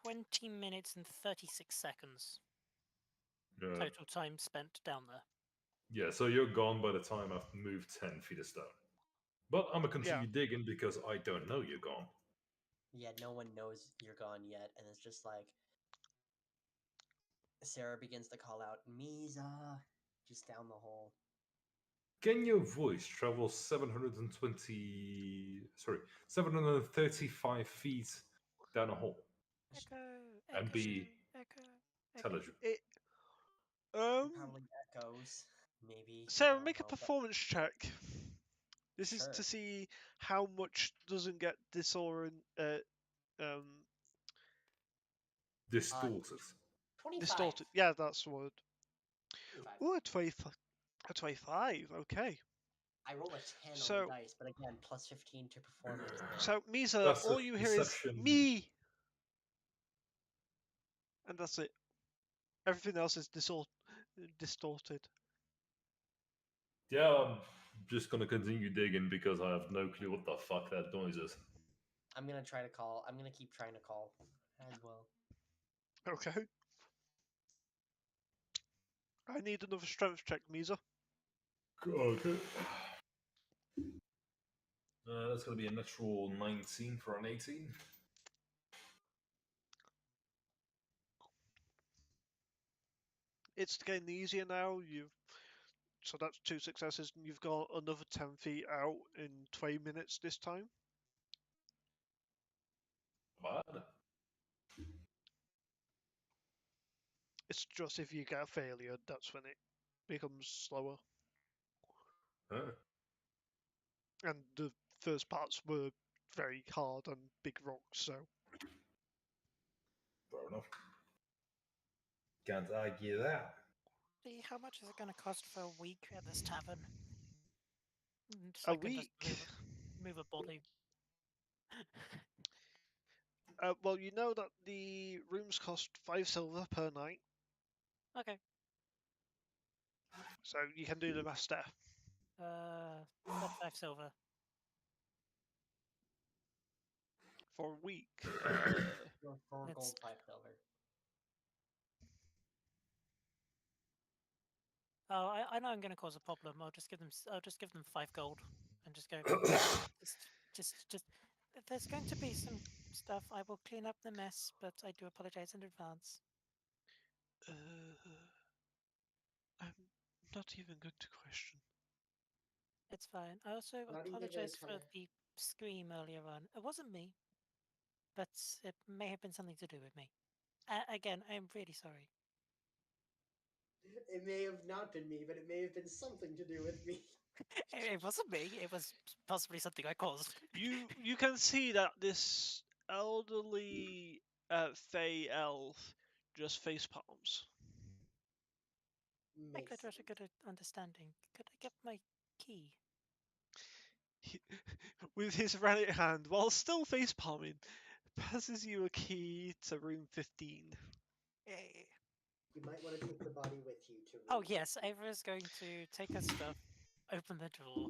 20 minutes and 36 seconds. Total time spent down there. Yeah, so you're gone by the time I've moved 10 feet of stone. But I'm gonna continue digging because I don't know you're gone. Yeah, no one knows you're gone yet, and it's just like Sarah begins to call out Misa just down the hole. Can your voice travel 735 feet down a hole Echo, and be intelligible? It, It probably echoes, maybe. I Sarah, don't make a know, but- performance check. This is Sure. to see how much doesn't get Distorted. 25. distorted. Yeah, that's the word. 25. Ooh, a 25. Okay. I rolled a 10 on So- the dice, but again, plus 15 to performance. So, Misa, That's a all you hear is perception. me, and that's it. Everything else is distorted. Yeah, I'm just gonna continue digging because I have no clue what the fuck that noise is. I'm gonna try to call. I'm gonna keep trying to call as well. Okay. I need another strength check, Misa. Okay. That's gonna be a natural 19 for an 18. It's getting easier now. So that's 2 successes, and you've got another 10 feet out in 20 minutes this time. Bad. It's just if you get a failure, that's when it becomes slower. Huh. And the first parts were very hard and big rocks, so Fair enough. Can't argue that. See, how much is it going to cost for a week at this tavern? So a I can just week. move a body. Well, you know that the rooms cost 5 silver per night, Okay. so you can do the math there. 35 silver. For a week. Or 4 It's- gold, 5 silver. Oh, I know I'm going to cause a problem. I'll just give them 5 gold and just go. just. There's going to be some stuff. I will clean up the mess, but I do apologize in advance. I'm not even going to question. It's fine. I also Not even apologize for kinda- the scream earlier on. It wasn't me, but it may have been something to do with me. Again, I'm really sorry. It may have not been me, but it may have been something to do with me. It wasn't me. It was possibly something I caused. You can see that this elderly Fey elf just face palms. I Makes could have a sense. good understanding. Could I get my key? With his right hand, while still face palming, passes you a key to room 15. Yay. You might want to take the body with you to. Oh room yes, 15. Ava is going to take her stuff, open the door,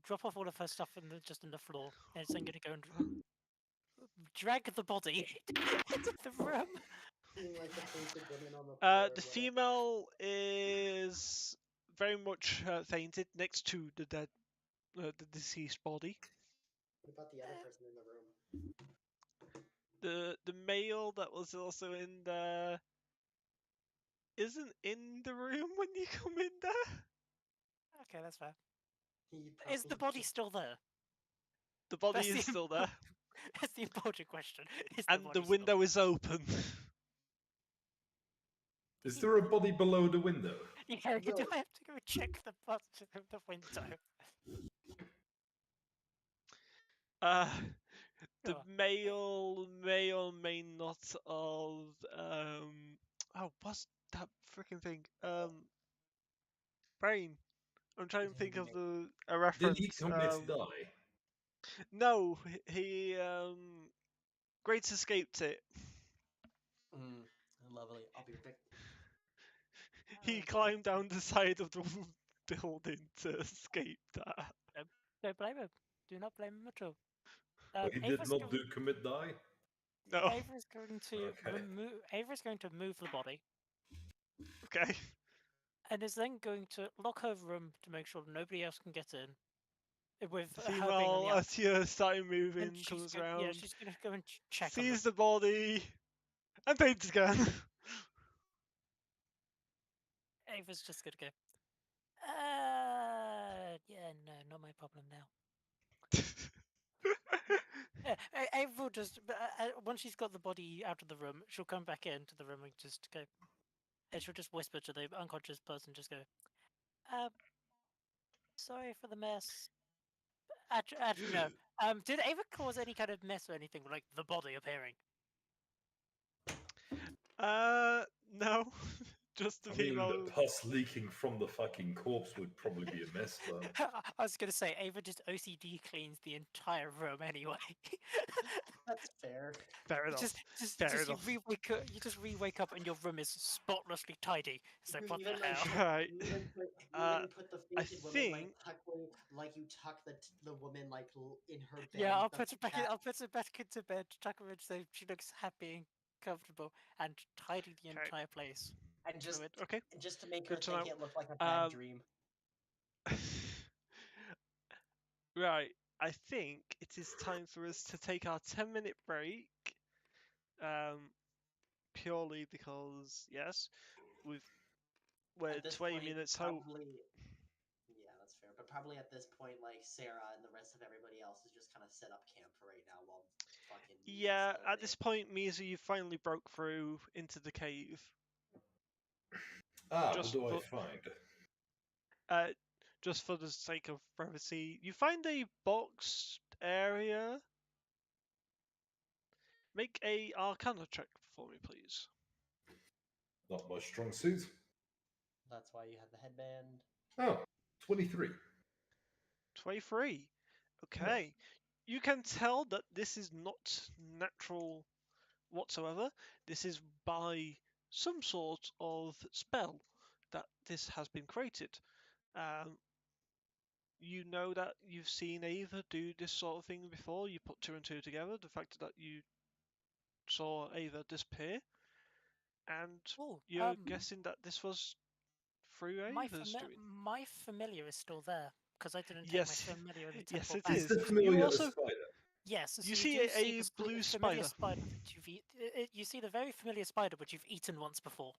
drop off all of her stuff just in the floor, and it's then going to go and drag the body into the room. Being like the painted women on the floor. The female is very much fainted next to the the deceased body. What about the other person in the room? The male that was also in there isn't in the room when you come in there. Okay, that's fair. He Is the probably body just- still there? The body That's the is still there, That's the important question. Is and body the still window is open. Is there a body below the window? there? Yeah, do No. I have to go check the window? Uh, the Sure. male may or may not have oh, what's that freaking thing? Brain. I'm trying to think of a Did reference. he commit die? No, he Great escaped it. Lovely. I'll be right back. He Okay. climbed down the side of the building to escape that. Don't blame him. Do not blame him at all. But he did Ava's not go- do commit die? No. Ava is going to Okay. Ava is going to move the body, Okay. and is then going to lock her room to make sure nobody else can get in. With The her being on female, the as outside. you starting moving, And she's comes gonna, around, yeah, she's gonna go and check on sees the body, and paints again. Ava's just gonna go. Yeah, no, not my problem now. Yeah, Ava will just once she's got the body out of the room, she'll come back into the room and just go. And she'll just whisper to the unconscious person, just go. Sorry for the mess. Actually, no. Did Ava cause any kind of mess or anything like the body appearing? No. Just the I mean, female. the pus leaking from the fucking corpse would probably be a mess, though. I was gonna say Ava just OCD cleans the entire room anyway. That's fair. Fair enough. Fair You enough. re-wake up and your room is spotlessly tidy. It's like, You what the even, like, hell? Right. You even put, the I fainted woman like think- like you tuck the woman like in her bed. Yeah, I'll the put it back. cat- I'll put it back into bed, tuck her in so she looks happy and comfortable, and tidy the Okay. entire place. and just it. Okay. just to make her Good to think know. it looked like a bad Um, dream. Right. I think it is time for us to take our 10-minute break. Purely because yes, we're At this 20 point, minutes out. probably. Yeah, that's fair. But probably at this point, like Sarah and the rest of everybody else is just kind of set up camp for right now while fucking. Misa's Yeah, still at this there. point, Misa, you finally broke through into the cave. Ah, Just what do I for- find? Just for the sake of brevity, you find a boxed area. Make a Arcana check for me, please. Not my strong suit. That's why you have the headband. Oh, 23. 23. Okay. You can tell that this is not natural whatsoever. This is by some sort of spell that this has been created. You know that you've seen Ava do this sort of thing before. You put two and two together. The fact that you saw Ava disappear, and Oh, you're guessing that this was through my Ava's doing. my familiar is still there because I didn't take Yes. my familiar in the Yes, temple it back. Is is. the familiar also- a spider? Yes, so You you see do a see the blue familiar spider. that you see the very familiar spider which you've eaten once before.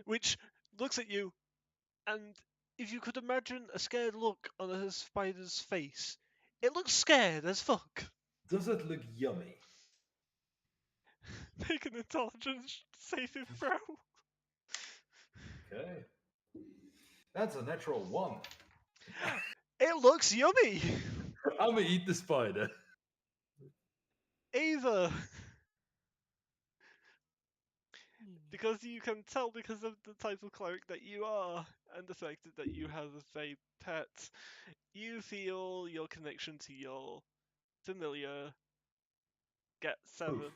Which looks at you and if you could imagine a scared look on a spider's face, it looks scared as fuck. Does it look yummy? Make an intelligence saving throw. Okay. That's a natural 1. It looks yummy. I'm gonna eat the spider. Ava, Hmm. because you can tell because of the type of cleric that you are and the fact that you have a pet, you feel your connection to your familiar get severed.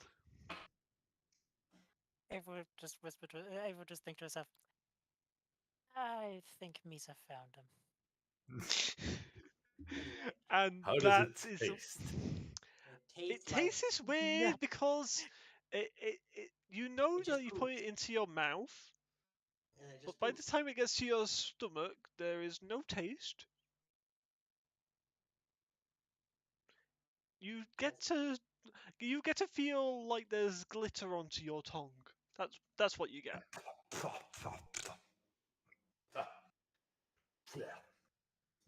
Ava would just whisper to Ava would just think to herself, I think Misa found him. Anyway, And How does that it is taste? it it tastes like tastes weird because you know It that just you put it into your mouth, it but just by the poops. time it gets to your stomach, there is no taste. You get That's- to feel like there's glitter onto your tongue. That's what you get.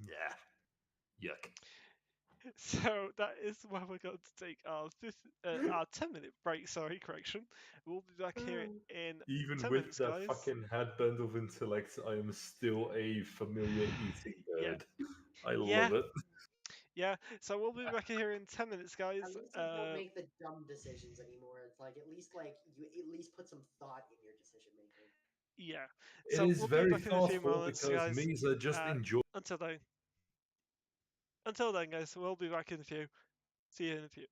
Yeah. Yuck. So that is where we're going to take our 10-minute break. Sorry, correction. We'll be back here in Even 10 with minutes, that guys. fucking headband of intellect, I am still a familiar eating Yeah. bird. I Yeah. love it. Yeah, so we'll be back here in 10 minutes, guys. At least you don't make the dumb decisions anymore. It's like at least you at least put some thought in your decision making. Yeah. It So is we'll be very back in a few thoughtful moments, because guys. Misa just enjoys. Until then. Until then, guys, we'll be back in a few. See you in a few.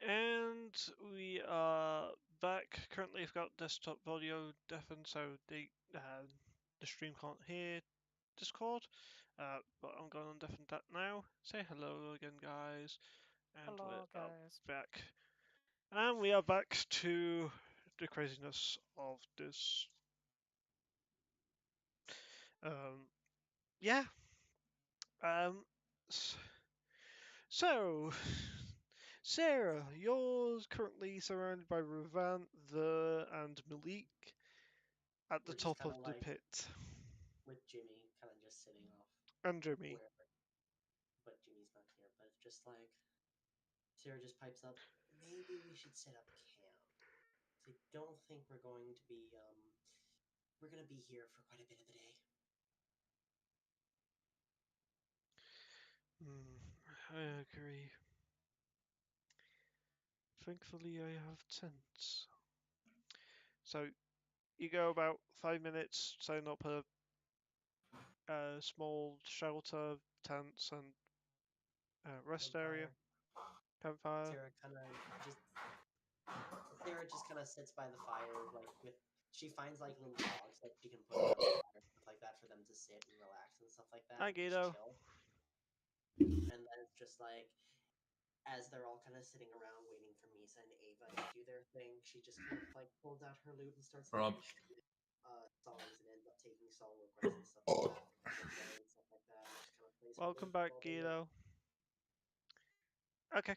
And we are back. Currently, I've got desktop audio deafened, so the stream can't hear Discord. But I'm going on deafen that now. Say hello again, guys. And Hello, we're guys. back. And we are back to the craziness of this. Yeah. So, Sarah, you're currently surrounded by Ravan, and Malik at the We're just top of kinda the like pit. with Jimmy kind of just sitting off And Jimmy. wherever. But Jimmy's not here. But it's just like Sarah just pipes up. Maybe we should set up camp. I don't think we're going to be we're gonna be here for quite a bit of the day. I agree. Thankfully, I have tents. So, you go about 5 minutes, setting up a small shelter, tents, and rest area, campfire. Sarah just kind of sits by the fire, like she finds like little logs that she can put around the fire, stuff like that, for them to sit and relax and stuff like that. Hi, and just Guido. chill. And then it's just like, as they're all kind of sitting around waiting for Misa and Ava to do their thing, she just kind of like pulls out her lute and starts Rob. songs, and ends up taking song requests and stuff like that. And stuff like that. And just kind of plays for Welcome them back, while they wait. Guido. Okay.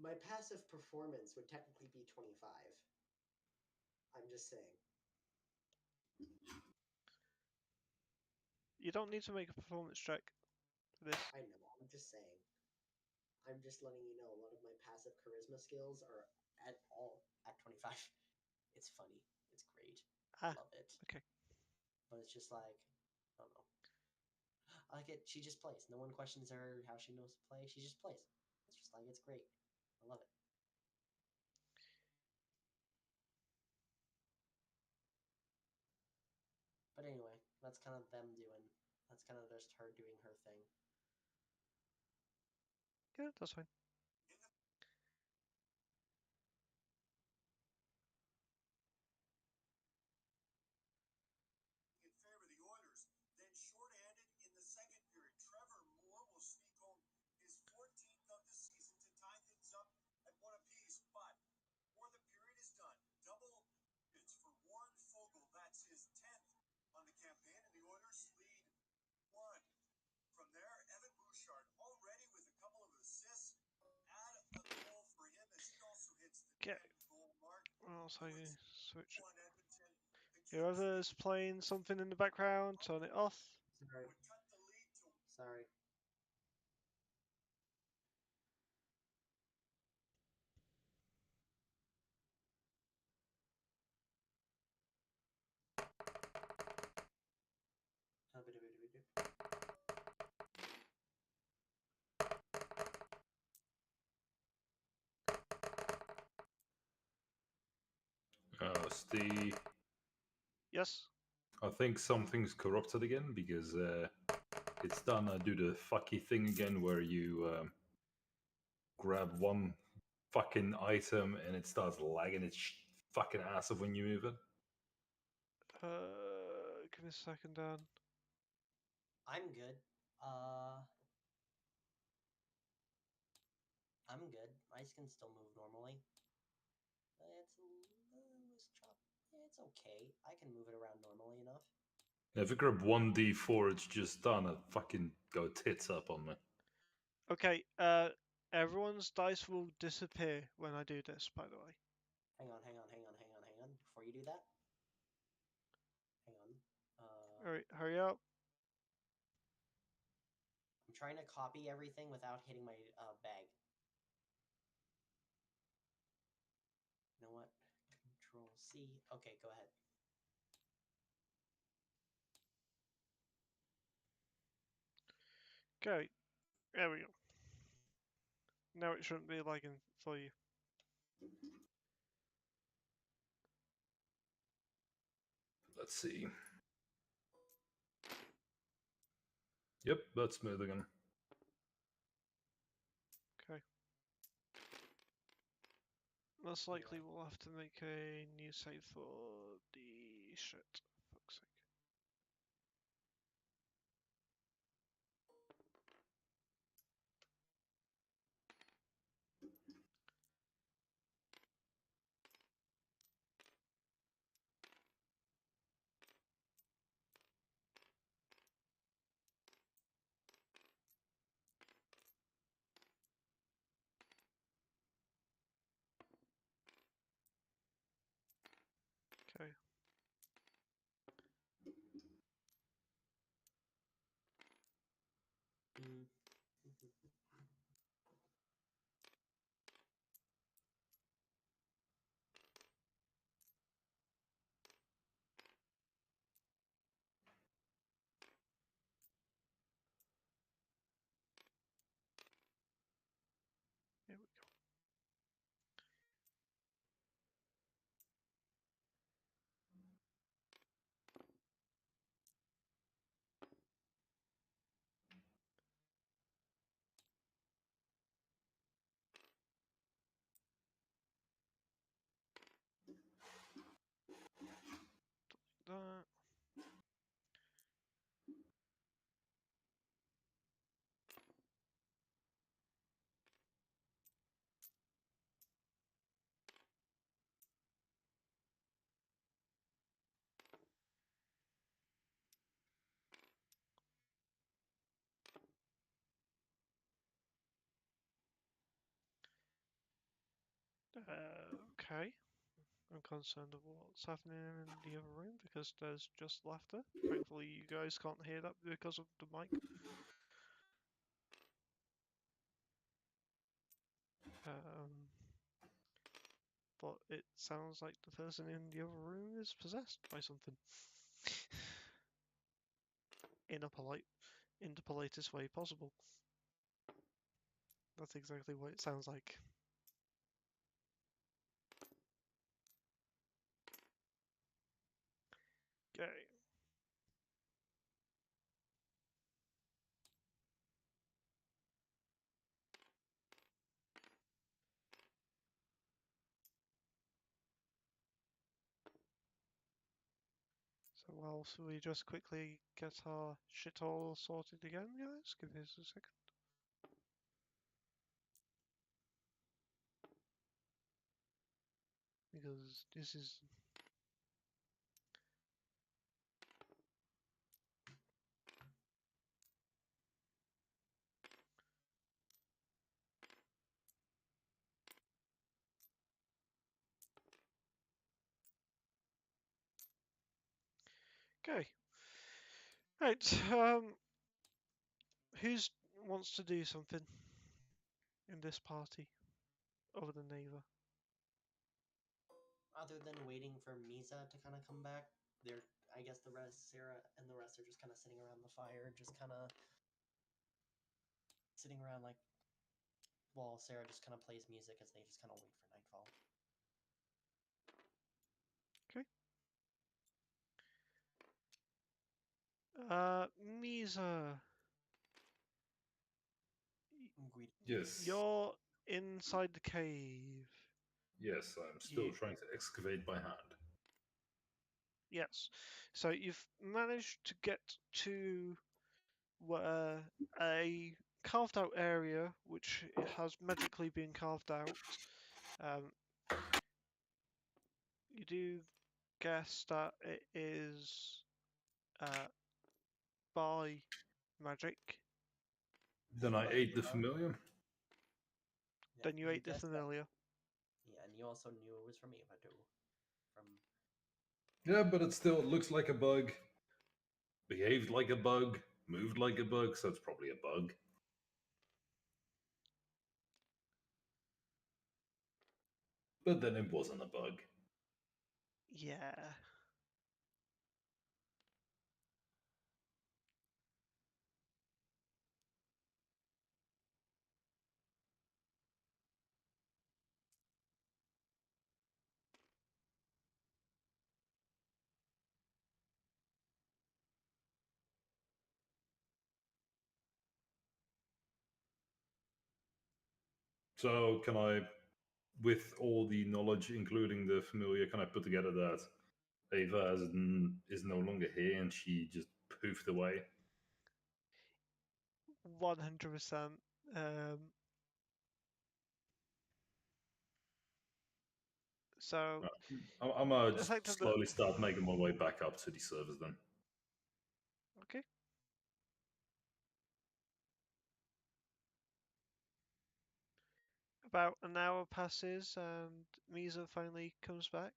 My passive performance would technically be 25. I'm just saying. You don't need to make a performance check for this. I know, I'm just saying. I'm just letting you know a lot of my passive charisma skills are at all at 25. It's funny. It's great. Ah, Love it. okay. But it's just like, I don't know. I like it. She just plays. No one questions her how she knows to play. She just plays. It's just like, it's great. I love it. But anyway, that's kind of them doing. That's kind of just her doing her thing. Yeah, that's fine. In favor of the Oilers. Then shorthanded in the second period. Trevor Moore will sneak home his 14th of the season to tie things up at one apiece. But before the period is done, double hits for Warren Fogle. That's his 10th on the campaign, and the Oilers lead 1. From there, Evan Bouchard already with a couple of assists. Add a goal for him as he also hits the Okay. 10-goal mark. Well, so you switch it. 1 Edmonton. The Kings Whoever's playing something in the background, turn it off. Sorry. would cut the lead to Sorry. Steve, Yes. I think something's corrupted again because it's done. I do the fucky thing again where you grab one fucking item and it starts lagging its fucking ass off when you move it. Give me a second, Dan. I'm good. I'm good. Ice can still move normally. It's It's okay. I can move it around normally enough. If I grab 1d4, it's just done. I fucking go tits up on me. Okay, everyone's dice will disappear when I do this, by the way. Hang on. Before you do that, hang on. Alright, hurry up. I'm trying to copy everything without hitting my bag. You know what? Control C. Okay, go ahead. Okay, there we go. Now it shouldn't be lagging for you. Let's see. Yep, that's smooth again. Okay. Most likely we'll have to make a new save for the shit. Fuck's sake. Okay. Mm. Here we go. That. Okay. I'm concerned of what's happening in the other room because there's just laughter. Thankfully, you guys can't hear that because of the mic. But it sounds like the person in the other room is possessed by something. In the politest way possible. That's exactly what it sounds like. Okay. So, well, so we just quickly get our shit all sorted again, guys? Give us a second. Because this is... Okay. Right, who wants to do something in this party other than Neva? Other than waiting for Misa to kind of come back, I guess the rest, Sarah and the rest are just kind of sitting around the fire, just kind of sitting around like, well, Sarah just kind of plays music as they just kind of wait for nightfall. Okay. Misa, Yes. you're inside the cave. Yes, I'm still You, trying to excavate by hand. yes. So you've managed to get to where a carved out area, which has magically been carved out. Um, you do guess that it is by magic. Then I ate the familiar. Yeah, Then you ate the guessed that. familiar. Yeah, and you also knew it was from Eva too. From Yeah, but it still looks like a bug. Behaved like a bug. Moved like a bug, so it's probably a bug. But then it wasn't a bug. Yeah. So can I, with all the knowledge, including the familiar, can I put together that Ava is no longer here and she just poofed away? 100%. So I'm gonna just effectively, slowly start making my way back up to the servers then. okay. About an hour passes and Misa finally comes back.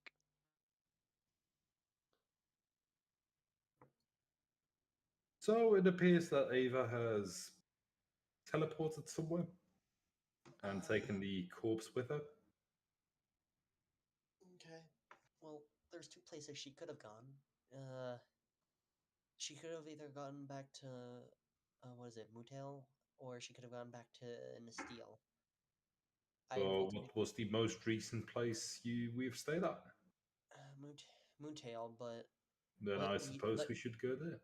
So it appears that Ava has teleported somewhere and taken the corpse with her. Okay. Well, there's two places she could have gone. She could have either gone back to, what is it, Mutel, or she could have gone back to Nasteel. So what was the most recent place we've stayed at? Moontail, but Then what I we suppose let, we should go there.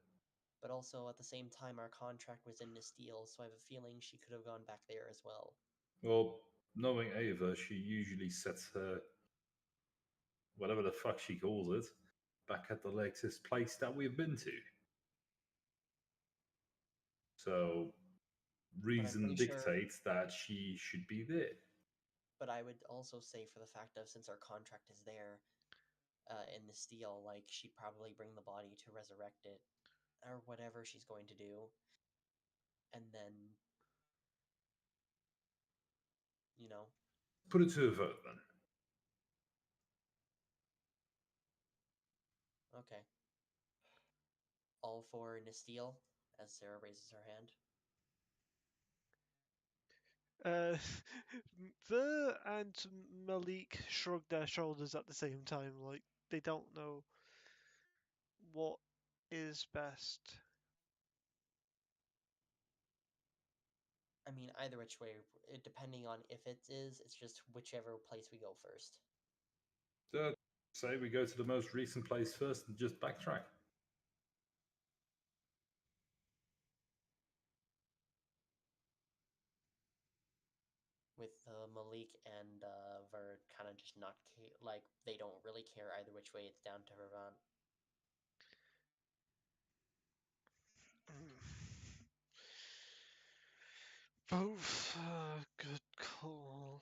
but also at the same time our contract was in Nasteel, so I have a feeling she could have gone back there as well. Well, knowing Ava, she usually sets her, whatever the fuck she calls it, back at the latest place that we've been to. So reason pretty sure- dictates that she should be there. But I would also say, for the fact of since our contract is there, in the steel, like she'd probably bring the body to resurrect it, or whatever she's going to do, and then, you know, Put it to a vote then. okay. All for Nasteel, as Sarah raises her hand. Ver and Malik shrug their shoulders at the same time, like they don't know what is best. I mean, either which way, depending on if it is, it's just whichever place we go first. Say we go to the most recent place first and just backtrack. With Malik and Ver kind of just not like they don't really care either which way. It's down to Ravant. Both good call.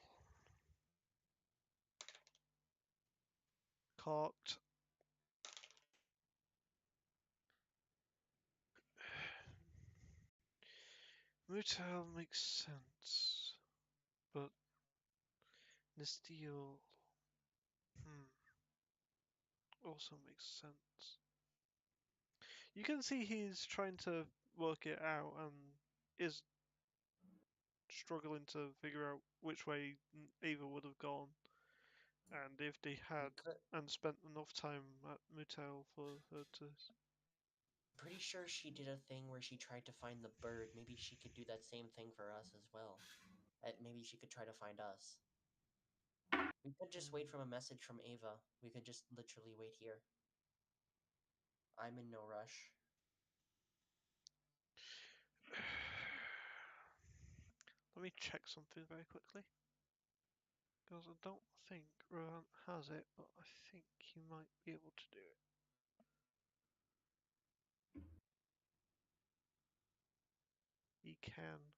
Cocked. Mutal makes sense, but Nasteel also makes sense. You can see he's trying to work it out and is struggling to figure out which way Ava would have gone, and if they had and spent enough time at Mutal for her to. Pretty sure she did a thing where she tried to find the bird. Maybe she could do that same thing for us as well. Maybe she could try to find us. We could just wait for a message from Ava. We could just literally wait here. I'm in no rush. Let me check something very quickly. Because I don't think Rohan has it, but I think he might be able to do it. He can.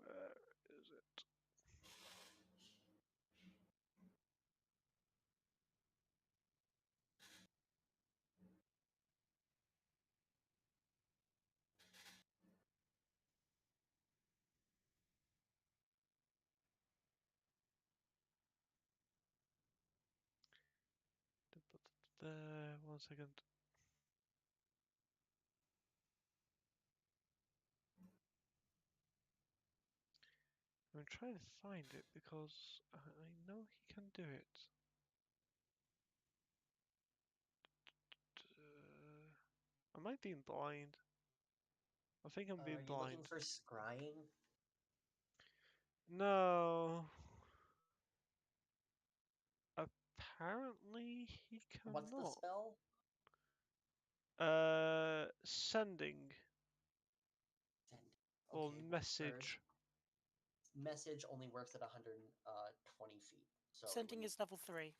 Where is it? There, 1 second. I'm trying to find it because I know he can do it. Am I being blind? I think I'm being Are you blind. looking for scrying? No. Apparently he cannot. What's the spell? Sending. or Okay, message? Message only works at 120 feet. So we Sending need- is level 3.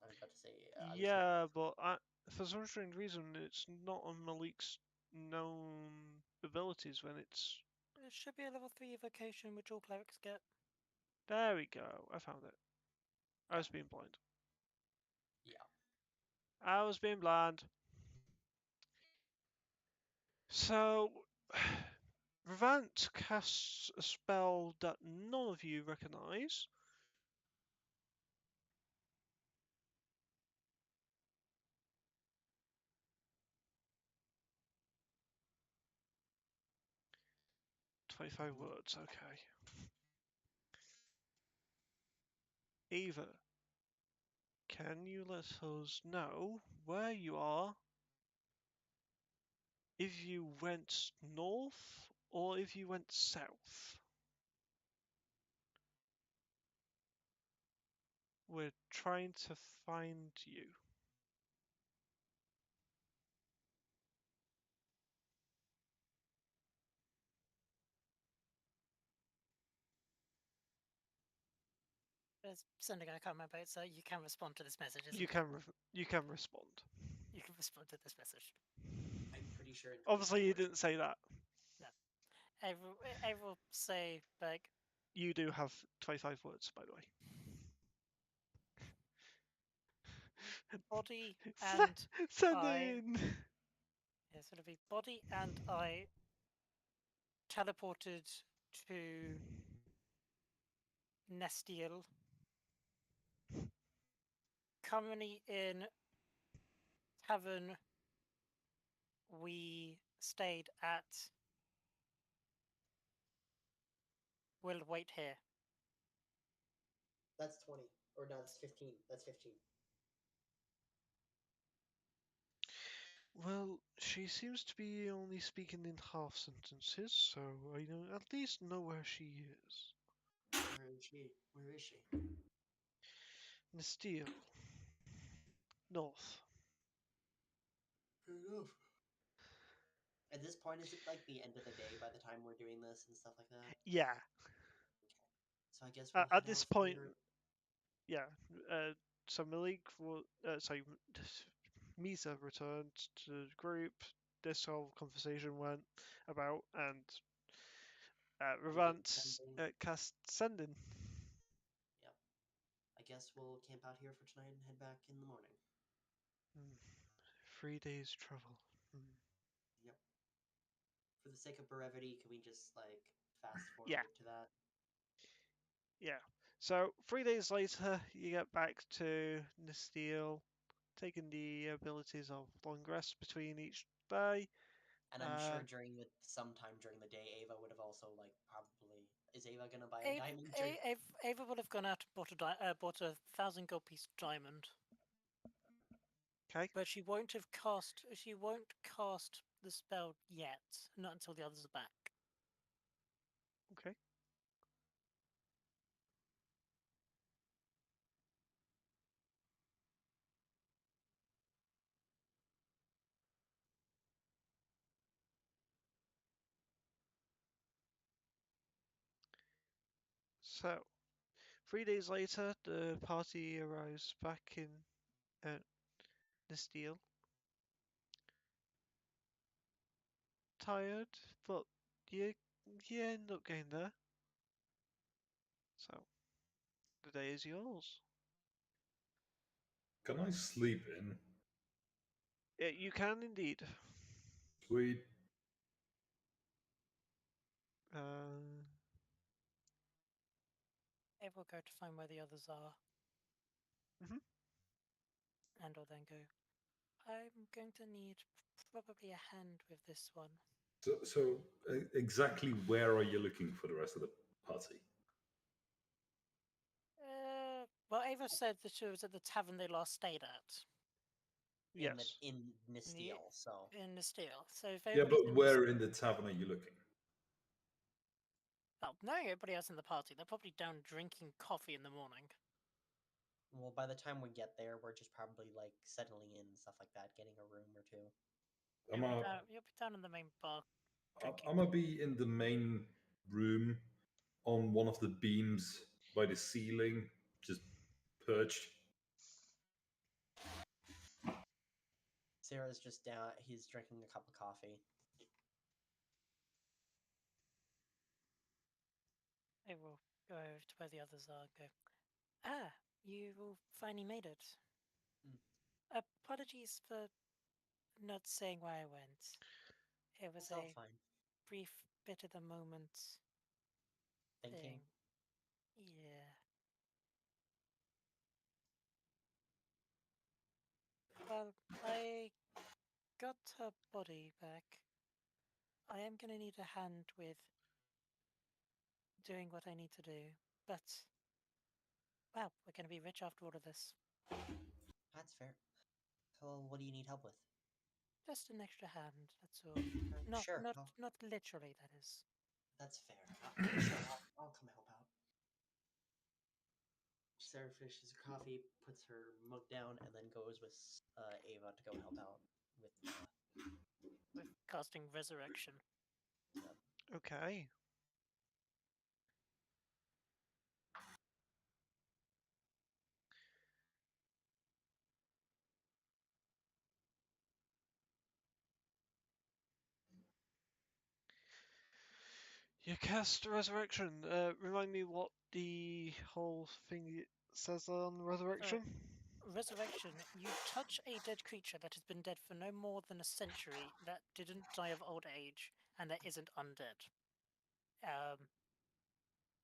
I was about to say. I was Yeah, hoping- but for some strange reason, it's not on Malik's known abilities when it's. It should be a level 3 evocation, which all clerics get. There we go. I found it. I was being blind. Yeah. I was being blind. So, Revant casts a spell that none of you recognise. "25 words, okay. Eva, can you let us know where you are if you went north or if you went south? We're trying to find you." There's something I can't remember. So you can respond to this message. Isn't You it? can respond. You can respond to this message. I'm pretty sure. in Obviously, 25 you words- didn't say that. Ava will say, like, You do have 25 words, by the way. body Se- and Send I. it in. Yeah, so it'll be body and I teleported to Nestiel. Currently in tavern we stayed at. We'll wait here. That's 20. Or no, that's 15. That's 15. Well, she seems to be only speaking in half sentences, so I at least know where she is. Where is she? Where is she? Nestiel. North. Fair enough. At this point, is it like the end of the day by the time we're doing this and stuff like that? Yeah. So I guess we'll At head this out point, for- yeah. So Malik will. Sorry, Misa returned to the group. This whole conversation went about, and Revant sending. cast sending. Yep. I guess we'll camp out here for tonight and head back in the morning. 3 days travel. Yep. For the sake of brevity, can we just like fast forward Yeah. to that? Yeah. So 3 days later, you get back to Nestiel, taking the abilities of long rest between each day. And I'm sure sometime during the day, Ava would have also like probably. Is Ava gonna buy a diamond drink? Ava would have gone out and bought a 1,000 gold piece diamond. Okay. But she won't have cast. She won't cast the spell yet. Not until the others are back. Okay. So 3 days later, the party arrives back in Nestiel. Tired, but you end up getting there. So the day is yours. Can I sleep in? Yeah, you can indeed. Sweet. Ava will go to find where the others are. Mhm. And I'll then go. I'm going to need probably a hand with this one. So exactly where are you looking for the rest of the party? Well, Ava said that she was at the tavern they last stayed at Yes. In Nestiel, so in Nestiel. So if Yeah, everybody's but in where in the tavern are you looking? well, knowing everybody else in the party, they're probably down drinking coffee in the morning. well, by the time we get there, we're just probably like settling in and stuff like that, getting a room or two. I'm You'll be down in the main bar. drinking. I'm gonna be in the main room on one of the beams by the ceiling, just perched. Sarah's just down. He's drinking a cup of coffee. I will go over to where the others are and go, ah, you all finally made it. Apologies for not saying where I went. It was It's all a fine. brief bit of the moment Thinking. thing. Yeah. Well, I got her body back. I am gonna need a hand with doing what I need to do, but wow, we're gonna be rich after all of this. That's fair. Well, what do you need help with? Just an extra hand, that's all. Not Sure. not literally, that is. That's fair. Sure, I'll come help out. Sarah finishes her coffee, puts her mug down, and then goes with Ava to go help out with. With casting resurrection. Okay. You cast Resurrection. Remind me what the whole thing says on Resurrection? Resurrection, you touch a dead creature that has been dead for no more than a century, that didn't die of old age, and that isn't undead.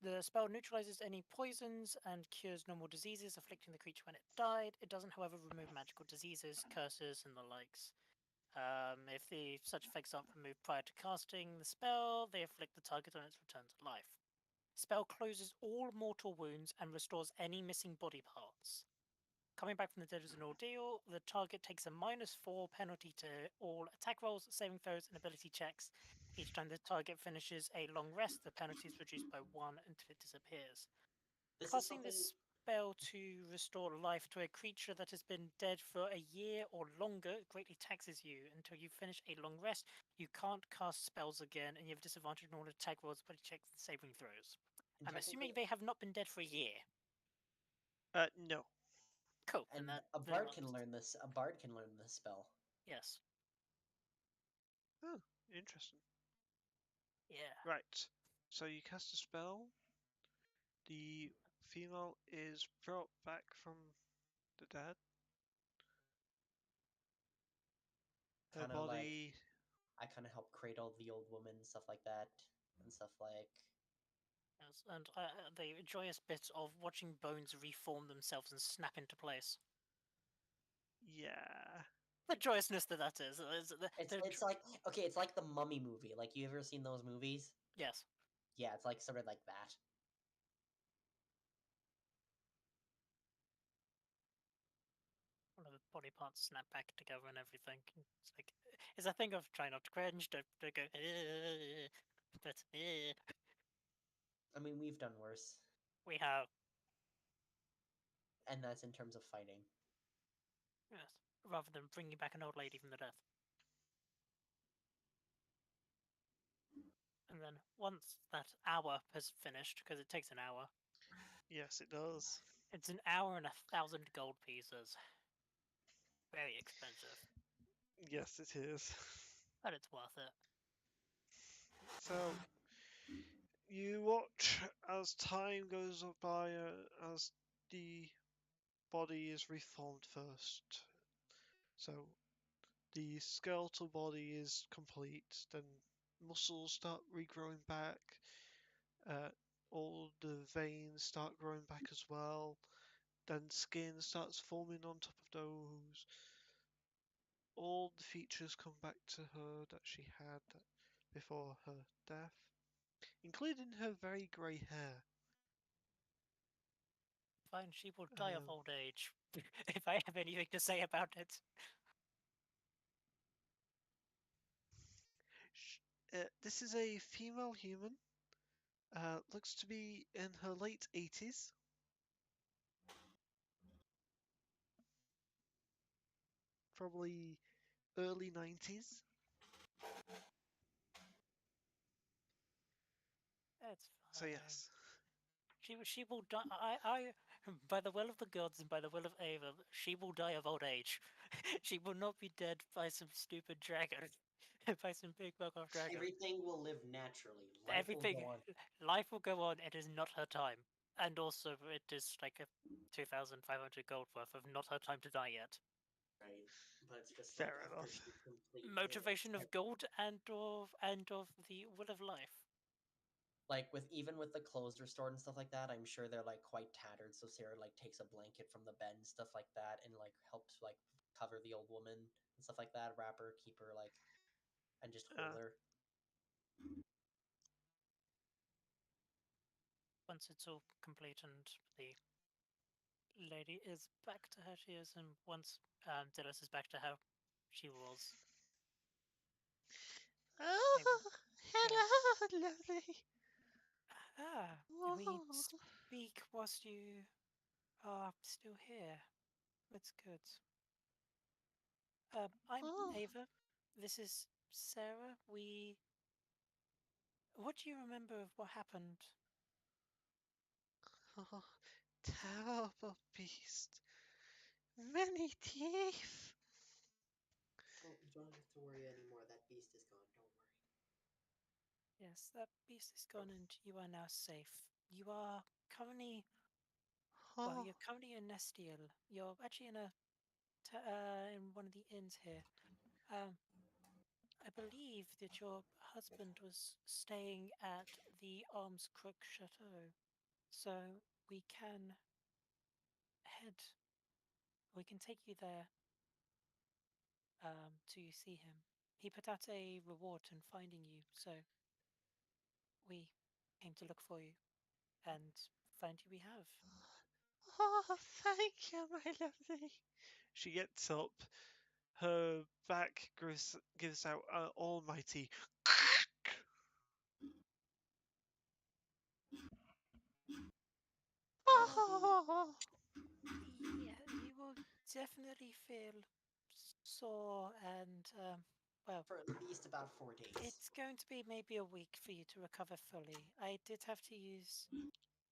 The spell neutralizes any poisons and cures normal diseases afflicting the creature when it died. It doesn't, however, remove magical diseases, curses, and the likes. If such effects aren't removed prior to casting the spell, they afflict the target on its return to life. Spell closes all mortal wounds and restores any missing body parts. Coming back from the dead is an ordeal. The target takes a -4 penalty to all attack rolls, saving throws, and ability checks. Each time the target finishes a long rest, the penalty is reduced by 1 until it disappears. Casting this spell to restore life to a creature that has been dead for a year or longer greatly taxes you. Until you finish a long rest, you can't cast spells again, and you have disadvantage on all attack rolls, ability checks, and saving throws. I'm assuming they have not been dead for a year. No. Cool. And that, a bard can learn this. A bard can learn this spell. Yes. Oh, interesting. Yeah. Right. So you cast a spell. The female is brought back from the dead. Her Kinda body. I kind of help cradle the old woman, stuff like that, and stuff like. Yes, and the joyous bit of watching bones reform themselves and snap into place. Yeah. The joyousness that is. It's like okay, it's like the Mummy movie. Like you ever seen those movies? Yes. Yeah, it's like sort of like that. One of the body parts snap back together and everything. It's like it's a thing of trying not to cringe, don't go. But I mean, we've done worse, we have. and that's in terms of fighting. Yes. Rather than bringing back an old lady from the death. And then once that hour has finished, because it takes an hour. Yes, it does. It's an hour and 1,000 gold pieces. Very expensive. Yes, it is. But it's worth it. So, you watch as time goes by, as the body is reformed first. So, the skeletal body is complete, then muscles start regrowing back, all the veins start growing back as well, then skin starts forming on top of those. All the features come back to her that she had before her death, including her very grey hair. Fine, she will die of old age, if I have anything to say about it. This is a female human. Looks to be in her late 80s. Probably early 90s. That's So fine. yes. She will die. By the will of the gods and by the will of Ava, she will die of old age. She will not be dead by some stupid dragon, by some big buck-off dragon. Everything will live naturally. Life Everything, will go on. life will go on. It is not her time, and also it is like a 2,500 gold worth of not her time to die yet. Right? But it's just Fair like after enough. she completes Motivation of gold and of the will of life. like with even with the clothes restored and stuff like that, I'm sure they're like quite tattered. So Sarah like takes a blanket from the bed and stuff like that, and like helps like cover the old woman and stuff like that, wrap her, keep her like, and just hold her. Once it's all complete and the lady is back to how she is, and once Dillis is back to how she was. Oh, Yeah. hello, lovely. We Oh. speak whilst you are still here. That's good. I'm Oh. Ava. This is Sarah. What do you remember of what happened? Oh, terrible beast. Many teeth. Oh, you don't have to worry anymore. That beast is gone. Don't worry. Yes, that beast is gone, and you are now safe. You are currently, well, Oh, you're currently in Nestiel. You're actually in one of the inns here. Um, I believe that your husband was staying at the Arms Crook Chateau, so we can head. We can take you there to see him. He put out a reward in finding you, so we came to look for you and find you. We have. oh, thank you, my lovely. She gets up. Her back gives out an almighty. Oh. Yeah, you will definitely feel sore and well. For at least about 4 days. It's going to be maybe a week for you to recover fully. I did have to use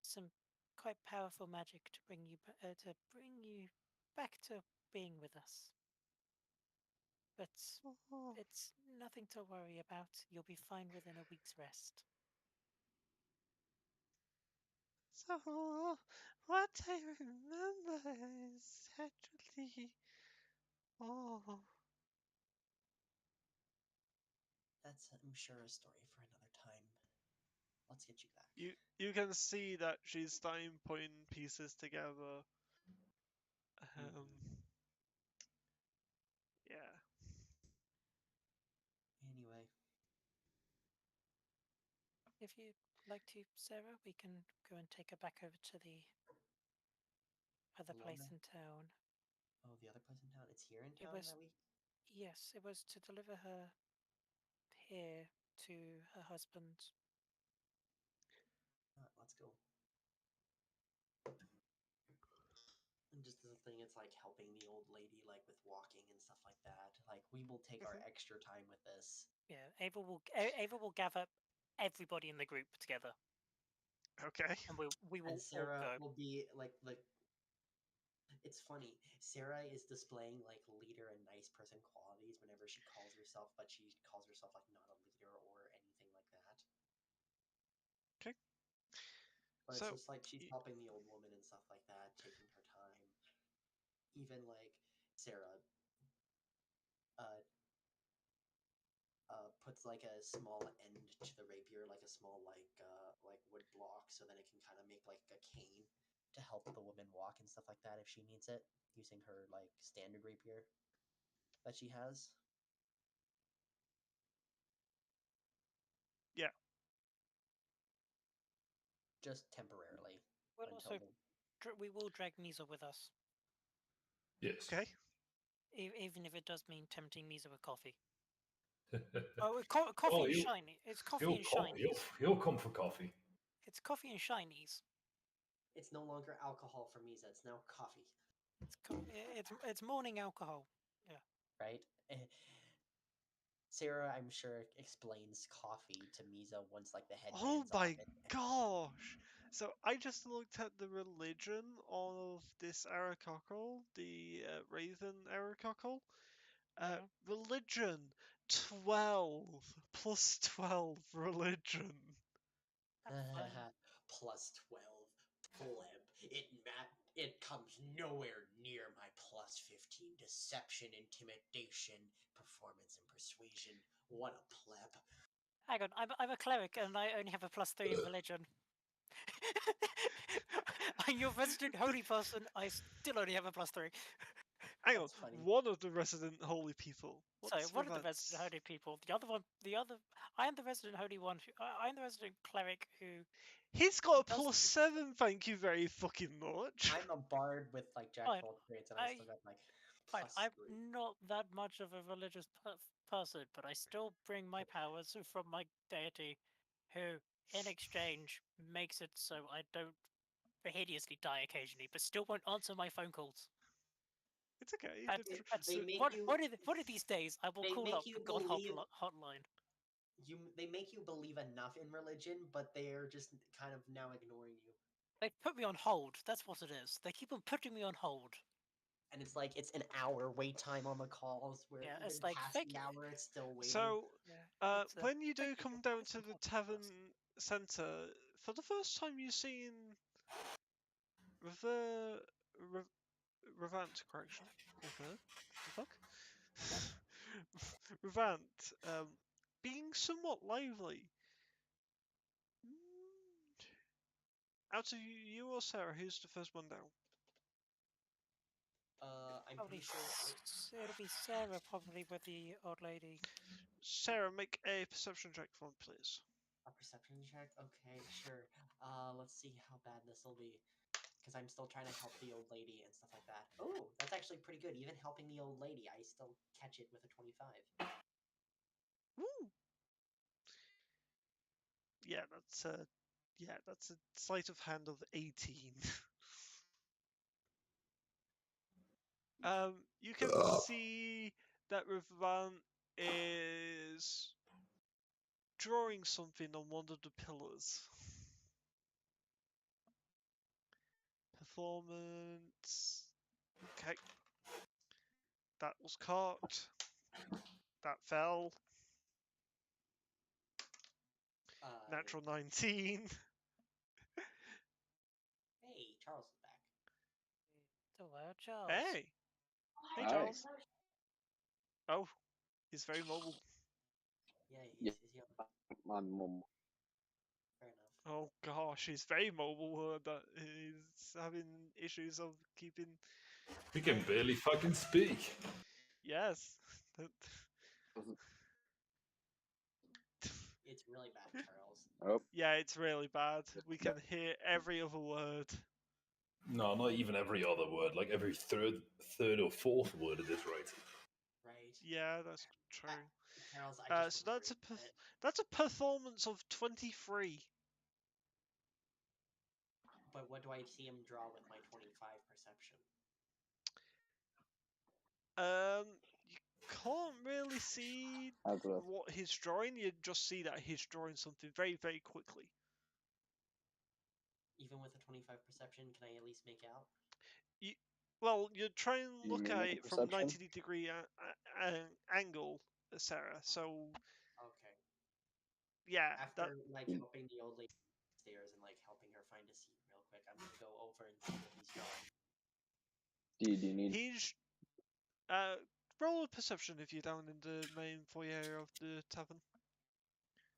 some quite powerful magic to bring you back to being with us. But Oh. it's nothing to worry about. You'll be fine within a week's rest. So, what I remember is actually. Oh. That's, I'm sure, a story for another time. Let's get you back. You can see that she's starting putting pieces together. Yeah. Anyway, If you'd like to, Sarah, we can go and take her back over to the other place Alona? in town. Oh, the other place in town. It's here in It town was that we. Yes, it was to deliver her here to her husband. Let's go. And just as a thing, it's like helping the old lady like with walking and stuff like that. Like we will take our extra time with this. Yeah, Ava will gather everybody in the group together, Okay. and we will And Sarah all go. will be like it's funny. Sarah is displaying like leader and nice person qualities whenever she calls herself, but she calls herself like not a leader or anything like that. Okay. But So, it's just like she's helping the old woman and stuff like that, taking her time. Even like Sarah puts like a small end to the rapier, like a small like wood block, so then it can kind of make like a cane to help the woman walk and stuff like that if she needs it, using her like standard rapier that she has. yeah. Just temporarily We'll until also we will drag Misa with us, Yes. Okay. even if it does mean tempting Misa with coffee. Oh, Coffee and he'll- shiny. It's coffee and He'll, shinies. he'll come for coffee. It's coffee and shinies. it's no longer alcohol for Misa, it's now coffee. It's morning alcohol. Yeah. Right? Sarah, I'm sure, explains coffee to Misa once like the headband's Oh on. my gosh! So I just looked at the religion of this Aracockle, the Raven Aracockle. Yeah. Religion 12 plus 12 religion. That's fine. Plus 12 pleb. It comes nowhere near my plus 15 deception, intimidation, performance, and persuasion. What a pleb. Hang on, I'm a cleric and I only have a +3 in religion. I'm your resident holy person. I still only have a +3. Hang on, That's funny. one of the resident holy people. So What's one of the Revance? resident holy people. The other. I am the resident holy one. I am the resident cleric who. He's got a does the- +7, thank you very fucking much. I'm a bard with like jack Fine. of all trades, and I still got my Fine, plus I'm 3. not that much of a religious person, but I still bring my powers from my deity, who, in exchange, makes it so I don't hideously die occasionally, but still won't answer my phone calls. It's okay. And, the tr- and They so make you- one of these days, I will they call make up you the God believe- hotline. They make you believe enough in religion, but they're just kind of now ignoring you. They put me on hold. That's what it is. They keep on putting me on hold. And it's like it's an hour wait time on the calls where Yeah, even it's like, past thank the you. hour it's still waiting. So, Yeah. it's, when you do thank you come for down this to the important tavern podcast. centre, for the first time you've seen Revant, correction. Rever? The fuck? Revant, being somewhat lively. Out of you or Sarah, who's the first one down? I'm Probably pretty sure it'll be Sarah, probably, with the old lady. Sarah, make a perception check for me, please. a perception check. Okay, sure. Let's see how bad this will be, because I'm still trying to help the old lady and stuff like that. Oh, that's actually pretty good. Even helping the old lady, I still catch it with a 25. Woo! Yeah, that's a sleight of hand of 18. You can see that Revant is drawing something on one of the pillars. Performance. Okay. That was caught. That fell. Natural 19. Hey, Charles is back. Hello, Charles. Hey. Hey, Hi. Charles. Oh, he's very mobile. Yeah, Yeah. he's young. Fair enough. Oh gosh, he's very mobile. That he's having issues of keeping. He can barely fucking speak. Yes. It's really bad, Charles. Oh, Yeah, it's really bad. We can hear every other word. No, not even every other word. Like every third or fourth word it is right. Right. Yeah, that's true. Charles, I just So that's a performance of 23. But what do I see him draw with my 25 perception? You can't really see that's rough. what he's drawing. You just see that he's drawing something very, very quickly. Even with a 25 perception, can I at least make out? Well, you try and You look mean at with the it from perception? 90-degree angle, Sarah. So Okay. yeah, After like Mm. helping the old lady upstairs and like helping her find a seat real quick, I'm gonna go over and see what he's drawing. Do you need? he's roll a perception if you're down in the main foyer of the tavern.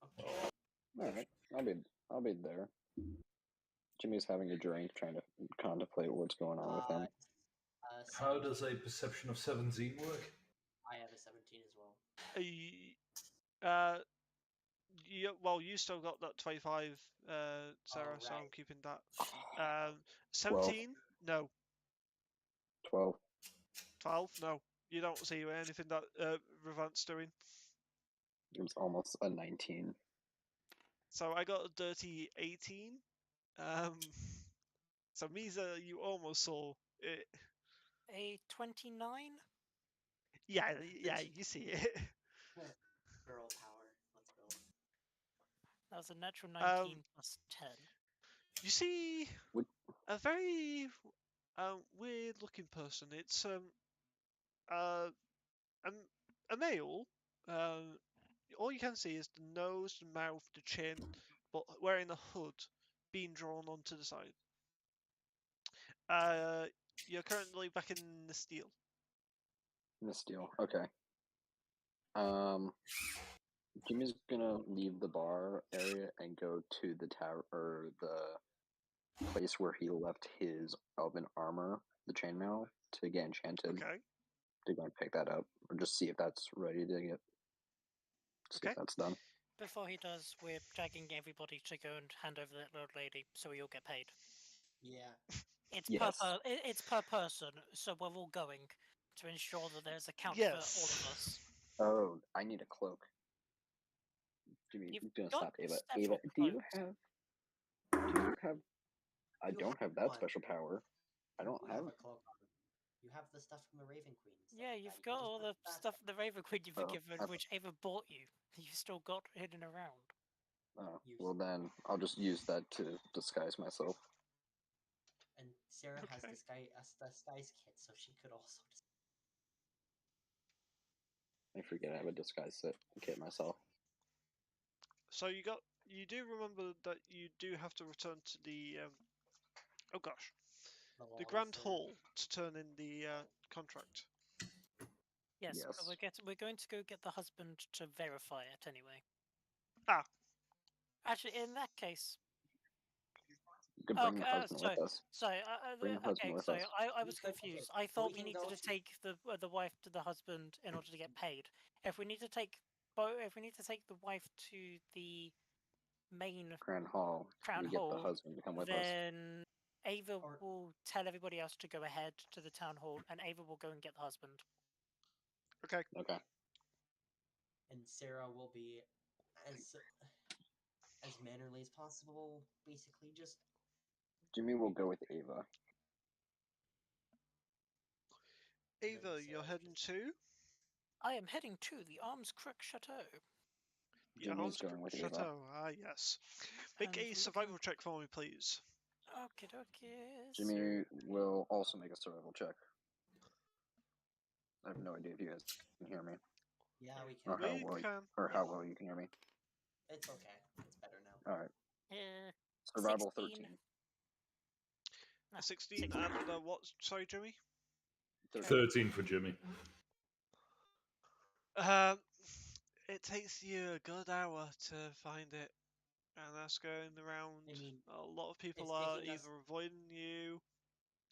Okay. All right, I'll be there. Jimmy's having a drink, trying to contemplate what's going on with him. How 17. does a perception of 17 work? I have a 17 as well. Well, you still got that 25, Sarah, so I'm right. keeping that. 17? No. 12. 12? No. You don't see anything that Revant's doing. It was almost a 19. So I got a dirty 18. So Misa, you almost saw it. A 29? Yeah, you see it. Girl power. Let's go. That was a natural 19 plus 10. You see Would- a very weird-looking person. It's a male. All you can see is the nose, the mouth, the chin, but wearing a hood being drawn onto the side. You're currently back in the steel. Miss Steele. Okay. Jimmy's gonna leave the bar area and go to the tower or the place where he left his elven armor, the chainmail, to get enchanted. Okay. To go and pick that up, or just see if that's ready to get. See Okay. if that's done. Before he does, we're tagging everybody to go and hand over that little lady, so we all get paid. Yeah. It's Yes. it's per person, so we're all going to ensure that there's a count for all Yes. of us. Oh, I need a cloak. Jimmy, You've gonna got stop Ava. several Ava, do you cloaks. have? Do you have? I You don't have have that one. special power. I don't You have. have a cloak on. You have the stuff from the Raven Queen. and stuff Yeah, like you've that. You got can just all put the that stuff on. the Raven Queen you've been Oh, given, okay. which Ava bought you. You've still got hidden around. Oh, Use. well then I'll just use that to disguise myself. And Sarah has Okay. a disguise kit, so she could also. I forget I have a disguise kit myself. So you do remember that you do have to return to the oh gosh, the long Grand serve. Hall to turn in the contract. Yes, but Yes. we're going to go get the husband to verify it anyway. Ah. Actually, in that case, You could bring the husband so with us. Bring the husband okay, with so us. I was We could- okay, confused. so I thought we we can needed go to to- take the wife to the husband in order to get paid. If we need to take the wife to the main Grand Hall. Crown we get the Hall, husband to come with us. then Ava Or- will tell everybody else to go ahead to the town hall, and Ava will go and get the husband. Okay. Okay. And Sarah will be as mannerly as possible. Basically, just Jimmy will go with Ava. and then Ava, you're Sarah's heading just- to I am heading to the Arms Crook Chateau. the Jimmy's Arms going with Ava. Chateau. Ah, yes. Make And a survival check for me, please. Okay, okay. Jimmy will also make a survival check. I have no idea if you guys can hear me. Yeah, we can. Or how We well, can. how well you can hear me. It's okay. It's better now. All right. 16. Survival 13. Ah, 16 and what? Sorry, Jimmy. 13 for Jimmy. It takes you a good hour to find it, and that's going around. I mean, A lot of people it's are taking us- either avoiding you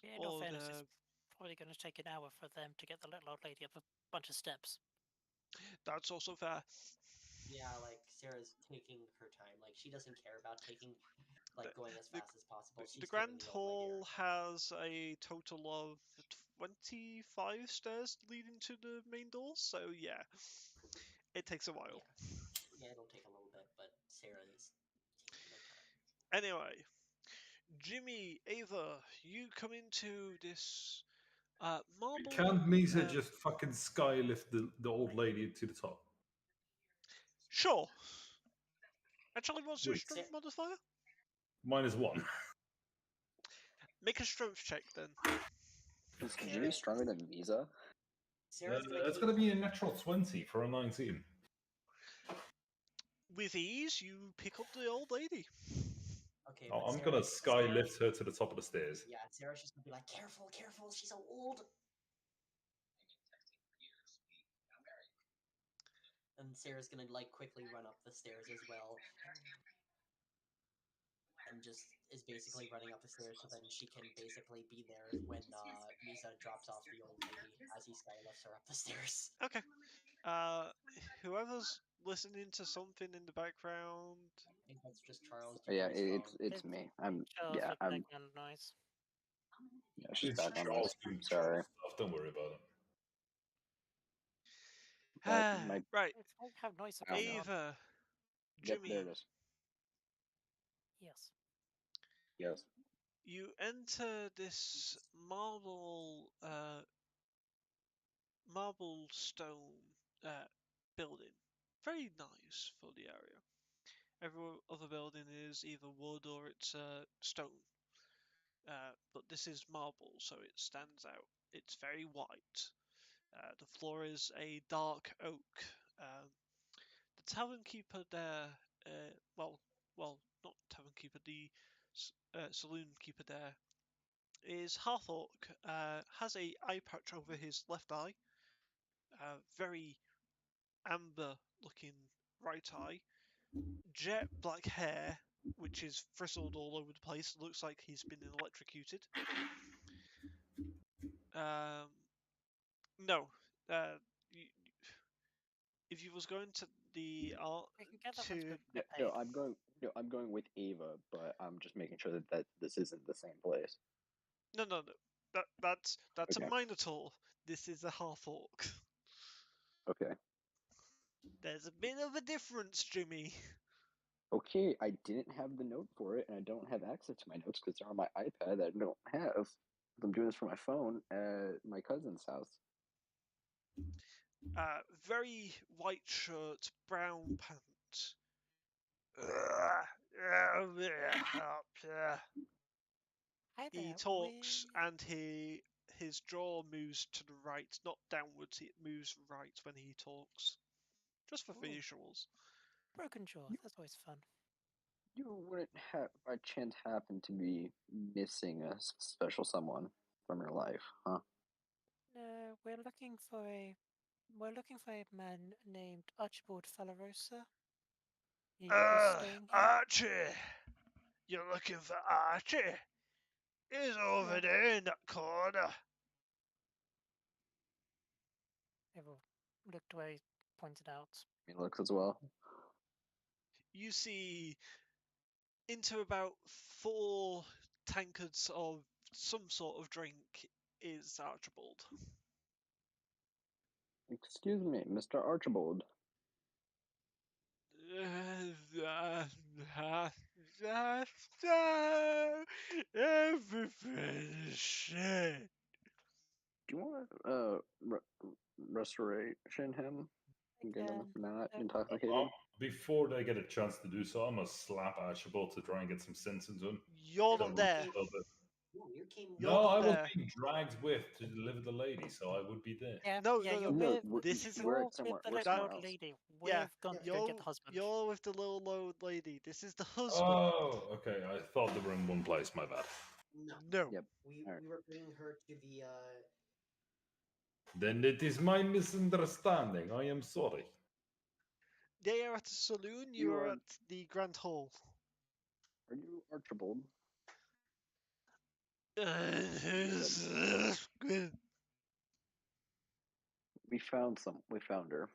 Yeah, in all or fairness, they're- it's probably going to take an hour for them to get the little old lady up a bunch of steps. that's also fair. Yeah, like Sarah's taking her time. Like she doesn't care about going as fast as possible. She's The giving Grand the old lady her Hall time. has a total of 25 stairs leading to the main doors, so yeah, it takes a while. Yeah, it'll take a little bit, but Sarah is taking her time. Anyway, Jimmy, Ava, you come into this marble. Can't Misa just fucking skylift the old lady to the top? Sure. Actually, what's your Wait. strength modifier? -1. Make a strength check then. Is Jimmy stronger than Misa? Sarah's It's going to be a natural 20 for a 19. With ease, you pick up the old lady. Okay, Oh, but I'm Sarah, going to skylift her to the top of the stairs. Yeah, Sarah's just gonna be like, careful, careful, she's so old. And Sarah's gonna quickly run up the stairs as well. And just is basically running up the stairs so then she can basically be there when Misa drops off the old lady as he skylifts her up the stairs. Okay. Whoever's listening to something in the background. I think that's just Charles. Oh, yeah, using his it's phone. me. Charles Yeah, with I'm. background noise. Yeah, she's It's back on Charles this. doing Sorry. Charles stuff. Don't worry about it. Right. It's like have noise Oh, no. suppression on. Ava, Yep, Jimmy, there it is. Yes. Yes. you enter this marble stone building. very nice for the area. Every other building is either wood or it's stone. But this is marble, so it stands out. It's very white. The floor is a dark oak. The tavern keeper there, well, not tavern keeper, the saloon keeper there is half orc. Has a eye patch over his left eye. Very amber-looking right eye. Jet black hair, which is frizzled all over the place. Looks like he's been electrocuted. No. If you was going to the art We can get that to once we No, pay. I'm going with Ava, but I'm just making sure that this isn't the same place. no. That's Okay. a Minotaur. This is a half orc. Okay. There's a bit of a difference, Jimmy. Okay, I didn't have the note for it, and I don't have access to my notes because they're on my iPad that I don't have. I'm doing this from my phone at my cousin's house. Very white shirt, brown pants. Hi there. He talks and his jaw moves to the right, not downwards. It moves right when he talks, just for Ooh. visuals. Broken jaw. That's always fun. You wouldn't by chance happen to be missing a special someone from your life, huh? No, we're looking for a man named Archibald Falarosa. He's staying here. Archie! You're looking for Archie? He's over Yeah. there in that corner. Everyone looked where he pointed out. He looks as well. You see into about 4 tankards of some sort of drink is Archibald. Excuse me, Mr. Archibald. Everything is shit. Do you want to restoration him? Get him not intoxicated. Before they get a chance to do so, I'm gonna slap Archibald to try and get some sense into him. You're So not there. a little bit- No, you came. You're No, not I was there. being dragged with to deliver the lady, so I would be there. Yeah, No, yeah, no, you're no. with, we're- This isn't. we're you're at somewhere- with the we're little somewhere old else. lady. Yeah, We've gone to go get the husband. You're with the little old lady. This is the husband. Oh, okay. I thought they were in one place. My bad. No, No. Yep. we Alright. we were bringing her to the. Then it is my misunderstanding. I am sorry. They are at the saloon. You You are are- at the Grand Hall. Are you Archibald? We found her.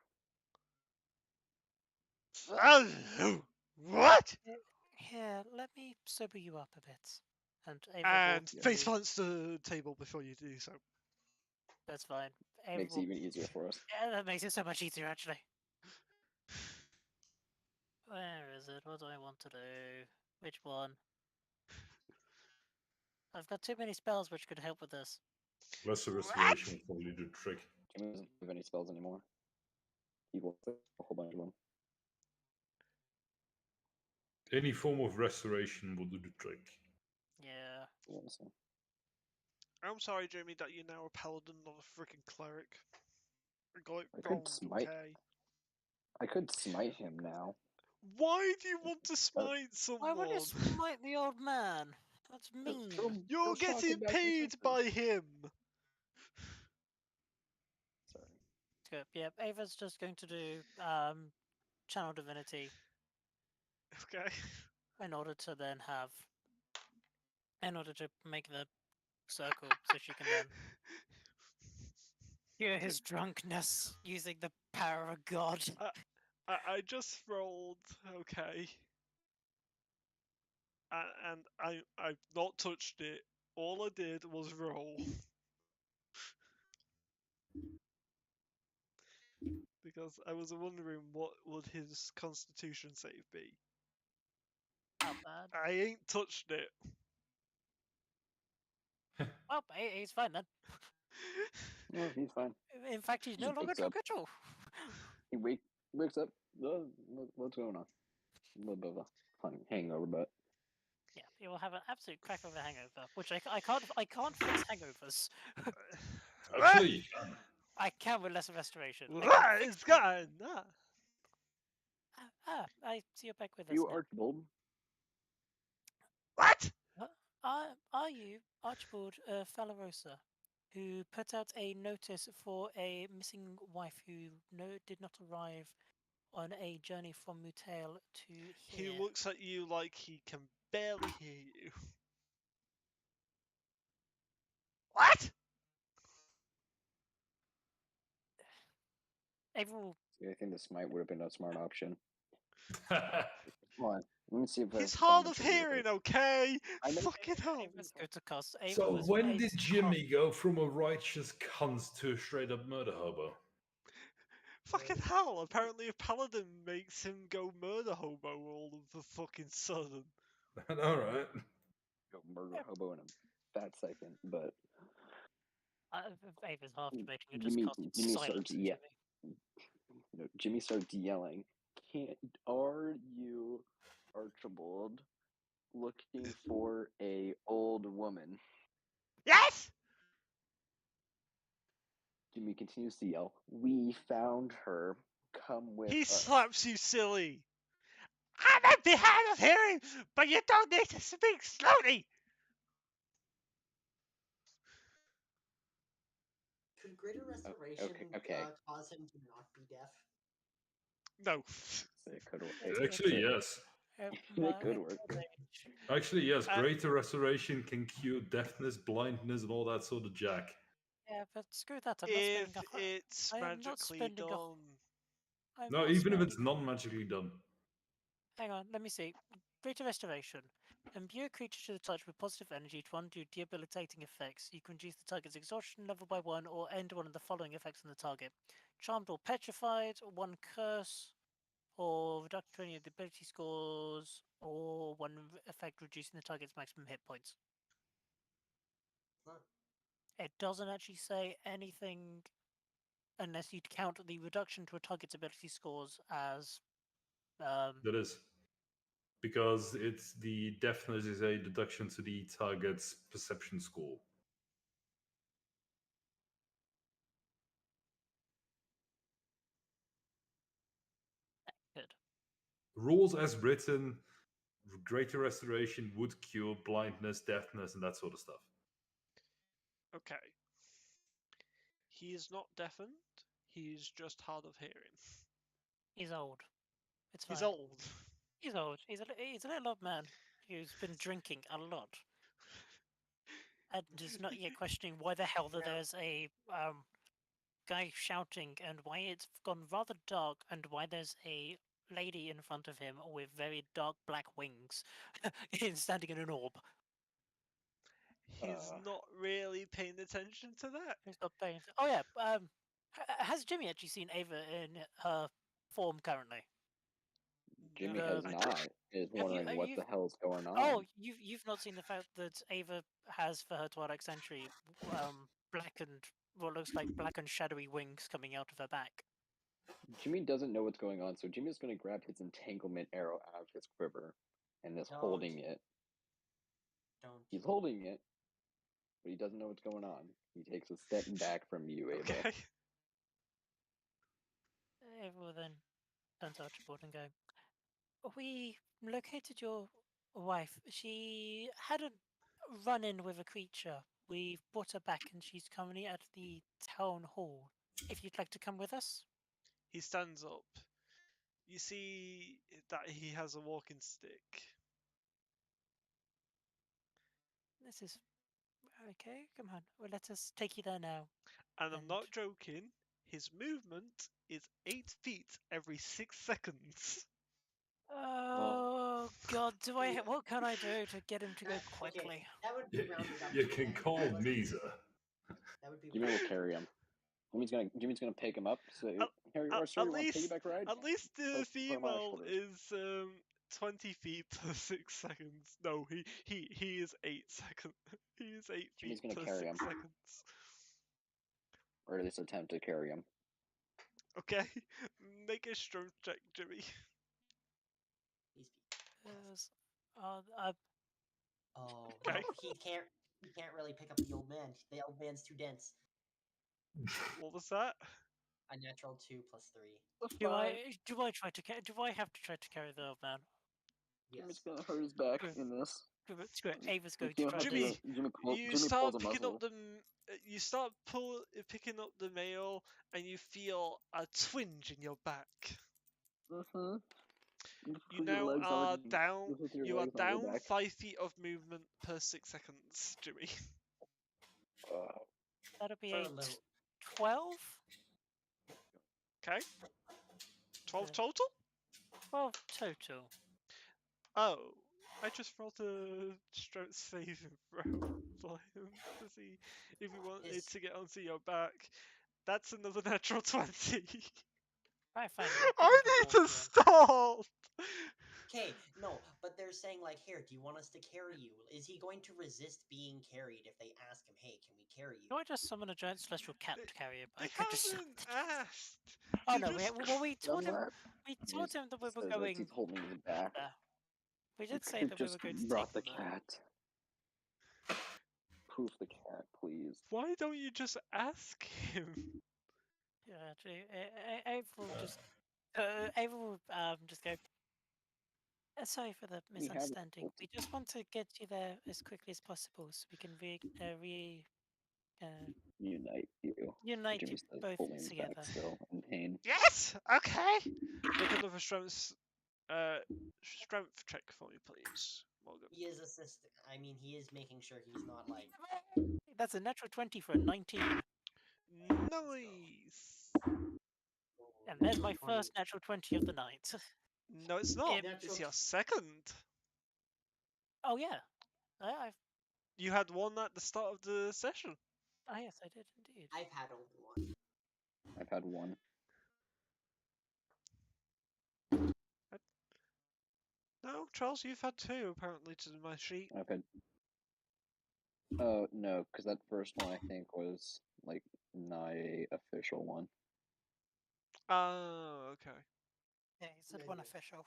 What? Here, let me sober you up a bit. And Ava And will face do- plants the table before you do so. That's fine. Ava Makes it will- even easier for us. Yeah, that makes it so much easier, actually. Where is it? What do I want to do? Which one? I've got too many spells which could help with this. Lesser restoration will probably do the trick. Jimmy doesn't have any spells anymore. He wants a whole bunch of them. Any form of restoration will do the trick. Yeah. Yeah, so. I'm sorry, Jamie, that you're now a paladin, not a freaking cleric. I got it I could wrong, smite- okay? I could smite him now. Why do you want to smite Why would you someone? smite the old man? That's mean. You're getting paid by him. Sorry. Good. Yeah, Ava's just going to do channel divinity Okay. in order to make the circle so she can then cure his drunkenness using the power of God. I just rolled, okay. And I've not touched it. All I did was roll. Because I was wondering what would his constitution save be. Not bad. I ain't touched it. Oh, he's fine then. No, he's fine. In fact, he's no Just longer wakes up. drunk at all. He wakes up, What's going on? A little bit of a hangover, but Yeah, you will have an absolute crack of a hangover, which I can't fix hangovers. Actually, you can. I can with less restoration. I can What fix is going on? I see you're back with us you now. Archibald. What? Are you Archibald Falarosa, who put out a notice for a missing wife who did not arrive on a journey from Mutail to He here? looks at you like he can barely hear you. What? April, I think this might would have been a smart option. Come on, let me see if He's I hard find of this video hearing, here. okay? I know- Fucking hell. Ava's go to cost. Ava So was when Ava's did Jimmy go from a righteous cunt to a straight up murder hobo? Fucking hell. Apparently a paladin makes him go murder hobo all of the fucking sudden. Alright. Go murder hobo in a fat second, but Ava's half debating it Jimmy- just costing Jimmy silence. starts Jimmy starts yelling. Are you Archibald looking for a old woman? Yes! Jimmy continues to yell. We found her. Come with He us. slaps you silly. I might be hard of hearing, but you don't need to speak slowly. Could greater restoration okay. cause him to not be deaf? No. It could work. Actually, yes. It could work. Actually, yes. Uh, Greater restoration can cure deafness, blindness, and all that sort of jack. Yeah, but screw that. I'm not If spending a it's I am not magically spending a- done. I'm No, not even if spending- it's non magically done. Hang on, let me see. Greater Restoration. Imbue a creature to the touch with positive energy to undo debilitating effects. You can reduce the target's exhaustion level by 1 or end one of the following effects on the target. Charmed or Petrified, 1 curse, or reduct 20 of the ability scores, or 1 effect reducing the target's maximum hit points. Huh. It doesn't actually say anything unless you count the reduction to a target's ability scores as That is. Because it's the deafness is a deduction to the target's perception score. good. Rules as written, greater restoration would cure blindness, deafness, and that sort of stuff. Okay. He is not deafened. He is just hard of hearing. He's old. It's fine. He's old. He's old. He's a little old man who's been drinking a lot. And is not yet questioning why the hell that there's a guy shouting and why it's gone rather dark and why there's a lady in front of him with very dark black wings standing in an orb. He's not really paying attention to that. He's not paying. Oh yeah. Has Jimmy actually seen Ava in her form currently? Jimmy No, has I not. don't. Is Have you- wondering what the you've- hell's going on. Oh, you've not seen the fact that Ava has for her Twilight Century black and what looks like black and shadowy wings coming out of her back. Jimmy doesn't know what's going on, so Jimmy's going to grab his entanglement arrow out of his quiver and is Don't. holding it. Don't. He's holding it, but he doesn't know what's going on. He takes a step back from you, Ava. Okay. Ava will then turn to Archibald and go, we located your wife. She had a run-in with a creature. We've brought her back and she's currently at the town hall. If you'd like to come with us. He stands up. You see that he has a walking stick. This is okay. Come on. Well, let us take you there now. And I'm not And- joking. His movement is 8 feet every 6 seconds. Oh God! What can I do to get him to go Okay, quickly? that would be rounded up. You to can 10. call That would be- Misa. That would be. Jimmy will rounded up carry to him. Jimmy's gonna pick him up. So here you at are, sir. You want a least- piggyback ride? At least the Put him on his female shoulders. is 20 feet per 6 seconds. No, he is 8 seconds. He is 8 Jimmy's feet gonna per carry 6 him. seconds. Or at least attempt to carry him. Okay, make a strength check, Jimmy. Please be. Yes. Oh, Okay. no, he can't. He can't really pick up the old man. The old man's too dense. What was that? A natural 2 plus 3. do I try to do I have to try to carry the old man? Jimmy's Yes. gonna hurt his back Good. in this. Screw it, Ava's going You to don't try have to. Jimmy, Jimmy You pulls start a picking muzzle. up the. You start picking up the mail, and you feel a twinge in your back. Mm-hmm. You now are down. You are down 5 feet of movement per 6 seconds, Jimmy. That'll be For a a little. 12? Okay. 12 Yeah. total. 12 total. Oh, I just rolled a strength saving throw for him to see if you want it to get onto your back. That's another natural 20. Right, fine. I need to stop. Okay, no, but they're saying like, here, do you want us to carry you? Is he going to resist being carried if they ask him, hey, can we carry you? Do I just summon a giant celestial cat to carry him? They I could just. haven't asked. Oh They no! just- We told him. We told him that we were going. He's holding his back. there. We did say Could that we just were going to drop take the him there. cat. Poof the cat, please. Why don't you just ask him? Yeah, actually, Ava will just. Ava will just go. Sorry for the We have it. misunderstanding. We just want to get you there as quickly as possible, so we can Unite you. unite Jimmy you says, both holding his together. back still in pain. Yes. Okay. Make another strength check for me, please, Morgan. He is assisting. I mean, he is making sure he's not like. That's a natural 20 for a 19. Nice. And there's my 20. first natural 20 of the night. No, it's not. It- It's your second. Oh yeah. I've You had one at the start of the session. yes, I did indeed. I've had only one. I've had one. No, Charles, you've had two apparently to my sheet. I've had. Oh no, because that first one I think was like not a official one. Oh, okay. Yeah, he said Yeah, one yeah. official.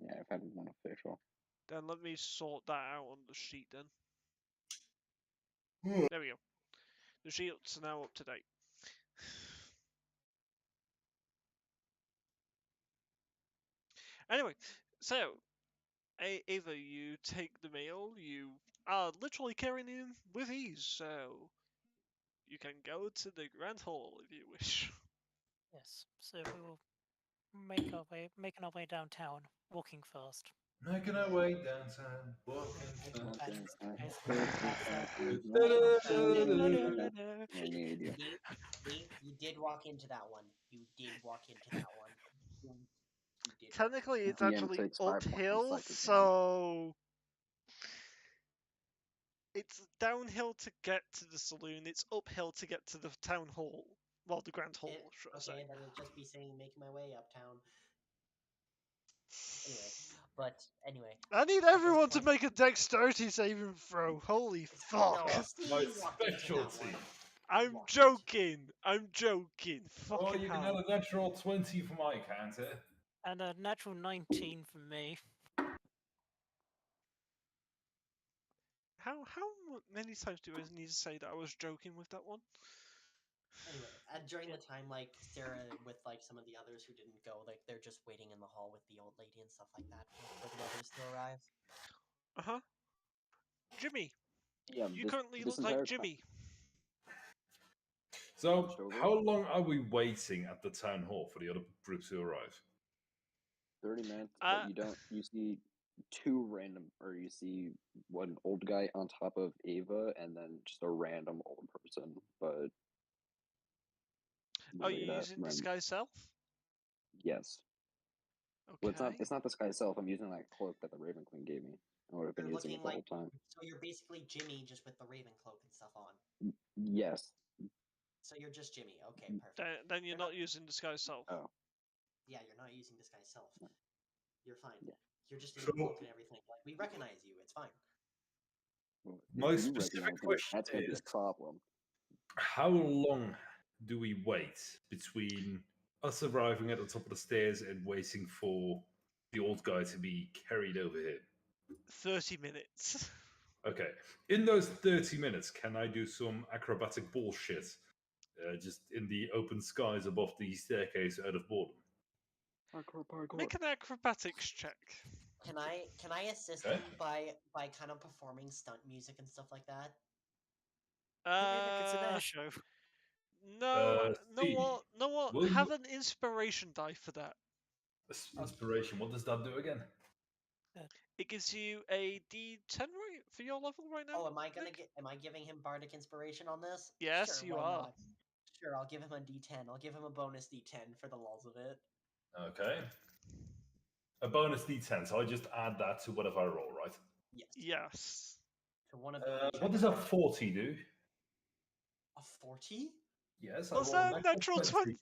Yeah, I've had one official. Then let me sort that out on the sheet then. There we go. The sheets are now up to date. Anyway, so Ava, you take the mail. You are literally carrying him with ease, so you can go to the Grand Hall if you wish. Yes. So we will making our way downtown, walking fast. Making our way downtown, walking I need you. Dave, you did walk into that one. You did walk into that one. You did. Technically, it's Yeah, actually takes 5 points uphill, psychic damage. so it's downhill to get to the saloon. It's uphill to get to the town hall. Well, the Grand Hall, should I say. Okay, then it'll just be saying making my way uptown. Anyway, I need this everyone to point- make a dexterity saving throw. Holy fuck! No, That's my Steve walked into that specialty. one. I'm walked joking. I'm joking. Oh, Fucking you can hell. add a natural 20 for my counter. And a natural 19 from me. How many times do I need to say that I was joking with that one? Anyway, during the time, like Sarah with like some of the others who didn't go, like they're just waiting in the hall with the old lady and stuff like that for the others to arrive. Uh huh. Jimmy, Yeah, you this- currently this look like entire time- Jimmy. So, October? how long are we waiting at the town hall for the other groups to arrive? 30 minutes, Uh, but you don't. You see two random, or you see one old guy on top of Ava, and then just a random old person. But Are literally you that using random- disguise self? Yes. Okay. Well, it's not the sky self. I'm using that cloak that the Raven Queen gave me. I would have been You're using it looking the whole like time. so you're basically Jimmy just with the Raven cloak and stuff on. Yes. So you're just Jimmy. Okay, perfect. Then you're You're not not- using disguise self. Oh. Yeah, you're not using disguise self. No. You're fine. Yeah. You're just in So- the cloak and everything. Like we recognize you. It's fine. Well, if My you specific recognize me, question that's going to be is- a problem. How long do we wait between us arriving at the top of the stairs and waiting for the old guy to be carried over here? 30 minutes. Okay. In those 30 minutes, can I do some acrobatic bullshit? Just in the open skies above the staircase out of boredom. Parkour, parkour. Make an acrobatics check. Can I assist Okay. him by kind of performing stunt music and stuff like that? Hey, look, it's an Uh, air show. no, no Steve, what? No what? will Have you- an inspiration die for that. Inspiration. What does that do again? It gives you a D10 right for your level right now. Oh, am I gonna Nick? get? Am I giving him bardic inspiration on this? Yes, Sure, you why are. not? Sure, I'll give him a D10. I'll give him a bonus D10 for the lulls of it. Okay. A bonus D10, so I just add that to whatever I roll, right? Yes. Yes. To one of What does a 40 do? A 40? Yes, Was I rolled that a natural natural 20?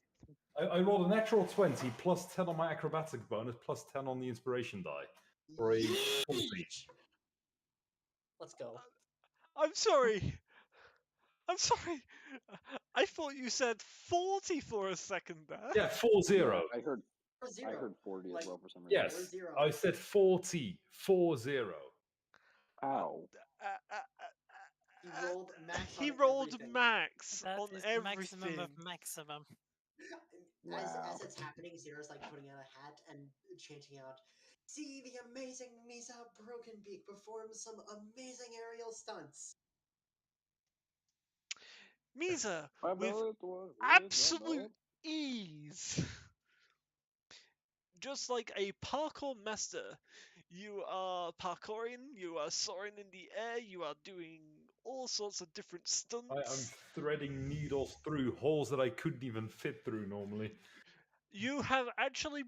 I rolled a natural 20 plus 10 on my acrobatic bonus plus 10 on the inspiration die. For a 40. Let's go. I'm sorry. I'm sorry. I thought you said 40 for a second there. Yeah, 40. I heard Or zero. I heard 40 Like, as well for some reason. Yes, Or zero. I said 40. 40. Ow. He rolled max He on rolled everything. max That on is the everything. maximum of maximum. Wow. As it's happening, Zira's like putting on a hat and chanting out, "See the amazing Misa Broken Beak perform some amazing aerial stunts." Misa, My with belt was absolute ease. Just like a parkour master, you are parkouring, you are soaring in the air, you are doing all sorts of different stunts. I'm threading needles through holes that I couldn't even fit through normally. You have actually.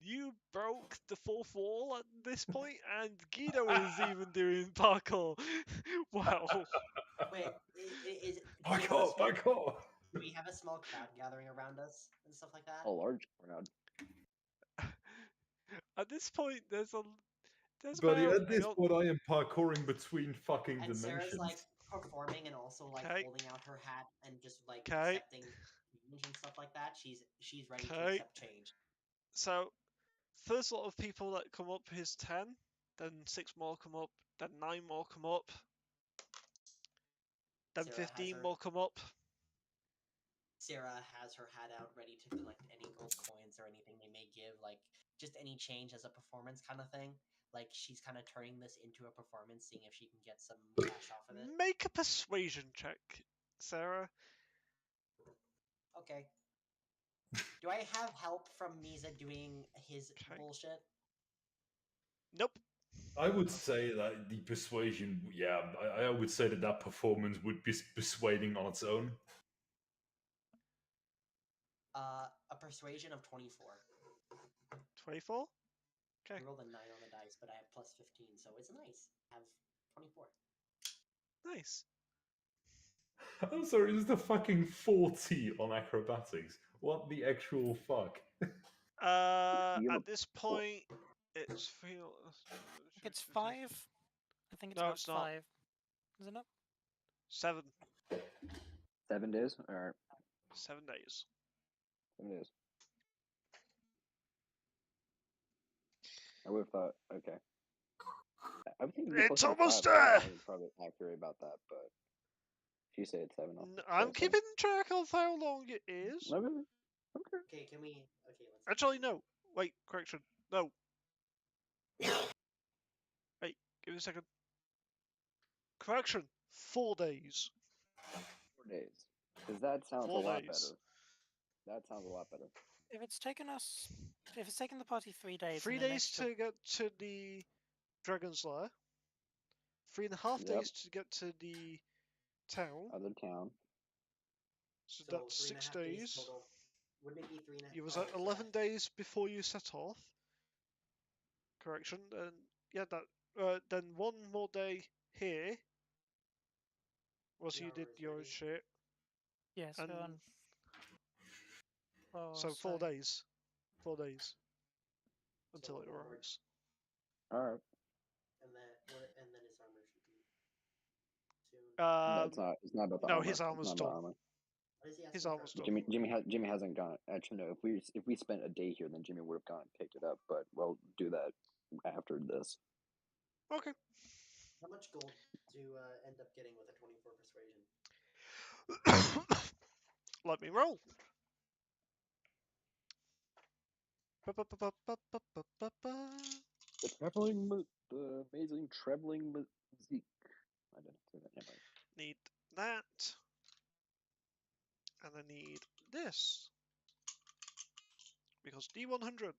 You broke the fourth wall at this point, and Guido is even doing parkour. Wow. Wait, is Parkour, parkour! do we have a small crowd gathering around us and stuff like that? a large crowd. At this point, there's Buddy, about, at this point, I am parkouring between fucking And Sarah's dimensions. like performing and also like Okay. holding out her hat and just like Okay. accepting change and stuff like that. She's ready to Okay. accept change. So, first lot of people that come up is 10, then 6 more come up, then 9 more come up, then Sarah has 15 her- more come up. Sarah has her hat out ready to collect any gold coins or anything they may give, like just any change as a performance kind of thing. Like she's kind of turning this into a performance, seeing if she can get some cash off of it. Make a persuasion check, Sarah. Okay. Do I have help from Misa doing his Okay. bullshit? Nope. I would say that the persuasion, yeah, I would say that performance would be persuading on its own. A persuasion of 24. 24? Okay. I rolled a 9 on the dice, but I have plus 15, so it's nice. I have 24. Nice. I'm sorry, this is the fucking 40 on acrobatics. What the actual fuck? You have At this point, it's feel. I think it's 5. I think it's No, about it's not. 5. Is it not? 7. 7 days? Alright, 7 days. 7 days. I would have thought, okay. I would think it'd be It's closer to almost 5, but there! I'm probably accurate about that, but if you say it's 7, I'll I'm say 7. keeping track of how long it is. Okay. Okay, can we... Okay, let's... Actually, no. Wait, correction. No. Wait, give me a second. Correction. 4 days. 4 days. Because that sounds 4 a lot days. better. That sounds a lot better. If it's taken the party 3 days, 3 and an days extra- to get to the Dragon's Lair. 3.5 Yep. days to get to the town. Other town. So So that's 6 3.5 days. total. Wouldn't it be 3.5? You was oh, at so 11 that- days before you set off. Correction. And yeah, that. Then 1 more day here. Was 3 you did hours your ready. shit. Yeah, so And on. Oh, so 4 days. 4 days. Until So it 1 more arrives. Alright. And then his armor should be soon. That's not, it's not about the no, armor. his It's armor's not done. about armor. What is he asking He's for? almost done. Jimmy hasn't gone. Actually, no. If we spent a day here, then Jimmy would have gone and picked it up. But we'll do that after this. Okay. How much gold do you end up getting with a 24 persuasion? Let me roll. The amazing traveling musique. I didn't say that. Never mind. Need that. And I need this. Because D100.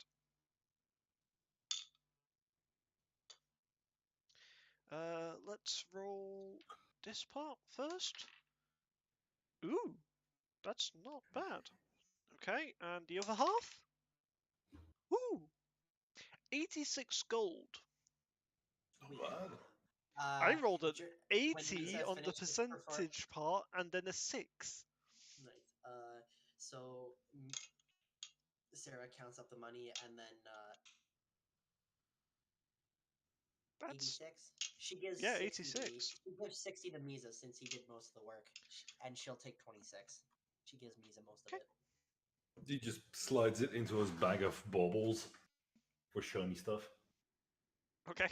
Let's roll this part first. Ooh, that's not bad. Okay, and the other half? Ooh, 86 gold. Sweet. I rolled an when 80 Misa on the finished his perform- percentage part and then a 6. Nice. So Sarah counts up the money and then That's 86. She gives yeah, 60 to me. 86. She gives 60 to Misa since he did most of the work, and she'll take 26. She gives Misa most of Okay. it. He just slides it into his bag of baubles for shiny stuff. Okay.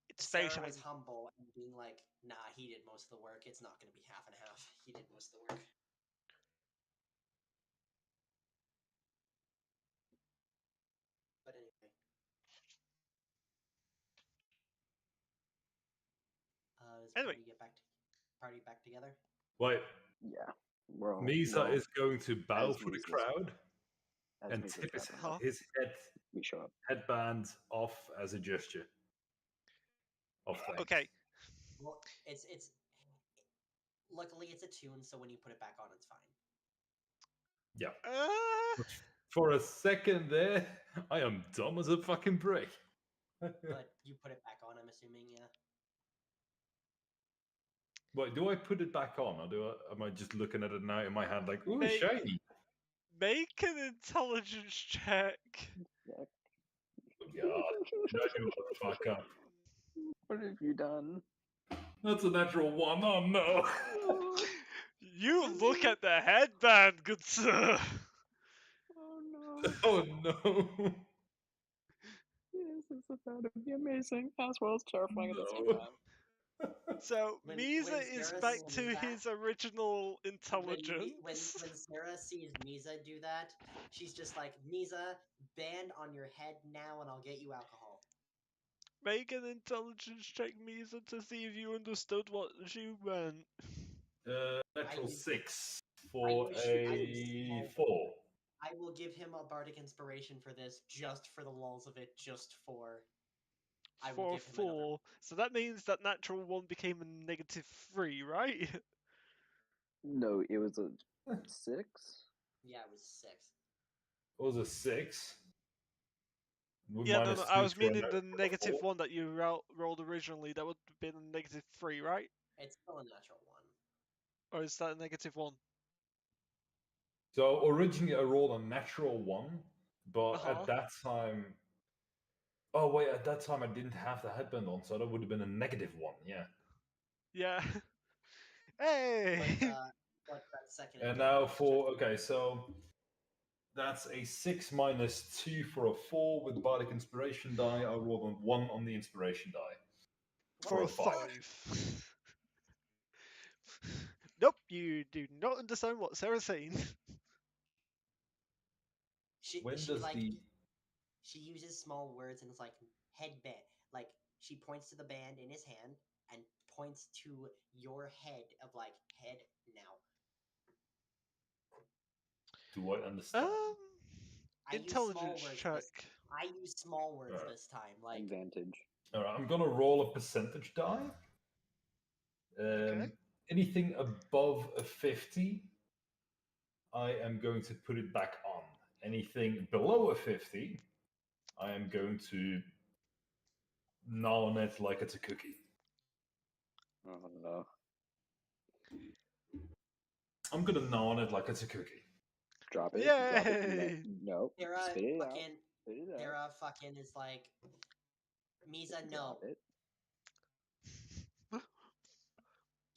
It's Sarah very shiny. was humble and being like, "Nah, he did most of the work. It's not going to be half and half. He did most of the work." But anyway, does Anyway. party back together? Wait, Yeah. We're all, Misa is going to bow as for the Misa's- crowd as and Misa's tip his, wrapping up, his we show up. headband off as a gesture of thanks. Okay. Well, it's luckily it's a tune, so when you put it back on, it's fine. Yeah. Uh, For a second there, I am dumb as a fucking brick. But you put it back on, I'm assuming, yeah. Wait, do I put it back on, or am I just looking at it now in my hand like, ooh, Make- shiny? make an intelligence check. Oh, God, shut the fuck up. What have you done? That's a natural one. Oh no. You look at the headband, good sir. Oh no. Oh no. Yes, it's about to be amazing as well as terrifying at the same No. time. So When Misa is Sarah back sees to that- his original intelligence. When Sarah sees Misa do that, she's just like, "Misa, band on your head now, and I'll get you alcohol." Make an intelligence check, Misa, to see if you understood what she meant. Natural use- 6 for use a small 4. I will give him a bardic inspiration for this, just for the lulls of it, just for. I will For give him another. 4. So that means that natural 1 became a -3, right? No, it was a 6. Yeah, it was 6. What was a 6? With Yeah, no, minus I 2 was for a meaning the for a negative 4? 1 that you rolled originally. That would have been a -3, right? It's still a natural 1. Or is that a -1? So originally I rolled a natural 1, but Uh-huh. at that time. Oh wait, at that time I didn't have the headband on, so that would have been a -1. Yeah. Yeah. Hey! But that second. And now for so that's a 6 minus 2 for a 4 with bardic inspiration die. I rolled a 1 on the inspiration die. For a 5. Nope, you do not understand what Sarah's saying. She uses small words and it's like headband. Like she points to the band in his hand and points to your head of like head now. Do I understand? I use Intelligence small words check. I use small words this time. Like Advantage. Alright, I'm gonna roll a percentage die. Okay. Anything above a 50, I am going to put it back on. Anything below a 50, I am going to gnaw on it like it's a cookie. Oh no. I'm gonna gnaw on it like it's a cookie. Drop it. Yay! No. Sarah Spit it out. fucking Spit it out. Sarah fucking is like Misa, no. Drop it.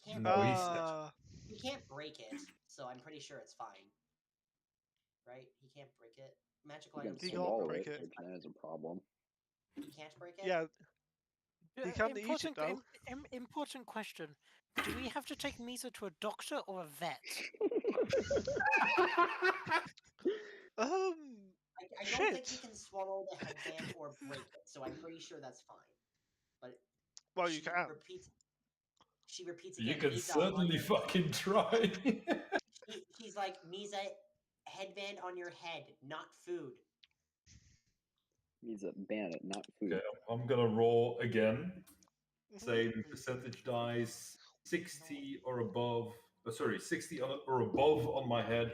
Can't No, break he said. You can't break it. so I'm pretty sure it's fine. Right? He can't break it. Magical You can items He don't can't swallow break it, it. which then is a problem. He can't break it. Yeah, he can't eat it though. Important question. Do we have to take Misa to a doctor or a vet? I don't think he Shit. can swallow the headband or break it, so I'm pretty sure that's fine. But Well, you she can. repeats. She repeats You again. can Misa, on certainly your-" fucking try. She's like, Misa, headband on your head, not food. He's a bandit, not food. Okay, I'm gonna roll again. Mhm. Same percentage dice, 60 or above. Sorry, 60 or above on my head,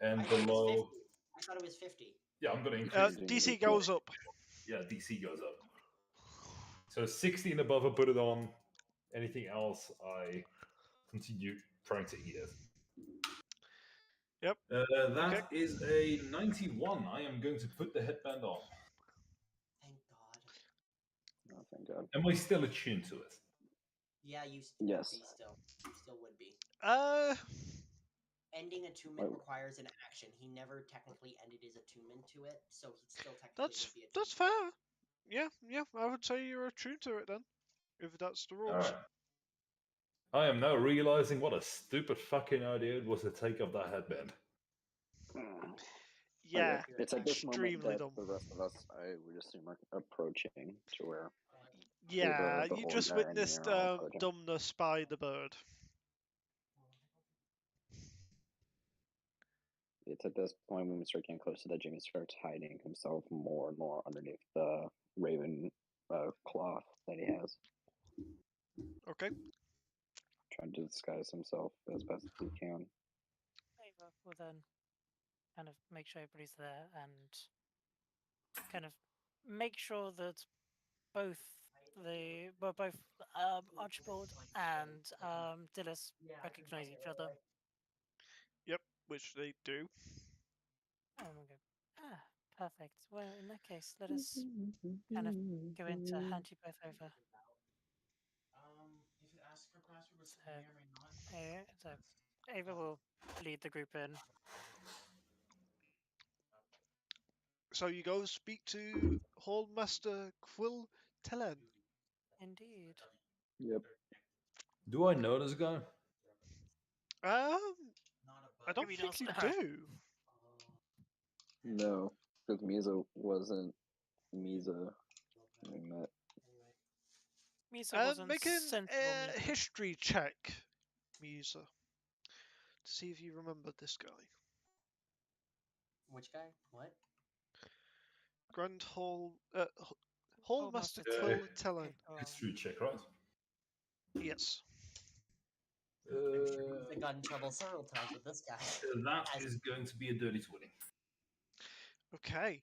and I thought it was below. 50. I thought it was 50. Yeah, I'm gonna increase. it. DC goes up. Yeah, DC goes up. So 60 and above, I put it on. Anything else, I continue trying to eat it. Yep. That is a 91. I am going to put the headband on. Thank God. Oh, thank God. Am I still attuned to it? Yeah, you Yes. would be still. You still would be. Ending attunement Wait. requires an action. He never technically ended his attunement to it, so he still technically would be attuned. That's fair. Yeah, I would say you're attuned to it then, if that's the rules. Alright. I am now realizing what a stupid fucking idea it was to take off that headband. Yeah, Okay. It's at this moment extremely that dumb. the rest of us, I would assume, are approaching to where. Yeah, the you whole just guy and witnessed you're all approaching. dumbness by the bird. It's at this point when we start getting closer that Jimmy starts hiding himself more and more underneath the raven cloth that he has, Okay. trying to disguise himself as best as he can. Ava will then kind of make sure everybody's there and kind of make sure that both Archibald and Dillis recognize each other. Yep, which they do. And we'll go, perfect. Well, in that case, let us kind of go in to hand you both over. If it asks for password, which So, may or may not. So Ava will lead the group in. So you go speak to Hallmaster Quill Tellen. Indeed. Yep. Do I know this guy? I don't Maybe think you not. do. No, because Misa wasn't Misa when we met. Misa wasn't Make an sensible. Misa. history check, Musa, to see if you remember this guy. Which guy? What? Grand Hall, Hallmaster Hallmaster Quill Quill. Tellen. History check, right? Yes. I got in trouble several times with this guy. That is going to be a dirty 20. Okay.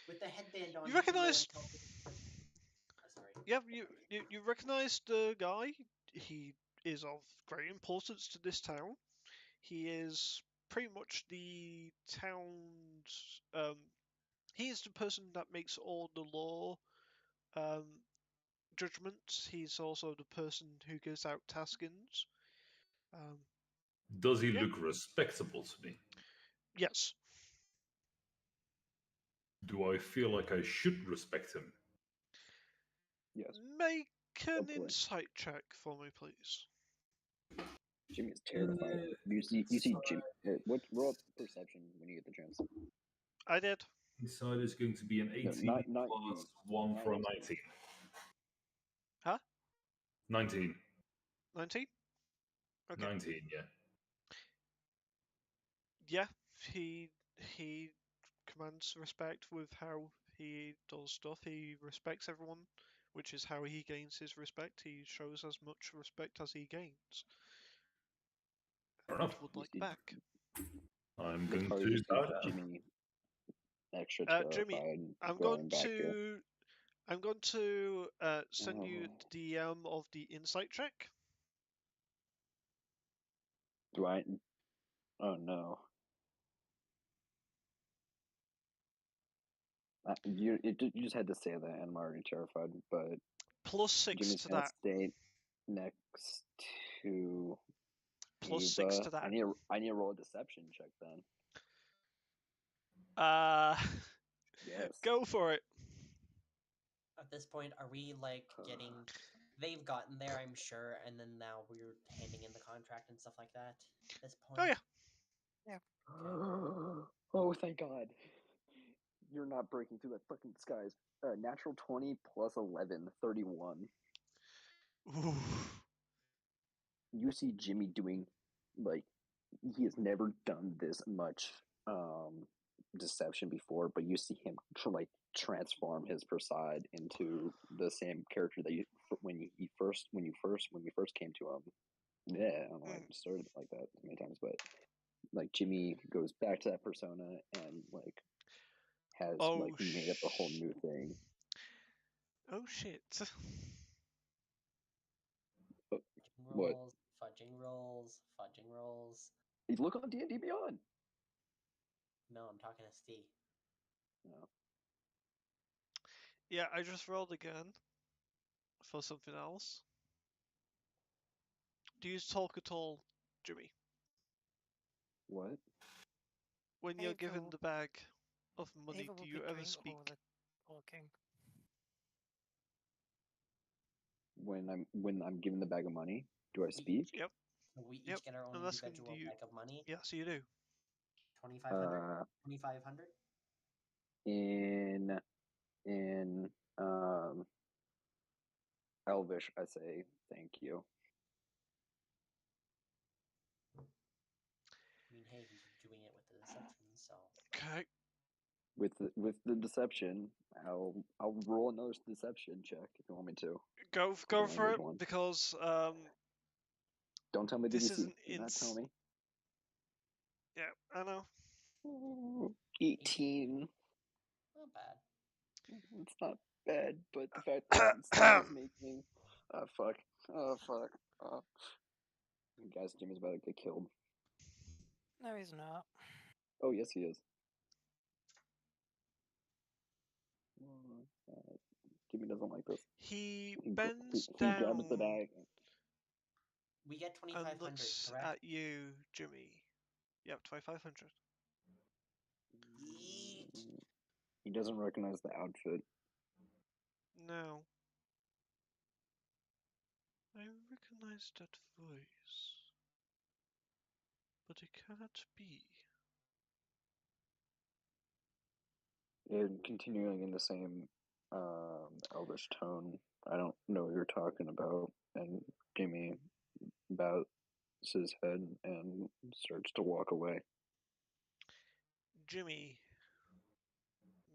With the headband on. You recognise? Sorry. Yeah, you recognise the guy. He is of great importance to this town. He is pretty much the town's. He is the person that makes all the law judgments. He's also the person who gives out taskings. Does he Yeah. look respectable to me? Yes. Do I feel like I should respect him? Yes. Make an Hopefully. insight check for me, please. Jimmy is terrified. You see Jimmy. What roll perception when you get the chance? I did. Inside is going to be an 18 not plus you. 1 Not for a you. 19. Huh? 19. 19? Okay. 19, yeah. Yeah, he commands respect with how he does stuff. He respects everyone, which is how he gains his respect. He shows as much respect as he gains. Fair enough. Would like back. I'm It's going hard to to see bow down. Jimmy extra terrified. Jimmy, I'm going going back here. to send you the DM of the insight check. Do I? Oh no. You just had to say that, and I'm already terrified. But +6 Jimmy's to gonna that. stay next to plus 6 to Ava, that. I need to roll a deception check then. Yes. Go for it. At this point, are we like getting? They've gotten there, I'm sure, and then now we're handing in the contract and stuff like that. At this point. Oh yeah. Oh, thank God. You're not breaking through that fucking disguise. Natural 20 plus 11, 31. Ooh. You see Jimmy doing, like, he has never done this much deception before, but you see him transform his persona into the same character that you when you first came to him. Yeah, I don't know why I started it like that so many times, but like Jimmy goes back to that persona and like has made up a whole new thing. Oh shit. What? Fudging rolls. You look on D&D Beyond. No, I'm talking to Steve. No. Yeah, I just rolled again for something else. Do you talk at all, Jimmy? What? When you're given Ava- the bag of money, Ava do will you be ever doing speak? all the talking. When I'm given the bag of money, do I speak? Yep. We each Yep. get our own I'm asking, individual do you? bag of money. Yes, you do. 2,500. 2,500. In Elvish, I say thank you. I mean, hey, he's doing it with the deception, so. Okay. With the deception, I'll roll another deception check if you want me to. Go for it, one. because Don't tell me this DDC. isn't Do not tell me. Yeah, I know. 18. Not bad. It's not bad, but the fact that it still is making. Oh fuck. Guys, Jimmy's about to get killed. No, he's not. Oh yes, he is. Jimmy doesn't like this. He bends he down grabs the bag. We get and 2,500, looks correct? at you, Jimmy. Yep, 2,500. Yeet. He doesn't recognize the outfit. No. I recognize that voice. But it cannot be. And continuing in the same elvish tone, I don't know what you're talking about. And Jimmy bows his head and starts to walk away. Jimmy,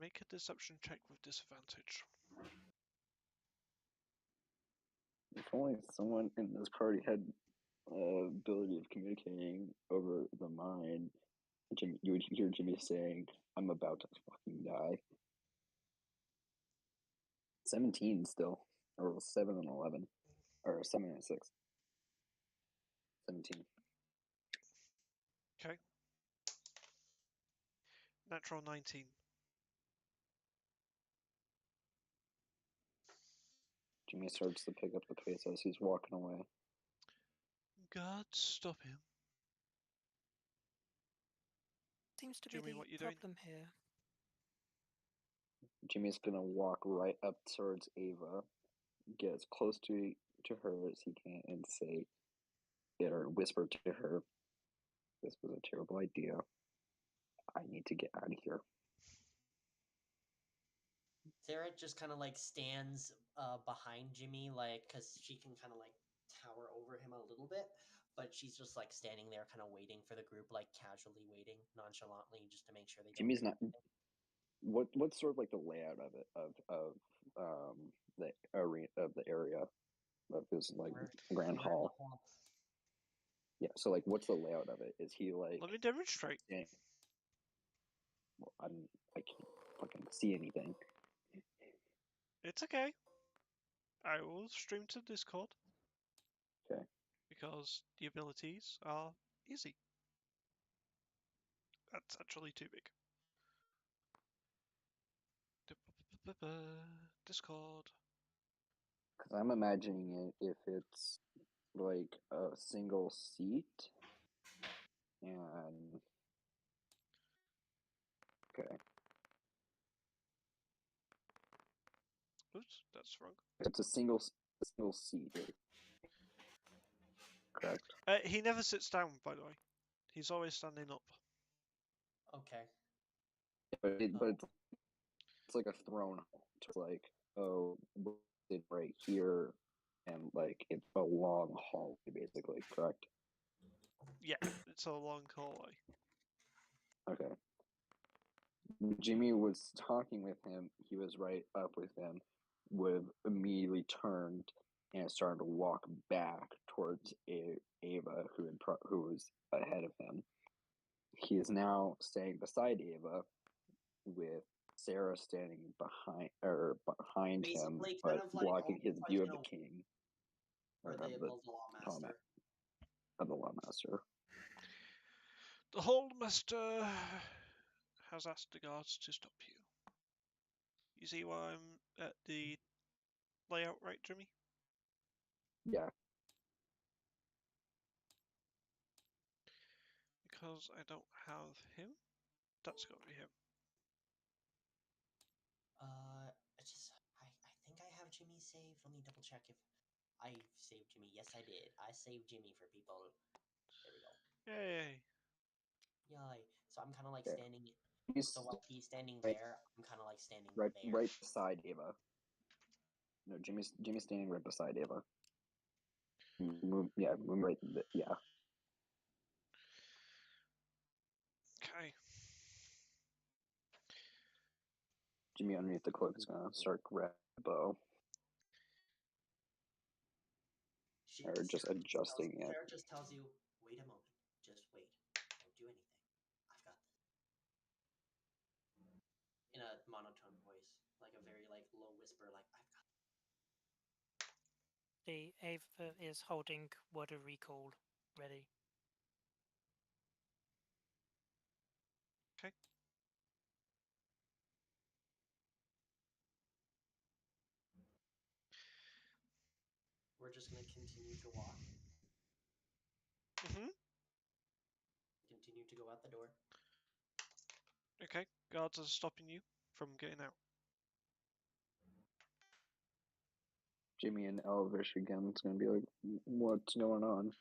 make a deception check with disadvantage. If only someone in this party had ability of communicating over the mind, Jimmy, you would hear Jimmy saying, "I'm about to fucking die." 17 still, or 7 and 11, or 7 and 6. 17. Okay. Natural 19. Jimmy starts to pick up the pace as he's walking away. God, stop him. Seems to Jimmy, be the what you doing? problem here. Jimmy's gonna walk right up towards Ava, get as close to her as he can, and say, or whisper to her, "This was a terrible idea. I need to get out of here." Sarah just kind of like stands behind Jimmy, like, because she can kind of like tower over him a little bit, but she's just like standing there, kind of waiting for the group, like casually waiting, nonchalantly, just to make sure they don't. Jimmy's not. What's sort of like the layout of it of the area of his like grand hall? Yeah, so like, what's the layout of it? Is he like? Let me demonstrate. Well, I can't fucking see anything. It's okay. I will stream to Discord. Okay. Because the abilities are easy. That's actually too big. Discord. Because I'm imagining it if it's like a single seat, and okay, Oops, that's wrong. it's a single seat, correct? He never sits down, by the way. He's always standing up. Okay. But it's like a throne. It's like, oh, we'll sit right here, and like it's a long hallway, basically, correct? Yeah, it's a long hallway. Okay. When Jimmy was talking with him, he was right up with him, would have immediately turned and started to walk back towards Ava, who was ahead of him. He is now staying beside Ava, with Sarah standing behind him, Basically, but kind of like blocking his almost like view of in the a- king or or the of the Law lawmaster. The Hallmaster has asked the guards to stop you. You see why I'm at the layout, right, Jimmy? Yeah. Because I don't have him. That's got to be him. I think I have Jimmy saved. Let me double check if I saved Jimmy. Yes, I did. I saved Jimmy for people. There we go. Yay! Yay. So I'm kind of like Okay. standing. He's So while he's standing right- there, I'm kind of like standing right there. beside Ava. No, Jimmy's standing right beside Ava. Move right. Yeah. Okay. Jimmy underneath the cloak is gonna start grabbing the bow, or just adjusting it. Sarah just tells you, wait a moment. Just wait. Don't do anything. I've got this. In a monotone voice, like a very like low whisper, like I've got this. The Ava is holding word of recall ready. Okay. We're just gonna continue to walk. Mhm. Continue to go out the door. Okay. Guards are stopping you from getting out. Jimmy and Elvish again. It's gonna be like, what's going on?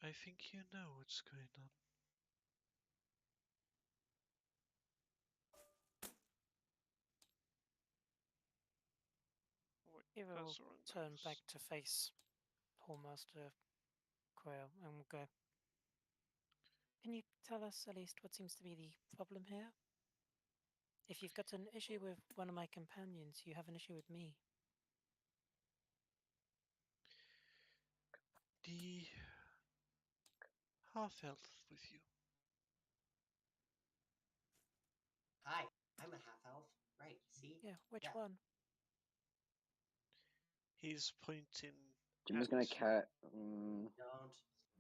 I think you know what's going on. Wait, Ava will that's the wrong turn mouse. back to face Hallmaster Quail and will go. Can you tell us at least what seems to be the problem here? If you've got an issue with one of my companions, you have an issue with me. The half-elf with you. Hi, I'm a half elf. Right, see? Yeah, which Yeah. one? He's pointing. Jimmy's at... gonna cat. Don't.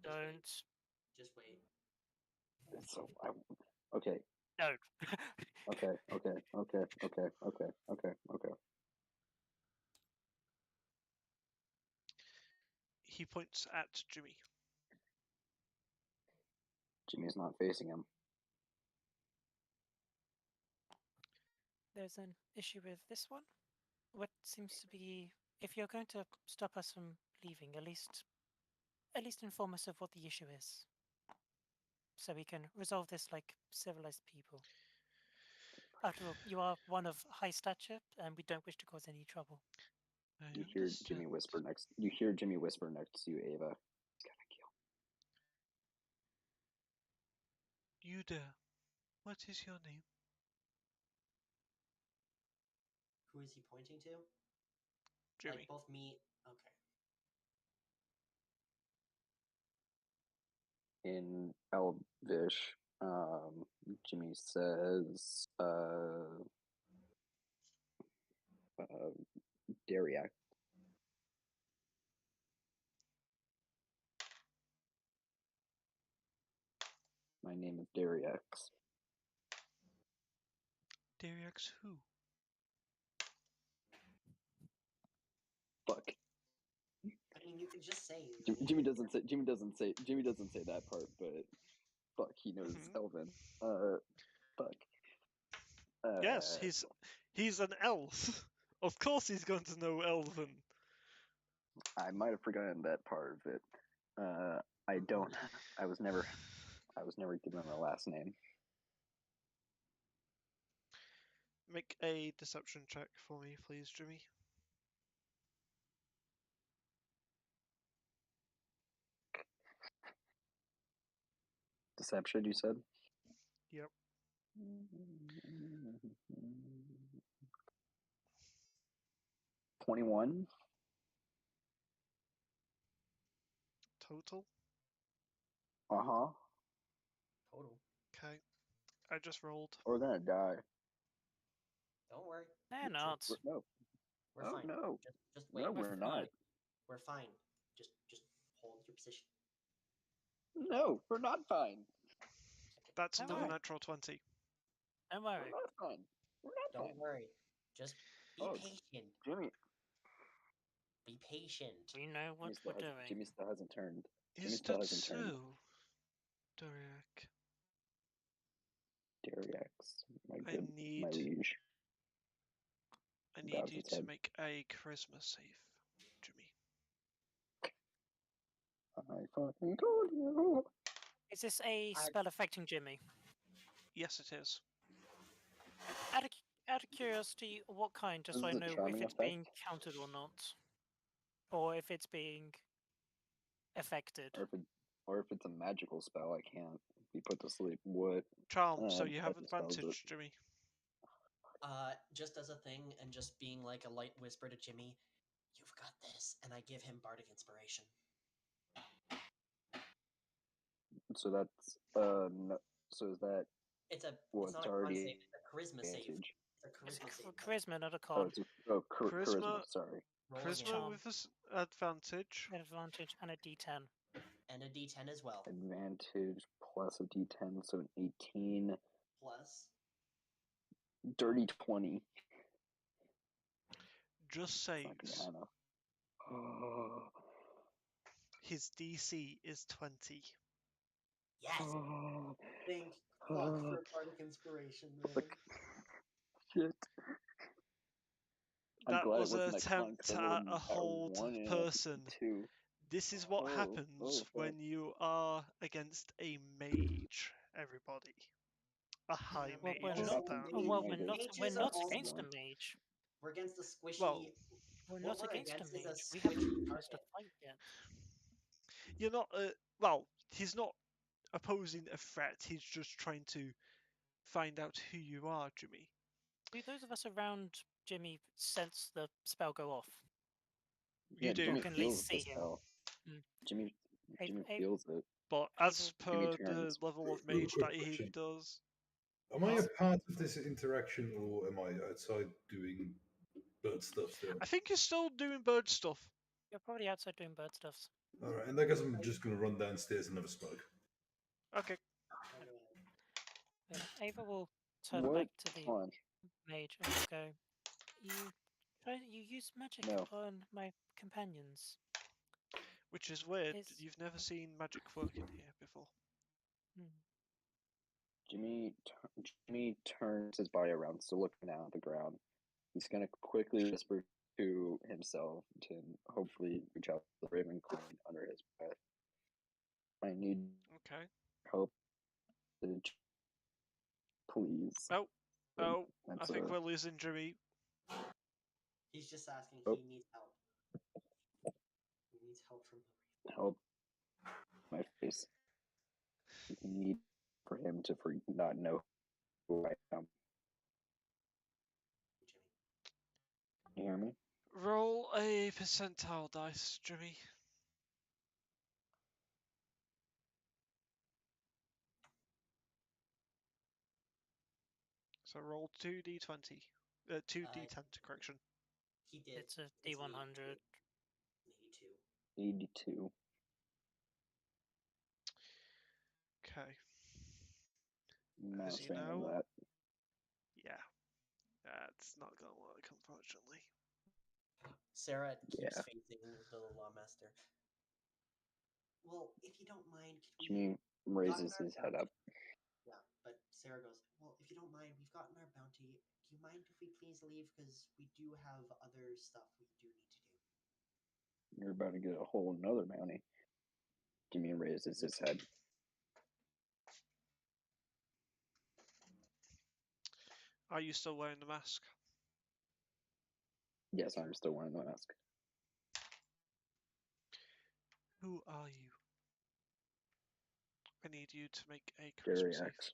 Don't. Just wait. Just wait. So okay. Don't. Okay. He points at Jimmy. Jimmy's not facing him. There's an issue with this one. What seems to be, if you're going to stop us from leaving, at least inform us of what the issue is, so we can resolve this like civilized people. After all, you are one of high stature, and we don't wish to cause any trouble. You hear Jimmy whisper next. You hear Jimmy whisper next to you, Ava. He's gonna kill. You there. What is your name? Who is he pointing to? Jimmy. Like both me. Okay. In Elvish, Jimmy says, Dariak. My name is Dariax. Dariax who? Fuck. I mean, you could just say. Jimmy doesn't say that part, but fuck, he knows Mhm. Elven. Fuck. Yes, he's an elf. Of course he's going to know Elven. I might have forgotten that part of it. I don't. I was never given a last name. Make a deception check for me, please, Jimmy. Deception, you said? Yep. 21. Total. Uh-huh. Total. Okay. I just rolled. We're gonna die. Don't worry. They're not. No. We're Oh, fine. no. Just wait. No, we're not. We're fine. Just hold your position. No, we're not fine. That's Don't another worry. natural 20. Don't We're worry. not fine. We're not Don't fine. worry. Just be Oh, patient. Jimmy. Be patient. We know what we're doing. Jimmy still hasn't turned. Jimmy Is still that hasn't so, turned. Doriak? Dariax, my I good, need my liege. I need Bows you his to head. make a charisma save, Jimmy. I fucking told you. Is this a spell affecting Jimmy? Yes, it is. Out of curiosity, what kind, just This so I is a know if charming it's effect? being counted or not, or if it's being affected. Or if it's a magical spell, I can't be put to sleep. What? Charm, so you have type of spell is it? advantage, Jimmy. Just as a thing, and just being like a light whisper to Jimmy, "You've got this," and I give him bardic inspiration. So that's no, so is that It's a. well? It's not It's a con already save. It's a charisma save. advantage. It's a It's charisma save. charisma, not a Oh, con. it's charisma. Sorry. Roll Charisma again. Charm. with advantage. Advantage and a d10. And a D10 as well. Advantage plus a D10, so an 18. Plus. Dirty 20. Just saves. Oh. His DC is 20. Yes. Oh. Thank fuck for bardic inspiration, man. Fuck. Shit. I'm That glad was it an wasn't a clunk, attempt 'cause I at rolled a hold 1 and a person. 2. This is what happens when you are against a mage, everybody. A high Well, mage we're at not. that. Well, we're Mages not are against a also- mage. We're against the squishy. Well, We're what not we're against a against is a mage. We haven't squishy posed a target. fight yet. You're not. Well, he's not opposing a threat. He's just trying to find out who you are, Jimmy. Do those of us around Jimmy sense the spell go off? You do. Jimmy Can at feels least the see him. spell. Mm. Jimmy Hey, feels it. But as Jimmy per the turns. level of Real mage quick that he question. does, Am I a Yes. part of this interaction, or am I outside doing bird stuff still? I think you're still doing bird stuff. You're probably outside doing bird stuffs. All right, in that case, I'm just going to run downstairs and have a smoke. Okay. Yeah, Ava will turn What? back to the Hold on. mage and will go. You use magic No. on my companions. Which is weird. Is- You've never seen magic work in here before. Jimmy turns his body around, still looking down at the ground. He's gonna quickly whisper to himself to hopefully reach out to the Raven Queen under his breath. I need Okay. help. Please. Oh, I That's think we're losing Jimmy. He's just asking. Oh. He needs help. He needs help from. help my face. I need for him to not know who I am. You hear me? Roll a percentile dice, Jimmy. So roll 2d20. 2d10 correction. He did. It's a D100. 82. 82. Okay. Not As a you fan know, of that. yeah. That's not gonna work, unfortunately. Sarah keeps Yeah. facing the lawmaster. Well, if you don't mind, could we... Jimmy raises his head up. Yeah, but Sarah goes, well, if you don't mind, we've gotten our bounty. Do you mind if we please leave? Because we do have other stuff we do need to do. You're about to get a whole another bounty. Jimmy raises his head. Are you still wearing the mask? Yes, I'm still wearing the mask. Who are you? I need you to make a Gary charisma save. X.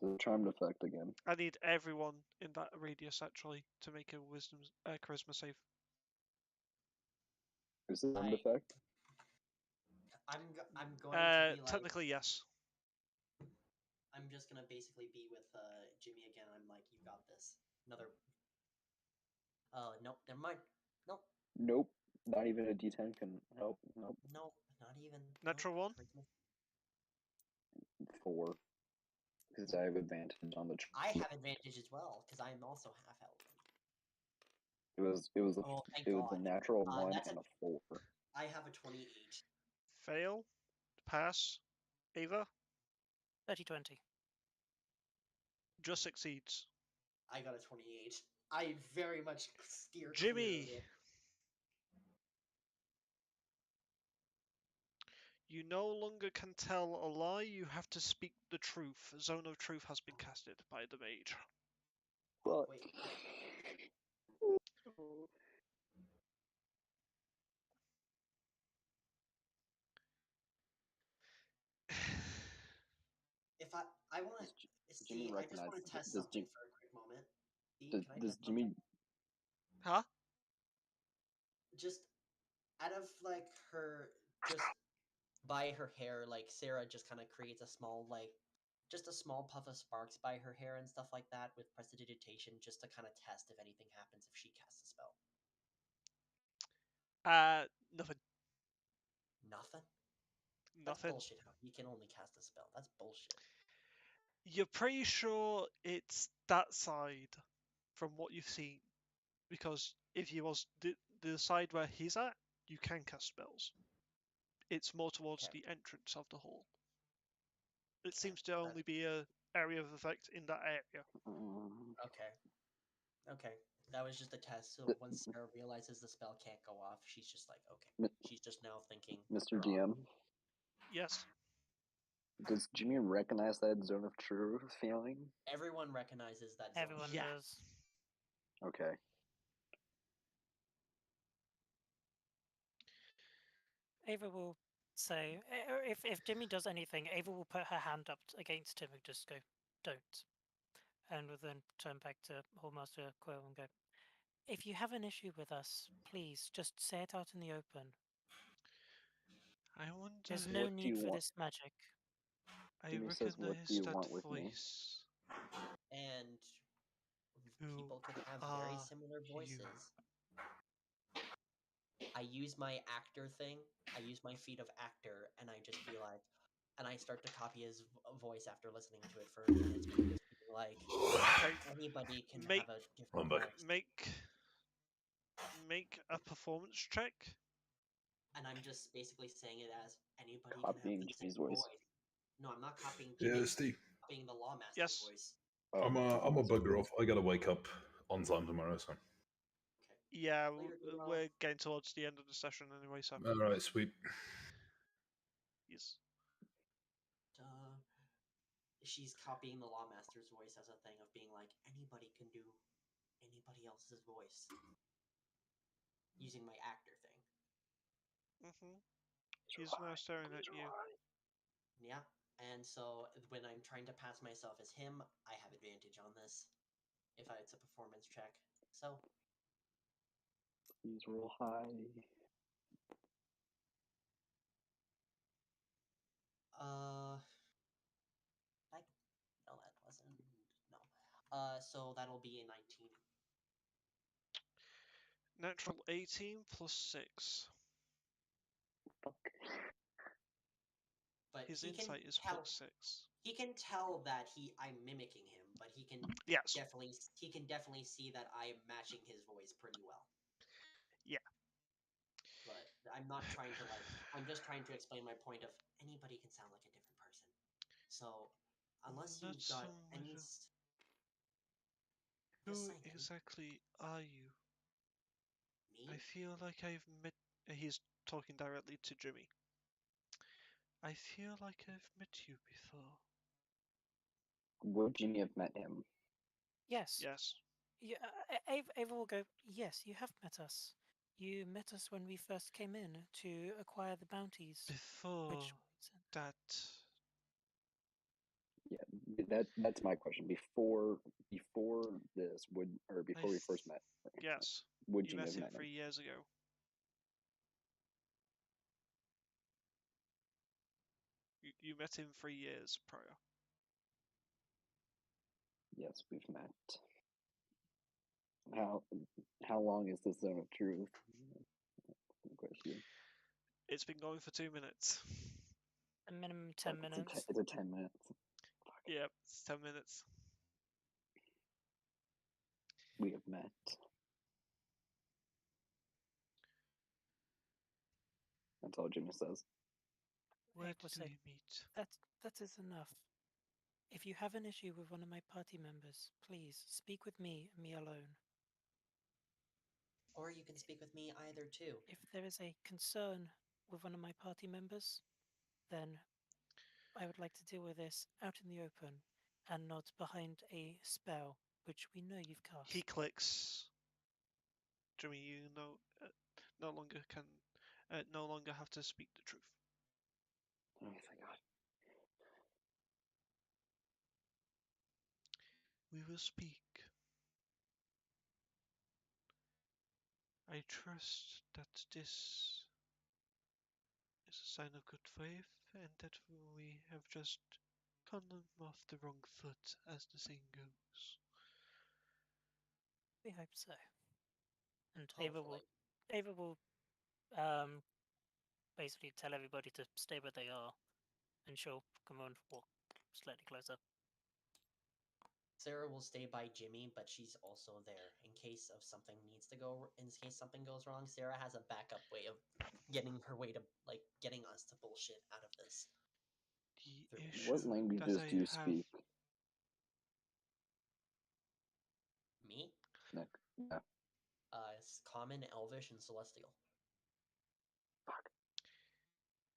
The charmed effect again. I need everyone in that radius actually to make a charisma save. Is it charmed effect? I'm going to be like... Technically, yes. I'm just gonna basically be with Jimmy again. I'm like, you got this. Another... nope, never mind. Nope. Nope. Not even a D10 can help. Nope. Nope, not even. Natural nope. 1? 4. Because I have advantage on the. I have advantage as well because I'm also half elven. It was a natural 1 that's and a 4. I have a 28. Fail. Pass. Ava? 30-20. Just succeeds. I got a 28. I very much steer Jimmy! clear of it. You no longer can tell a lie, you have to speak the truth. Zone of Truth has been casted by the mage. But... Wait. If I want to see, I just want to test something for a quick moment. Does Jimmy... Huh? Just out of like her, just by her hair, like Sarah just kind of creates a small just a small puff of sparks by her hair and stuff like that with prestidigitation, just to kind of test if anything happens if she casts a spell. Nothing. Nothing? That's Nothing. bullshit. You can only cast a spell. That's bullshit. You're pretty sure it's that side from what you've seen. Because if you was the side where he's at, you can cast spells. It's more towards the entrance of the hall. It seems to only be a area of effect in that area. Okay. That was just a test. So once Sarah realizes the spell can't go off, she's just like, okay. She's just now thinking. Mr. DM? Yes. Does Jimmy recognize that Zone of Truth feeling? Everyone recognizes that zone. Everyone does. Okay. Ava will say, if Jimmy does anything, Ava will put her hand up against him and just go, don't. And will then turn back to Hallmaster Quill and go, if you have an issue with us, please just say it out in the open. I wonder. There's no need for this magic. Jimmy says, what do you want with me? And people can have very similar voices. I use my actor thing. I use my feat of actor, and I just be like, and I start to copy his voice after listening to it for a minute. Just being like, anybody can have a different voice. Make a performance check. And I'm just basically saying it as anybody copying can have Jimmy's voice. voice. No, I'm not copying Yeah, Steve. Copying the Lawmaster's voice. I'm a bugger off. I gotta wake up on time tomorrow, so. Yeah, we're getting towards the end of the session anyway, so. Alright, sweet. Yes. She's copying the Lawmaster's voice as a thing of being like, anybody can do anybody else's voice. Using my actor thing. He's now staring at you. Yeah, and so when I'm trying to pass myself as him, I have advantage on this. If it's a performance check. So. Please roll high. No, that wasn't. No. So that'll be a 19. Natural 18 plus 6. Fuck. But his he insight can is tell, plus 6. He can tell that I'm mimicking him, but he can Yes. definitely see that I am matching his voice pretty well. Yeah. But I'm not trying to I'm just trying to explain my point of anybody can sound like a different person. So unless Not you've so got any much. just Who saying, exactly are you? me? I feel like I've met. He's talking directly to Jimmy. I feel like I've met you before. Would Jimmy have met him? Yes. Yes. Yeah, Ava will go, yes, you have met us. You met us when we first came in to acquire the bounties. Before that, Yeah, that's my question. Before this, before we first met, yes, would you Jimmy met have him met him? 3 years ago. You met him 3 years prior. Yes, we've met. How long is the zone of truth? Question. It's been going for 2 minutes. A minimum 10 minutes. It's a 10 minutes. Yep, it's 10 minutes. We have met. That's all Jimmy says. Where Ava did said, we meet? that is enough. If you have an issue with one of my party members, please speak with me and me alone. Or you can speak with me either too. If there is a concern with one of my party members, then I would like to deal with this out in the open and not behind a spell which we know you've cast. He clicks. Jimmy, you no longer have to speak the truth. Oh, thank God. We will speak. I trust that this is a sign of good faith and that we have just gotten off the wrong foot, as the saying goes. We hope so. And Hopefully. Ava will basically tell everybody to stay where they are, and she'll come on walk slightly closer. Sarah will stay by Jimmy, but she's also there in case of something needs to go. In case something goes wrong, Sarah has a backup way of getting getting us to bullshit out of this. The issue What languages that I do you have, speak? Me? Nick? Yeah. It's Common, Elvish, and Celestial. Fuck.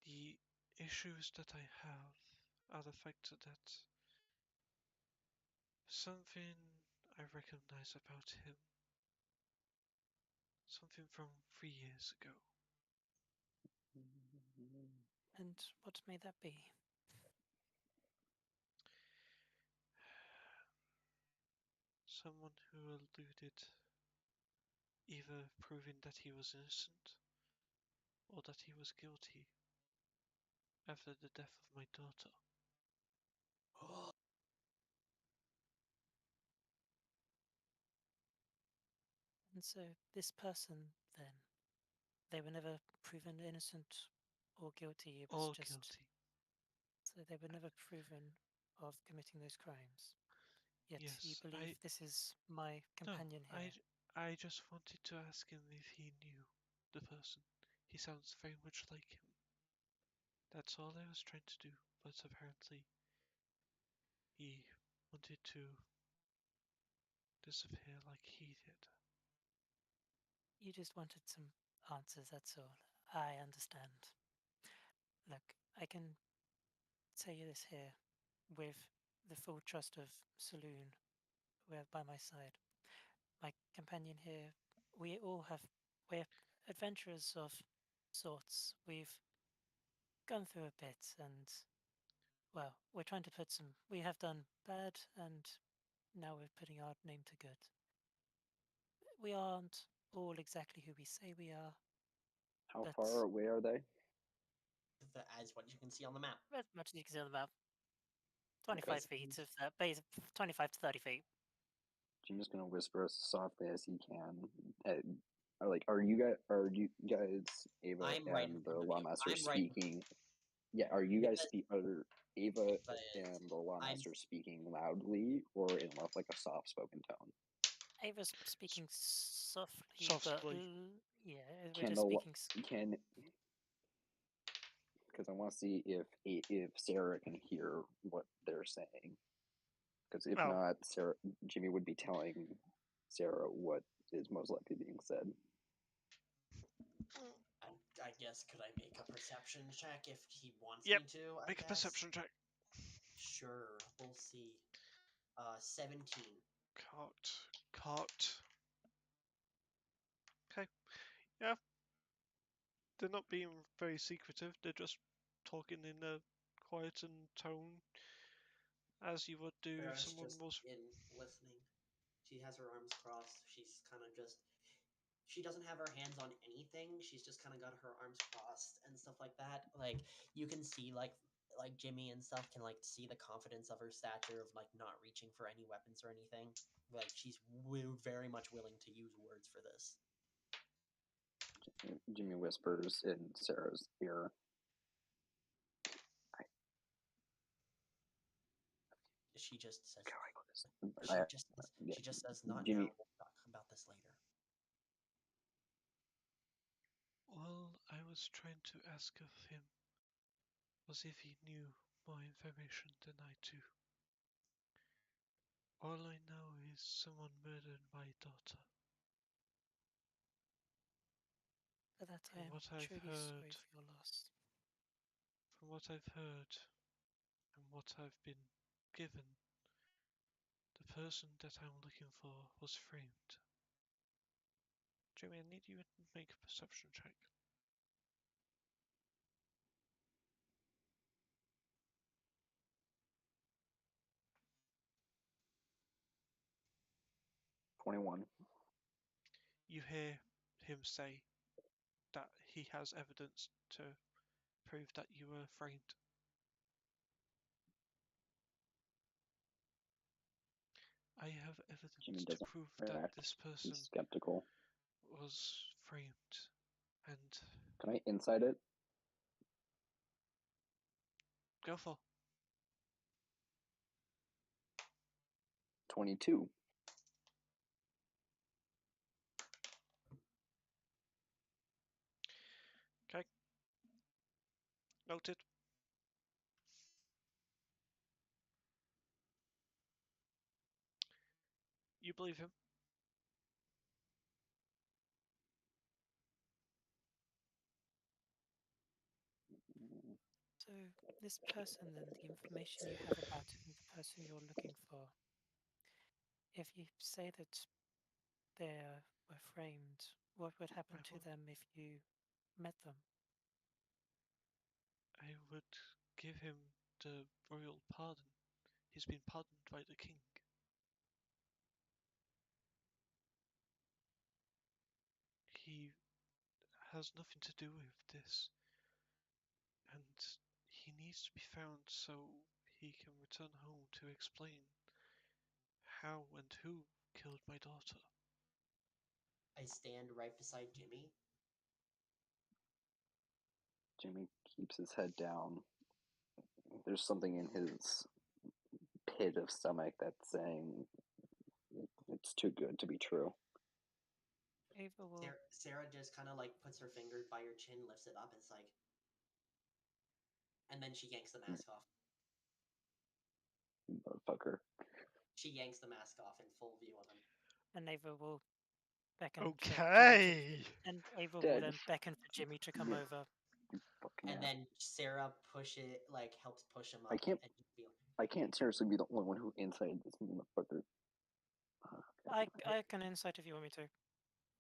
the issues that I have are the fact that something I recognize about him, something from 3 years ago. And what may that be? Someone who alluded either proving that he was innocent or that he was guilty after the death of my daughter. And so this person, then, they were never proven innocent or guilty. It was Or just guilty. so they were never proven of committing those crimes. Yet Yes, you believe this is my No, companion here. I just wanted to ask him if he knew the person. He sounds very much like him. That's all I was trying to do, but apparently he wanted to disappear like he did. You just wanted some answers, that's all. I understand. Look, I can tell you this here with the full trust of Saloon by my side. My companion here, we're adventurers of sorts. We've gone through a bit and, well, we're trying to we have done bad and now we're putting our name to good. We aren't all exactly who we say we are. How But far away are they? As what you can see on the map. as much as you can see on the map. 25 Okay. feet of that, 25 to 30 feet. Jimmy's gonna whisper as softly as he can. Are you guys, Ava I'm right in and the front of you. Lawmaster I'm right. speaking? Yeah, are you guys Because- Ava But and the Law I'm- Master speaking loudly or in like a soft-spoken tone? Ava's speaking softly, Softly. but yeah, we're Can just the speaking. can because I want to see if Sarah can hear what they're saying. Because if Oh. not, Jimmy would be telling Sarah what is most likely being said. I guess could I make a perception check if he wants Yep, me to? I Make a guess? perception check. Sure, we'll see. 17. Cart. Okay. Yeah. They're not being very secretive. They're just talking in a quietened tone, as you would do if Sarah's someone just was. in listening. She has her arms crossed. She's kind of just. She doesn't have her hands on anything. She's just kind of got her arms crossed and stuff like that. Like you can see, like Jimmy and stuff can like see the confidence of her stature of like not reaching for any weapons or anything. Like she's very much willing to use words for this. Jimmy whispers in Sarah's ear. She just says. I- She just says, "Not Jimmy- now. We'll talk about this later." All I was trying to ask of him was if he knew more information than I do. All I know is someone murdered my daughter. For that, I From am what I've truly heard, sorry for your loss. from what I've heard, and what I've been given, the person that I'm looking for was framed. Jimmy, I need you to make a perception check. "21. You hear him say that he has evidence to prove that you were framed. I have Jimmy evidence to doesn't prove that react. this person He's skeptical. was framed, and Can I insight it? go for 22. okay. Noted. You believe him? So, this person, then, the information you have about him, the person you're looking for, if you say that they were framed, what would happen to them if you met them? I would give him the royal pardon. He's been pardoned by the king. He has nothing to do with this, and he needs to be found so he can return home to explain how and who killed my daughter. I stand right beside Jimmy. Jimmy keeps his head down. There's something in his pit of stomach that's saying it's too good to be true. Ava will. Sarah just kind of like puts her finger by her chin, lifts it up. It's like, and then she yanks the mask off. Motherfucker. She yanks the mask off in full view of him. And Ava will beckon. Okay. And Ava Dead. will then beckon for Jimmy to come Yeah. over. Fucking And ass. then Sarah helps push him up. I can't- And he'd be like, I can't seriously be the only one who incited this motherfucker. I can insight if you want me to.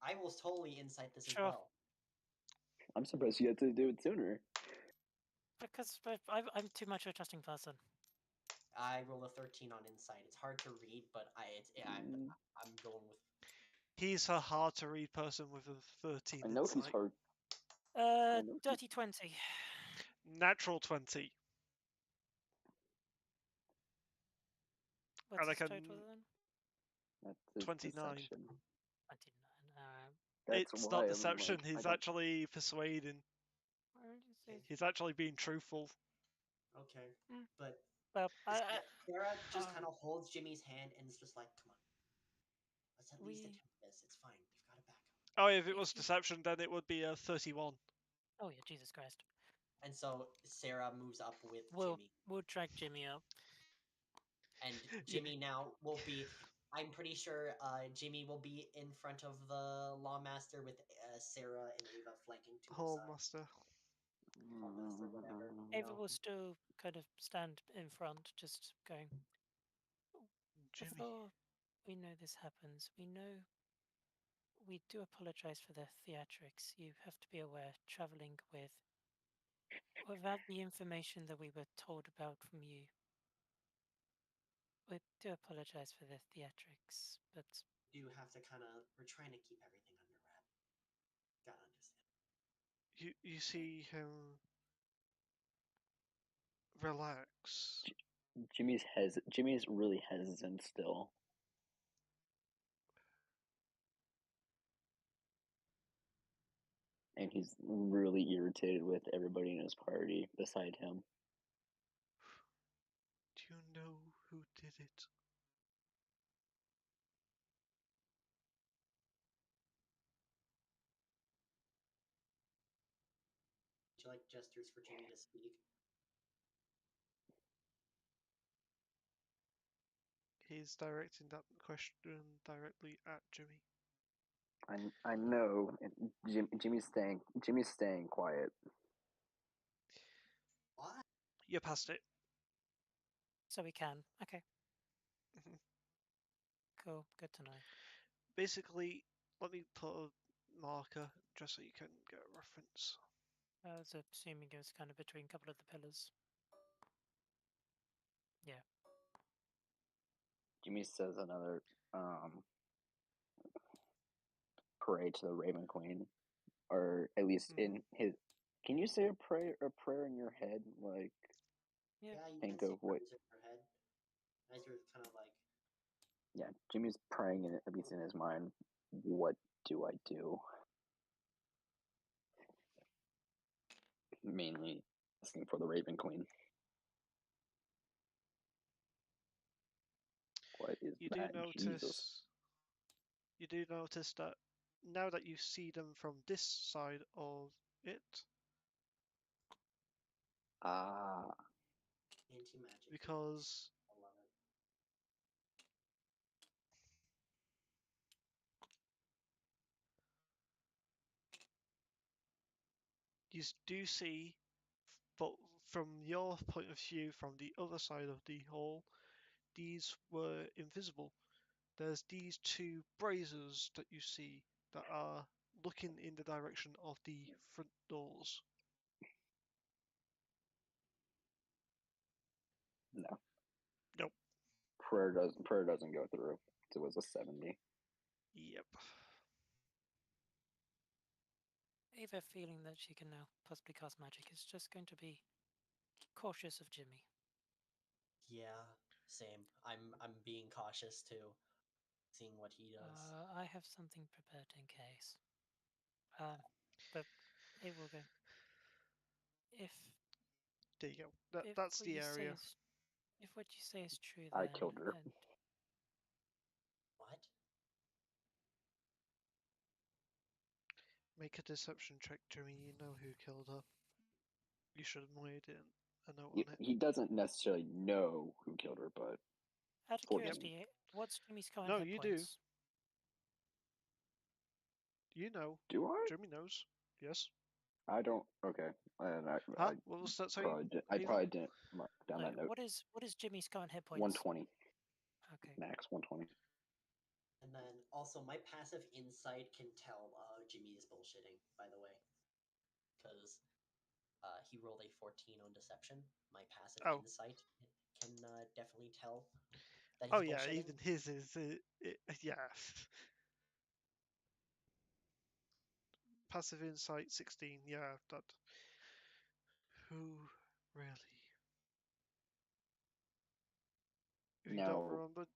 I will totally incite this Sure. as well. I'm surprised you had to do it sooner. Because I'm too much of a trusting person. I roll a 13 on insight. It's hard to read, but I'm going with. He's a hard to read person with a 13 I know he's insight. hard. Dirty 20. Natural 20. What's And I his can- total then? That's his 29. deception. 29. That's It's why not I'm deception, like, I he's don't- actually persuading. Where did you say? He's actually being truthful. Okay, Mm. but Well, Sarah just uh, kind of holds Jimmy's hand and is just like, "Come on, let's at least we. attempt this. It's fine. We've got a backup." Oh, if it If was you- deception, then it would be a 31. Oh yeah, Jesus Christ. And so Sarah moves up with We'll Jimmy, we'll drag Jimmy up. and Jimmy now will be. I'm pretty sure Jimmy will be in front of the Lawmaster with Sarah and Ava flanking to his Hall side. Master. Lawmaster, whatever. Ava No. will still kind of stand in front, just going. Jimmy. Before we know this happens, we do apologize for the theatrics. You have to be aware, traveling without the information that we were told about from you. We do apologize for the theatrics, but You have to kind of. We're trying to keep everything under wrap. Gotta understand. You see him relax. Jimmy's really hesitant still. And he's really irritated with everybody in his party beside him. Do you know who did it? Would you like gestures for Jimmy to speak? He's directing that question directly at Jimmy. I know. Jimmy's staying quiet. What? You passed it. so we can. Okay, Mhm. cool. Good to know. Basically, let me put a marker just so you can get a reference. I was assuming it was kind of between a couple of the pillars. Yeah. Jimmy says another pray to the Raven Queen, or at least in his. Can you say a prayer in your head, like? Yeah. Yeah, you Think can see of what. prayers in your head. As you're kind of like, Yeah, Jimmy's praying in at least in his mind. What do I do? Mainly asking for the Raven Queen. What is You that? do Jesus. notice. You do notice that now that you see them from this side of it, Ah, anti-magic. because I love it. you do see, but from your point of view, from the other side of the hall, these were invisible. There's these two braziers that you see that are looking in the direction of the front doors. no. Nope. Prayer doesn't go through. It was a 70. Yep. Ava feeling that she can now possibly cast magic is just going to be cautious of Jimmy. Yeah, same. I'm being cautious too, seeing what he does. I have something prepared in case. But it will go. If There you go. if That's what the you say area. is if what you say is true, I then killed her. and What? Make a deception check, Jimmy. You know who killed her. You should have made it a note on it. He doesn't necessarily know who killed her, but out of 14. curiosity, what's Jimmy's current No, hit you do. points? You know. Do I? Jimmy knows. Yes. I don't. Okay. And Huh? What was that saying? I Ava? probably didn't mark down Like, that note. what is Jimmy's current hit points? 120 Okay. max. 120. And then also my passive insight can tell Jimmy is bullshitting, by the way. Because he rolled a 14 on deception. My passive Oh. insight can definitely tell that he's Oh yeah, bullshitting. even his is yeah. Passive insight 16. Yeah, that. Who really? If you don't Now, remember,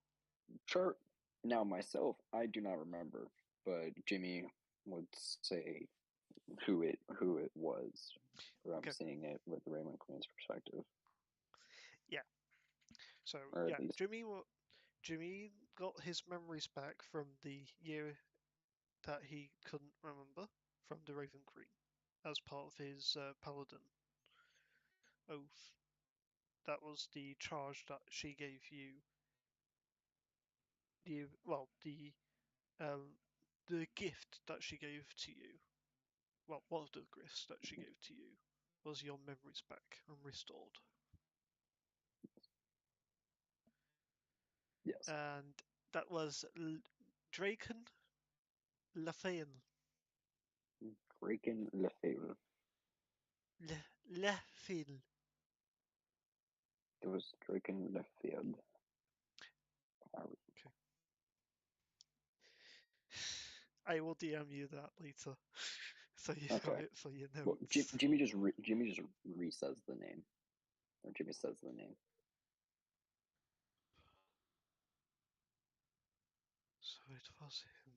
sure. Now myself, I do not remember, but Jimmy would say who it was from Okay. seeing it with the Raymond Queen's perspective. So Or yeah, at least Jimmy got his memories back from the year that he couldn't remember from the Raven Queen as part of his paladin oath. That was the charge that she gave you. The gift that she gave to you. Well, one of the gifts that she gave to you was your memories back and restored. yes. And that was Draken Lafayne. Draken Lefebvre. Lafayne. It was Draken Lefebvre. I will DM you that later, so you have Okay. it for your notes. Well, Jimmy just re-says the name, or Jimmy says the name. So it was him.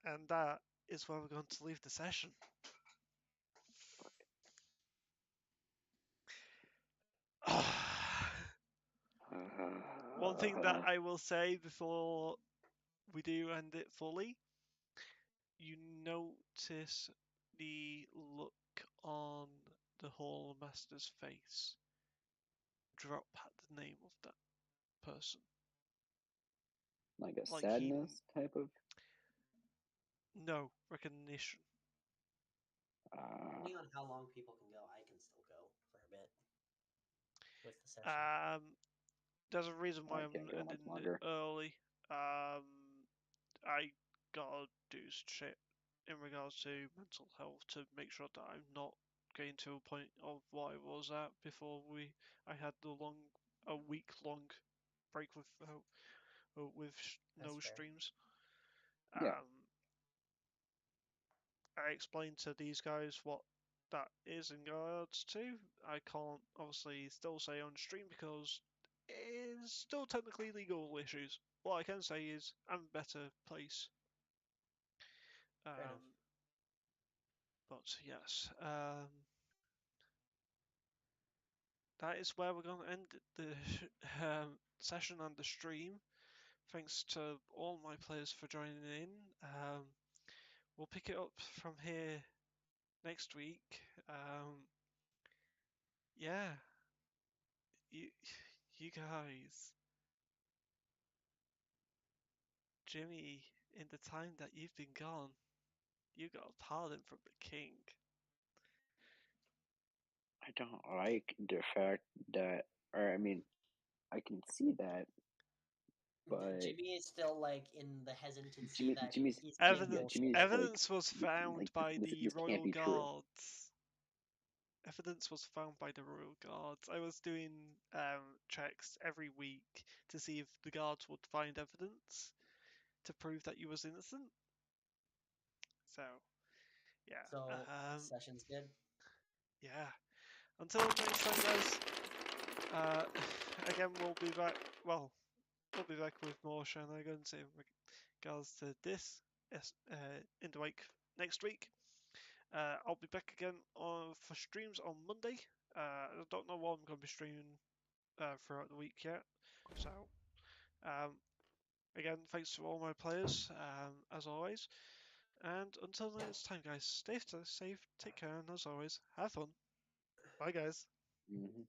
And that is where we're going to leave the session. One thing that I will say before we do end it fully, you notice the look on the Hall Master's face drop at the name of that person. Like a Like sadness type of. No, recognition. Depending on how long people can go, I can still go for a bit with the session. There's a reason why I I'm can't go much ending it longer. early. I gotta do shit in regards to mental health to make sure that I'm not getting to a point of what I was at before I had a week long break with no That's fair. streams. Yeah. I explained to these guys what that is in regards to. I can't obviously still say on stream because it's still technically legal issues. What I can say is I'm in a better place. Fair enough. But yes, that is where we're going to end the session and the stream. Thanks to all my players for joining in. We'll pick it up from here next week. Yeah, you guys, Jimmy, in the time that you've been gone, you got a pardon from the king. I don't like the fact that, or I mean, I can see that, but Jimmy is still like in the hesitancy that Jimmy's he's Evidence, Jimmy's evidence like, was found like by the this can't royal be true. guards. Evidence was found by the royal guards. I was doing checks every week to see if the guards would find evidence to prove that you was innocent. So, yeah. So session's good. Yeah. Until next time, guys. Again, we'll be back. Well, we'll be back with more shenanigans in regards to this in the wake next week. I'll be back again for streams on Monday. I don't know what I'm going to be streaming throughout the week yet. So, again, thanks to all my players, as always. And until next time, guys, stay safe, take care, and as always, have fun. Bye, guys. Mm-hmm.